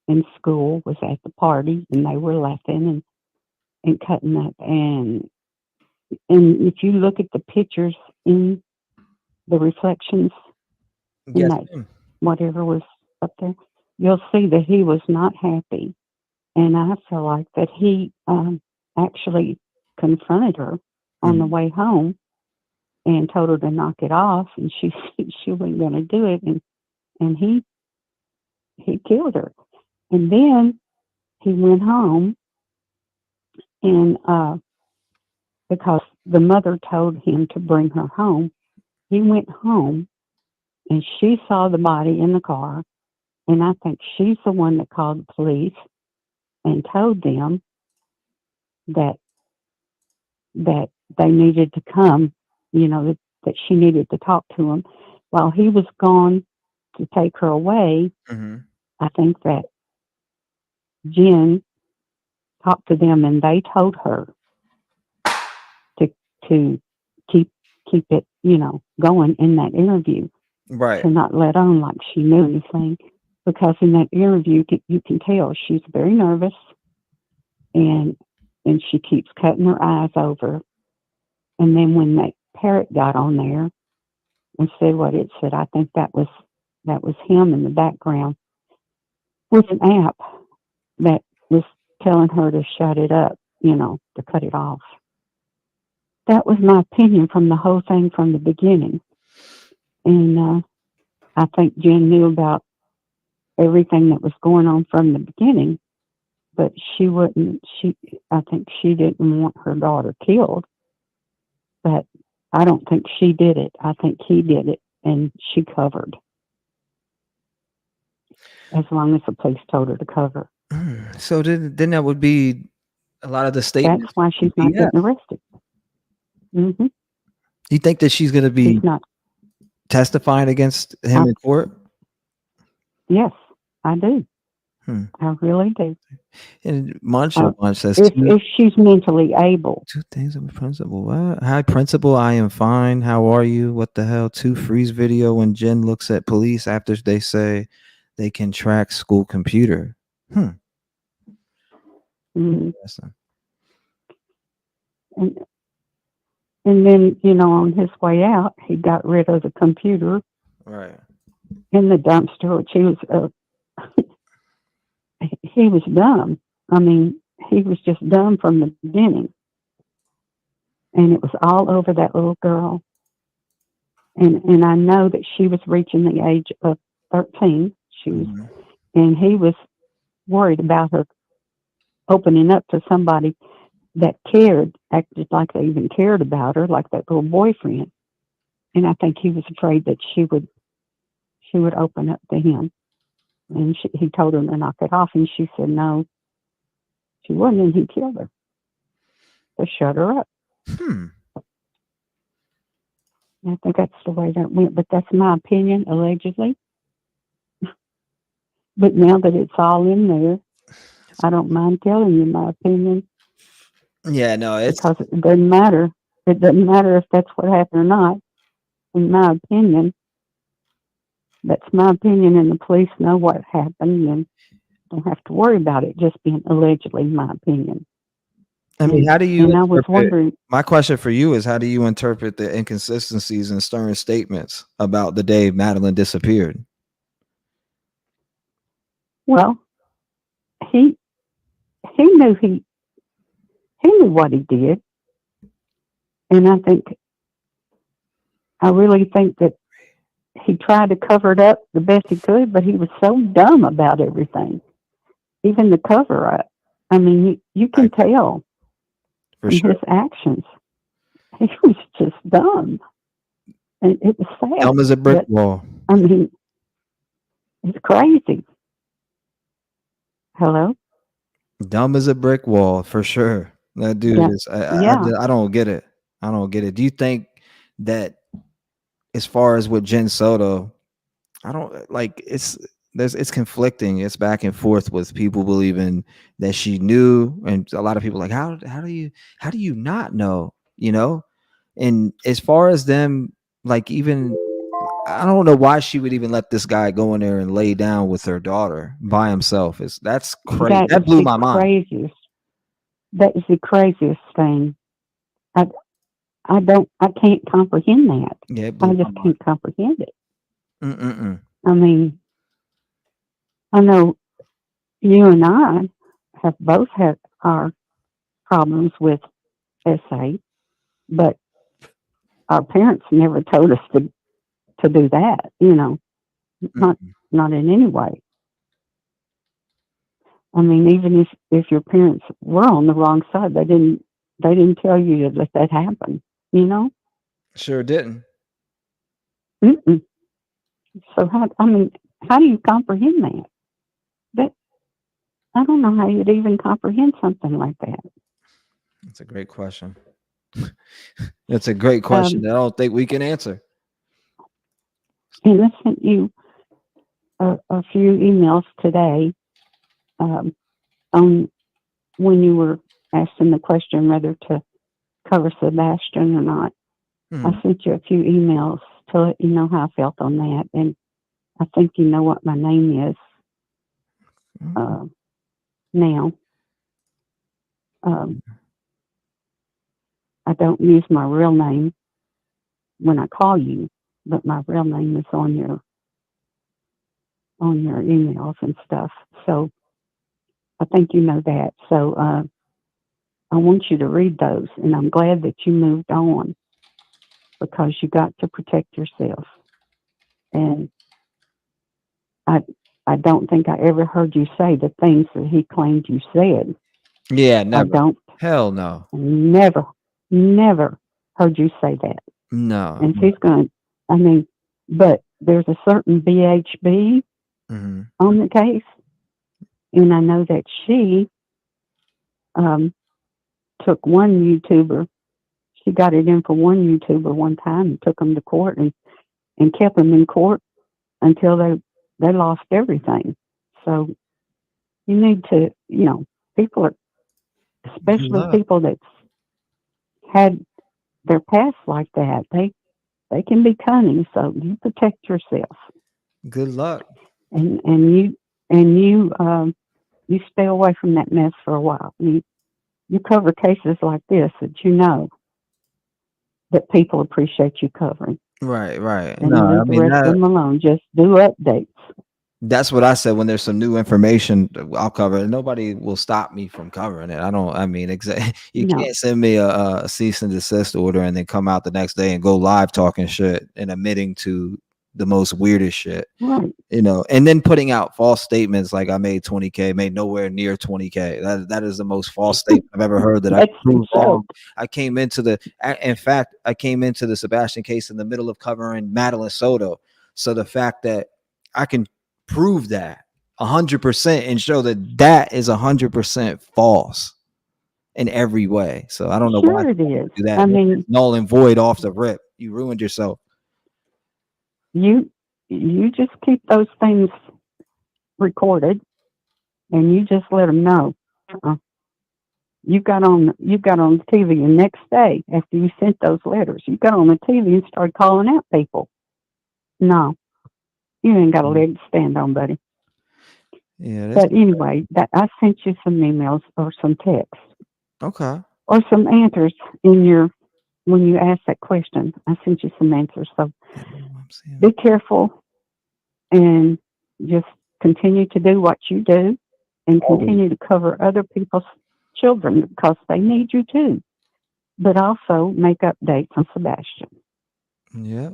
Speaker 13: in school was at the party, and they were laughing and cutting up. And if you look at the pictures in the reflections in
Speaker 1: Yes,
Speaker 13: that
Speaker 1: ma'am.
Speaker 13: whatever was up there, you'll see that he was not happy. And I feel like that he actually confronted her on the way home and told her to knock it off, and she wasn't going to do it, and he killed her. And then he went home, and because the mother told him to bring her home, he went home, and she saw the body in the car, and I think she's the one that called the police and told them that they needed to come, that she needed to talk to him. While he was gone to take her away, I think that Jenn talked to them, and they told her to keep it, going in that interview,
Speaker 1: Right.
Speaker 13: to not let on like she knew anything, because in that interview you can tell she's very nervous, and she keeps cutting her eyes over. And then when that parrot got on there and said what it said, I think that was him in the background with an app that was telling her to shut it up, to cut it off. That was my opinion from the whole thing from the beginning. And I think Jenn knew about everything that was going on from the beginning, but I think she didn't want her daughter killed. But I don't think she did it. I think he did it, and she covered. As long as the police told her to cover.
Speaker 1: So then that would be a lot of the statements.
Speaker 13: That's why she's not getting arrested. Mm-hmm.
Speaker 1: You think that she's going to be testifying against him in court?
Speaker 13: Yes, I do. I really do.
Speaker 1: And Munch says,
Speaker 13: if she's mentally able.
Speaker 1: 2 things of principal. What? Hi, principal. I am fine. How are you? What the hell? 2 freeze video when Jenn looks at police after they say they can track school computer.
Speaker 13: Mm-hmm. And And then, you know, on his way out, he got rid of the computer
Speaker 1: Right.
Speaker 13: in the dumpster, which he was dumb. I mean, he was just dumb from the beginning. And it was all over that little girl. And I know that she was reaching the age of 13. She was, and he was worried about her opening up to somebody that cared, acted like they even cared about her, like that little boyfriend. And I think he was afraid that she would open up to him. And he told her to knock it off, and she said no, she wouldn't, and he killed her to shut her up. I think that's the way that went, but that's my opinion, allegedly. But now that it's all in there, I don't mind telling you my opinion.
Speaker 1: Yeah, no, it's
Speaker 13: because it doesn't matter. It doesn't matter if that's what happened or not. In my opinion, that's my opinion, and the police know what happened and don't have to worry about it just being allegedly my opinion.
Speaker 1: I mean, how do you
Speaker 13: And I was
Speaker 1: interpret,
Speaker 13: wondering,
Speaker 1: my question for you is, how do you interpret the inconsistencies in Stern's statements about the day Madeline disappeared?
Speaker 13: well, he knew he knew what he did, and I really think that he tried to cover it up the best he could, but he was so dumb about everything, even the cover up. I mean, you can tell
Speaker 1: For
Speaker 13: in
Speaker 1: sure.
Speaker 13: his actions. He was just dumb, and it was sad.
Speaker 1: Dumb as a brick
Speaker 13: but,
Speaker 1: wall.
Speaker 13: I mean, it's crazy. Hello?
Speaker 1: Dumb as a brick wall, for sure. That dude
Speaker 13: Yeah.
Speaker 1: is.
Speaker 13: Yeah.
Speaker 1: I don't get it. I don't get it. Do you think that, as far as with Jenn Soto, I don't like it's conflicting. It's back and forth with people believing that she knew, and a lot of people like, how do you not know? You know, and as far as them, like, even I don't know why she would even let this guy go in there and lay down with her daughter by himself. That's crazy. That blew my mind.
Speaker 13: That is the craziest thing. I can't comprehend that.
Speaker 1: Yeah,
Speaker 13: I just can't comprehend it. I mean, I know you and I have both had our problems with SA, but our parents never told us to do that, you know, not in any way. I mean, even if your parents were on the wrong side, they didn't tell you to let that happen, you know?
Speaker 1: Sure didn't.
Speaker 13: So how do you comprehend that? I don't know how you'd even comprehend something like that.
Speaker 1: That's a great question. That's a great question that I don't think we can answer.
Speaker 13: And I sent you a few emails today on when you were asking the question whether to cover Sebastian or not. I sent you a few emails to let you know how I felt on that, and I think you know what my name is now. I don't use my real name when I call you, but my real name is on your emails and stuff. So I think you know that. So I want you to read those, and I'm glad that you moved on because you got to protect yourself. And I don't think I ever heard you say the things that he claimed you said.
Speaker 1: Yeah, never.
Speaker 13: I don't.
Speaker 1: Hell no.
Speaker 13: Never heard you say that.
Speaker 1: No.
Speaker 13: And she's going to, but there's a certain BHB on the case. And I know that she took one YouTuber. She got it in for one YouTuber one time and took him to court and kept him in court until they lost everything. So you need to, people are, especially people that's had their past like that, they can be cunning. So you protect yourself.
Speaker 1: Good luck.
Speaker 13: And you stay away from that mess for a while. You cover cases like this that you know. that people appreciate you covering.
Speaker 1: Right.
Speaker 13: And
Speaker 1: No, I
Speaker 13: leave the
Speaker 1: mean
Speaker 13: rest of them alone. Just do updates.
Speaker 1: that's what I said. When there's some new information, I'll cover it. Nobody will stop me from covering it. You
Speaker 13: No.
Speaker 1: can't send me a cease and desist order and then come out the next day and go live talking shit and admitting to the most weirdest shit.
Speaker 13: Right.
Speaker 1: And then putting out false statements like I made 20K, made nowhere near 20K. That is the most false statement I've ever heard that I proved wrong. In fact, I came into the Sebastian case in the middle of covering Madeline Soto. So the fact that I can prove that 100% and show that is 100% false in every way. So I don't know why
Speaker 13: it is.
Speaker 1: do that.
Speaker 13: I mean,
Speaker 1: null and void off the rip. You ruined yourself.
Speaker 13: You just keep those things recorded, and you just let them know. You got on the TV the next day after you sent those letters. You got on the TV and started calling out people. No, you ain't got a leg to stand on, buddy.
Speaker 1: Yeah.
Speaker 13: But anyway, I sent you some emails or some texts.
Speaker 1: Okay.
Speaker 13: Or some answers when you asked that question. I sent you some answers. So be careful and just continue to do what you do and continue to cover other people's children because they need you too. But also make updates on Sebastian.
Speaker 1: Yeah.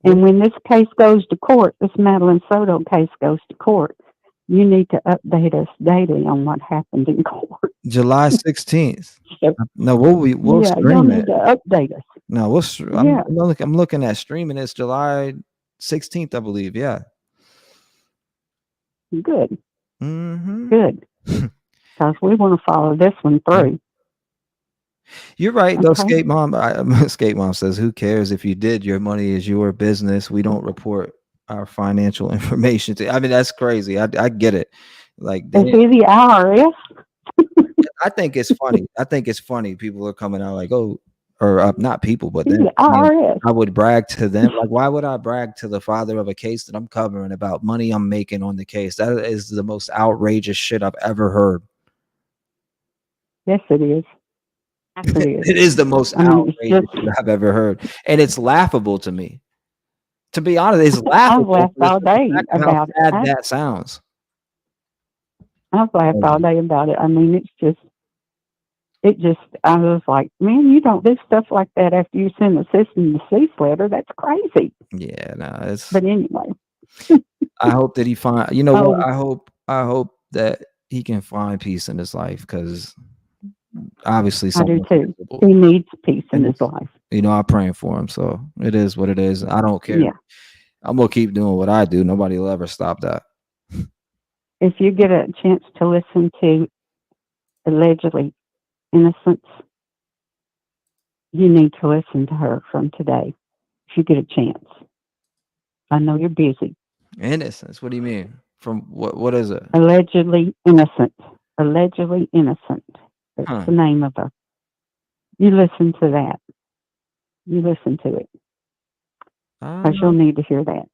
Speaker 13: And when this case goes to court, this Madeline Soto case goes to court, you need to update us daily on what happened in court.
Speaker 1: July 16th. No, we'll
Speaker 13: you'll
Speaker 1: stream
Speaker 13: need
Speaker 1: it.
Speaker 13: to update us.
Speaker 1: No, I'm looking at streaming. It's July 16th, I believe. Yeah.
Speaker 13: Good.
Speaker 1: Mm-hmm.
Speaker 13: Good. Because we want to follow this one through.
Speaker 1: You're right, though.
Speaker 13: Okay.
Speaker 1: Skate Mom says, "Who cares if you did? Your money is your business. We don't report our financial information to." I mean, that's crazy. I get it. Like,
Speaker 13: Is he the IRS?
Speaker 1: I think it's funny. People are coming out like, "Oh," or not people, but then
Speaker 13: The IRS.
Speaker 1: I would brag to them. Like, why would I brag to the father of a case that I'm covering about money I'm making on the case? That is the most outrageous shit I've ever heard.
Speaker 13: Yes, it is. Yes, it is.
Speaker 1: It is the most outrageous shit I've ever heard, and it's laughable to me. To be honest, it's laughable.
Speaker 13: I've laughed all day about
Speaker 1: how bad that sounds.
Speaker 13: I've laughed all day about it. I mean, I was like, man, you don't do stuff like that after you send a cease and desist letter. That's crazy.
Speaker 1: Yeah, no, it's.
Speaker 13: But anyway,
Speaker 1: I hope that he find. You know what? I hope that he can find peace in his life because obviously,
Speaker 13: I do too. He needs peace in his life.
Speaker 1: I'm praying for him. So it is what it is. I don't care.
Speaker 13: Yeah.
Speaker 1: I'm gonna keep doing what I do. Nobody will ever stop that.
Speaker 13: If you get a chance to listen to Allegedly Innocence, you need to listen to her from today. If you get a chance. I know you're busy.
Speaker 1: Innocence? What do you mean? From what is it?
Speaker 13: Allegedly Innocent. Allegedly Innocent. That's the name of her. You listen to that. You listen to it. Because you'll need to hear that.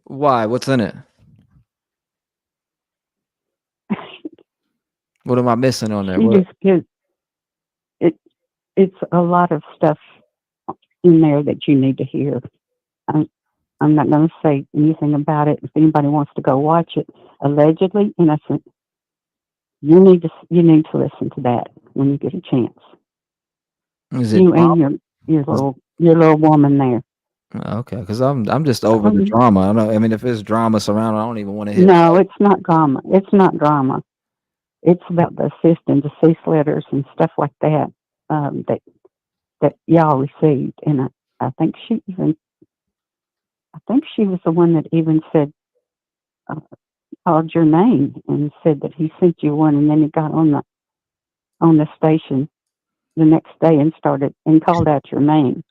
Speaker 1: Why? What's in it? What am I missing on there?
Speaker 13: It's a lot of stuff in there that you need to hear. I'm not going to say anything about it. If anybody wants to go watch it, Allegedly Innocent, you need to listen to that when you get a chance.
Speaker 1: Is it
Speaker 13: you and your little woman there?
Speaker 1: Okay, because I'm just over the drama. I mean, if it's drama surrounding, I don't even want to hear.
Speaker 13: No, it's not drama. It's not drama. It's about the cease and desist letters and stuff like that that y'all received. And I think she was the one that even said called your name and said that he sent you one, and then he got on the station the next day and called out your name.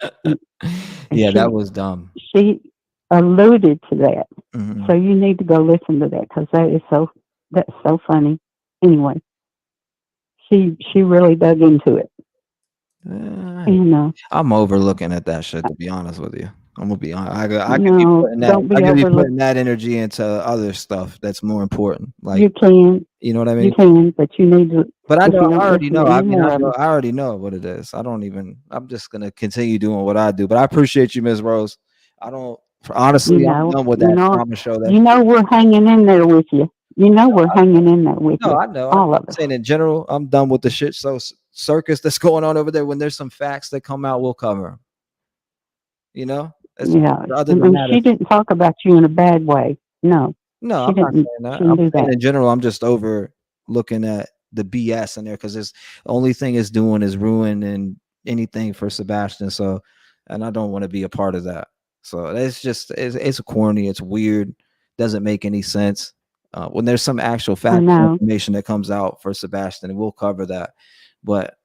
Speaker 1: Yeah, that was dumb.
Speaker 13: She alluded to that,
Speaker 1: Mm-hmm.
Speaker 13: so you need to go listen to that because that's so funny. Anyway, she really dug into it.
Speaker 1: I'm overlooking at that shit, to be honest with you. I'm gonna be honest. I could be
Speaker 13: No,
Speaker 1: putting that.
Speaker 13: don't be
Speaker 1: I could be
Speaker 13: overlooked.
Speaker 1: putting that energy into other stuff that's more important. Like,
Speaker 13: You can,
Speaker 1: you know what I
Speaker 13: you
Speaker 1: mean?
Speaker 13: can, but you need to.
Speaker 1: But I
Speaker 13: If
Speaker 1: know,
Speaker 13: you
Speaker 1: I
Speaker 13: don't
Speaker 1: already
Speaker 13: listen to
Speaker 1: know. I
Speaker 13: any
Speaker 1: mean, I
Speaker 13: more of
Speaker 1: know,
Speaker 13: them,
Speaker 1: I already know what it is. I'm just gonna continue doing what I do. But I appreciate you, Ms. Rose. I don't. Honestly, I'm done with that drama show. That
Speaker 13: you know, we're hanging in there with you. You know, we're hanging in there with
Speaker 1: no,
Speaker 13: you.
Speaker 1: I know.
Speaker 13: All
Speaker 1: I'm
Speaker 13: of us.
Speaker 1: saying in general, I'm done with the shit show circus that's going on over there. When there's some facts that come out, we'll cover them. You know.
Speaker 13: Yeah,
Speaker 1: Other than
Speaker 13: and
Speaker 1: that,
Speaker 13: she didn't talk about you in a bad way. No,
Speaker 1: no,
Speaker 13: she
Speaker 1: I'm not
Speaker 13: didn't.
Speaker 1: saying that.
Speaker 13: She didn't
Speaker 1: I'm
Speaker 13: do
Speaker 1: saying
Speaker 13: that.
Speaker 1: in general, I'm just over looking at the BS in there because it's the only thing it's doing is ruining anything for Sebastian. So, and I don't want to be a part of that. So it's corny. It's weird. Doesn't make any sense. When there's some actual factual information that comes out for Sebastian, we'll cover that. But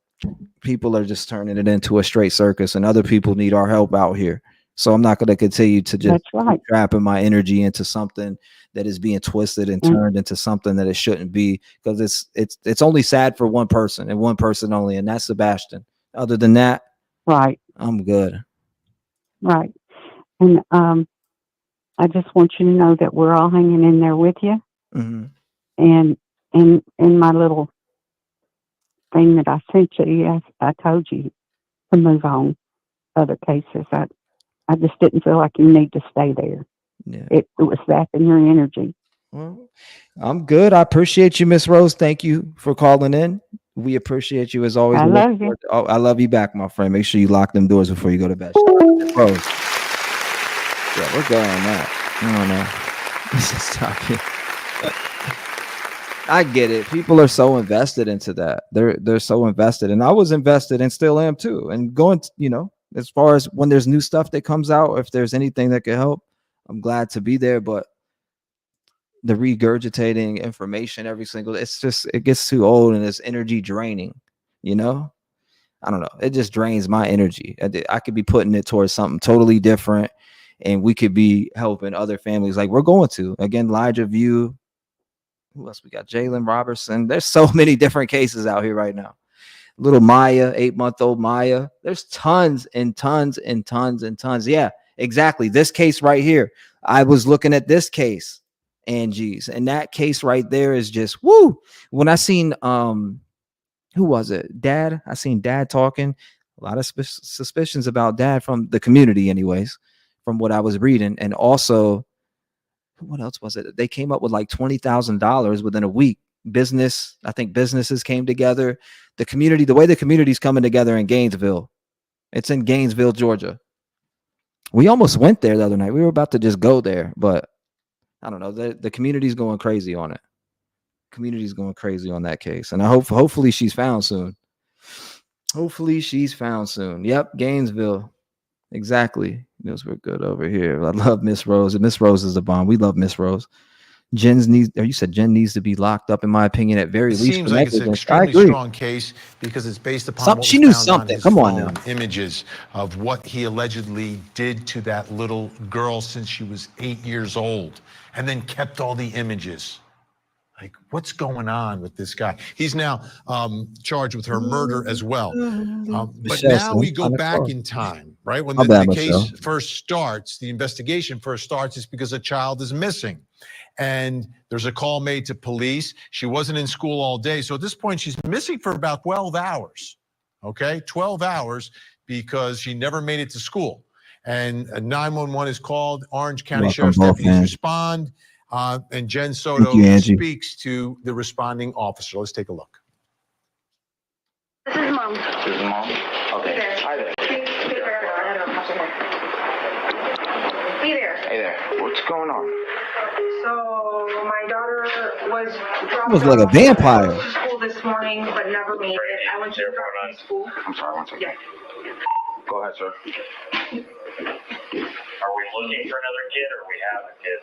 Speaker 1: people are just turning it into a straight circus, and other people need our help out here. So I'm not going to continue to just keep trapping my energy into something that is being twisted and turned into something that it shouldn't be, because it's only sad for one person and one person only, and that's Sebastian. Other than that,
Speaker 13: right,
Speaker 1: I'm good.
Speaker 13: Right, and I just want you to know that we're all hanging in there with you.
Speaker 1: Mm-hmm.
Speaker 13: And in my little thing that I sent you, I told you to move on other cases. I just didn't feel like you need to stay there.
Speaker 1: Yeah.
Speaker 13: It was zapping your energy.
Speaker 1: Well, I'm good. I appreciate you, Miss Rose. Thank you for calling in. We appreciate you as always.
Speaker 13: I love you.
Speaker 1: Oh, I love you back, my friend. Make sure you lock them doors before you go to bed. Rose. Yeah, we're good on that. I don't know. Stop it. I get it. People are so invested into that. They're so invested, and I was invested and still am too. And going, as far as when there's new stuff that comes out, if there's anything that can help, I'm glad to be there. But the regurgitating information every single day, it gets too old and it's energy draining. I don't know. It just drains my energy. I could be putting it towards something totally different, and we could be helping other families like we're going to. Again, Elijah View. Who else we got? Jalen Robertson. There's so many different cases out here right now. Little Maya, 8-month-old Maya. There's tons and tons and tons and tons. Yeah, exactly. This case right here. I was looking at this case, Angie's, and that case right there is just woo. When I seen who was it? Dad. I seen Dad talking. A lot of suspicions about Dad from the community, anyways, from what I was reading, and also. What else was it? They came up with like $20,000 within a week. I think businesses came together. The way the community's coming together in Gainesville. It's in Gainesville, Georgia. We almost went there the other night. We were about to just go there, but I don't know. The community's going crazy on it. Community's going crazy on that case. And I hopefully she's found soon. Hopefully she's found soon. Yep, Gainesville. Exactly. We're good over here. I love Miss Rose. And Miss Rose is the bomb. We love Miss Rose. You said Jenn needs to be locked up, in my opinion, at very
Speaker 23: It
Speaker 1: least.
Speaker 23: seems like it's an extremely strong case because it's based upon what
Speaker 1: she
Speaker 23: was
Speaker 1: knew
Speaker 23: found
Speaker 1: something.
Speaker 23: on his
Speaker 1: Come on
Speaker 23: phone,
Speaker 1: now.
Speaker 23: images of what he allegedly did to that little girl since she was 8 years old, and then kept all the images. Like, what's going on with this guy? He's now charged with her murder as well. But now we go back in time, right? When the case first starts, the investigation first starts, it's because a child is missing. And there's a call made to police. She wasn't in school all day. So at this point, she's missing for about 12 hours, okay? 12 hours because she never made it to school. And 911 is called. Orange County Sheriff's deputies respond. And Jenn Soto speaks to the responding officer. Let's take a look.
Speaker 8: This is Mom.
Speaker 7: This is Mom? Okay. Hi there.
Speaker 8: Hey there.
Speaker 7: Hey there. What's going on?
Speaker 8: So my daughter was dropped
Speaker 1: was like a vampire.
Speaker 8: to school this morning, but never made it. I went to drop her to school.
Speaker 7: I'm sorry, one second. Go ahead, sir.
Speaker 21: Are we looking for another kid, or we have a kid?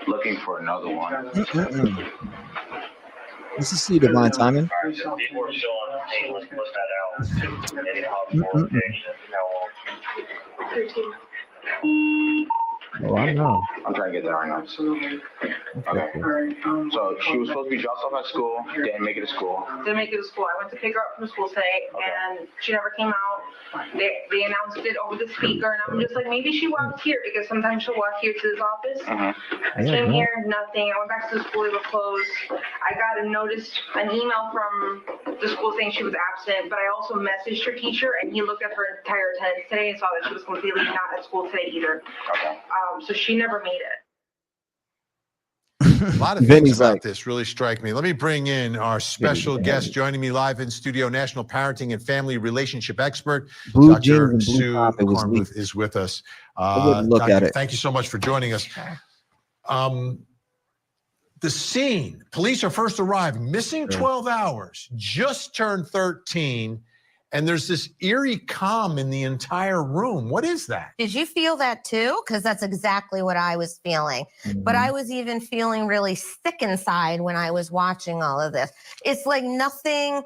Speaker 7: Looking for another one.
Speaker 1: This is divine timing.
Speaker 21: People are still on the scene. Let's put that out. Any possible location? How long?
Speaker 1: Oh, I know.
Speaker 7: I'm trying to get there right now. Okay. So she was supposed to be dropped off at school. Didn't make it to school.
Speaker 10: Didn't make it to school. I went to pick her up from school today, and she never came out. They announced it over the speaker, and I'm just like, maybe she walked here because sometimes she'll walk here to this office. I came here, nothing. I went back to the school, they were closed. I got an email from the school saying she was absent, but I also messaged her teacher, and he looked at her entire attendance today and saw that she was completely not at school today either. So she never made it.
Speaker 23: A lot of things about this really strike me. Let me bring in our special guest joining me live in studio, National Parenting and Family Relationship Expert,
Speaker 1: Blue
Speaker 23: Dr.
Speaker 1: jeans and blue
Speaker 23: Sue
Speaker 1: top, it was
Speaker 23: Carmuth is with us.
Speaker 1: I wouldn't look
Speaker 23: Doctor,
Speaker 1: at it.
Speaker 23: thank you so much for joining us. The scene, police are first arrived, missing 12 hours, just turned 13, and there's this eerie calm in the entire room. What is that?
Speaker 14: Did you feel that too? Because that's exactly what I was feeling. But I was even feeling really sick inside when I was watching all of this. It's like nothing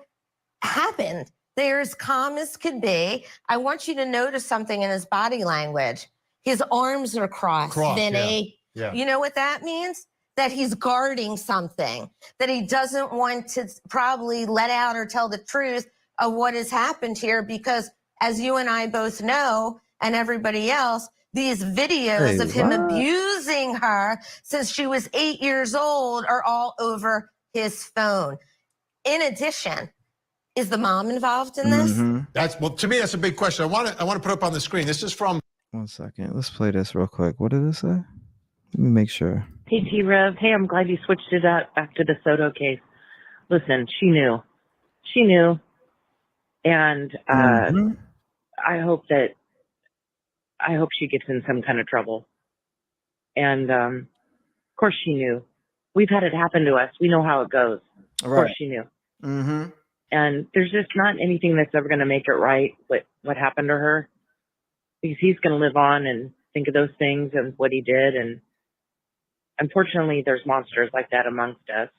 Speaker 14: happened. They're as calm as could be. I want you to notice something in his body language. His arms are crossed, Vinny.
Speaker 23: Yeah.
Speaker 14: You know what that means? That he's guarding something, that he doesn't want to probably let out or tell the truth of what has happened here, because as you and I both know, and everybody else, these videos of him abusing her since she was 8 years old are all over his phone. In addition, is the mom involved in this?
Speaker 23: That's, well, to me, that's a big question. I want to put up on the screen. This is from
Speaker 1: 1 second. Let's play this real quick. What did it say? Let me make sure.
Speaker 15: Hey, T-REV. Hey, I'm glad you switched it up back to the Soto case. Listen, she knew. She knew. And I hope she gets in some kind of trouble. And of course she knew. We've had it happen to us. We know how it goes. Of course she knew. And there's just not anything that's ever going to make it right what happened to her. Because he's going to live on and think of those things and what he did. And unfortunately, there's monsters like that amongst us.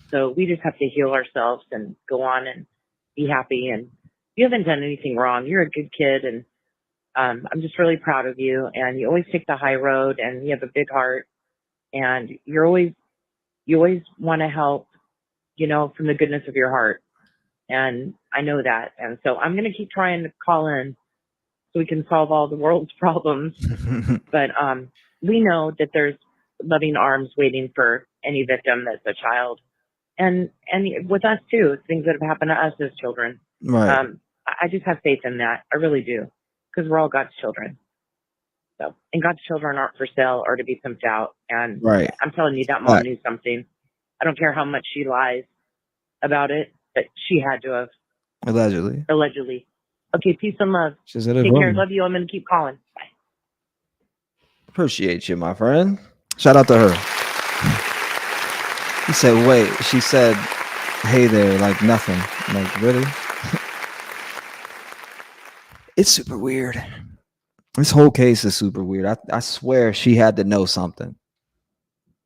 Speaker 15: So we just have to heal ourselves and go on and be happy. And you haven't done anything wrong. You're a good kid. And I'm just really proud of you. And you always take the high road, and you have a big heart. And you always want to help, from the goodness of your heart. And I know that. And so I'm going to keep trying to call in so we can solve all the world's problems. But we know that there's loving arms waiting for any victim that's a child. And with us too, things that have happened to us as children.
Speaker 1: Right.
Speaker 15: I just have faith in that. I really do. Because we're all God's children. So, and God's children aren't for sale or to be pimped out. And I'm telling you, that mom knew something. I don't care how much she lies about it, but she had to have.
Speaker 1: Allegedly.
Speaker 15: Okay, peace and love.
Speaker 1: She's at
Speaker 15: Take
Speaker 1: home.
Speaker 15: care. Love you. I'm going to keep calling. Bye.
Speaker 1: Appreciate you, my friend. Shout out to her. He said, wait. She said, hey there, like nothing. I'm like, really? It's super weird. This whole case is super weird. I swear she had to know something.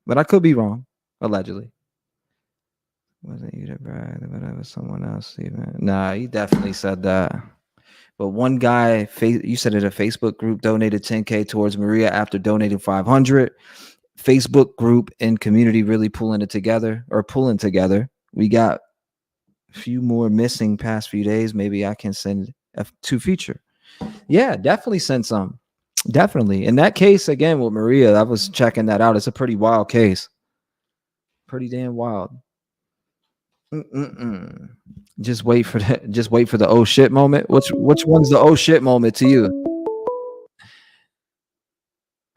Speaker 1: But I could be wrong. Allegedly. Wasn't you the bride? Whatever, someone else, Stephan. Nah, he definitely said that. But one guy, you said it, a Facebook group donated $10K towards Maria after donating $500. Facebook group and community really pulling together. We got a few more missing past few days. Maybe I can send to feature. Yeah, definitely send some. Definitely. In that case, again, with Maria, I was checking that out. It's a pretty wild case. Pretty damn wild. Just wait for the oh shit moment. Which one's the oh shit moment to you?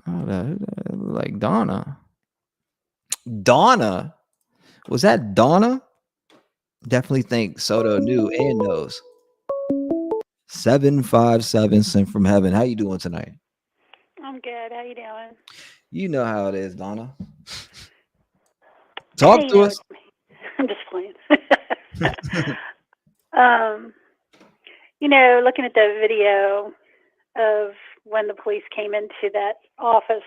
Speaker 1: Oh, like Donna. Was that Donna? Definitely think Soto knew and knows. 757 sent from heaven. How you doing tonight?
Speaker 16: I'm good. How you doing?
Speaker 1: You know how it is, Donna. Talk to us.
Speaker 16: I'm just playing. Looking at the video of when the police came into that office,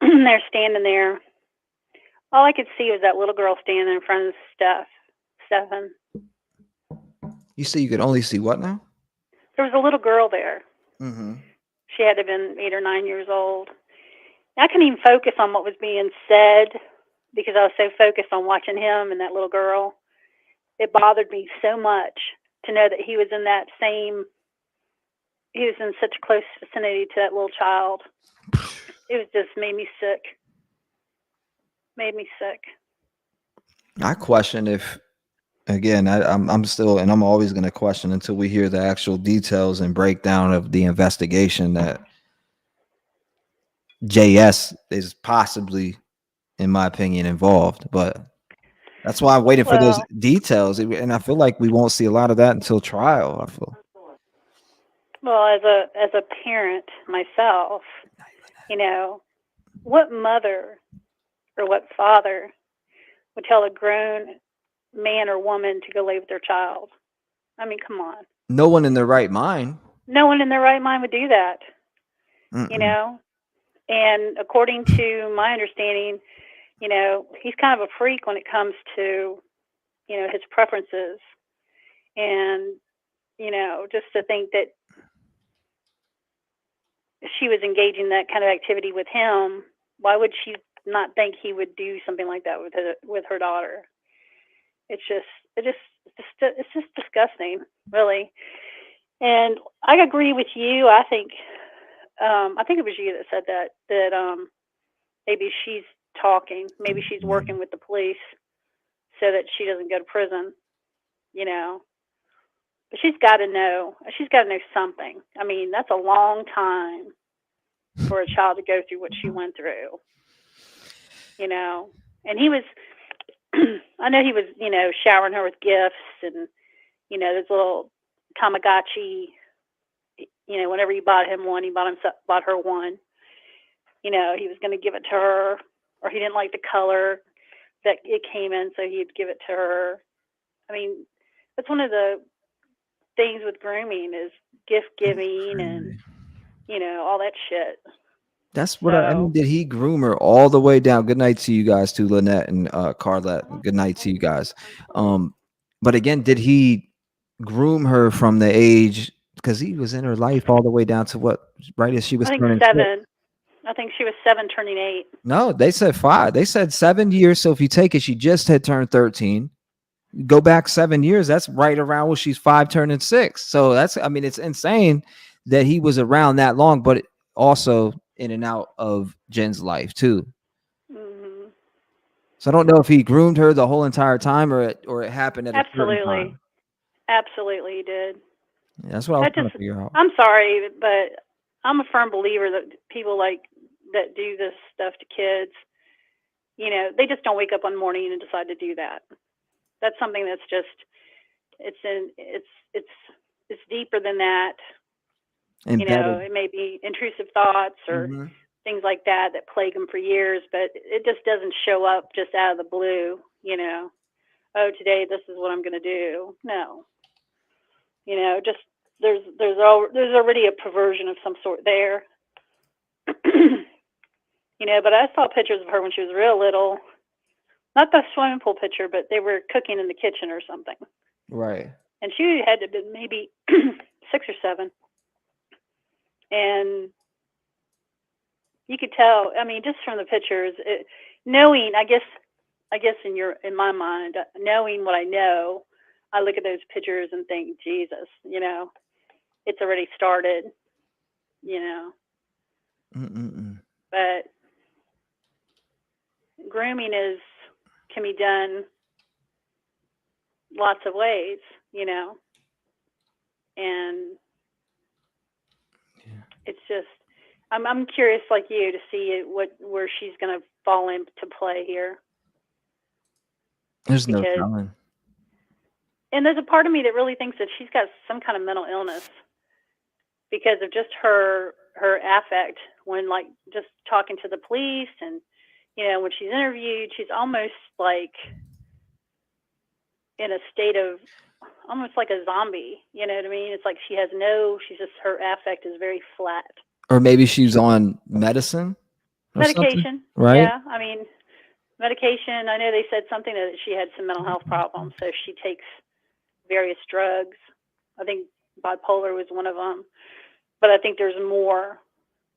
Speaker 16: they're standing there. All I could see was that little girl standing in front of Stephan.
Speaker 1: You say you could only see what now?
Speaker 16: There was a little girl there.
Speaker 1: Mm-hmm.
Speaker 16: She had to have been 8 or 9 years old. I couldn't even focus on what was being said because I was so focused on watching him and that little girl. It bothered me so much to know that he was in that same he was in such close vicinity to that little child. It was just made me sick. Made me sick.
Speaker 1: I question if, again, I'm still, and I'm always going to question until we hear the actual details and breakdown of the investigation, that JS is possibly, in my opinion, involved. But that's why I'm waiting for those details, and I feel like we won't see a lot of that until trial. I feel.
Speaker 16: Well, as a parent myself, what mother or what father would tell a grown man or woman to go lay with their child? I mean, come on.
Speaker 1: No one in their right mind.
Speaker 16: No one in their right mind would do that. And according to my understanding, he's kind of a freak when it comes to, his preferences. And, just to think that she was engaging in that kind of activity with him, why would she not think he would do something like that with her daughter? It's just disgusting, really. And I agree with you. I think it was you that said that maybe she's talking, maybe she's working with the police so that she doesn't go to prison, But she's got to know something. I mean, that's a long time for a child to go through what she went through, And he was, I know he was, showering her with gifts and, those little Tamagotchi. Whenever he bought him one, he bought her one. He was going to give it to her, or he didn't like the color that it came in, so he'd give it to her. I mean, that's one of the things with grooming is gift giving and, all that shit.
Speaker 1: That's what I mean. Did he groom her all the way down? Good night to you guys, to Lynette and Carlette. Good night to you guys. But again, did he groom her from the age, because he was in her life all the way down to what, right as she was turning
Speaker 16: 7.
Speaker 1: 6?
Speaker 16: I think she was 7 turning 8.
Speaker 1: No, they said 5. They said 7 years. So if you take it, she just had turned 13. Go back 7 years. That's right around when she's 5 turning 6. So it's insane that he was around that long, but also in and out of Jen's life too.
Speaker 16: Mm-hmm.
Speaker 1: So I don't know if he groomed her the whole entire time or it happened at a certain time.
Speaker 16: Absolutely, he did.
Speaker 1: Yeah, that's what I was trying to figure out.
Speaker 16: I'm sorry, but I'm a firm believer that people that do this stuff to kids, they just don't wake up one morning and decide to do that. That's something that's just, it's deeper than that. It may be intrusive thoughts or things like that plague them for years, but it just doesn't show up just out of the blue, oh, today this is what I'm going to do. No. Just there's already a perversion of some sort there. But I saw pictures of her when she was real little. Not the swimming pool picture, but they were cooking in the kitchen or something.
Speaker 1: Right.
Speaker 16: And she had to have been maybe 6 or 7. And you could tell, I mean, just from the pictures, knowing, I guess in my mind, knowing what I know, I look at those pictures and think, Jesus, it's already started, But grooming can be done lots of ways, and it's just, I'm curious, like you, to see where she's going to fall into play here.
Speaker 1: There's no telling.
Speaker 16: And there's a part of me that really thinks that she's got some kind of mental illness because of just her affect when, just talking to the police and, when she's interviewed, she's almost like in a state of almost like a zombie. You know what I mean? It's like her affect is very flat.
Speaker 1: Or maybe she's on medicine.
Speaker 16: Medication,
Speaker 1: right?
Speaker 16: Yeah, I mean, medication. I know they said something that she had some mental health problems, so she takes various drugs. I think bipolar was one of them, but I think there's more.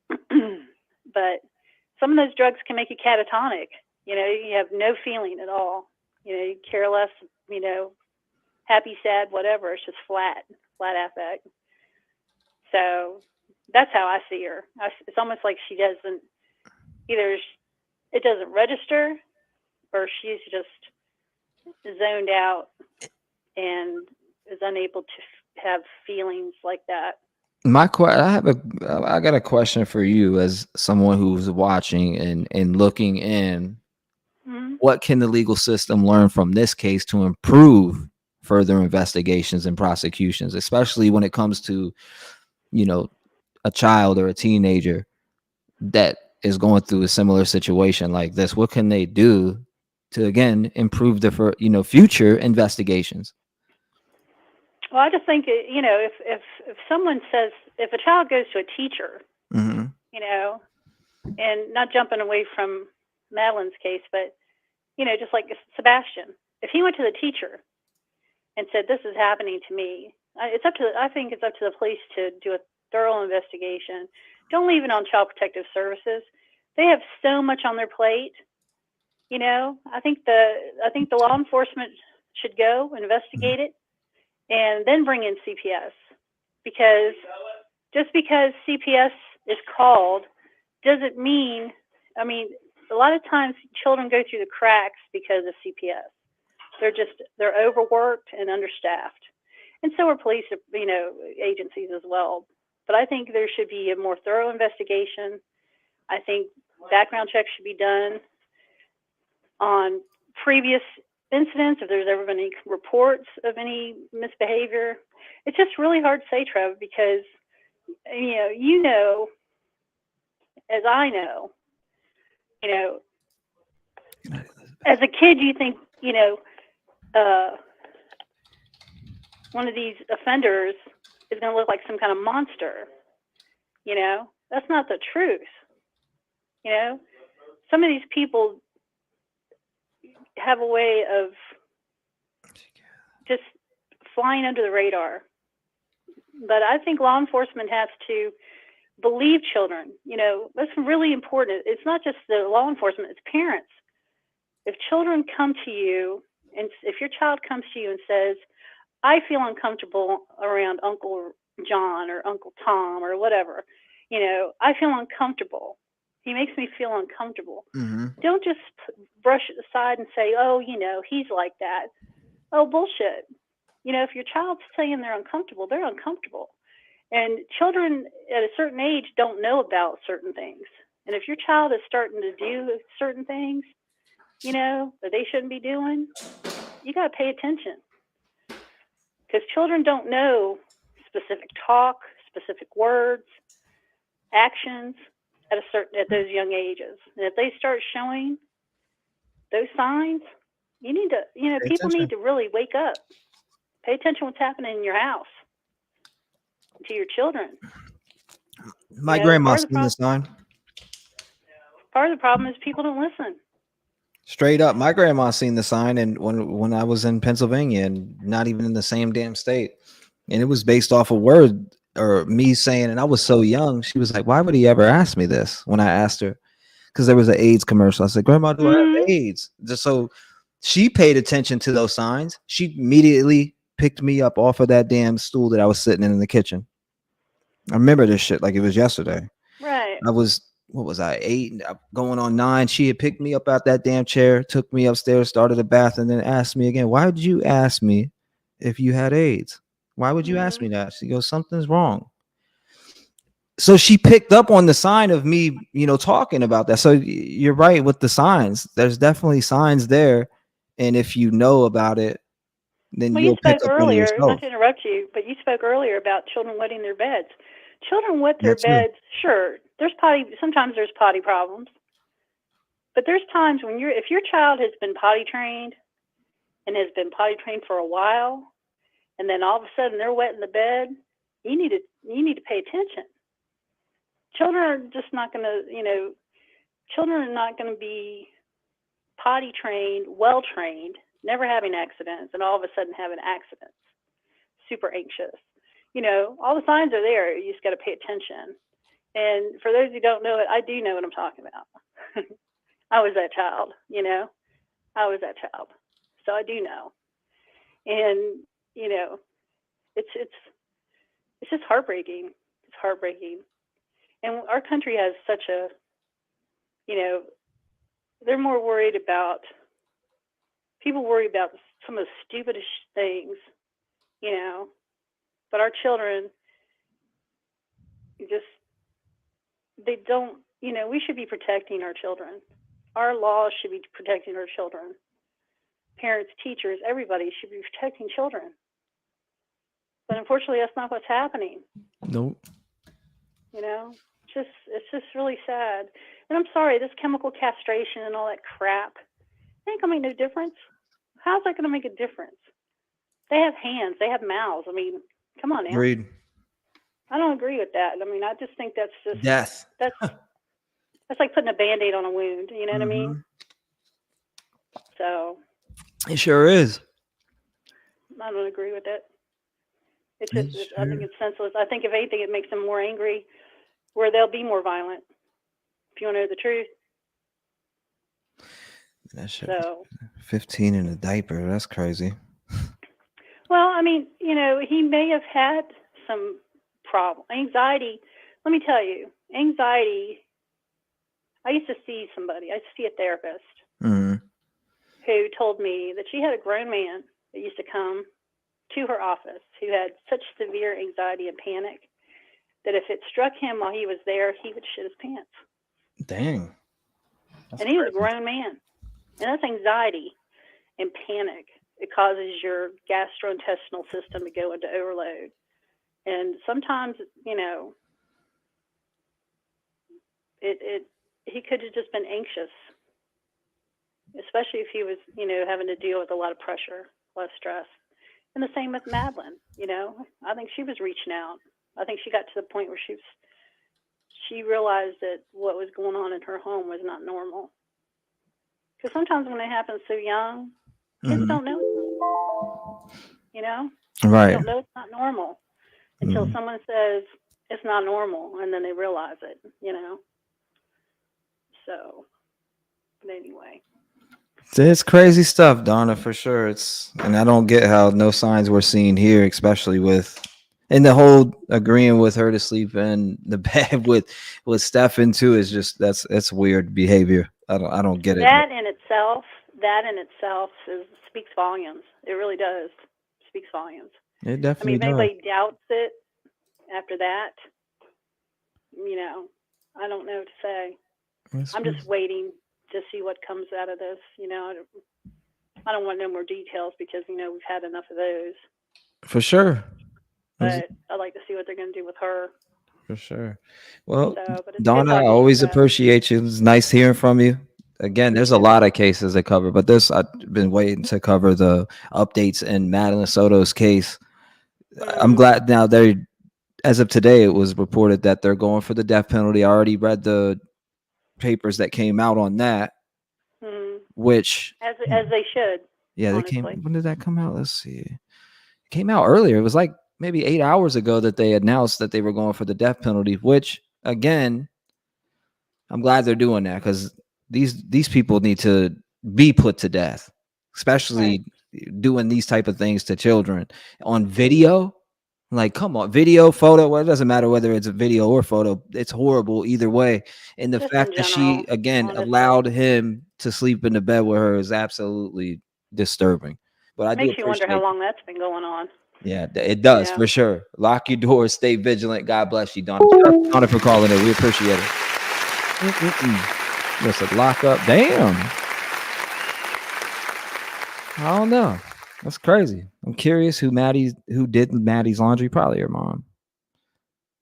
Speaker 16: But some of those drugs can make you catatonic. You have no feeling at all. You care less. Happy, sad, whatever. It's just flat affect. So that's how I see her. It's almost like she doesn't either. It doesn't register, or she's just zoned out and is unable to have feelings like that.
Speaker 1: I got a question for you as someone who's watching and looking in.
Speaker 16: Mm-hmm.
Speaker 1: What can the legal system learn from this case to improve further investigations and prosecutions, especially when it comes to, you know, a child or a teenager that is going through a similar situation like this? What can they do to, again, improve the future investigations?
Speaker 16: Well, I just think, if someone says, if a child goes to a teacher,
Speaker 1: Mm-hmm.
Speaker 16: And not jumping away from Madeline's case, but, just like Sebastian, if he went to the teacher and said, this is happening to me, I think it's up to the police to do a thorough investigation. Don't leave it on Child Protective Services. They have so much on their plate. I think the law enforcement should go investigate it and then bring in CPS, because just because CPS is called doesn't mean, a lot of times children go through the cracks because of CPS. They're overworked and understaffed. And so are police, agencies as well. But I think there should be a more thorough investigation. I think background checks should be done on previous incidents, if there's ever been any reports of any misbehavior. It's just really hard to say, Trev, because, as I know, as a kid, you think, one of these offenders is going to look like some kind of monster. That's not the truth. Some of these people have a way of just flying under the radar. But I think law enforcement has to believe children. That's really important. It's not just the law enforcement, it's parents. If children come to you, and if your child comes to you and says, I feel uncomfortable around Uncle John or Uncle Tom or whatever, I feel uncomfortable. He makes me feel uncomfortable.
Speaker 1: Mm-hmm.
Speaker 16: Don't just brush it aside and say, oh, he's like that. Oh, bullshit. If your child's saying they're uncomfortable, they're uncomfortable. And children at a certain age don't know about certain things. And if your child is starting to do certain things, that they shouldn't be doing, you got to pay attention. Because children don't know specific talk, specific words, actions at those young ages. And if they start showing those signs, you need to, people need to really wake up. Pay attention to what's happening in your house to your children.
Speaker 1: My grandma's seen the sign.
Speaker 16: Part of the problem is people don't listen.
Speaker 1: Straight up, my grandma seen the sign, and when I was in Pennsylvania, and not even in the same damn state, and it was based off a word or me saying, and I was so young. She was like, "Why would he ever ask me this?" When I asked her, because there was an AIDS commercial. I said, "Grandma, do I have AIDS?" Just so she paid attention to those signs. She immediately picked me up off of that damn stool that I was sitting in the kitchen. I remember this shit like it was yesterday.
Speaker 16: Right.
Speaker 1: I was, what was I, 8, going on 9. She had picked me up out that damn chair, took me upstairs, started a bath, and then asked me again, "Why did you ask me if you had AIDS? Why would you ask me that?" She goes, "Something's wrong." So she picked up on the sign of me, talking about that. So you're right with the signs. There's definitely signs there. And if you know about it, then
Speaker 16: Well,
Speaker 1: you'll
Speaker 16: you spoke
Speaker 1: pick up on it
Speaker 16: earlier,
Speaker 1: yourself.
Speaker 16: not to interrupt you, but you spoke earlier about children wetting their beds. Children wet their
Speaker 1: That's true.
Speaker 16: beds, sure. Sometimes there's potty problems. But there's times when if your child has been potty trained and has been potty trained for a while, and then all of a sudden they're wetting the bed, you need to pay attention. Children are just not going to, children are not going to be potty trained, well trained, never having accidents, and all of a sudden having accidents. Super anxious. All the signs are there. You just got to pay attention. And for those who don't know it, I do know what I'm talking about. I was that child, I was that child. So I do know. And, it's just heartbreaking. heartbreaking. And our country has such a, they're more worried about, people worry about some of the stupidest things, but our children just, they don't, we should be protecting our children. Our laws should be protecting our children. Parents, teachers, everybody should be protecting children. But unfortunately, that's not what's happening.
Speaker 5: Nope.
Speaker 16: It's just really sad. And I'm sorry, this chemical castration and all that crap, it ain't gonna make no difference. How's that gonna make a difference? They have hands, they have mouths. I mean, come on now.
Speaker 5: Agreed.
Speaker 16: I don't agree with that. I mean, I just think that's just
Speaker 5: Death.
Speaker 16: That's like putting a Band-Aid on a wound. You know what I mean? So
Speaker 5: It sure is.
Speaker 16: I don't agree with it. It's just, I think it's senseless. I think if anything, it makes them more angry, where they'll be more violent. If you want to know the truth.
Speaker 5: That shit.
Speaker 16: So
Speaker 5: 15 in a diaper. That's crazy.
Speaker 16: Well, I mean, he may have had some problem. Anxiety, let me tell you, anxiety, I used to see a therapist who told me that she had a grown man that used to come to her office who had such severe anxiety and panic that if it struck him while he was there, he would shit his pants.
Speaker 5: Dang.
Speaker 16: And he was a grown man. And that's anxiety and panic. It causes your gastrointestinal system to go into overload. And sometimes, he could have just been anxious, especially if he was, having to deal with a lot of pressure, a lot of stress. And the same with Madeline, I think she was reaching out. I think she got to the point where she realized that what was going on in her home was not normal. Because sometimes when it happens so young, kids don't know it's normal,
Speaker 5: Right.
Speaker 16: They don't know it's not normal until someone says it's not normal, and then they realize it, So, but anyway.
Speaker 5: It's crazy stuff, Donna, for sure. And I don't get how no signs were seen here, especially and the whole agreeing with her to sleep in the bed with Stephan too is just that's weird behavior. I don't get it.
Speaker 16: That in itself speaks volumes. It really does. Speaks volumes.
Speaker 5: It definitely
Speaker 16: if anybody doubts it after that, I don't know what to say. I'm just waiting to see what comes out of this. I don't want no more details because, we've had enough of those.
Speaker 5: For sure.
Speaker 16: But I'd like to see what they're going to do with her.
Speaker 5: For sure. Well,
Speaker 16: but
Speaker 5: Donna, I always appreciate you. It's nice hearing from you. Again, there's a lot of cases to cover, but I've been waiting to cover the updates in Madeline Soto's case. I'm glad now as of today, it was reported that they're going for the death penalty. I already read the papers that came out on that, which
Speaker 16: as they should.
Speaker 5: Yeah, honestly. When did that come out? Let's see. It came out earlier. It was like maybe 8 hours ago that they announced that they were going for the death penalty, which again, I'm glad they're doing that because these people need to be put to death, especially doing these type of things to children on video. Like, come on, video, photo, well, it doesn't matter whether it's a video or photo. It's horrible either way. And the fact that she, again, allowed him to sleep in the bed with her is absolutely disturbing. But I
Speaker 16: makes you wonder how long that's been going on.
Speaker 5: Yeah, it does, for sure. Lock your doors, stay vigilant. God bless you, Donna. Donna for calling it. We appreciate it. Listen, lock up. Damn. I don't know. That's crazy. I'm curious who did Maddie's laundry. Probably your mom.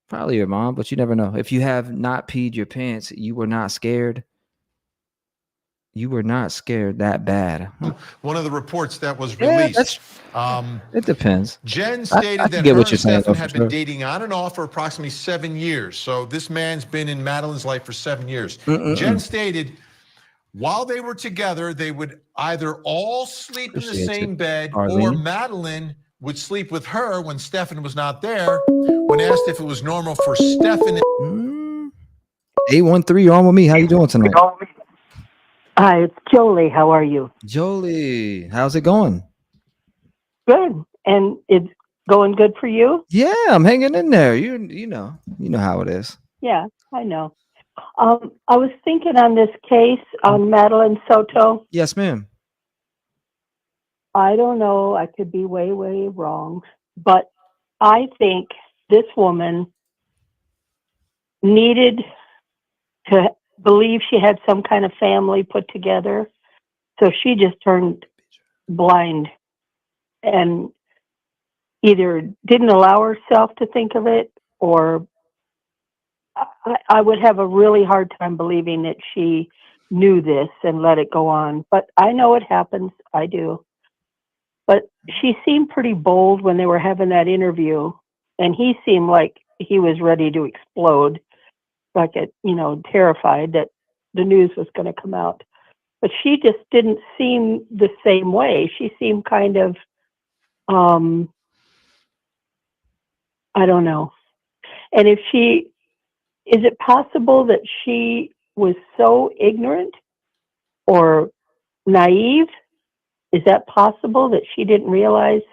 Speaker 5: But you never know. If you have not peed your pants, you were not scared. You were not scared that bad.
Speaker 23: One of the reports that was released.
Speaker 5: It depends.
Speaker 23: Jenn stated that her and Stephan had been dating on and off for approximately 7 years. So this man's been in Madeline's life for 7 years. Jenn stated while they were together, they would either all sleep in the same bed or Madeline would sleep with her when Stephan was not there. When asked if it was normal for Stephan.
Speaker 5: 813, you're on with me. How you doing tonight?
Speaker 9: Hi, it's Jolie. How are you?
Speaker 5: Jolie, how's it going?
Speaker 9: Good. And going good for you?
Speaker 1: Yeah, I'm hanging in there. You know how it is.
Speaker 9: Yeah, I know. I was thinking on this case on Madeline Soto.
Speaker 1: Yes, ma'am.
Speaker 9: I don't know. I could be way, way wrong, but I think this woman needed to believe she had some kind of family put together. So she just turned blind and either didn't allow herself to think of it, or I would have a really hard time believing that she knew this and let it go on. But I know it happens. I do. But she seemed pretty bold when they were having that interview, and he seemed like he was ready to explode, like terrified that the news was going to come out. But she just didn't seem the same way. She seemed kind of, I don't know. And is it possible that she was so ignorant or naive? Is that possible that she didn't realize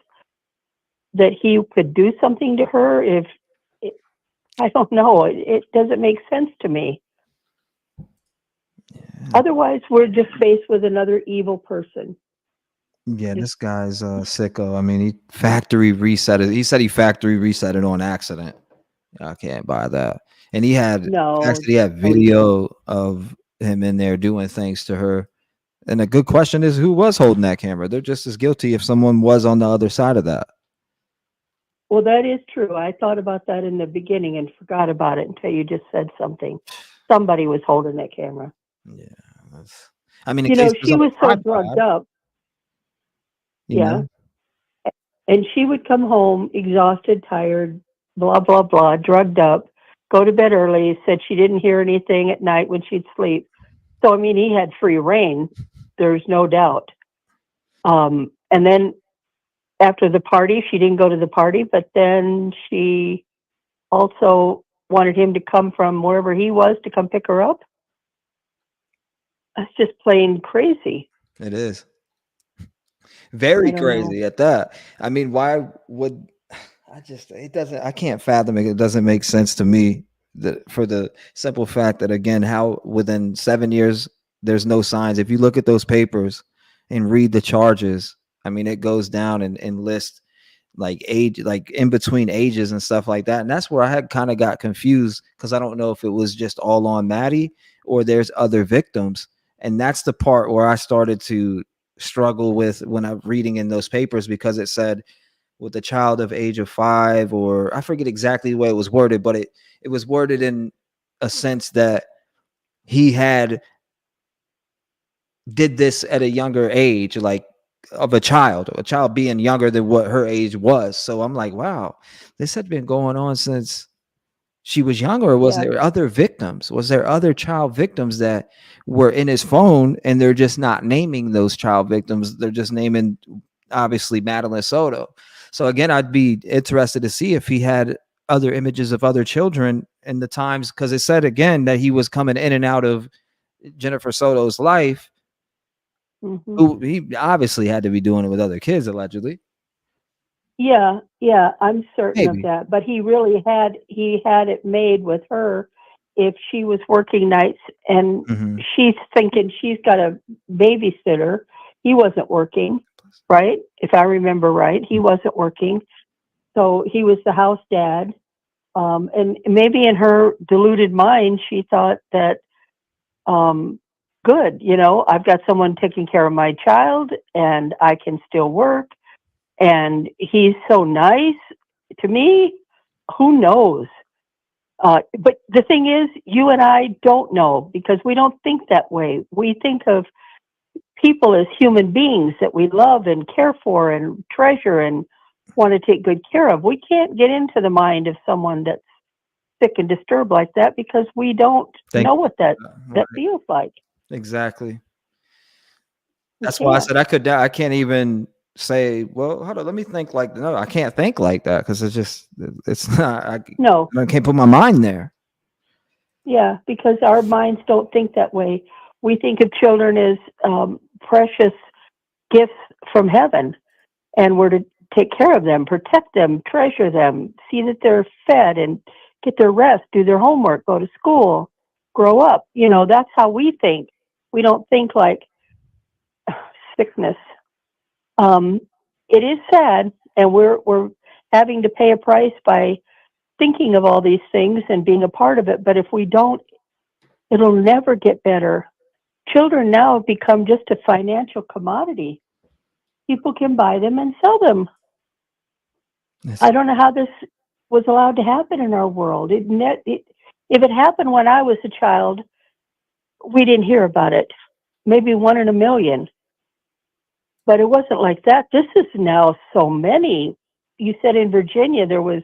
Speaker 9: that he could do something to her? I don't know. It doesn't make sense to me. Yeah. Otherwise, we're just faced with another evil person.
Speaker 1: Yeah, this guy's sicko. I mean, he factory reset it. He said he factory reset it on accident. I can't buy that. And he had video of him in there doing things to her. And a good question is, who was holding that camera? They're just as guilty if someone was on the other side of that.
Speaker 9: Well, that is true. I thought about that in the beginning and forgot about it until you just said something. Somebody was holding that camera.
Speaker 1: Yeah, I mean,
Speaker 9: she was so drugged up. Yeah. And she would come home exhausted, tired, blah, blah, blah, drugged up, go to bed early, said she didn't hear anything at night when she'd sleep. So, I mean, he had free reign. There's no doubt. And then after the party, she didn't go to the party, but then she also wanted him to come from wherever he was to come pick her up. That's just plain crazy.
Speaker 1: It is. Very crazy at that. I mean, why would I can't fathom it. It doesn't make sense to me for the simple fact that, again, how within 7 years, there's no signs. If you look at those papers and read the charges, I mean, it goes down and lists like age, like in between ages and stuff like that. And that's where I had kind of got confused, because I don't know if it was just all on Maddie or there's other victims. And that's the part where I started to struggle with when I'm reading in those papers, because it said with a child of age of 5, or I forget exactly the way it was worded, but it was worded in a sense that he did this at a younger age, like of a child being younger than what her age was. So I'm like, wow, this had been going on since she was younger. Or was there other victims? Was there other child victims that were in his phone, and they're just not naming those child victims? They're just naming, obviously, Madeline Soto. So again, I'd be interested to see if he had other images of other children in the times, because it said again that he was coming in and out of Jennifer Soto's life. Who he obviously had to be doing it with other kids, allegedly.
Speaker 9: Yeah, I'm certain of that. But he really had it made with her if she was working nights and she's thinking she's got a babysitter. He wasn't working, right? If I remember right, he wasn't working. So he was the house dad. And maybe in her deluded mind, she thought that, good, I've got someone taking care of my child and I can still work. And he's so nice to me. Who knows? But the thing is, you and I don't know, because we don't think that way. We think of people as human beings that we love and care for and treasure and want to take good care of. We can't get into the mind of someone that's sick and disturbed like that, because we don't know what that feels like.
Speaker 1: Exactly. That's why I said I can't even say, well, hold on, let me think like, no, I can't think like that, because it's not, I can't put my mind there.
Speaker 9: Yeah, because our minds don't think that way. We think of children as precious gifts from heaven, and we're to take care of them, protect them, treasure them, see that they're fed and get their rest, do their homework, go to school, grow up. You know, that's how we think. We don't think like sickness. It is sad, and we're having to pay a price by thinking of all these things and being a part of it. But if we don't, it'll never get better. Children now have become just a financial commodity. People can buy them and sell them.
Speaker 1: Yes.
Speaker 9: I don't know how this was allowed to happen in our world. If it happened when I was a child, we didn't hear about it. Maybe 1 in a million. But it wasn't like that. This is now so many. You said in Virginia there was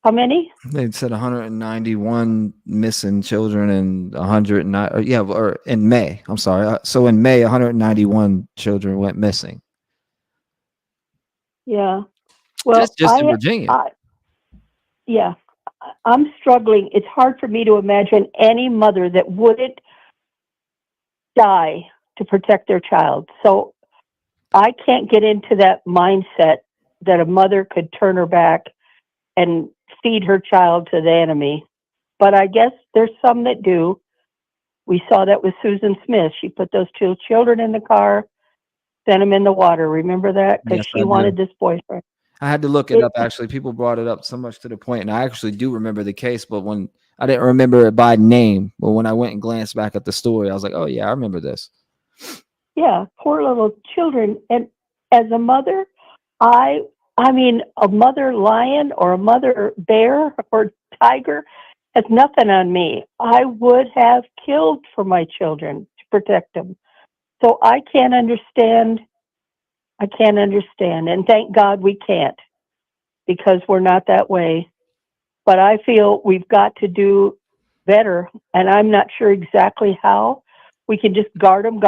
Speaker 9: how many?
Speaker 1: They said 191 missing children and 109. Yeah, or in May. I'm sorry. So in May, 191 children went missing.
Speaker 9: Yeah. Well,
Speaker 1: just in Virginia.
Speaker 9: Yeah. I'm struggling. It's hard for me to imagine any mother that wouldn't die to protect their child. So I can't get into that mindset that a mother could turn her back and feed her child to the enemy. But I guess there's some that do. We saw that with Susan Smith. She put those 2 children in the car, sent them in the water. Remember that? Because
Speaker 1: Yes,
Speaker 9: she
Speaker 1: I do.
Speaker 9: wanted this boyfriend.
Speaker 1: I had to look it up, actually. People brought it up so much to the point, and I actually do remember the case, but when I didn't remember it by name, but when I went and glanced back at the story, I was like, oh yeah, I remember this.
Speaker 9: Yeah, poor little children. And as a mother, I mean, a mother lion or a mother bear or tiger has nothing on me. I would have killed for my children to protect them. So I can't understand. And thank God we can't, because we're not that way. But I feel we've got to do better. And I'm not sure exactly how. We can just guard them.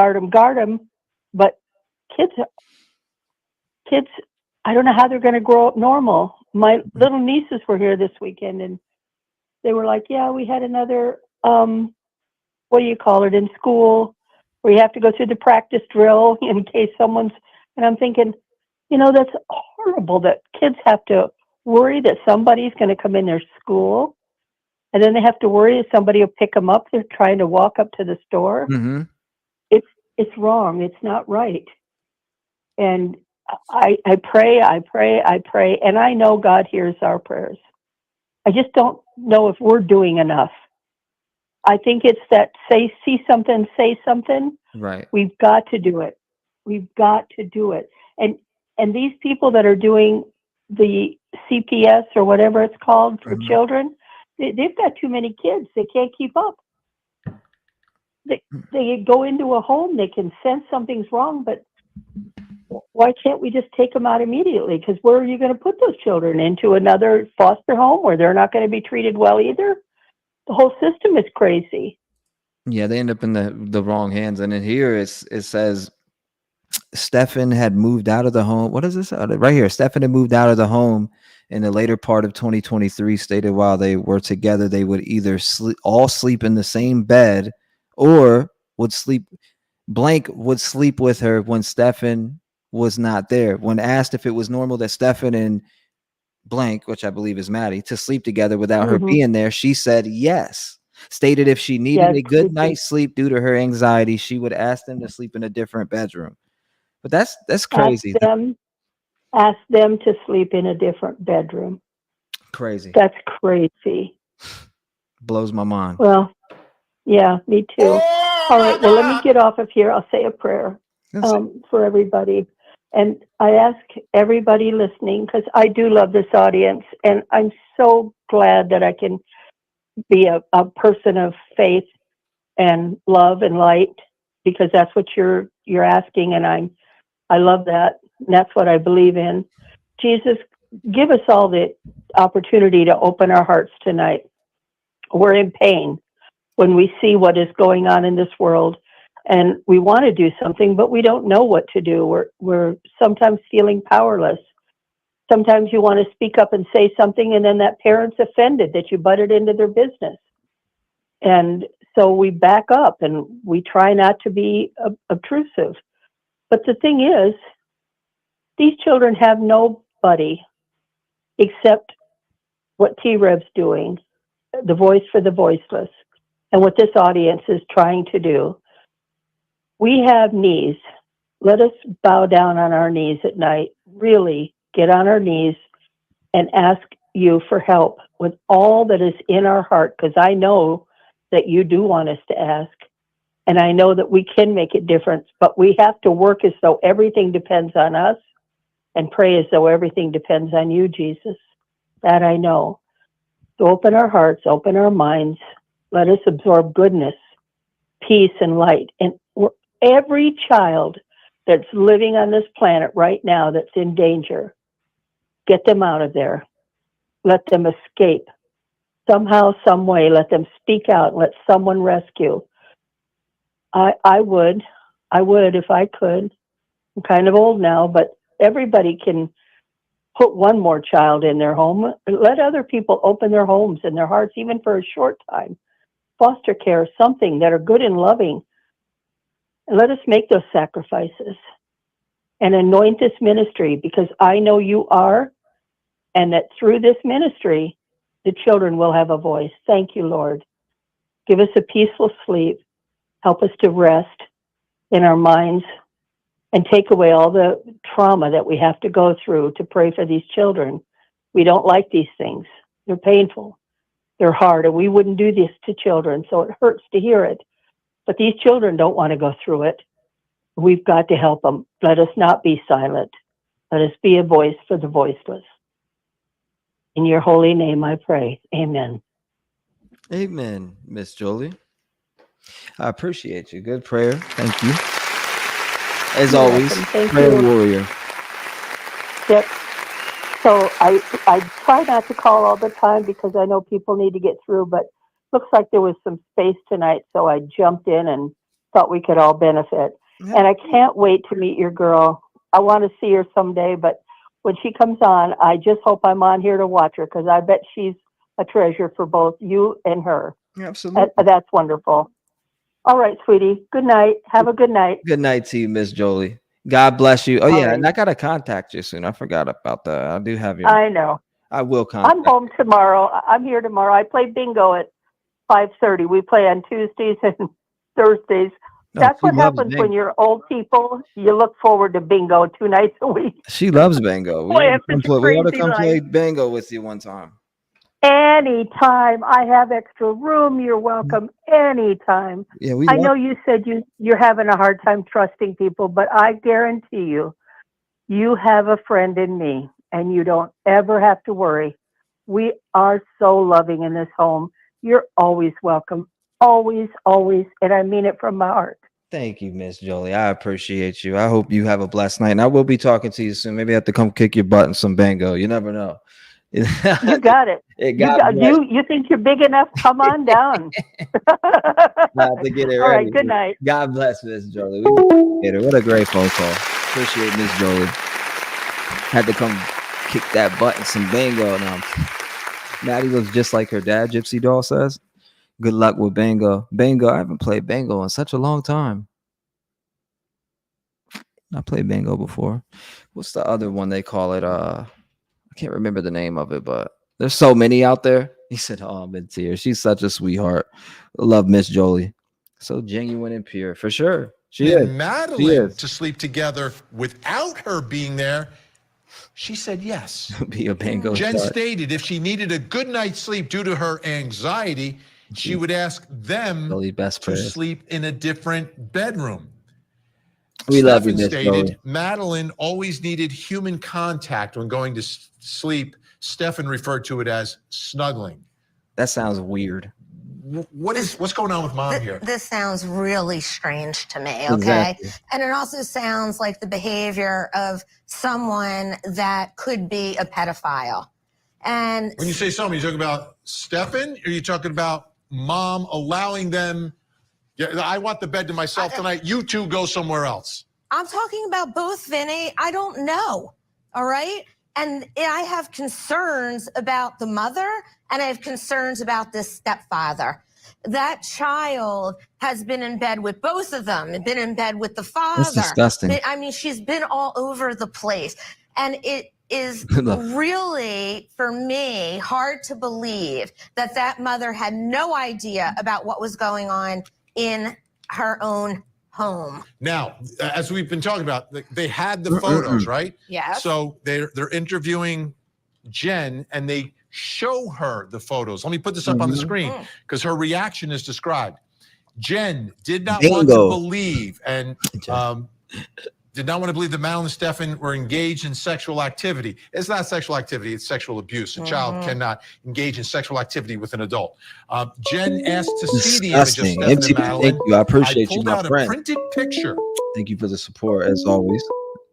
Speaker 9: But kids, I don't know how they're going to grow up normal. My little nieces were here this weekend, and they were like, yeah, we had another, what do you call it, in school, where you have to go through the practice drill in case someone's, and I'm thinking, you know, that's horrible that kids have to worry that somebody's going to come in their school, and then they have to worry that somebody will pick them up. They're trying to walk up to the store.
Speaker 1: Mm-hmm.
Speaker 9: It's wrong. It's not right. And I pray, and I know God hears our prayers. I just don't know if we're doing enough. I think it's that see something, say something.
Speaker 1: Right.
Speaker 9: We've got to do it. We've got to do it. And these people that are doing the CPS or whatever it's called for children, they've got too many kids. They can't keep up. They go into a home, they can sense something's wrong, but why can't we just take them out immediately? Because where are you going to put those children? Into another foster home where they're not going to be treated well either? The whole system is crazy.
Speaker 1: Yeah, they end up in the wrong hands. And in here it says Stephan had moved out of the home. What is this? Right here. Stephan had moved out of the home in the later part of 2023, stated while they were together, they would either all sleep in the same bed or would sleep. Blank would sleep with her when Stephan was not there. When asked if it was normal that Stephan and blank, which I believe is Maddie, to sleep together without her being there, she said yes. Stated if she needed a good night's sleep due to her anxiety, she would ask them to sleep in a different bedroom. But that's crazy.
Speaker 9: Ask them to sleep in a different bedroom.
Speaker 1: Crazy.
Speaker 9: That's crazy.
Speaker 1: Blows my mind.
Speaker 9: Well, yeah, me too. All right, well, let me get off of here. I'll say a prayer for everybody. And I ask everybody listening, because I do love this audience, and I'm so glad that I can be a person of faith and love and light, because that's what you're asking, and I love that. And that's what I believe in. Jesus, give us all the opportunity to open our hearts tonight. We're in pain when we see what is going on in this world, and we want to do something, but we don't know what to do. We're sometimes feeling powerless. Sometimes you want to speak up and say something, and then that parent's offended that you butted into their business. And so we back up and we try not to be obtrusive. But the thing is, These children have nobody except what T-REV's doing, the voice for the voiceless, and what this audience is trying to do. We have knees. Let us bow down on our knees at night, really get on our knees and ask you for help with all that is in our heart, because I know that you do want us to ask, and I know that we can make a difference, but we have to work as though everything depends on us and pray as though everything depends on you, Jesus. That I know. So open our hearts, open our minds. Let us absorb goodness, peace, and light. And every child that's living on this planet right now that's in danger, get them out of there. Let them escape. Somehow, some way, let them speak out. Let someone rescue. I would if I could. I'm kind of old now, but everybody can put one more child in their home. Let other people open their homes and their hearts, even for a short time. Foster care, something that are good and loving. And let us make those sacrifices and anoint this ministry, because I know you are, and that through this ministry, the children will have a voice. Thank you, Lord. Give us a peaceful sleep. Help us to rest in our minds and take away all the trauma that we have to go through to pray for these children. We don't like these things. They're painful. They're hard, and we wouldn't do this to children, so it hurts to hear it. But these children don't want to go through it. We've got to help them. Let us not be silent. Let us be a voice for the voiceless. In your holy name I pray. Amen.
Speaker 1: Amen, Miss Jolie. I appreciate you. Good prayer. Thank you. As
Speaker 9: You're
Speaker 1: always,
Speaker 9: welcome. Thank
Speaker 1: prayer
Speaker 9: you.
Speaker 1: warrior.
Speaker 9: Yep. So I try not to call all the time because I know people need to get through, but looks like there was some space tonight, so I jumped in and thought we could all benefit. And I can't wait to meet your girl. I want to see her someday, but when she comes on, I just hope I'm on here to watch her, because I bet she's a treasure for both you and her.
Speaker 1: Absolutely.
Speaker 9: That's wonderful. All right, sweetie. Good night. Have a good night.
Speaker 1: Good night to you, Miss Jolie. God bless you. Oh,
Speaker 9: All
Speaker 1: yeah,
Speaker 9: right.
Speaker 1: and I got to contact you soon. I forgot about that. I do have your.
Speaker 9: I know.
Speaker 1: I will contact.
Speaker 9: I'm home tomorrow. I'm here tomorrow. I play bingo at 5:30. We play on Tuesdays and Thursdays.
Speaker 1: No,
Speaker 9: That's
Speaker 1: she
Speaker 9: what
Speaker 1: loves
Speaker 9: happens
Speaker 1: bingo.
Speaker 9: when you're old people. You look forward to bingo 2 nights a week.
Speaker 1: She loves bingo. We
Speaker 9: Boy,
Speaker 1: ought
Speaker 9: it's
Speaker 1: to come
Speaker 9: such a
Speaker 1: play, we ought to
Speaker 9: crazy
Speaker 1: come play
Speaker 9: life.
Speaker 1: bingo with you one time.
Speaker 9: Anytime I have extra room, you're welcome. Anytime.
Speaker 1: Yeah, we
Speaker 9: I
Speaker 1: love.
Speaker 9: know you said you're having a hard time trusting people, but I guarantee you, you have a friend in me, and you don't ever have to worry. We are so loving in this home. You're always welcome. Always, always. And I mean it from my heart.
Speaker 1: Thank you, Miss Jolie. I appreciate you. I hope you have a blessed night. And I will be talking to you soon. Maybe I have to come kick your butt in some bingo. You never know.
Speaker 9: You got it. You think you're big enough? Come on down.
Speaker 1: I have to get it
Speaker 9: All
Speaker 1: ready.
Speaker 9: right. Good night.
Speaker 1: God bless Miss Jolie. We appreciate her. What a great phone call. Appreciate Miss Jolie. Had to come kick that butt in some bingo. Now, Maddie looks just like her dad, Gypsy Doll says. Good luck with bingo. Bingo. I haven't played bingo in such a long time. I played bingo before. What's the other one they call it? I can't remember the name of it, but there's so many out there. He said, "Oh, I'm in tears." She's such a sweetheart. I love Miss Jolie. So genuine and pure, for sure. She is.
Speaker 23: Madeline
Speaker 1: She is.
Speaker 23: to sleep together without her being there. She said yes.
Speaker 1: Be a bingo
Speaker 23: Jen
Speaker 1: star.
Speaker 23: stated if she needed a good night's sleep due to her anxiety, she would ask them
Speaker 1: Jolie, best
Speaker 23: to
Speaker 1: prayers.
Speaker 23: sleep in a different bedroom.
Speaker 1: We love you,
Speaker 23: Stephan
Speaker 1: Miss
Speaker 23: stated
Speaker 1: Jolie.
Speaker 23: Madeline always needed human contact when going to sleep. Stephan referred to it as snuggling.
Speaker 1: That sounds weird.
Speaker 23: What's going on with mom here?
Speaker 14: This sounds really strange to me, okay?
Speaker 1: Exactly.
Speaker 14: And it also sounds like the behavior of someone that could be a pedophile. And
Speaker 23: When you say someone, you're talking about Stephan, or are you talking about mom allowing them? Yeah, I want the bed to myself tonight. You two go somewhere else.
Speaker 14: I'm talking about both, Vinny. I don't know, all right? And I have concerns about the mother, and I have concerns about this stepfather. That child has been in bed with both of them, and been in bed with the father.
Speaker 1: That's disgusting.
Speaker 14: I mean, she's been all over the place. And it is
Speaker 1: Look.
Speaker 14: really, for me, hard to believe that that mother had no idea about what was going on in her own home.
Speaker 23: Now, as we've been talking about, they had the photos, right?
Speaker 14: Yes.
Speaker 23: So they're interviewing Jenn, and they show her the photos. Let me put this up on the screen because her reaction is described. Jenn did not want to believe and did not want to believe that Madeline and Stephan were engaged in sexual activity. It's not sexual activity, it's sexual abuse. A child cannot engage in sexual activity with an adult. Jenn asked to see the image of
Speaker 1: Disgusting.
Speaker 23: Stephan and
Speaker 1: MTV,
Speaker 23: Madeline.
Speaker 1: thank you. I appreciate you,
Speaker 23: pulled
Speaker 1: my
Speaker 23: out
Speaker 1: friend.
Speaker 23: a printed picture.
Speaker 1: Thank you for the support as always.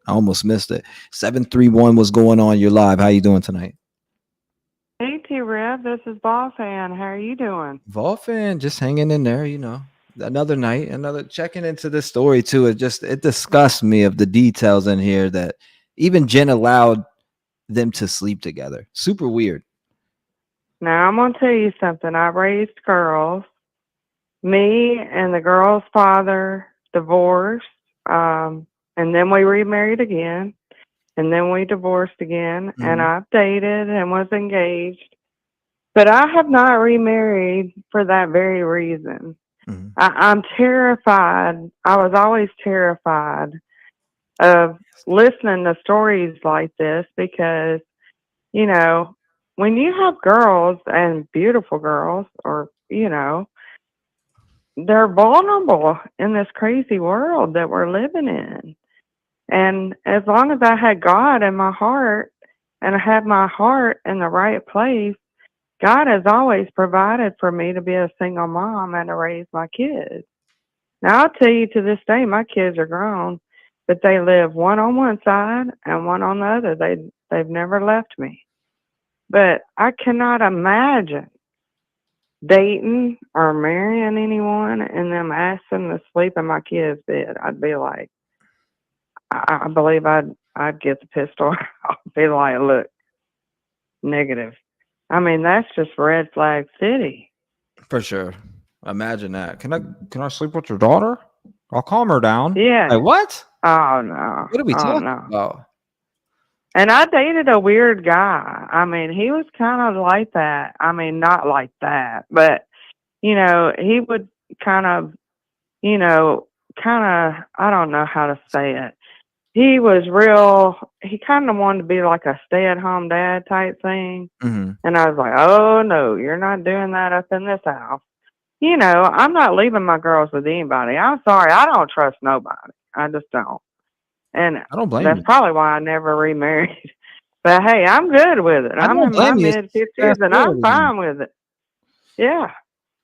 Speaker 1: I almost missed it. 731, what's going on? You're live. How you doing tonight?
Speaker 17: Hey, T-REV, this is Stephan. How are you doing?
Speaker 1: Volfan, just hanging in there, you know. Another night, another checking into this story too. It disgusts me of the details in here that even Jenn allowed them to sleep together. Super weird.
Speaker 17: Now, I'm going to tell you something. I raised girls. Me and the girl's father divorced, and then we remarried again, and then we divorced again, and I've dated and was engaged. But I have not remarried for that very reason. I'm terrified. I was always terrified of listening to stories like this because, you know, when you have girls and beautiful girls, or, you know, they're vulnerable in this crazy world that we're living in. And as long as I had God in my heart and I had my heart in the right place, God has always provided for me to be a single mom and to raise my kids. Now, I'll tell you, to this day, my kids are grown, but they live one on one side and one on the other. They've never left me. But I cannot imagine dating or marrying anyone and them asking to sleep in my kid's bed. I'd be like, I believe I'd get the pistol. I'd be like, look, negative. I mean, that's just red flag city.
Speaker 1: For sure. Imagine that. Can I sleep with your daughter? I'll calm her down.
Speaker 17: Yeah.
Speaker 1: Like what?
Speaker 17: Oh no.
Speaker 1: What are we talking
Speaker 17: no.
Speaker 1: about?
Speaker 17: And I dated a weird guy. I mean, he was kind of like that. I mean, not like that, but you know, he would kind of, you know, I don't know how to say it. He kind of wanted to be like a stay-at-home dad type thing. And I was like, oh, no, you're not doing that up in this house. You know, I'm not leaving my girls with anybody. I'm sorry. I don't trust nobody. I just don't. And
Speaker 1: I don't blame
Speaker 17: that's
Speaker 1: you.
Speaker 17: probably why I never remarried. But, hey, I'm good with it. I'm in my mid-50s, and I'm fine with it. Yeah.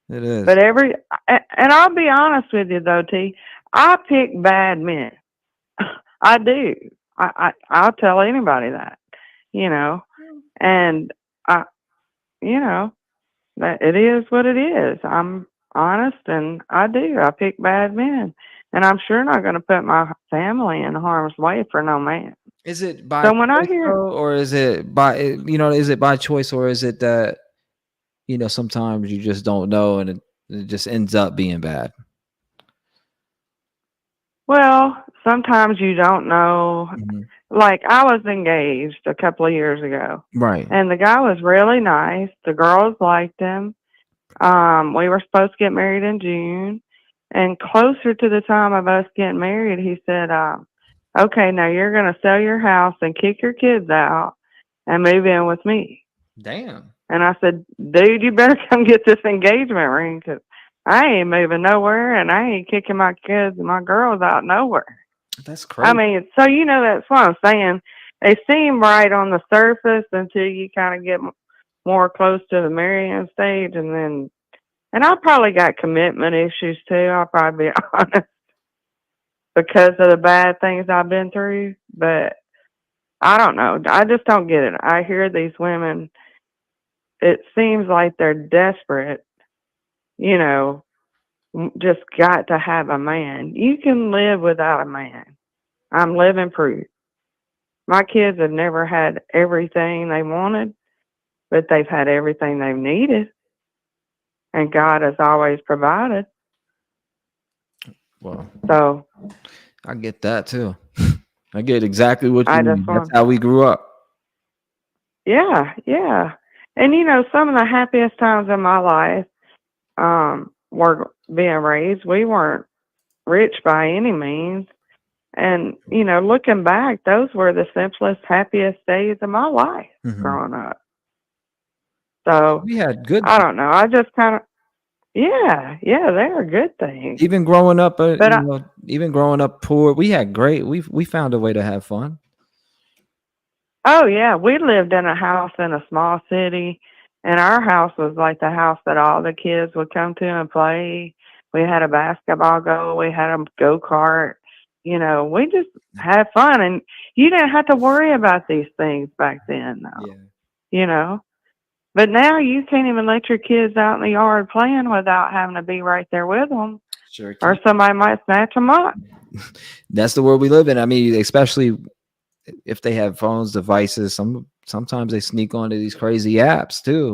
Speaker 1: It is.
Speaker 17: But and I'll be honest with you, though, T, I pick bad men. I do. I'll tell anybody that, you know, and you know, that it is what it is. I'm honest, and I do. I pick bad men, and I'm sure not going to put my family in harm's way for no man.
Speaker 1: Is it by
Speaker 17: So when I
Speaker 1: choice,
Speaker 17: hear,
Speaker 1: though, or is it by, you know, is it by choice, or is it that, you know, sometimes you just don't know and it just ends up being bad?
Speaker 17: well, sometimes you don't know. Like, I was engaged a couple of years ago.
Speaker 1: Right.
Speaker 17: And the guy was really nice. The girls liked him. We were supposed to get married in June. And closer to the time of us getting married, he said, okay, now you're going to sell your house and kick your kids out and move in with me.
Speaker 1: Damn.
Speaker 17: And I said, dude, you better come get this engagement ring, because I ain't moving nowhere, and I ain't kicking my kids and my girls out nowhere.
Speaker 1: That's crazy.
Speaker 17: I mean, so, you know, that's what I'm saying. They seem right on the surface until you kind of get more close to the marrying stage. And I probably got commitment issues too. I'll probably be honest, because of the bad things I've been through. But I don't know. I just don't get it. I hear these women, it seems like they're desperate, you know, just got to have a man. You can live without a man. I'm living proof. My kids have never had everything they wanted, but they've had everything they've needed. and God has always provided.
Speaker 1: Well,
Speaker 17: So
Speaker 1: I get that too. I get exactly what you
Speaker 17: I just
Speaker 1: mean. That's
Speaker 17: want,
Speaker 1: how we grew up.
Speaker 17: yeah, yeah. And you know, some of the happiest times in my life were being raised. We weren't rich by any means. And, you know, looking back, those were the simplest, happiest days of my life growing up. So
Speaker 1: We had good,
Speaker 17: I don't know. I just kind of, yeah, they are good things.
Speaker 1: even growing up,
Speaker 17: But
Speaker 1: even growing up poor, we had great. We found a way to have fun.
Speaker 17: oh yeah, we lived in a house in a small city, and our house was like the house that all the kids would come to and play. We had a basketball goal. We had a go-kart. You know, we just had fun, and you didn't have to worry about these things back then, though.
Speaker 1: Yeah.
Speaker 17: You know, but now you can't even let your kids out in the yard playing without having to be right there with them,
Speaker 1: Sure.
Speaker 17: or somebody might snatch them up.
Speaker 1: That's the world we live in. I mean, especially if they have phones, devices. Sometimes they sneak onto these crazy apps too,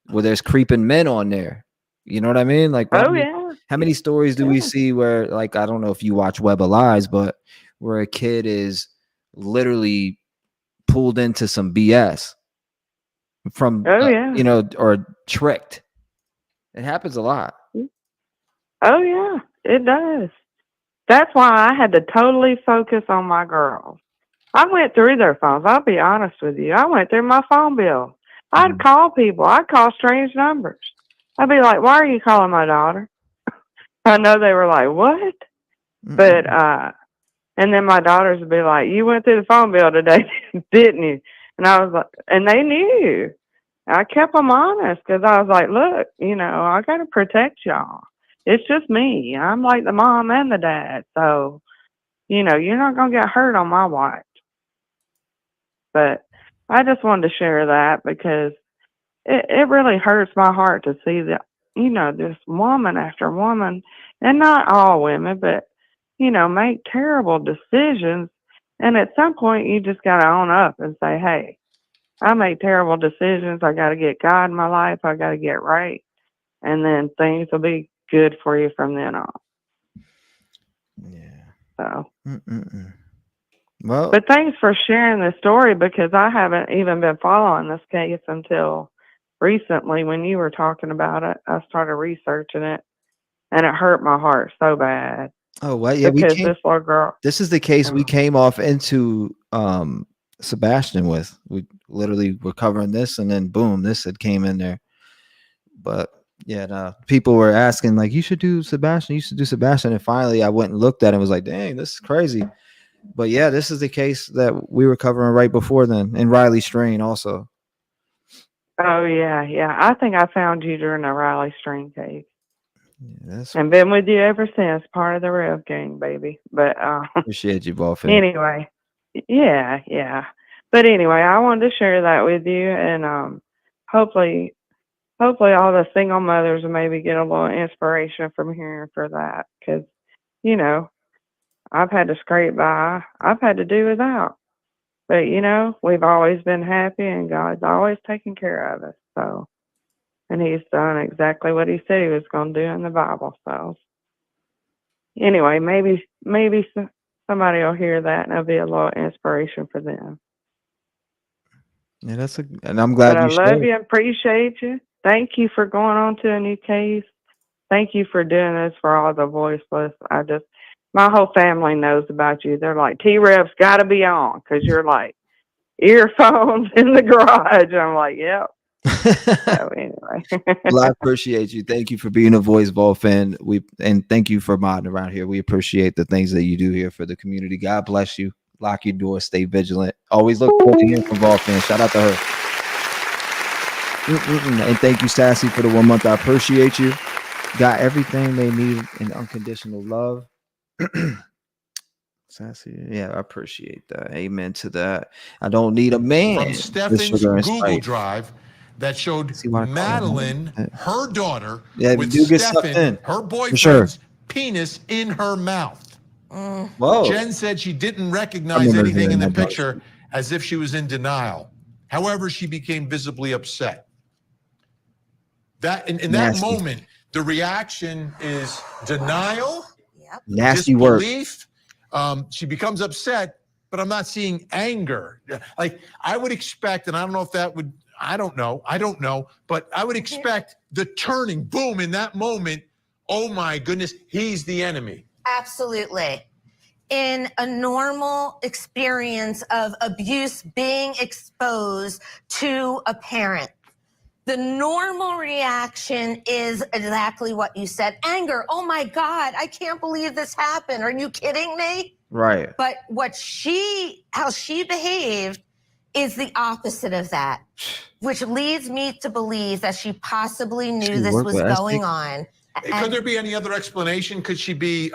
Speaker 1: where there's creeping men on there. You know what I mean? Like,
Speaker 17: Oh yeah.
Speaker 1: how many stories do we see where, like, I don't know if you watch Web of Lies, but where a kid is literally pulled into some BS from, you know, or tricked. It happens a lot.
Speaker 17: Oh yeah, it does. That's why I had to totally focus on my girls. I went through their phones. I'll be honest with you. I went through my phone bill. I'd call people. I'd call strange numbers. I'd be like, "Why are you calling my daughter?" I know they were like, "What?" But and then my daughters would be like, "You went through the phone bill today, didn't you?" And I was like, and they knew. I kept them honest because I was like, "Look, you know, I got to protect y'all. It's just me. I'm like the mom and the dad, so you know, you're not gonna get hurt on my watch." But I just wanted to share that because it really hurts my heart to see that, you know, this woman after woman, and not all women, but, you know, make terrible decisions. And at some point, you just got to own up and say, hey, I make terrible decisions. I got to get God in my life. I got to get right. And then things will be good for you from then on.
Speaker 1: Yeah.
Speaker 17: So.
Speaker 1: Well,
Speaker 17: but thanks for sharing the story because I haven't even been following this case until recently when you were talking about it. I started researching it and it hurt my heart so bad.
Speaker 1: Oh, well, yeah,
Speaker 17: because this little girl.
Speaker 1: This is the case we came off into Sebastian with. We literally were covering this, and then boom, this had came in there. But yeah, no, people were asking like, "You should do Sebastian. You should do Sebastian." And finally, I went and looked at it and was like, "Dang, this is crazy." But yeah, this is the case that we were covering right before then, and Riley Strain also.
Speaker 17: Oh yeah, yeah. I think I found you during the Riley Strain case.
Speaker 1: Yeah,
Speaker 17: and been with you ever since, part of the Rev gang, baby. But
Speaker 1: appreciate you, both.
Speaker 17: Anyway, yeah. But anyway, I wanted to share that with you, and hopefully all the single mothers will maybe get a little inspiration from hearing for that, because you know, I've had to scrape by, I've had to do without, but you know, we've always been happy, and God's always taken care of us. So. And he's done exactly what he said he was going to do in the Bible. So, anyway, maybe somebody will hear that and it'll be a little inspiration for them.
Speaker 1: Yeah, and I'm glad
Speaker 17: but
Speaker 1: you
Speaker 17: I love
Speaker 1: shared.
Speaker 17: you and appreciate you. Thank you for going on to a new case. Thank you for doing this for all the voiceless. My whole family knows about you. They're like, T-REV's got to be on because you're like earphones in the garage. I'm like, yep. So anyway.
Speaker 1: Well, I appreciate you. Thank you for being a voice Vol fan. And thank you for modding around here. We appreciate the things that you do here for the community. God bless you. Lock your doors. Stay vigilant. Always look forward to hearing from Vol fans. Shout out to her. And thank you, Sassy, for the 1 month. I appreciate you. Got everything they need in unconditional love. Sassy, yeah, I appreciate that. Amen to that. I don't need a man.
Speaker 23: From Stephan's Google Drive that showed Madeline, her daughter, with Stephan, her boyfriend's penis in her mouth.
Speaker 1: Whoa.
Speaker 23: Jenn said she didn't recognize anything in the picture, as if she was in denial. However, she became visibly upset. That in that moment, the reaction is denial,
Speaker 1: Nasty work.
Speaker 23: disbelief. She becomes upset, but I'm not seeing anger. Like I would expect, and I don't know if that would, I don't know, but I would expect the turning, boom, in that moment. Oh my goodness, he's the enemy.
Speaker 14: Absolutely. In a normal experience of abuse being exposed to a parent, the normal reaction is exactly what you said. Anger. Oh my God, I can't believe this happened. Are you kidding me?
Speaker 1: Right.
Speaker 14: But how she behaved is the opposite of that, which leads me to believe that she possibly knew this was going on.
Speaker 23: Could there be any other explanation? Could she be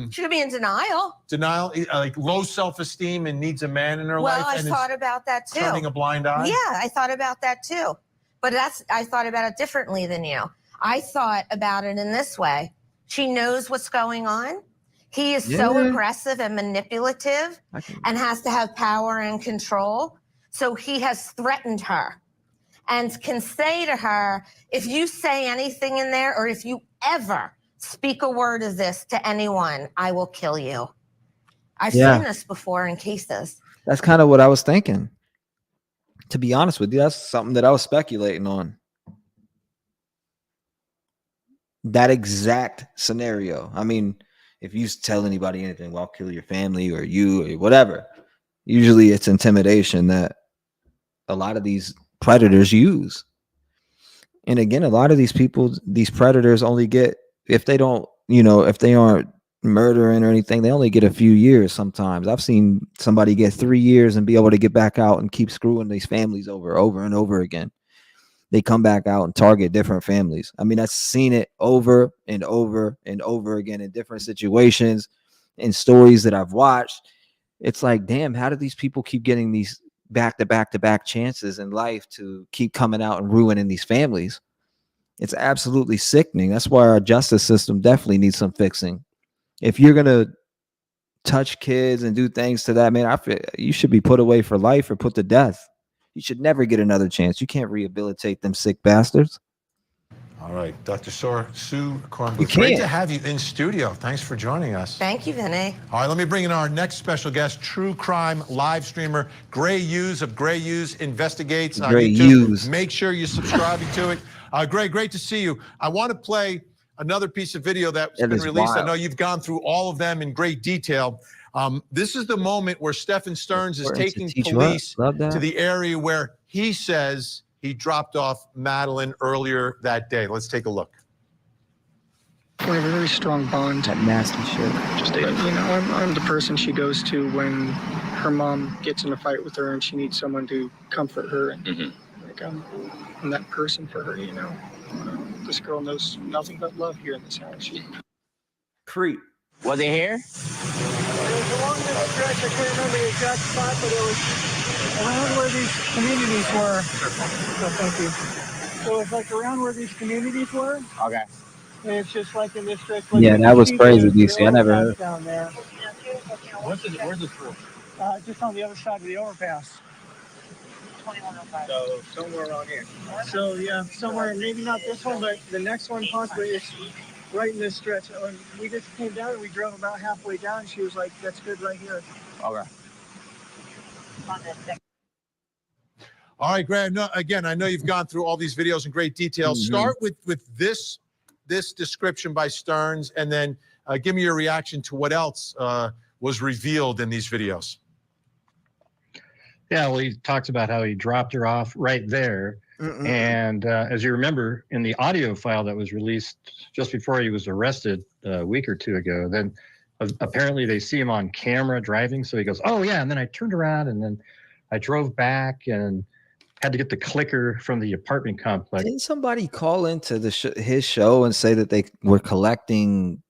Speaker 14: She could be in denial.
Speaker 23: denial, like low self-esteem and needs a man in her life?
Speaker 14: Well, I thought about that too.
Speaker 23: Turning a blind eye?
Speaker 14: Yeah, I thought about that too. But I thought about it differently than you. I thought about it in this way. She knows what's going on. He is so aggressive and manipulative and has to have power and control. So he has threatened her and can say to her, if you say anything in there or if you ever speak a word of this to anyone, I will kill you. I've seen this before in cases.
Speaker 1: That's kind of what I was thinking. To be honest with you, that's something that I was speculating on. That exact scenario. I mean, if you tell anybody anything, well, I'll kill your family or you or whatever. Usually it's intimidation that a lot of these predators use. And again, a lot of these people, these predators only get, if they don't, if they aren't murdering or anything, they only get a few years sometimes. I've seen somebody get 3 years and be able to get back out and keep screwing these families over and over again. They come back out and target different families. I mean, I've seen it over and over and over again in different situations and stories that I've watched. It's like, damn, how do these people keep getting these back-to-back chances in life to keep coming out and ruining these families? It's absolutely sickening. That's why our justice system definitely needs some fixing. If you're going to touch kids and do things to that, man, I feel you should be put away for life or put to death. You should never get another chance. You can't rehabilitate them sick bastards.
Speaker 23: All right, Dr. Sue Kornbluth, great to have you in studio. Thanks for joining us.
Speaker 14: Thank you, Vinny.
Speaker 23: All right, let me bring in our next special guest, true crime live streamer, Gray Hughes of Gray Hughes Investigates on YouTube. Make sure you're subscribing to it. Gray, great to see you. I want to play another piece of video that's been released. I know you've gone through all of them in great detail. This is the moment where Stephan Stearns is taking police to the area where he says he dropped off Madeline earlier that day. Let's take a look.
Speaker 11: We have a very strong bond.
Speaker 1: That nasty shit.
Speaker 11: But, I'm the person she goes to when her mom gets in a fight with her and she needs someone to comfort her. And I'm that person for her, This girl knows nothing but love here in this house.
Speaker 1: Creep.
Speaker 18: Was it here?
Speaker 11: It was along this stretch. I can't remember the exact spot, but it was around where these communities were. So thank you. So it's like around where these communities were.
Speaker 18: Okay.
Speaker 11: And it's just like in this stretch.
Speaker 1: Like that was crazy, DC. I never heard.
Speaker 11: Down there.
Speaker 18: Where's this for?
Speaker 11: Just on the other side of the overpass. 2105. So somewhere around here. So yeah, somewhere, maybe not this one, but the next one possibly is right in this stretch. We just came down and we drove about halfway down. She was like, "That's good right here."
Speaker 18: Okay.
Speaker 23: All right, Graham. No, again, I know you've gone through all these videos in great detail. Start with this description by Stearns, and then give me your reaction to what else was revealed in these videos.
Speaker 20: Yeah, well, he talks about how he dropped her off right there. And as you remember, in the audio file that was released just before he was arrested a week or two ago, then apparently they see him on camera driving. So he goes, oh, yeah. And then I turned around and then I drove back and had to get the clicker from the apartment complex.
Speaker 1: Didn't somebody call into his show and say that they were collecting,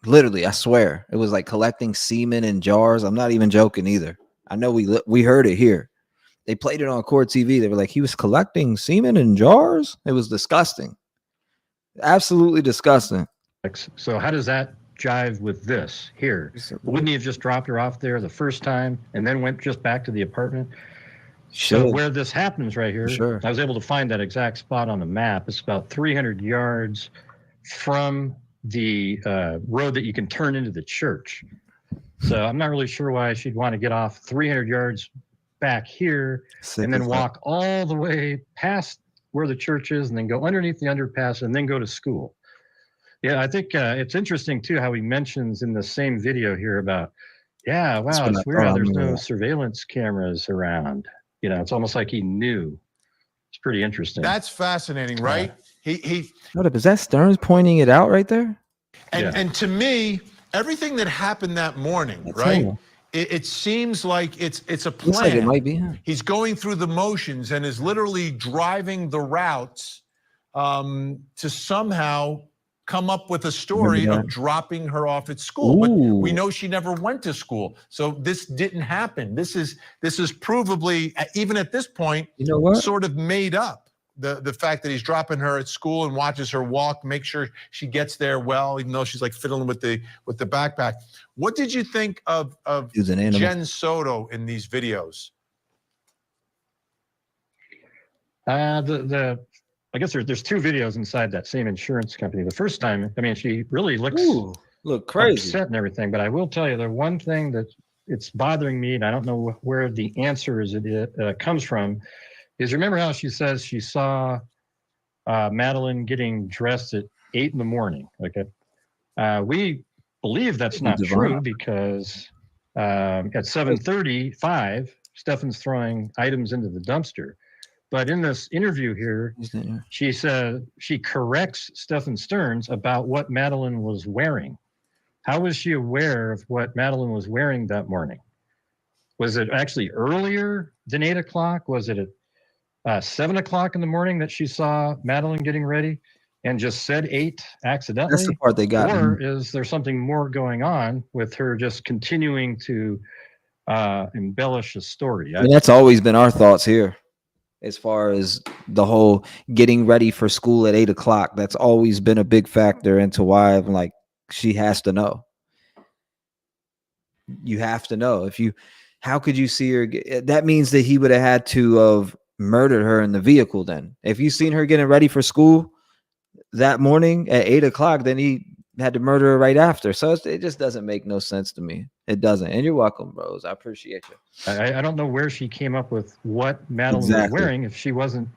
Speaker 1: literally, I swear, it was like collecting semen in jars? I'm not even joking either. I know we heard it here. They played it on Court TV. They were like, he was collecting semen in jars. It was disgusting. Absolutely disgusting.
Speaker 20: So how does that jive with this here? Wouldn't he have just dropped her off there the first time and then went just back to the apartment? So where this happens right here,
Speaker 1: Sure.
Speaker 20: I was able to find that exact spot on the map. It's about 300 yards from the road that you can turn into the church. So I'm not really sure why she'd want to get off 300 yards back here and then walk all the way past where the church is and then go underneath the underpass and then go to school. Yeah, I think it's interesting too how he mentions in the same video here about, yeah, wow, it's weird how there's no surveillance cameras around. You know, it's almost like he knew. It's pretty interesting.
Speaker 23: That's fascinating, right?
Speaker 1: Hold up, is that Stearns pointing it out right there?
Speaker 23: And to me, everything that happened that morning, right? It seems like it's a plan.
Speaker 1: Looks like it might be him.
Speaker 23: He's going through the motions and is literally driving the routes to somehow come up with a story of dropping her off at school. But we know she never went to school. So this didn't happen. This is provably, even at this point, sort of made up. The fact that he's dropping her at school and watches her walk, make sure she gets there well, even though she's like fiddling with the backpack. What did you think of Jenn Soto in these videos?
Speaker 20: I guess there's two videos inside that same insurance company. The first time, I mean, she really looks
Speaker 1: crazy,
Speaker 20: upset and everything. But I will tell you, the one thing that it's bothering me, and I don't know where the answer is comes from, is remember how she says she saw Madeline getting dressed at 8 in the morning. Okay, we believe that's not true because at 7:35, Stephan's throwing items into the dumpster. But in this interview here, she said she corrects Stephan Stearns about what Madeline was wearing. How was she aware of what Madeline was wearing that morning? Was it actually earlier than 8 o'clock? Was it at 7 o'clock in the morning that she saw Madeline getting ready and just said 8 accidentally?
Speaker 1: That's the part they got.
Speaker 20: Or is there something more going on with her just continuing to embellish a story?
Speaker 1: I mean, that's always been our thoughts here. As far as the whole getting ready for school at 8 o'clock, that's always been a big factor into why I'm like, she has to know. You have to know. How could you see her? That means that he would have had to have murdered her in the vehicle then. If you seen her getting ready for school that morning at 8 o'clock, then he had to murder her right after. So it just doesn't make no sense to me. It doesn't. And you're welcome, Rose. I appreciate you.
Speaker 20: I don't know where she came up with what Madeline was wearing if she wasn't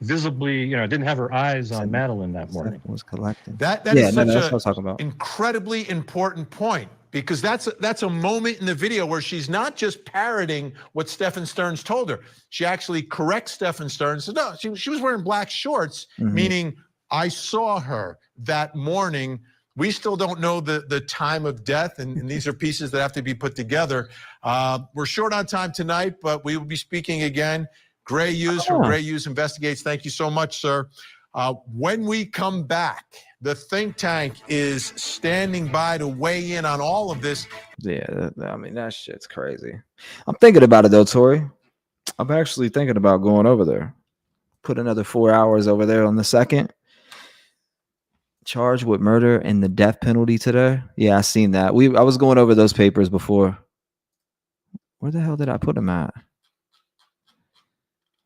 Speaker 20: visibly, didn't have her eyes on Madeline that morning.
Speaker 1: Was collecting.
Speaker 23: That is such an incredibly important point, because that's a moment in the video where she's not just parroting what Stephan Stearns told her. She actually corrects Stephan Stearns. So no, she was wearing black shorts, meaning I saw her that morning. We still don't know the time of death, and these are pieces that have to be put together. We're short on time tonight, but we will be speaking again. Gray Hughes from Gray Hughes Investigates. Thank you so much, sir. When we come back, the think tank is standing by to weigh in on all of this.
Speaker 1: Yeah, I mean, that shit's crazy. I'm thinking about it, though, Tori. I'm actually thinking about going over there. Put another 4 hours over there on the 2nd. Charged with murder and the death penalty today. Yeah, I seen that. I was going over those papers before. Where the hell did I put them at?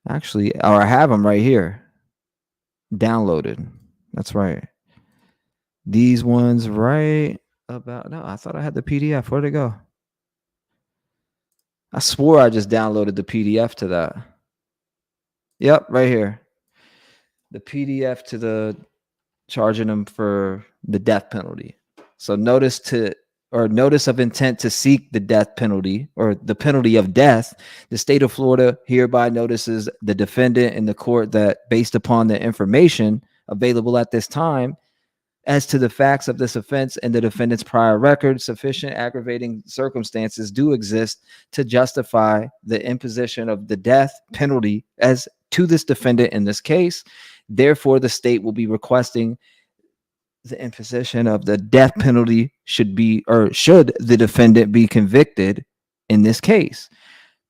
Speaker 1: Actually, or I have them right here. Downloaded. That's right. These ones right about. No, I thought I had the PDF. Where'd it go? I swore I just downloaded the PDF to that. Yep, right here. The PDF to the charging them for the death penalty. So notice of intent to seek the death penalty or the penalty of death. The state of Florida hereby notices the defendant in the court that based upon the information available at this time as to the facts of this offense and the defendant's prior record, sufficient aggravating circumstances do exist to justify the imposition of the death penalty as to this defendant in this case. Therefore, the state will be requesting the imposition of the death penalty should the defendant be convicted in this case.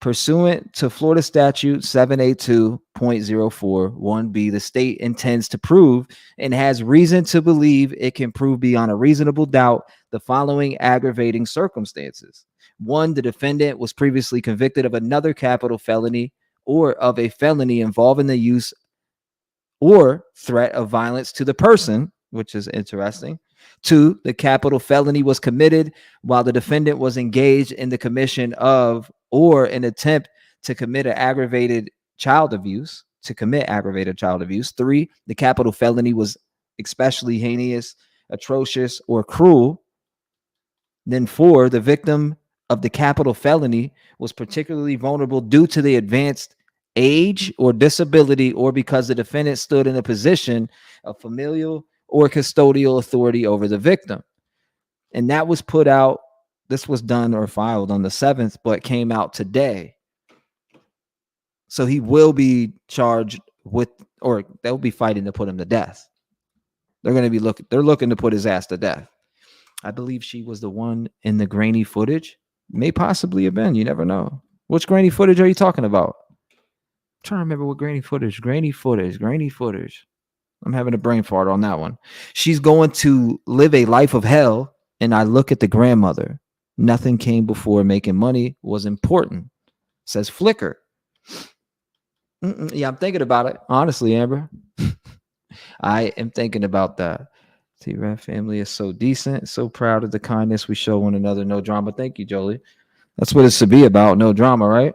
Speaker 1: Pursuant to Florida Statute 782.041B, the state intends to prove and has reason to believe it can prove beyond a reasonable doubt the following aggravating circumstances. 1, the defendant was previously convicted of another capital felony
Speaker 5: or of a felony involving the use or threat of violence to the person, which is interesting. 2, the capital felony was committed while the defendant was engaged in the commission of or an attempt to commit aggravated child abuse. 3, the capital felony was especially heinous, atrocious, or cruel. Then 4, the victim of the capital felony was particularly vulnerable due to the advanced age or disability, or because the defendant stood in a position of familial or custodial authority over the victim. And that was put out, this was done or filed on the 7th, but came out today. So he will be charged with, or they'll be fighting to put him to death. They're looking to put his ass to death. I believe she was the one in the grainy footage. May possibly have been. You never know. Which grainy footage are you talking about? I'm trying to remember what grainy footage. I'm having a brain fart on that one. She's going to live a life of hell. And I look at the grandmother. Nothing came before making money was important, says Flickr. Yeah, I'm thinking about it. Honestly, Amber. I am thinking about that. T-REV family is so decent. So proud of the kindness we show one another. No drama. Thank you, Jolie. That's what it should be about. No drama, right?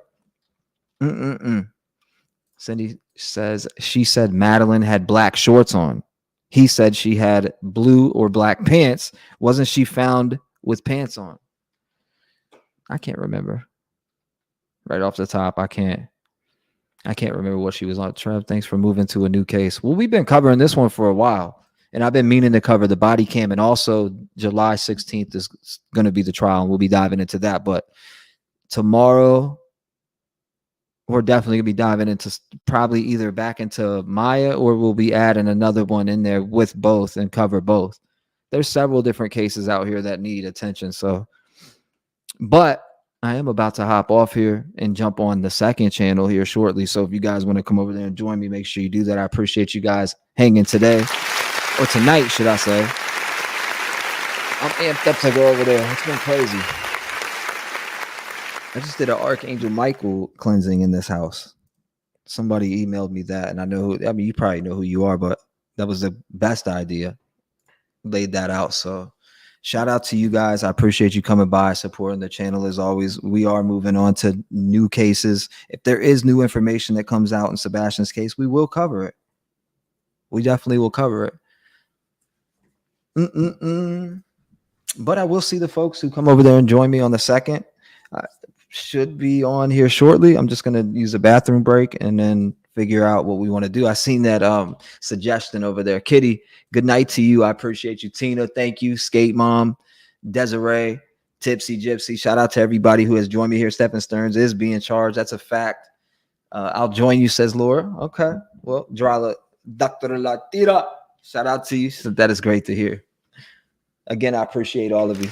Speaker 5: Cindy says she said Madeline had black shorts on. He said she had blue or black pants. Wasn't she found with pants on? I can't remember. Right off the top, I can't remember what she was on. Trev, thanks for moving to a new case. Well, we've been covering this one for a while, and I've been meaning to cover the body cam, and also July 16th is going to be the trial, and we'll be diving into that. But tomorrow, we're definitely going to be diving into probably either back into Maya, or we'll be adding another one in there with both and cover both. There's several different cases out here that need attention. So, but I am about to hop off here and jump on the second channel here shortly. So if you guys want to come over there and join me, make sure you do that. I appreciate you guys hanging today, or tonight, should I say. I'm amped up to go over there. It's been crazy. I just did an Archangel Michael cleansing in this house. Somebody emailed me that, and I know who, I mean, you probably know who you are, but that was the best idea. Laid that out. So shout out to you guys. I appreciate you coming by, supporting the channel as always. We are moving on to new cases. If there is new information that comes out in Sebastian's case, we will cover it. We definitely will cover it. But I will see the folks who come over there and join me on the second. Should be on here shortly. I'm just going to use a bathroom break and then figure out what we want to do. I seen that suggestion over there. Kitty, good night to you. I appreciate you. Tina, thank you. Skate Mom, Desiree, Tipsy Gypsy. Shout out to everybody who has joined me here. Stephan Stearns is being charged. That's a fact. I'll join you, says Laura. Okay. Well, Drala, Dr. Latira. Shout out to you. So that is great to hear. Again, I appreciate all of you.